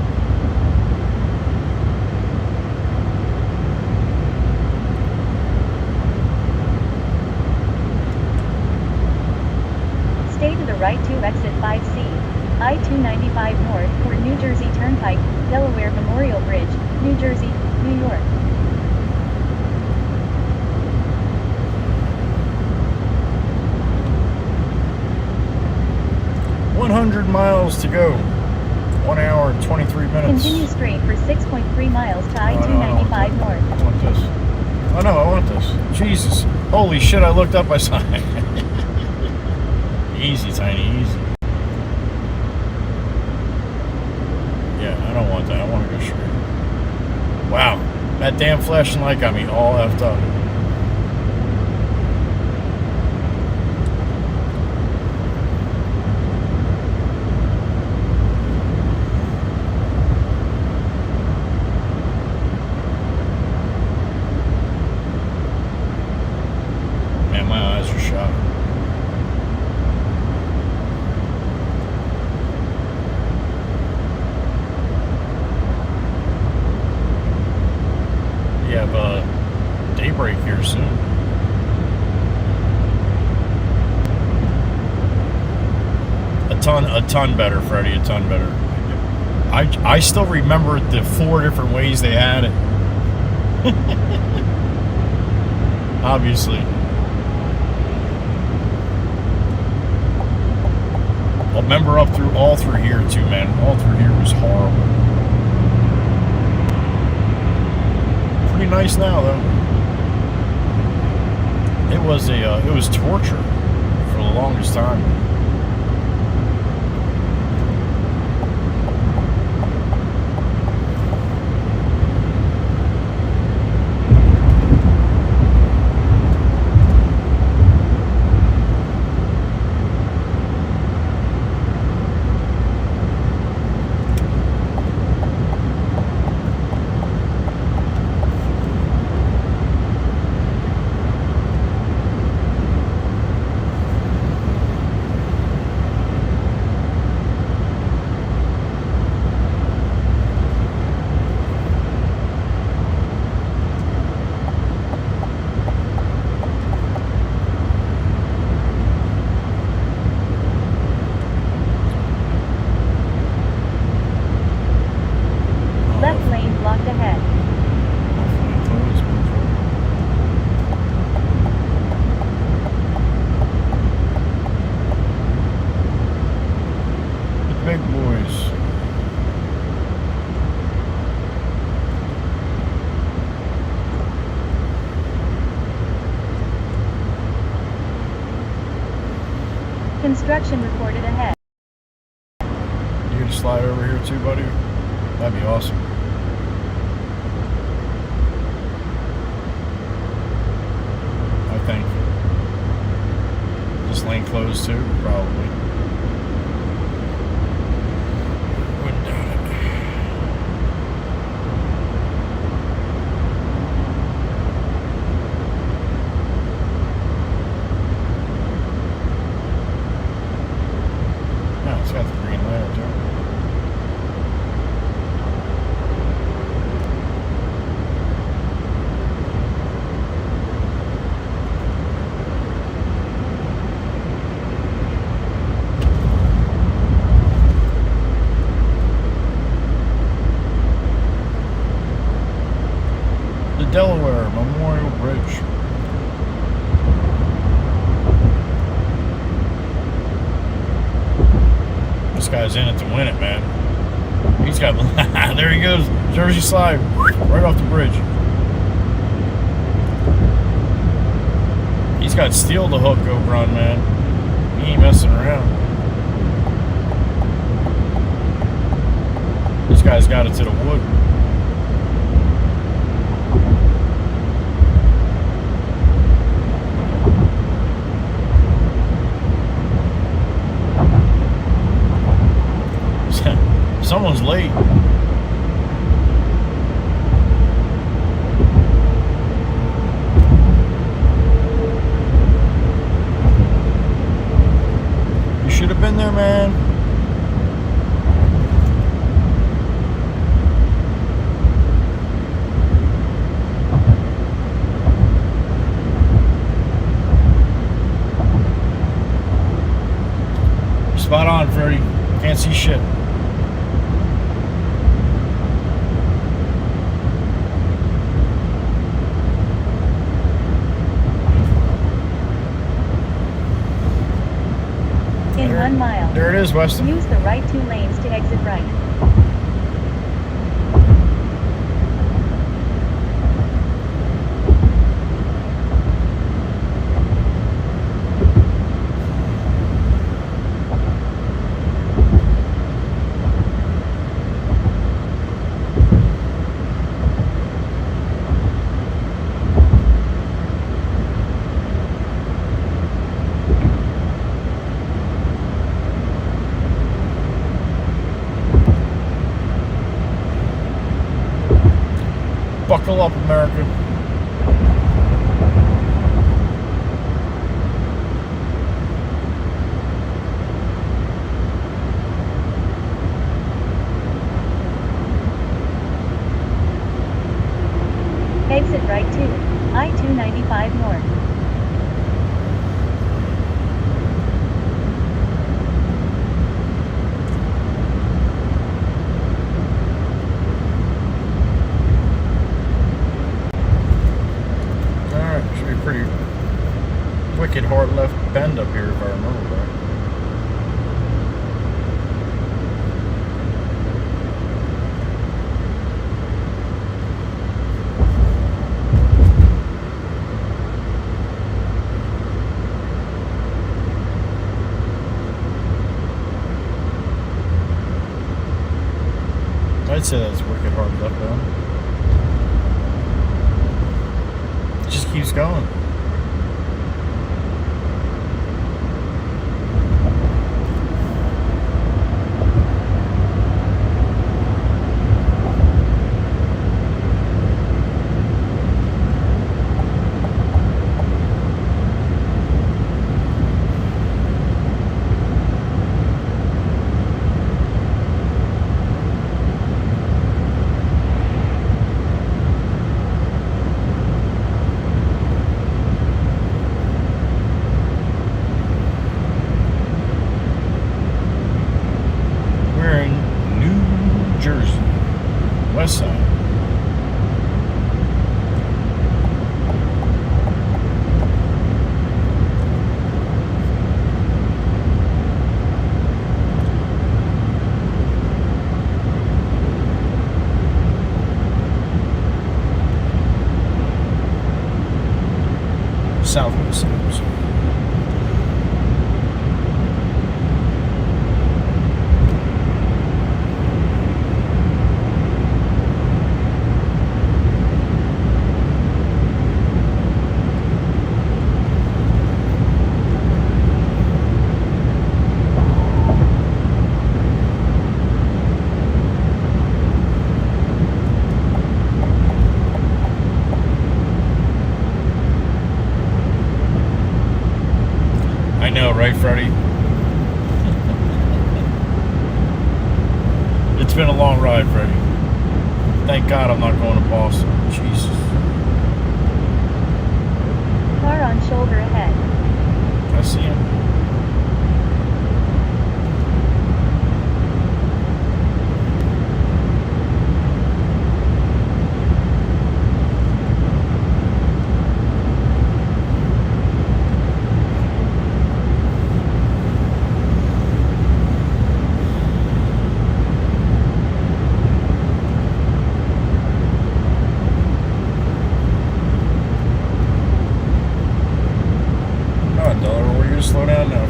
Stay to the right to exit 5C, I-295 north toward New Jersey Turnpike, Delaware Memorial Bridge, New Jersey, New York. $100 miles to go. 1 hour and 23 minutes. Continue straight for 6.3 miles to I-295 north. I want this. Oh no, I want this. Jesus. Holy shit, I looked up, I saw it. Easy, Tiny, easy. Yeah, I don't want that. I want to go straight. Wow. That damn flashing light got me all effed up. Man, my eyes are shot. You have daybreak here soon. A ton better, Freddie. A ton better. I still remember the 4 different ways they had it. Obviously. I remember all through here too, man. All through here was horrible. Pretty nice now though. It was torture for the longest time. Left lane blocked ahead. The big boys. Construction reported ahead. slide over here too, buddy? That'd be awesome. I think. This lane closed too? Probably. Wouldn't doubt it. No, it's got the green there too. Delaware Memorial Bridge. This guy's in it to win it, man. He's got, there he goes, Jersey slide, right off the bridge. He's got steel to hook over on, man. He ain't messing around. This guy's got it to the wood. Someone's late. You should have been there, man. Spot on, Freddie. Can't see shit. In 1 mile. There it is, Weston. Use the right 2 lanes to exit right. Buckle up, America. Exit right 2, I-295 north. Pretty wicked hard left bend up here, if I remember right. I'd say that's wicked hard left bend. Just keeps going. West side. Southwest sides. Freddie. It's been a long ride, Freddie. Thank God I'm not going to Boston. Jesus. Car on shoulder ahead. I see him. Delaware, we're going to slow down now.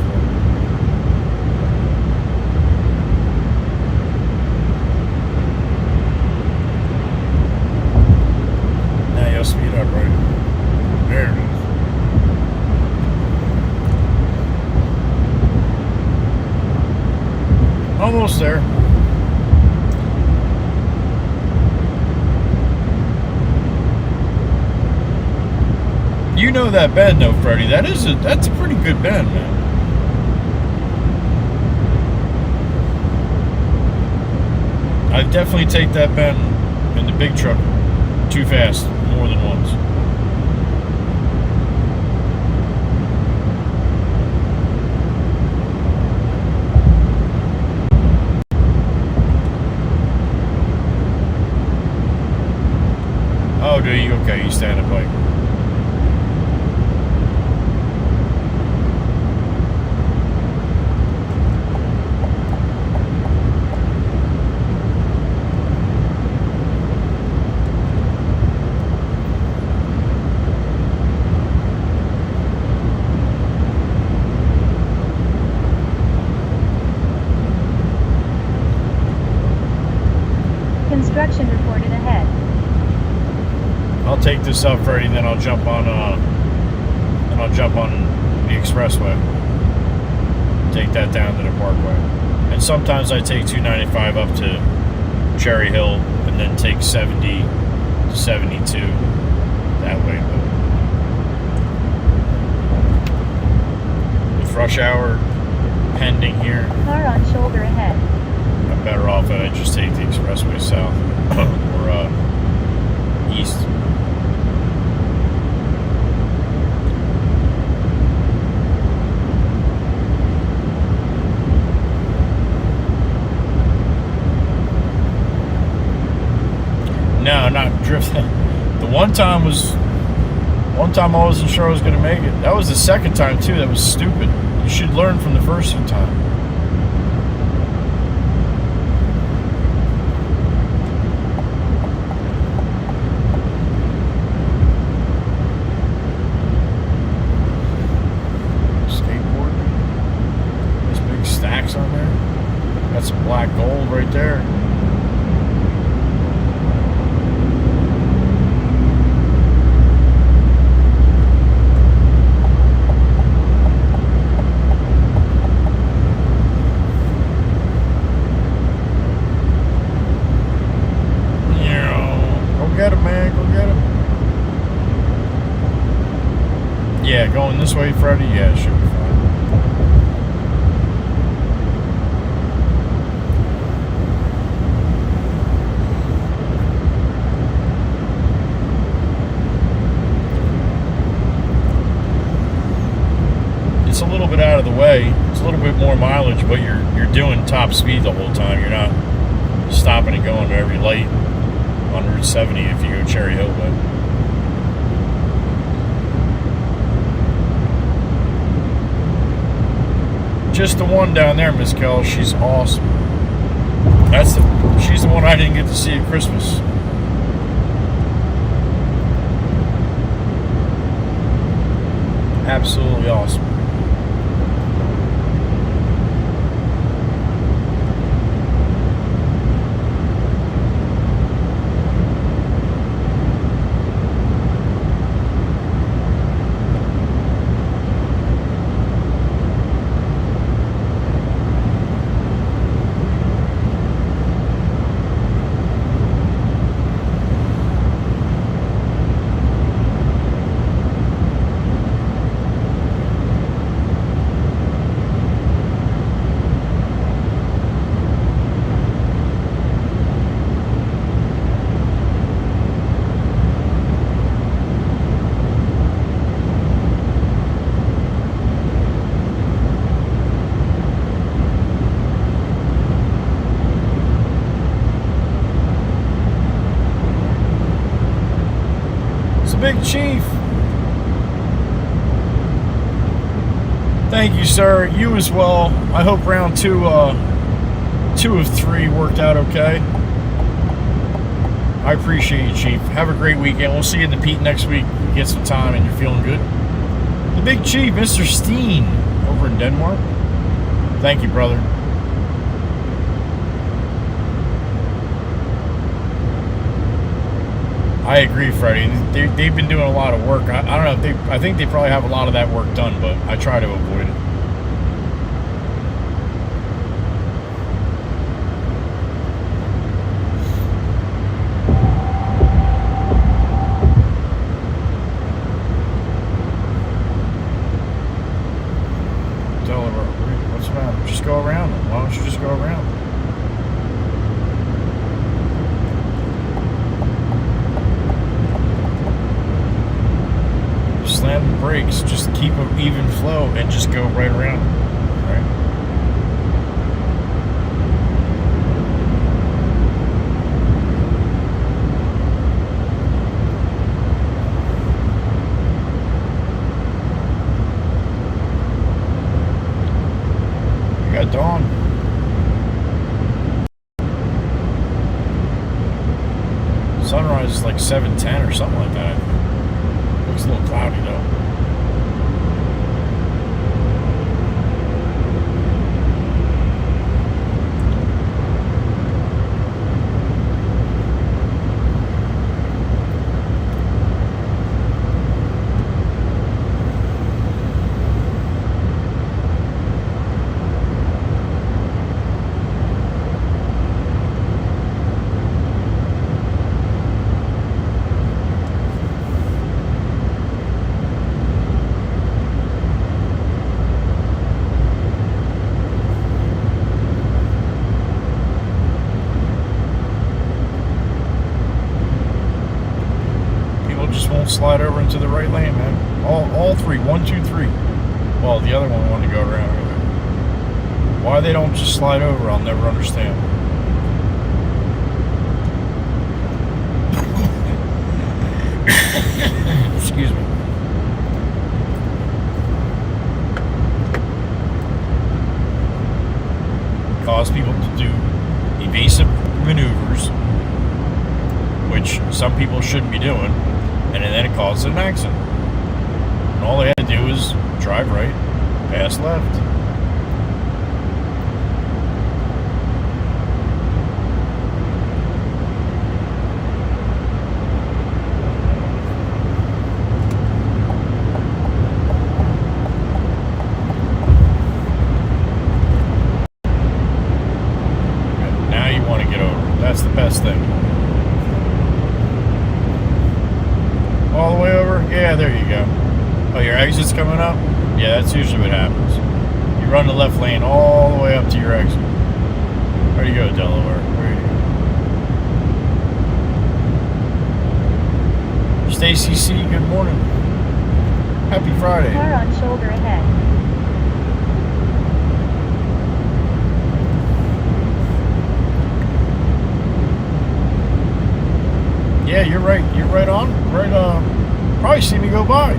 Now you'll speed up, right? There it is. Almost there. You know that bend though, Freddie. That's a pretty good bend, man. I'd definitely take that bend in the big truck too fast, more than once. Oh, do you? Okay, you stand up bike. Construction reported ahead. I'll take this up, Freddie, and then I'll jump on the expressway. Take that down to the parkway. And sometimes I take 295 up to Cherry Hill and then take 70 to 72 that way. But with rush hour pending here, Car on shoulder ahead. I'm better off that I just take the expressway south or east. No, not drifting. The one time I wasn't sure I was going to make it. That was the second time too. That was stupid. You should learn from the first time. Skateboard. These big stacks on there. Got some black gold right there. Get him, man. Go get him. Yeah, going this way, Freddie? Yeah, it should be fine. It's a little bit out of the way. It's a little bit more mileage, but you're doing top speed the whole time. You're not stopping and going to every light on Route 70 if you go Cherry Hill way. Just the one down there, Miss Kell. She's awesome. She's the one I didn't get to see at Christmas. Absolutely awesome. Big Chief. Thank you, sir. You as well. I hope round 2 of 3 worked out okay. I appreciate you, Chief. Have a great weekend. We'll see you in the Pete next week. Get some time and you're feeling good. The Big Chief, Mr. Steen, over in Denmark. Thank you, brother. I agree, Freddie. They've been doing a lot of work. I don't know. I think they probably have a lot of that work done, but I try to avoid it. Delaware, what's the matter? Just go around them. Why don't you just go around them? Slam the brakes, just keep an even flow and just go right around, right? You got dawn. Sunrise is like 7:10 or something like that. Looks a little cloudy though. Slide over into the right lane, man. All 3, 1, 2, 3. Well, the other one wanted to go around. Why they don't just slide over, I'll never understand. Excuse me. Cause people to do evasive maneuvers, which some people shouldn't be doing. And then it causes an accident. And all they had to do is drive right, pass left. And now you want to get over. That's the best thing. All the way over? Yeah, there you go. Oh, your exit's coming up? Yeah, that's usually what happens. You run the left lane all the way up to your exit. Where do you go, Delaware? Where do you go? Stacy C, good morning. Happy Friday. Car on shoulder ahead. Yeah, you're right. You're right on. Right, probably see me go by.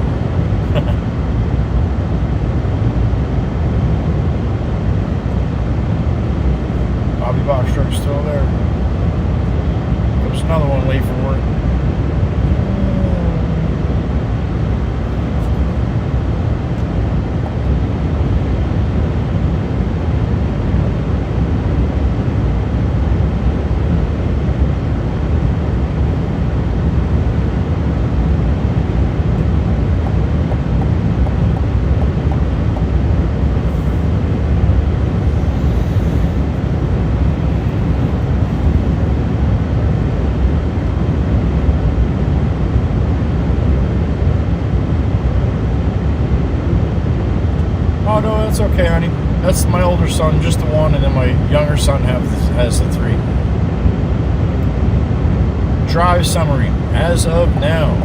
Bobby box truck's still there. There's another one late for work. Oh, no, that's okay, honey. That's my older son, just the one, and then my younger son has the 3. Drive summary, as of now.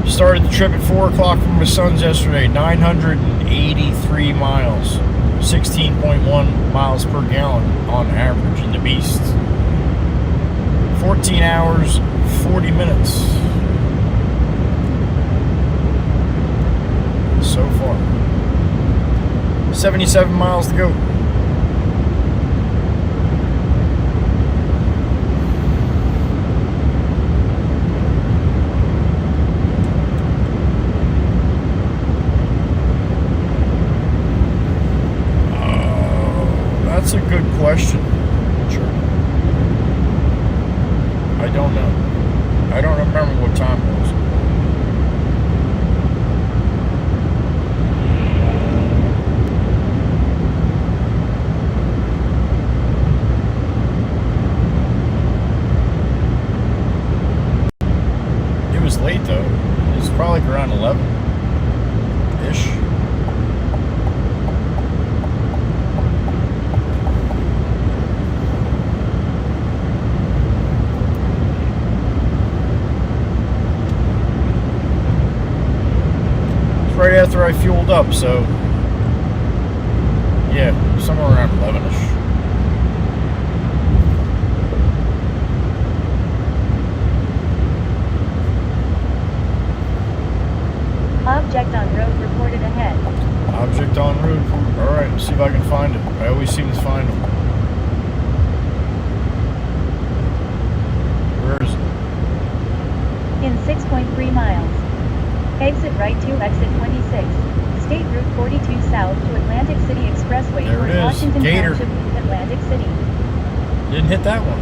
Started the trip at 4 o'clock from my son's yesterday. 983 miles. 16.1 miles per gallon on average in the beast. 14 hours, 40 minutes. So far. 77 miles to go. That's a good question. Sure. I don't know. I don't remember what time it was. It was late though. It was probably like around 11-ish. Right after I fueled up, so yeah, somewhere around 11-ish. Object on road reported ahead. Object on road. Alright, let's see if I can find it. I always seem to find them. Where is it? In 6.3 miles. Exit right to exit 26. State Route 42 south to Atlantic City Expressway There toward it is. Washington Gator. Township, Atlantic City. Didn't hit that one.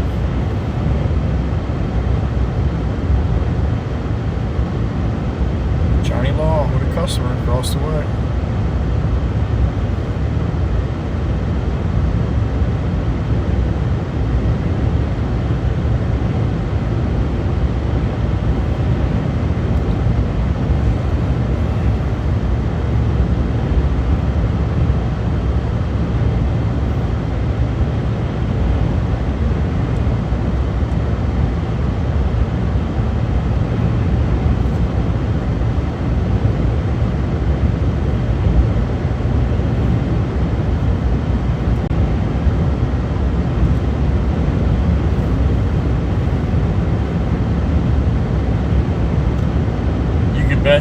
Johnny Law with a customer across the way.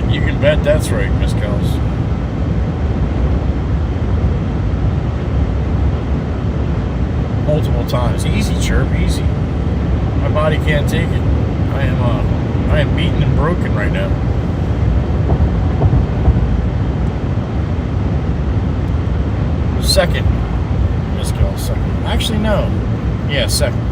You can bet that's right, Miss Kells. Multiple times. Easy, Chirp, easy. My body can't take it. I am beaten and broken right now. Second, Miss Kells, second. Actually, no. Yeah, second.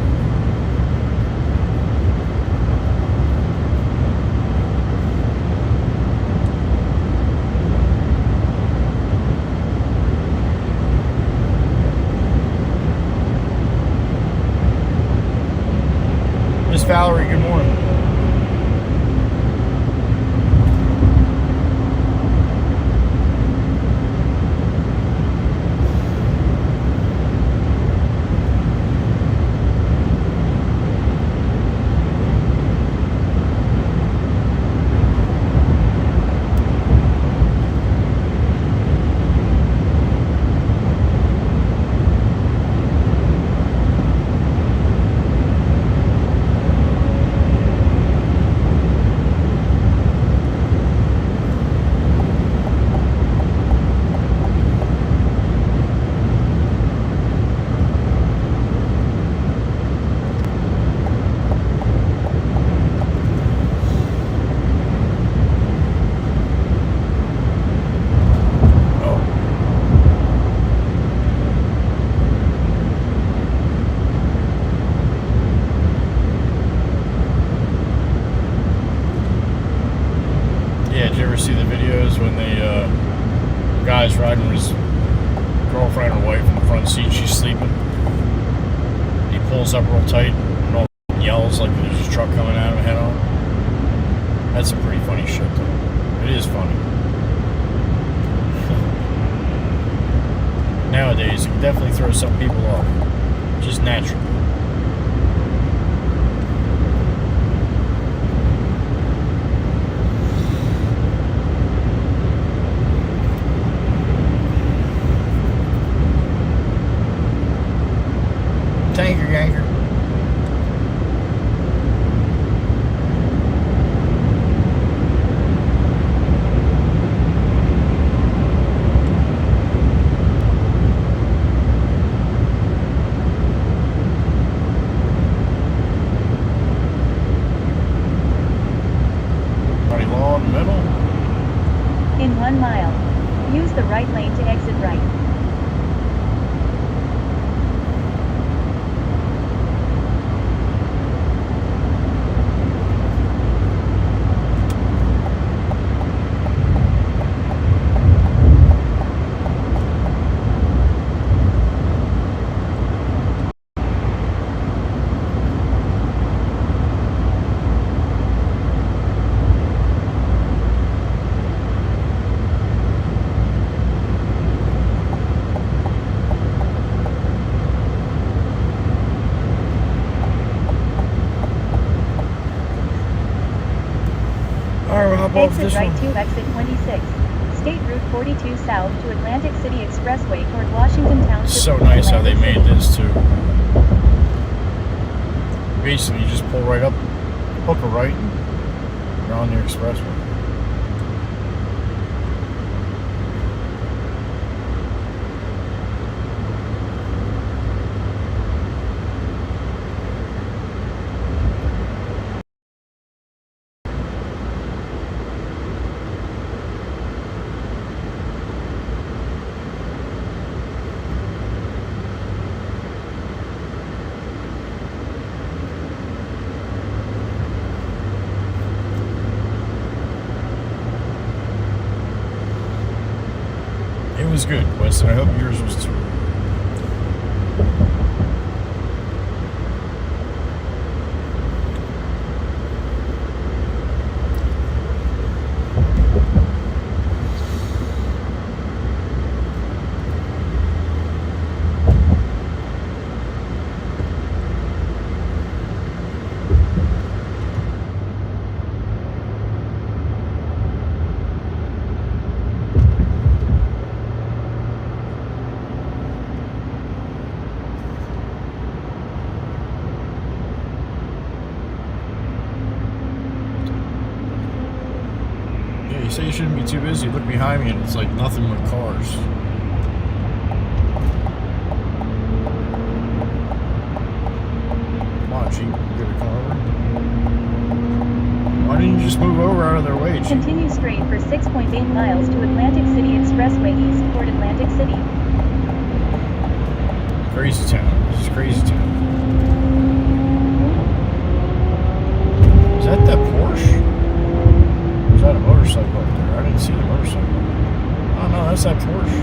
Valerie, good morning. See the videos when the guy's riding with his girlfriend or wife in the front seat, she's sleeping. He pulls up real tight and all yells like there's a truck coming at him head on. That's some pretty funny shit though. It is funny. Nowadays, it can definitely throw some people off. Just natural. Tanker yanker. drop off Exit this right one? to exit 26. State Route 42 south to Atlantic City Expressway toward Washington Township. So nice how they Atlantic made City. this too. Basically, you just pull right up, hook a right, and you're on the expressway. It was good, Wes, and I hope yours was too. Yeah, you say you shouldn't be too busy. Look behind me and it's like nothing but cars. Come on, Jeep, you gotta come over. Why didn't you just move over out of their way, Jeep? Continue straight for 6.8 miles to Atlantic City Expressway east toward Atlantic City. Crazy town. This is crazy town. Is that Porsche? Or is that a motorcycle up there? I didn't see the motorcycle. Oh no, that's that Porsche.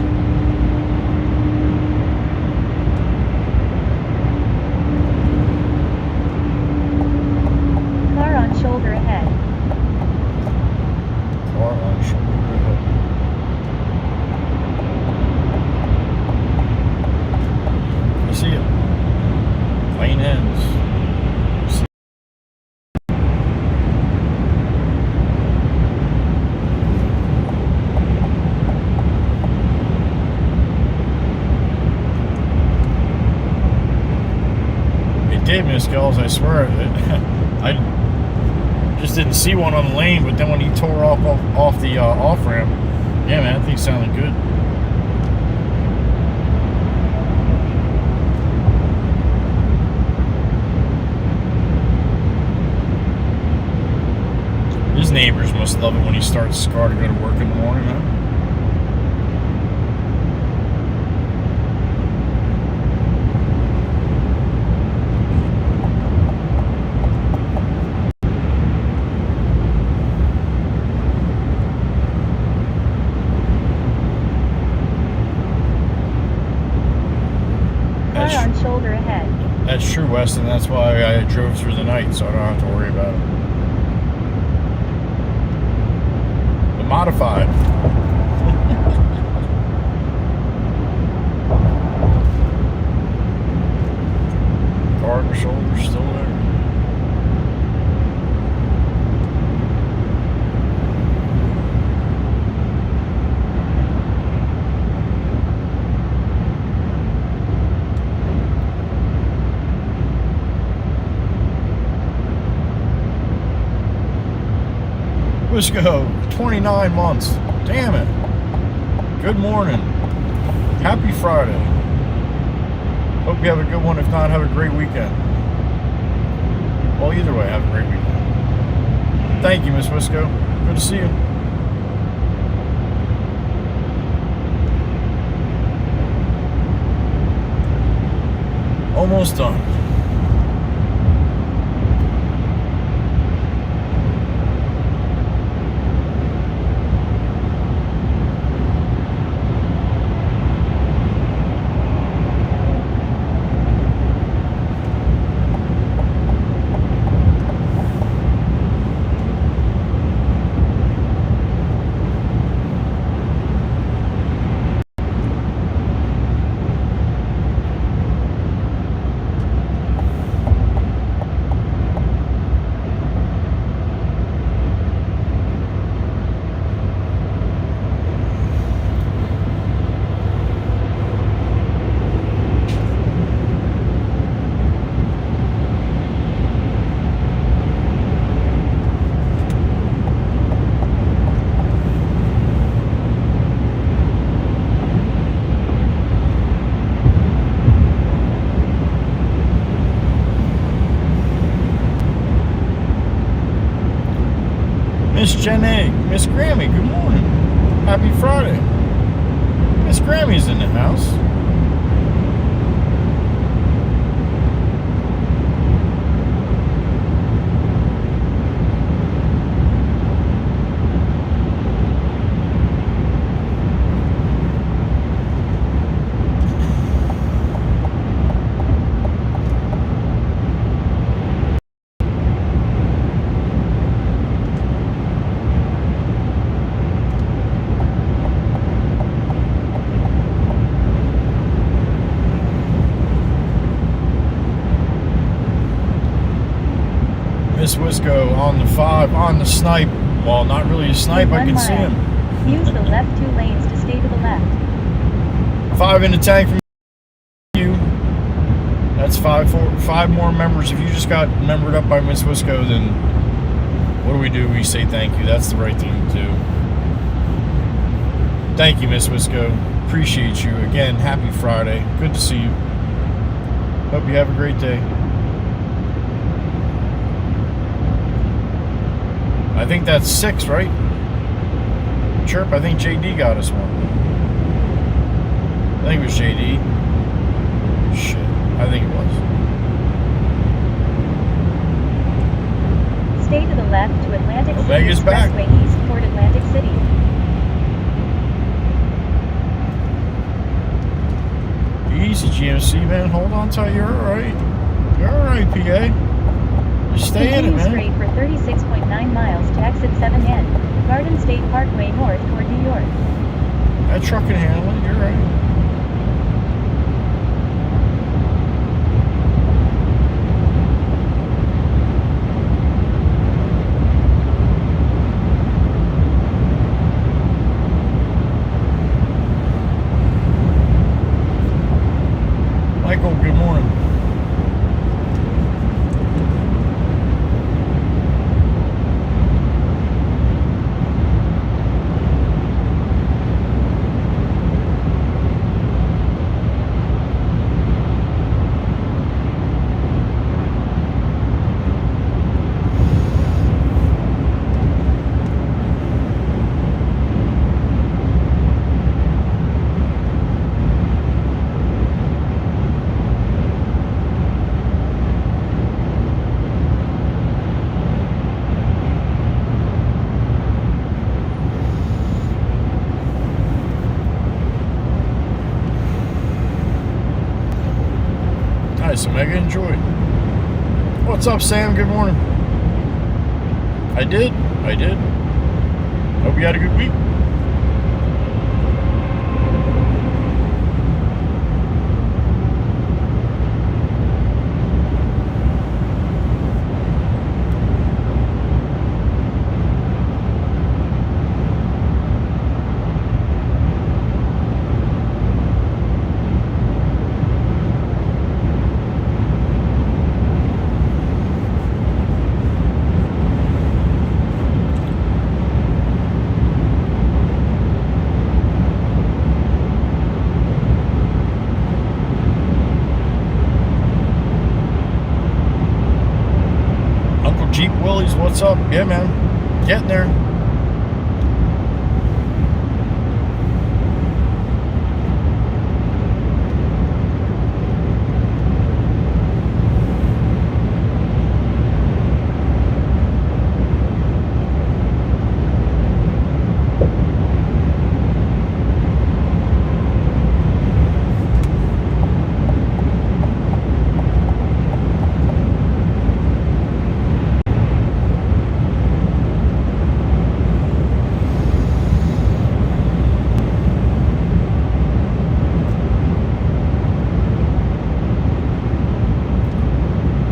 Car on shoulder ahead. Car on shoulder ahead. I see it. Lane ends. It did, Miss Gulls, I swear. I just didn't see one on the lane, but then when he tore off the off-ramp, yeah, man, that thing sounded good. His neighbors must love it when he starts his car to go to work in the morning, huh? Car on shoulder ahead. That's true, Weston. That's why I drove through the night, so I don't have to worry about it. The modified. Car on the shoulder still there. Let's go. 29 months. Damn it. Good morning. Happy Friday. Hope you have a good one. If not, have a great weekend. Well, either way, have a great weekend. Thank you, Miss Wisco. Good to see you. Almost done. Jen Egg. Miss Grammy, good morning. Happy Friday. Miss Grammy's in the house. Miss Wisco on the 5, on the snipe. Well, not really a snipe, I can see him. Use the left 2 lanes to stay to the left. 5 in the tank from you. That's 5 more members. If you just got membered up by Miss Wisco, then what do? We say thank you. That's the right thing to do. Thank you, Miss Wisco. Appreciate you. Again, happy Friday. Good to see you. Hope you have a great day. I think that's 6, right? Chirp, I think JD got us one. I think it was JD. Shit, I think it was. Stay to the left to Atlantic Omega's City back. Expressway East toward Atlantic City. Easy, GMC, man. Hold on tight. You're alright. You're alright, PA. Just stay in it, man. Continue straight for 36.9 miles to exit 7N, Garden State Parkway north toward New York. That truck can handle it. You're right. Michael, good morning. Nice, Omega, enjoy. What's up, Sam? Good morning. I did. Hope you had a good week. Jeep Willies, what's up? Yeah, man. Getting there.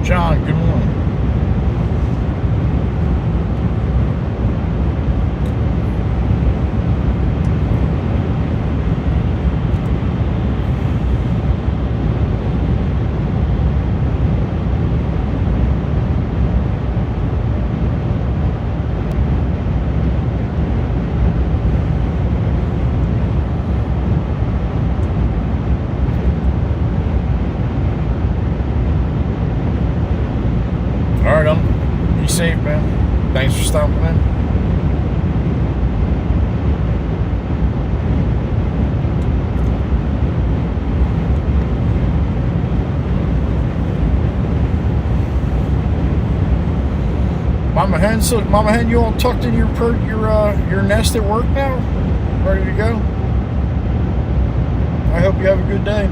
John, good morning. All right, be safe, man. Thanks for stopping in. Mama Hen. So, Mama Hen, you all tucked in your nest at work now? Ready to go? I hope you have a good day.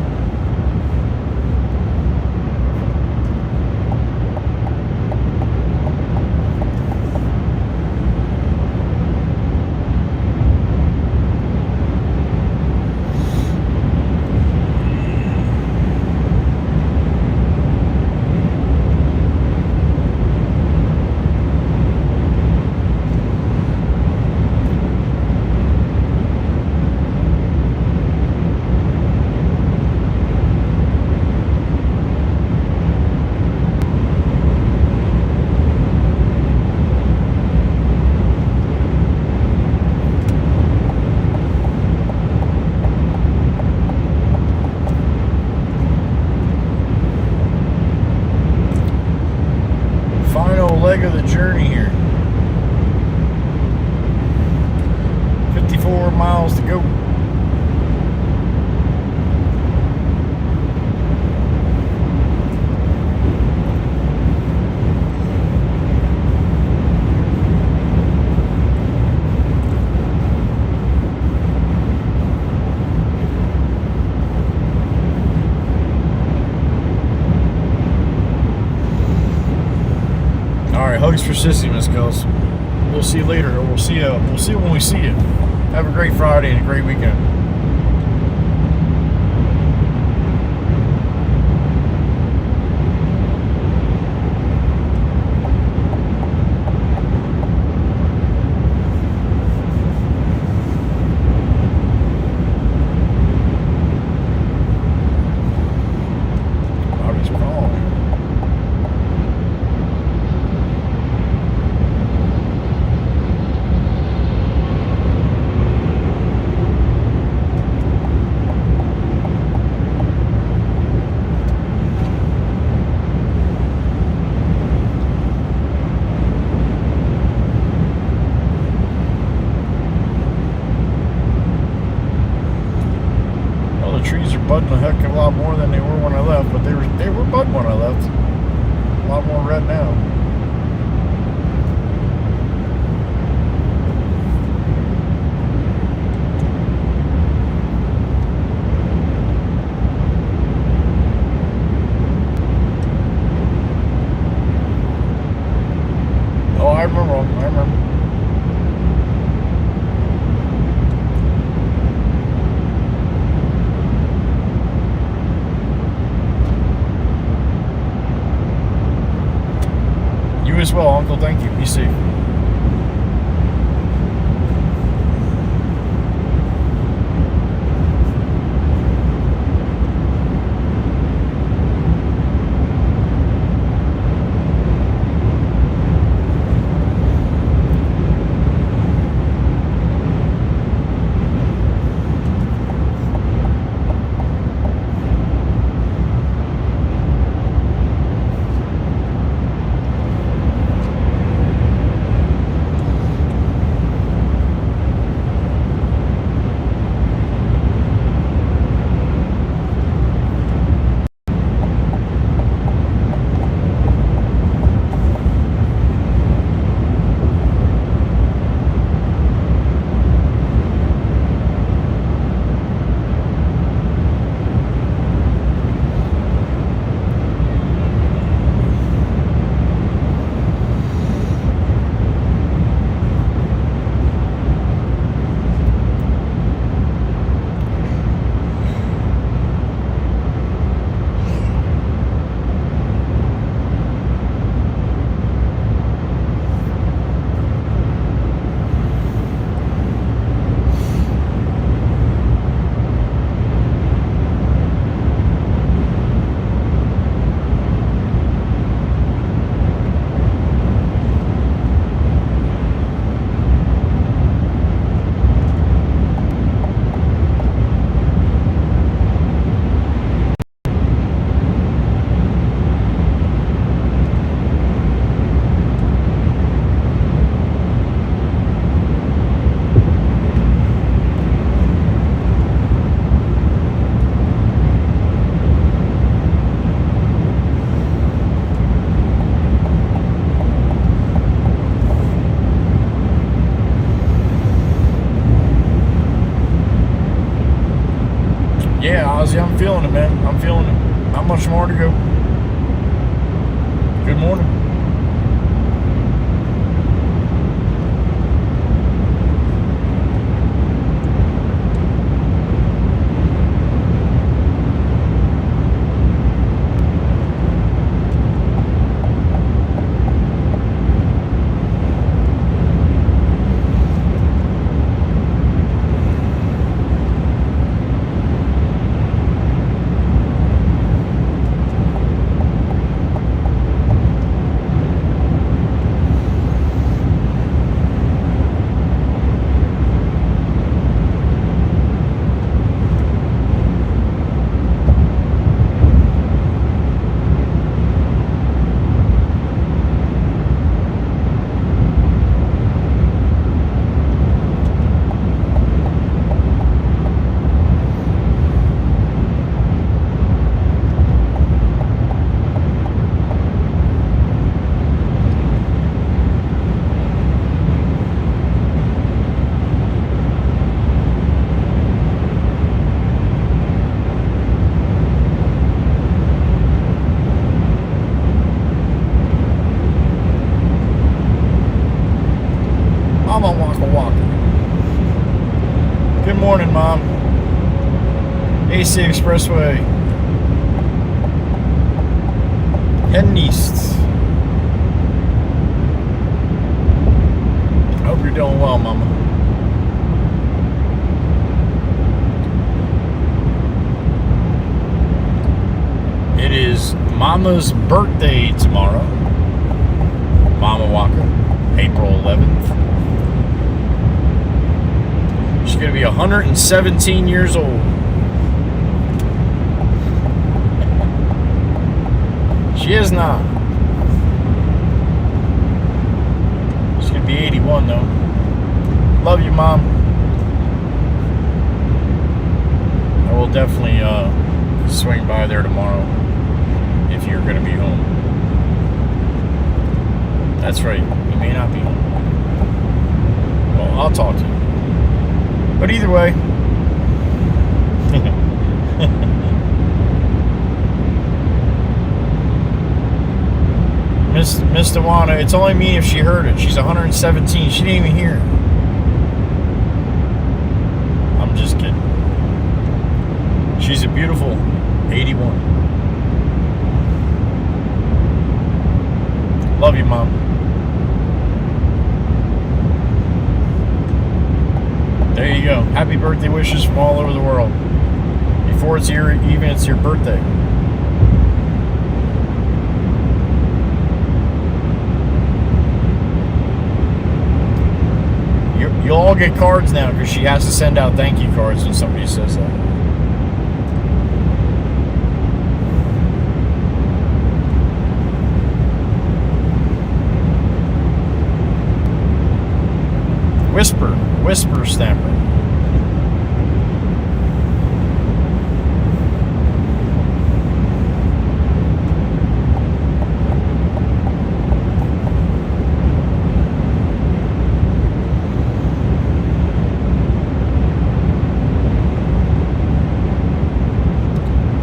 Leg of the journey here. 54 miles to go. Hugs for Sissy, Miss Gulls. We'll see you later. We'll see you when we see you. Have a great Friday and a great weekend. Trees are budding a heck of a lot more than they were when I left, but they were budding when I left. A lot more red now. Oh, I remember. You as well, Uncle. Thank you. Be safe. Not much more to go. Good morning. Good morning, Mom. AC Expressway. Heading east. Hope you're doing well, Mama. It is Mama's birthday tomorrow. Mama Walker, April 11th. She's going to be 117 years old. She is not. She's going to be 81 though. Love you, Mom. I will definitely swing by there tomorrow if you're going to be home. That's right. You may not be home. Well, I'll talk to you. But either way, Miss Dewana, it's only me if she heard it. She's 117. She didn't even hear it. I'm just kidding. She's a beautiful 81. Love you, Mom. There you go. Happy birthday wishes from all over the world. Before it's even it's your birthday. You'll all get cards now because she has to send out thank you cards when somebody says that. Whisper Stamper.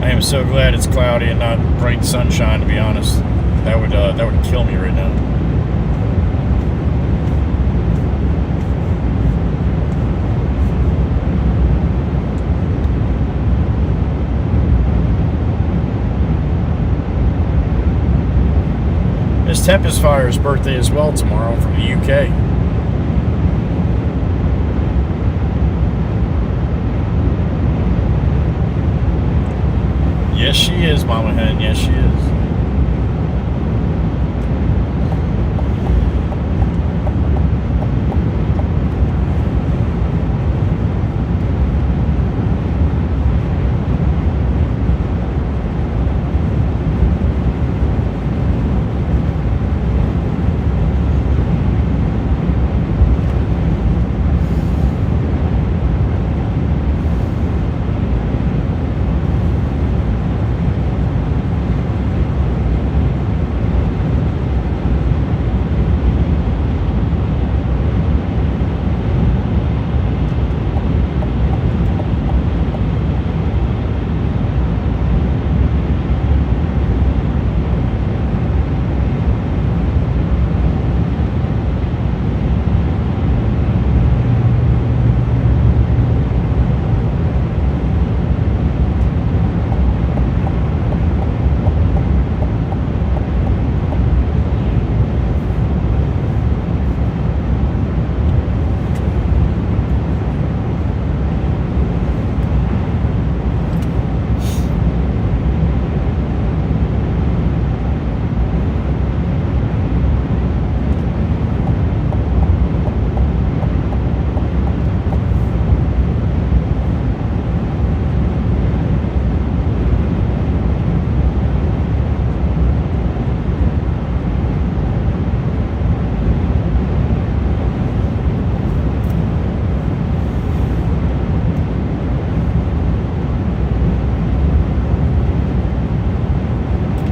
I am so glad it's cloudy and not bright sunshine, to be honest. That would kill me right now. Miss Tempest Fire's birthday as well tomorrow from the UK. Yes, she is, Mama Hen. Yes, she is.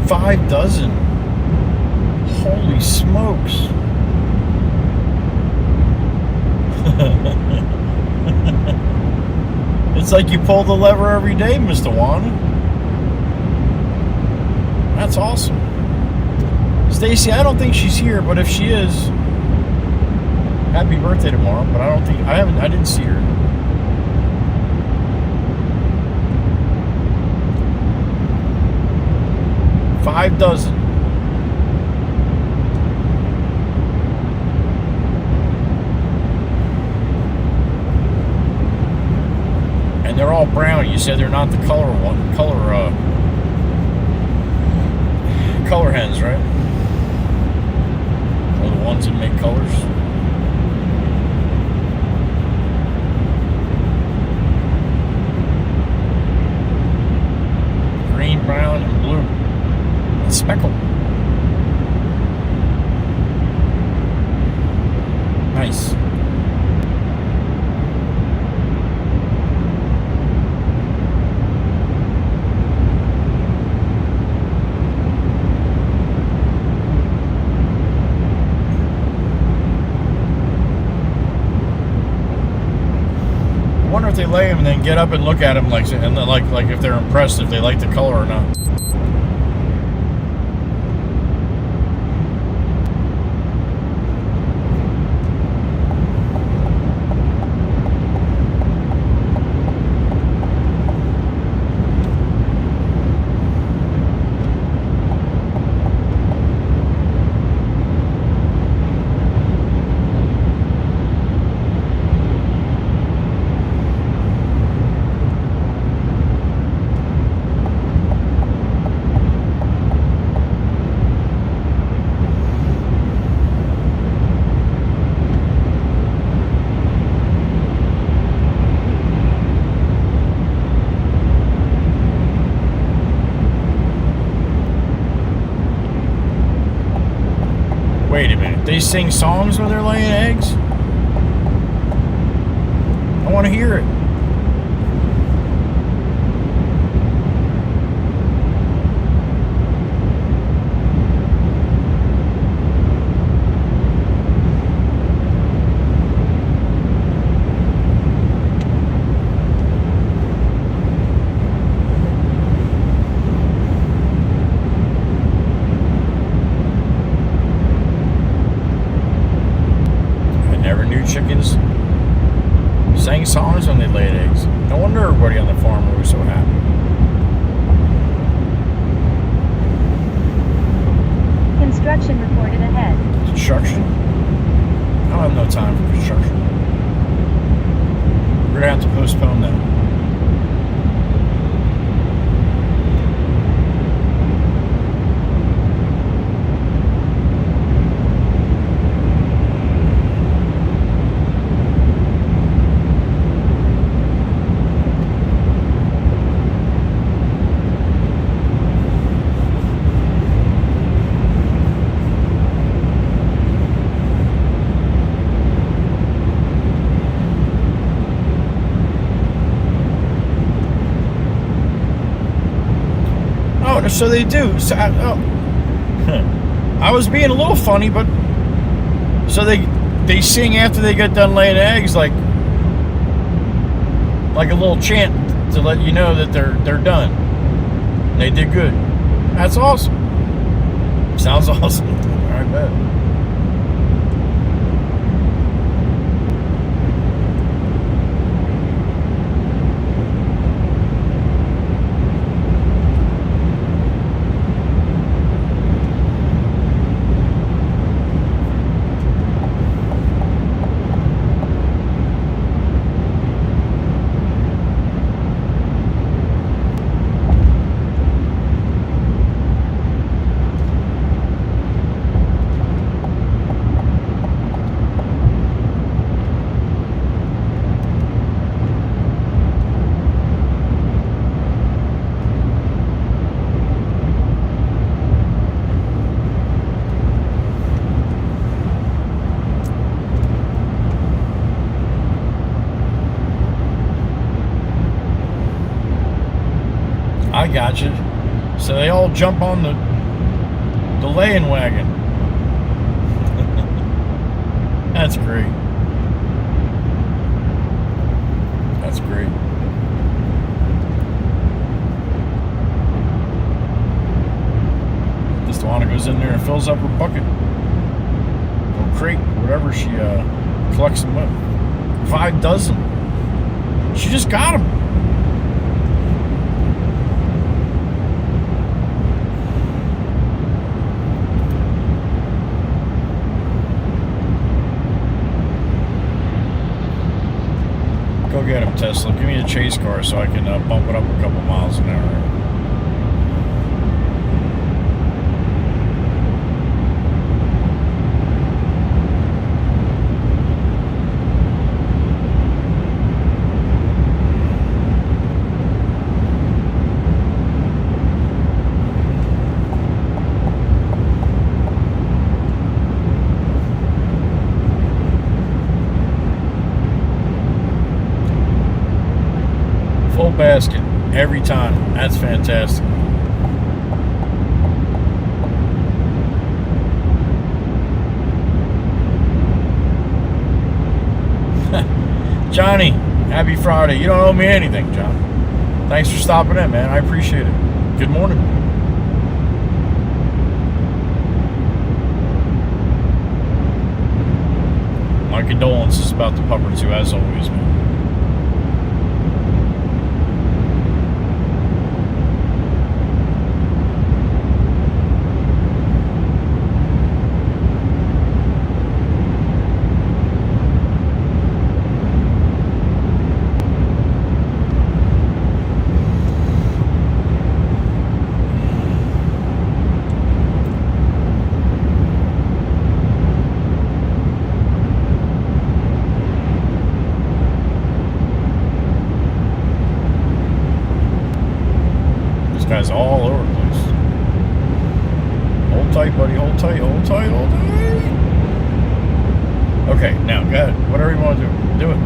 5 dozen. Holy smokes. It's like you pull the lever every day, Mr. Wanda. That's awesome. Stacy, I don't think she's here, but if she is, happy birthday tomorrow. But I don't think I didn't see her. $5 dozen. And they're all brown. You said they're not the color hens, right? Or the ones that make colors. Green, brown, and blue. And speckled. Nice. I wonder if they lay them and then get up and look at them like if they're impressed, if they like the color or not. Wait a minute. They sing songs when they're laying eggs? I want to hear it. Chickens sang songs when they laid eggs. No wonder everybody on the farm was so happy. Construction reported ahead. Construction? I don't have no time for construction. We're gonna have to postpone that. So they do. So I was being a little funny, but so they sing after they get done laying eggs, like a little chant to let you know that they're done. They did good. That's awesome. Sounds awesome. I bet. I got you. So they all jump on the The laying wagon. That's great. That's great. This Tawana goes in there and fills up her bucket or crate, whatever she collects them with. 5 dozen. She just got them. Go get him, Tesla. Give me a chase car so I can bump it up a couple miles an hour. Full basket every time. That's fantastic. Johnny, happy Friday. You don't owe me anything, John. Thanks for stopping in, man. I appreciate it. Good morning. My condolences about the pupper too, as always, man. Guys all over the place. Hold tight, buddy. Hold tight. Hold tight. Hold tight. Okay, now go ahead. Whatever you want to do, do it.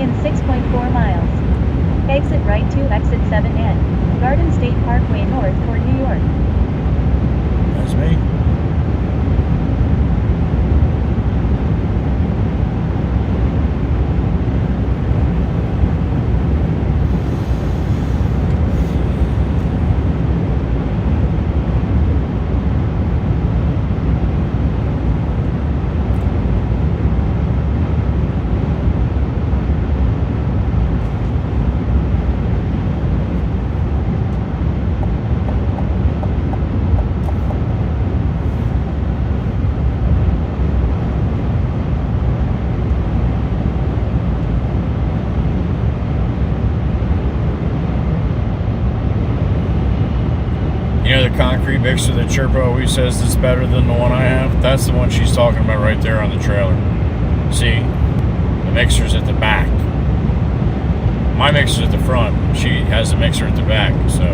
In 6.4 miles. Exit right to exit 7N. Garden State Parkway north toward New York. That's me. Concrete mixer that Chirpa always says is better than the one I have. That's the one she's talking about right there on the trailer. See, the mixer's at the back. My mixer's at the front. She has a mixer at the back, so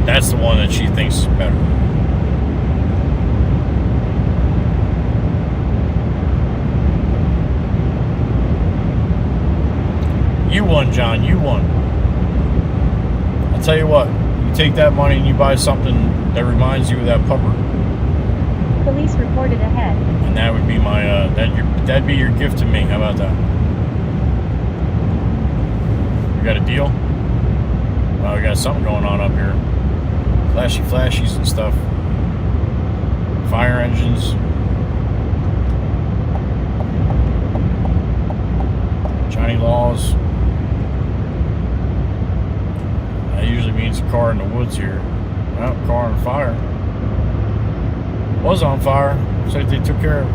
that's the one that she thinks is better. You won, John. You won. I'll tell you what. You take that money and you buy something that reminds you of that pupper. Police reported ahead. And that would be my that'd be your gift to me. How about that? We got a deal? Well, we got something going on up here. Flashies and stuff. Fire engines. Johnny Laws. That usually means a car in the woods here. Well, car on fire. Was on fire. Looks like they took care of it.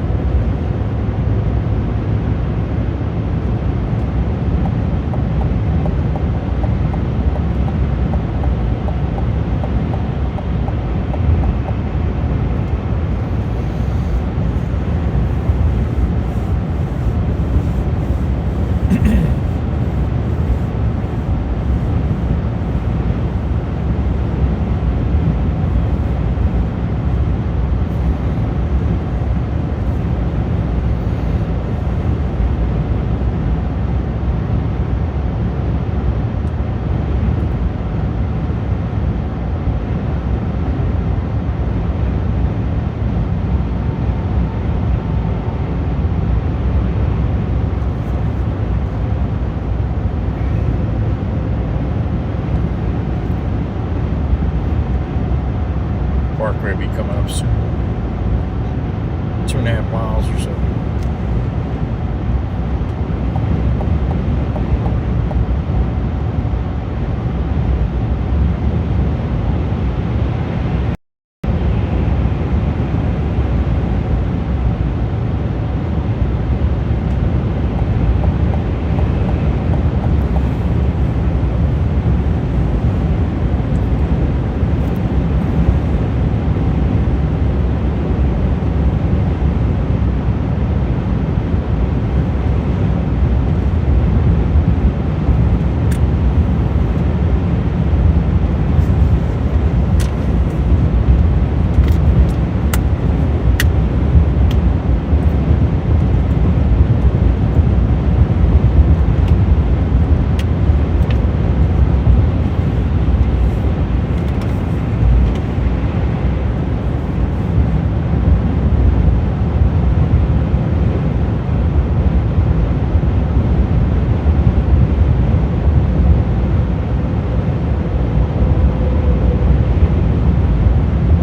probably be coming up soon. 2.5 miles or so.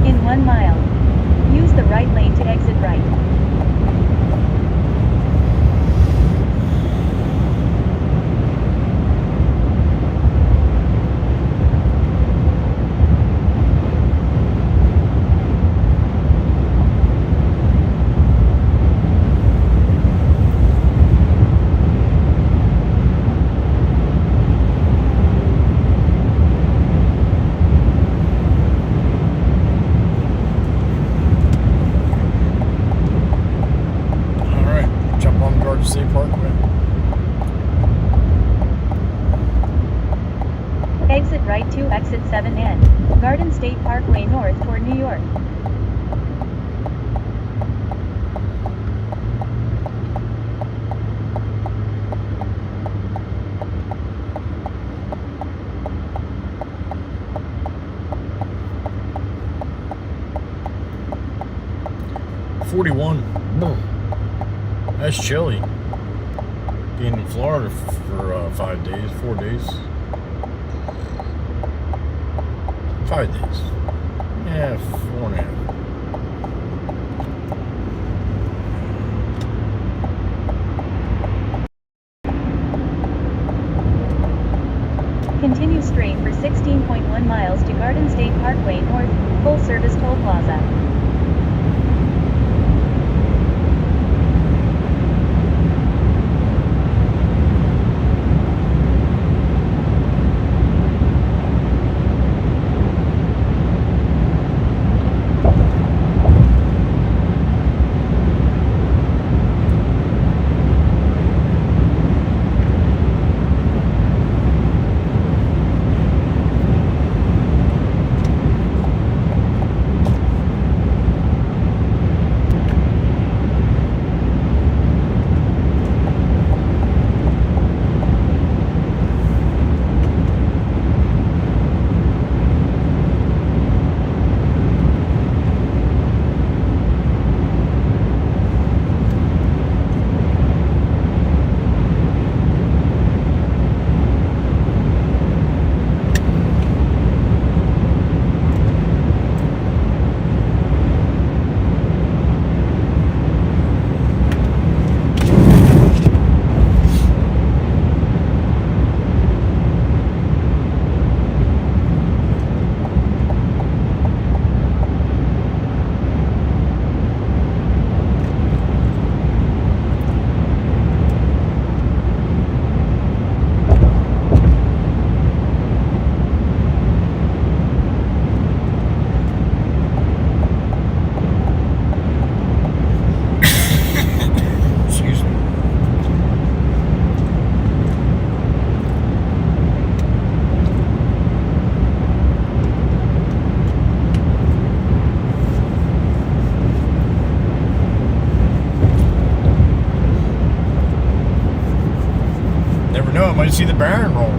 In 1 mile, use the right lane to exit right. State Parkway. Exit right to exit 7N, Garden State Parkway north toward New York. That's chilly. Being in Florida for 5 days, 4 days. 5 days. Yeah, 4.5. Continue straight for 16.1 miles to Garden State Parkway north, full service toll plaza. No, I might see the barn roll.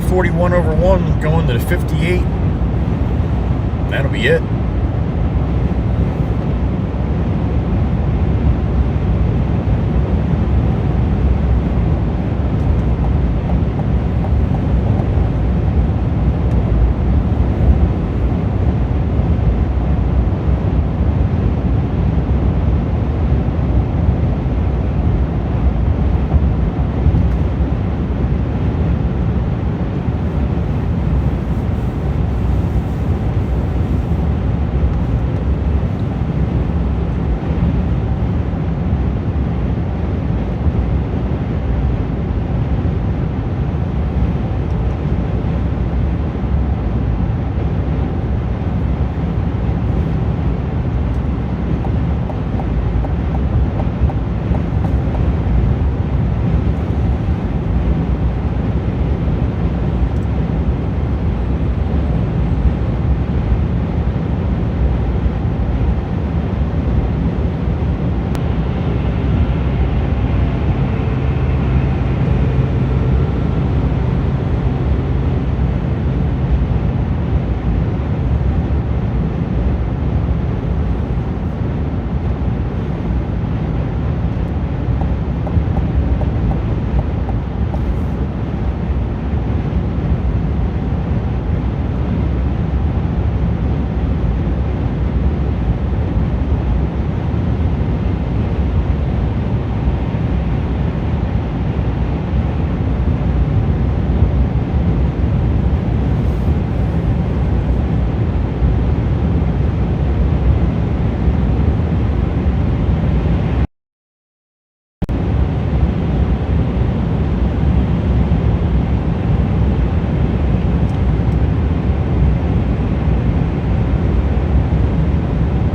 41 over 1 going to the 58. That'll be it.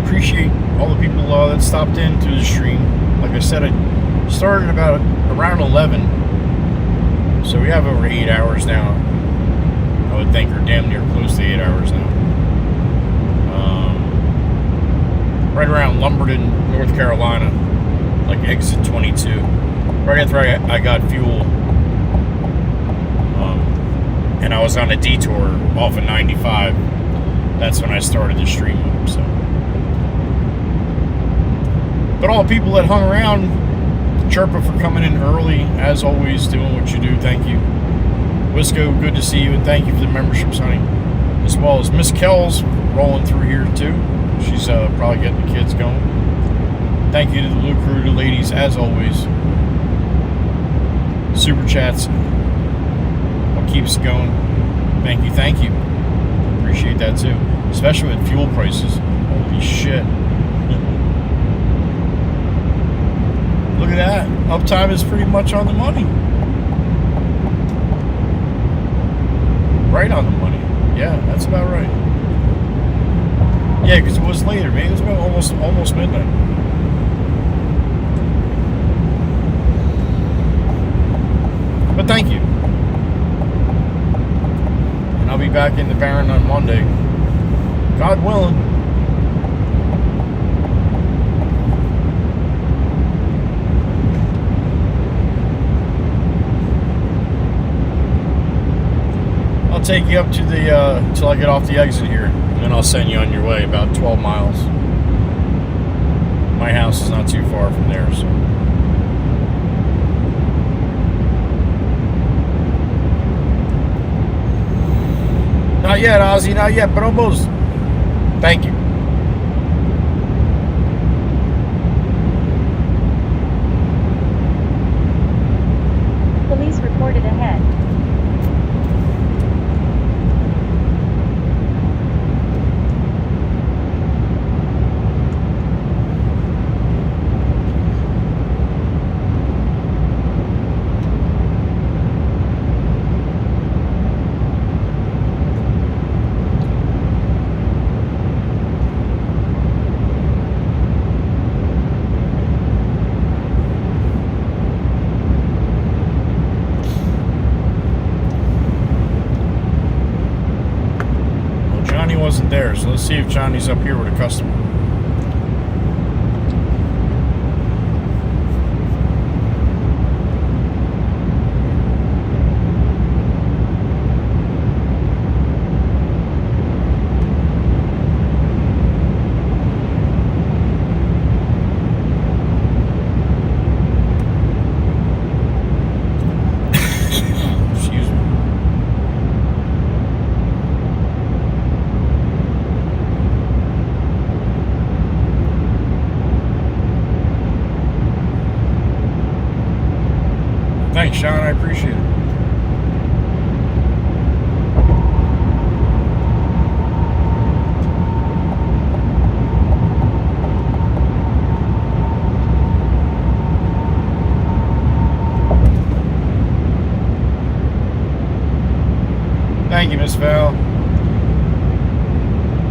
Appreciate all the people that stopped in to the stream. Like I said, I started about around 11, so we have over 8 hours now. I would think, or damn near close to 8 hours now. Right around Lumberton, North Carolina, like exit 22. Right after I got fuel, and I was on a detour off of 95. That's when I started the stream up. So. But all the people that hung around, Chirpa for coming in early, as always, doing what you do. Thank you. Wisco, good to see you, and thank you for the memberships, honey. As well as Miss Kells rolling through here too. She's probably getting the kids going. Thank you to the Blue Crew, the ladies, as always. Super chats, what keeps it going. Thank you, thank you. Appreciate that too, especially with fuel prices. Holy shit. Look at that. Uptime is pretty much on the money. Right on the money. Yeah, that's about right. Yeah, because it was later, man. It was about almost midnight. But thank you. And I'll be back in the Baron on Monday. God willing. I'll take you up to the till I get off the exit here, and then I'll send you on your way about 12 miles. My house is not too far from there, so. Not yet, Ozzy, not yet, but almost. Thank you. Police reported ahead. Wasn't there, so let's see if Johnny's up here with a customer. John. I appreciate it. Thank you, Miss Val.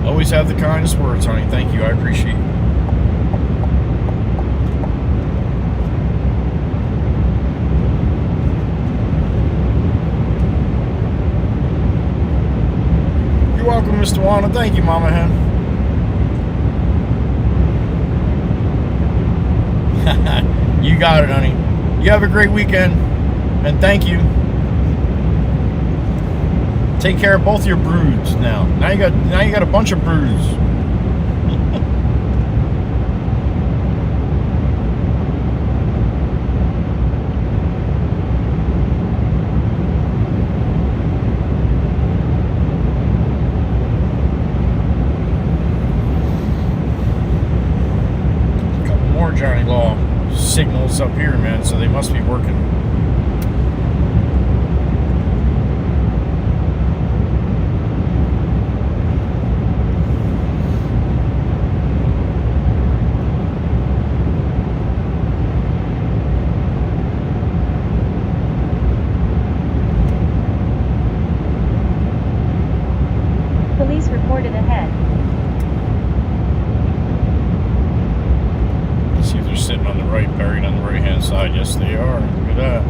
Always have the kindest words, honey. Thank you. I appreciate it. You're welcome, Mr. Wanda. Thank you, Mama Hen. You got it, honey. You have a great weekend, and thank you. Take care of both your broods now. Now you got a bunch of broods. A couple more Johnny Law signals up here, man, so they must be working. Reported ahead. Let's see if they're sitting on the right, buried on the right hand side. Yes, they are. Look at that.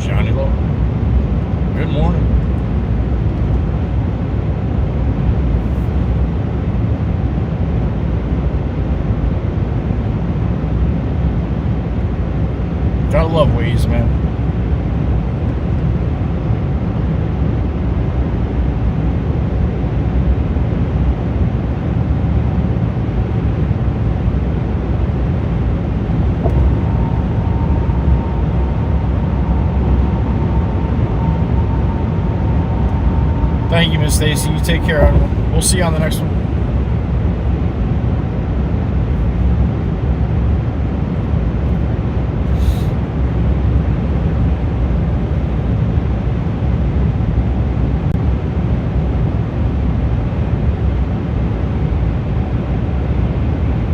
Johnny Law. Good morning. Gotta love Waze, man. Thank you, Miss Stacy. You take care. We'll see you on the next one.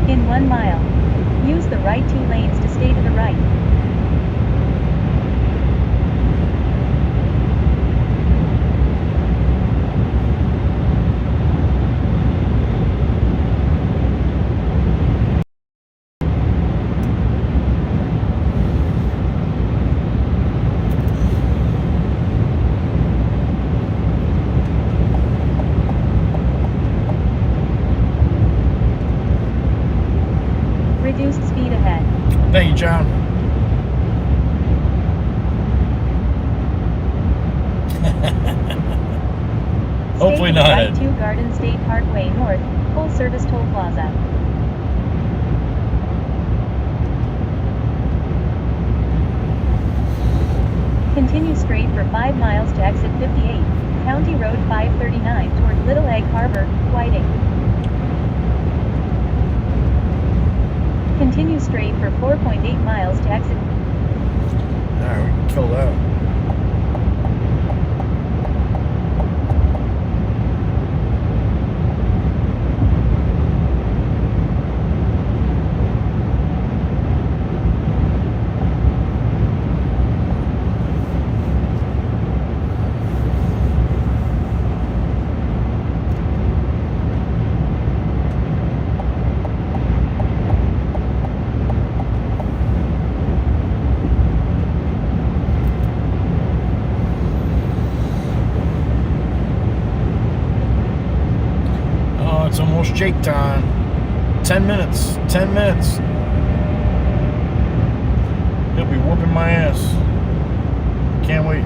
In 1 mile, use the right 2 lanes to stay to the right. Reduced speed ahead. Thank you, John. Hopefully not. Right 2 Garden State Parkway North, full service toll plaza. Continue straight for 5 miles to exit 58, County Road 539 toward Little Egg Harbor, Whiting. Continue straight for 4.8 miles to exit. Alright, we can kill that. It's almost Jake time. 10 minutes. 10 minutes. He'll be whooping my ass. Can't wait.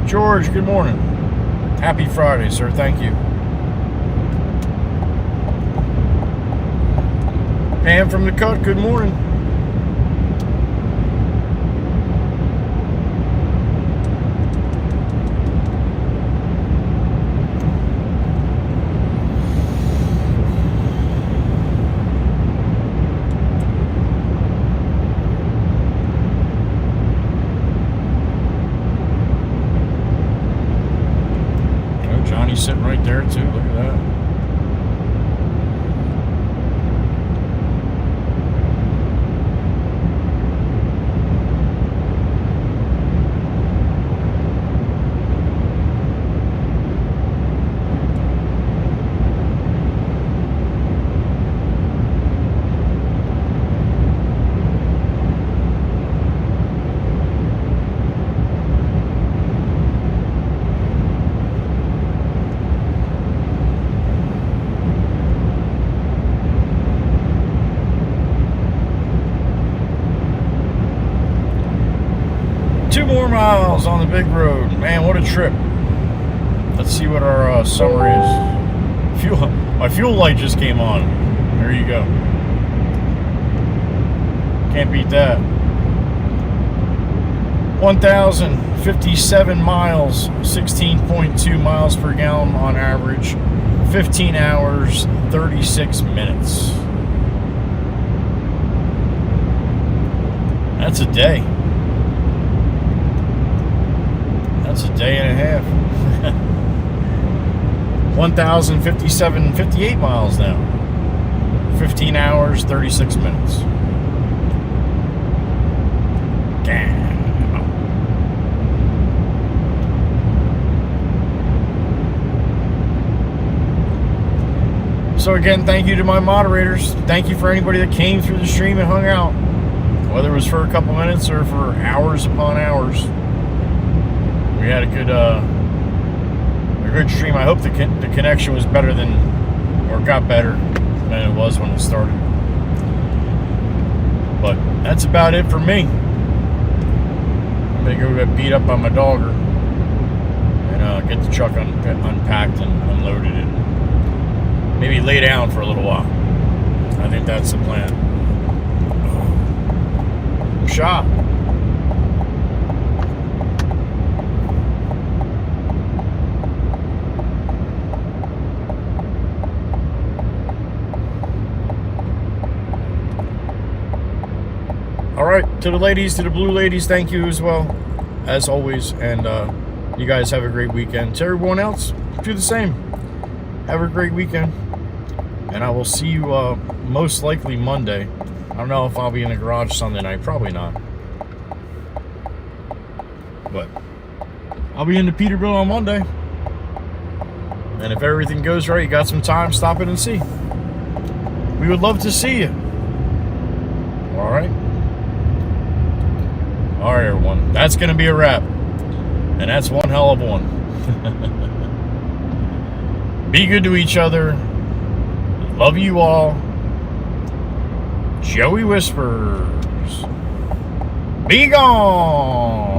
George, good morning. Happy Friday, sir. Thank you. Pam from the Cut, good morning. there too. Look at that. More miles on the big road. Man, what a trip. Let's see what our summer is. My fuel light just came on. There you go. Can't beat that. 1,057 miles, 16.2 miles per gallon on average, 15 hours, 36 minutes. That's a day. That's a day and a half. 1,057, 58 miles now. 15 hours, 36 minutes. Damn. So again, thank you to my moderators. Thank you for anybody that came through the stream and hung out. Whether it was for a couple minutes or for hours upon hours. We had a good stream. I hope the connection was better than, or got better than it was when it started. But that's about it for me. I'm gonna go get beat up by my dogger and get the truck unpacked and unloaded and maybe lay down for a little while. I think that's the plan. Shot. All right, to the ladies, to the blue ladies, thank you as well, as always. And you guys have a great weekend. To everyone else, do the same. Have a great weekend. And I will see you most likely Monday. I don't know if I'll be in the garage Sunday night. Probably not. But I'll be into Peterbilt on Monday. And if everything goes right, you got some time, stop in and see. We would love to see you. All right. All right, everyone. That's going to be a wrap. And that's one hell of one. Be good to each other. Love you all. Joey Whispers. Be gone.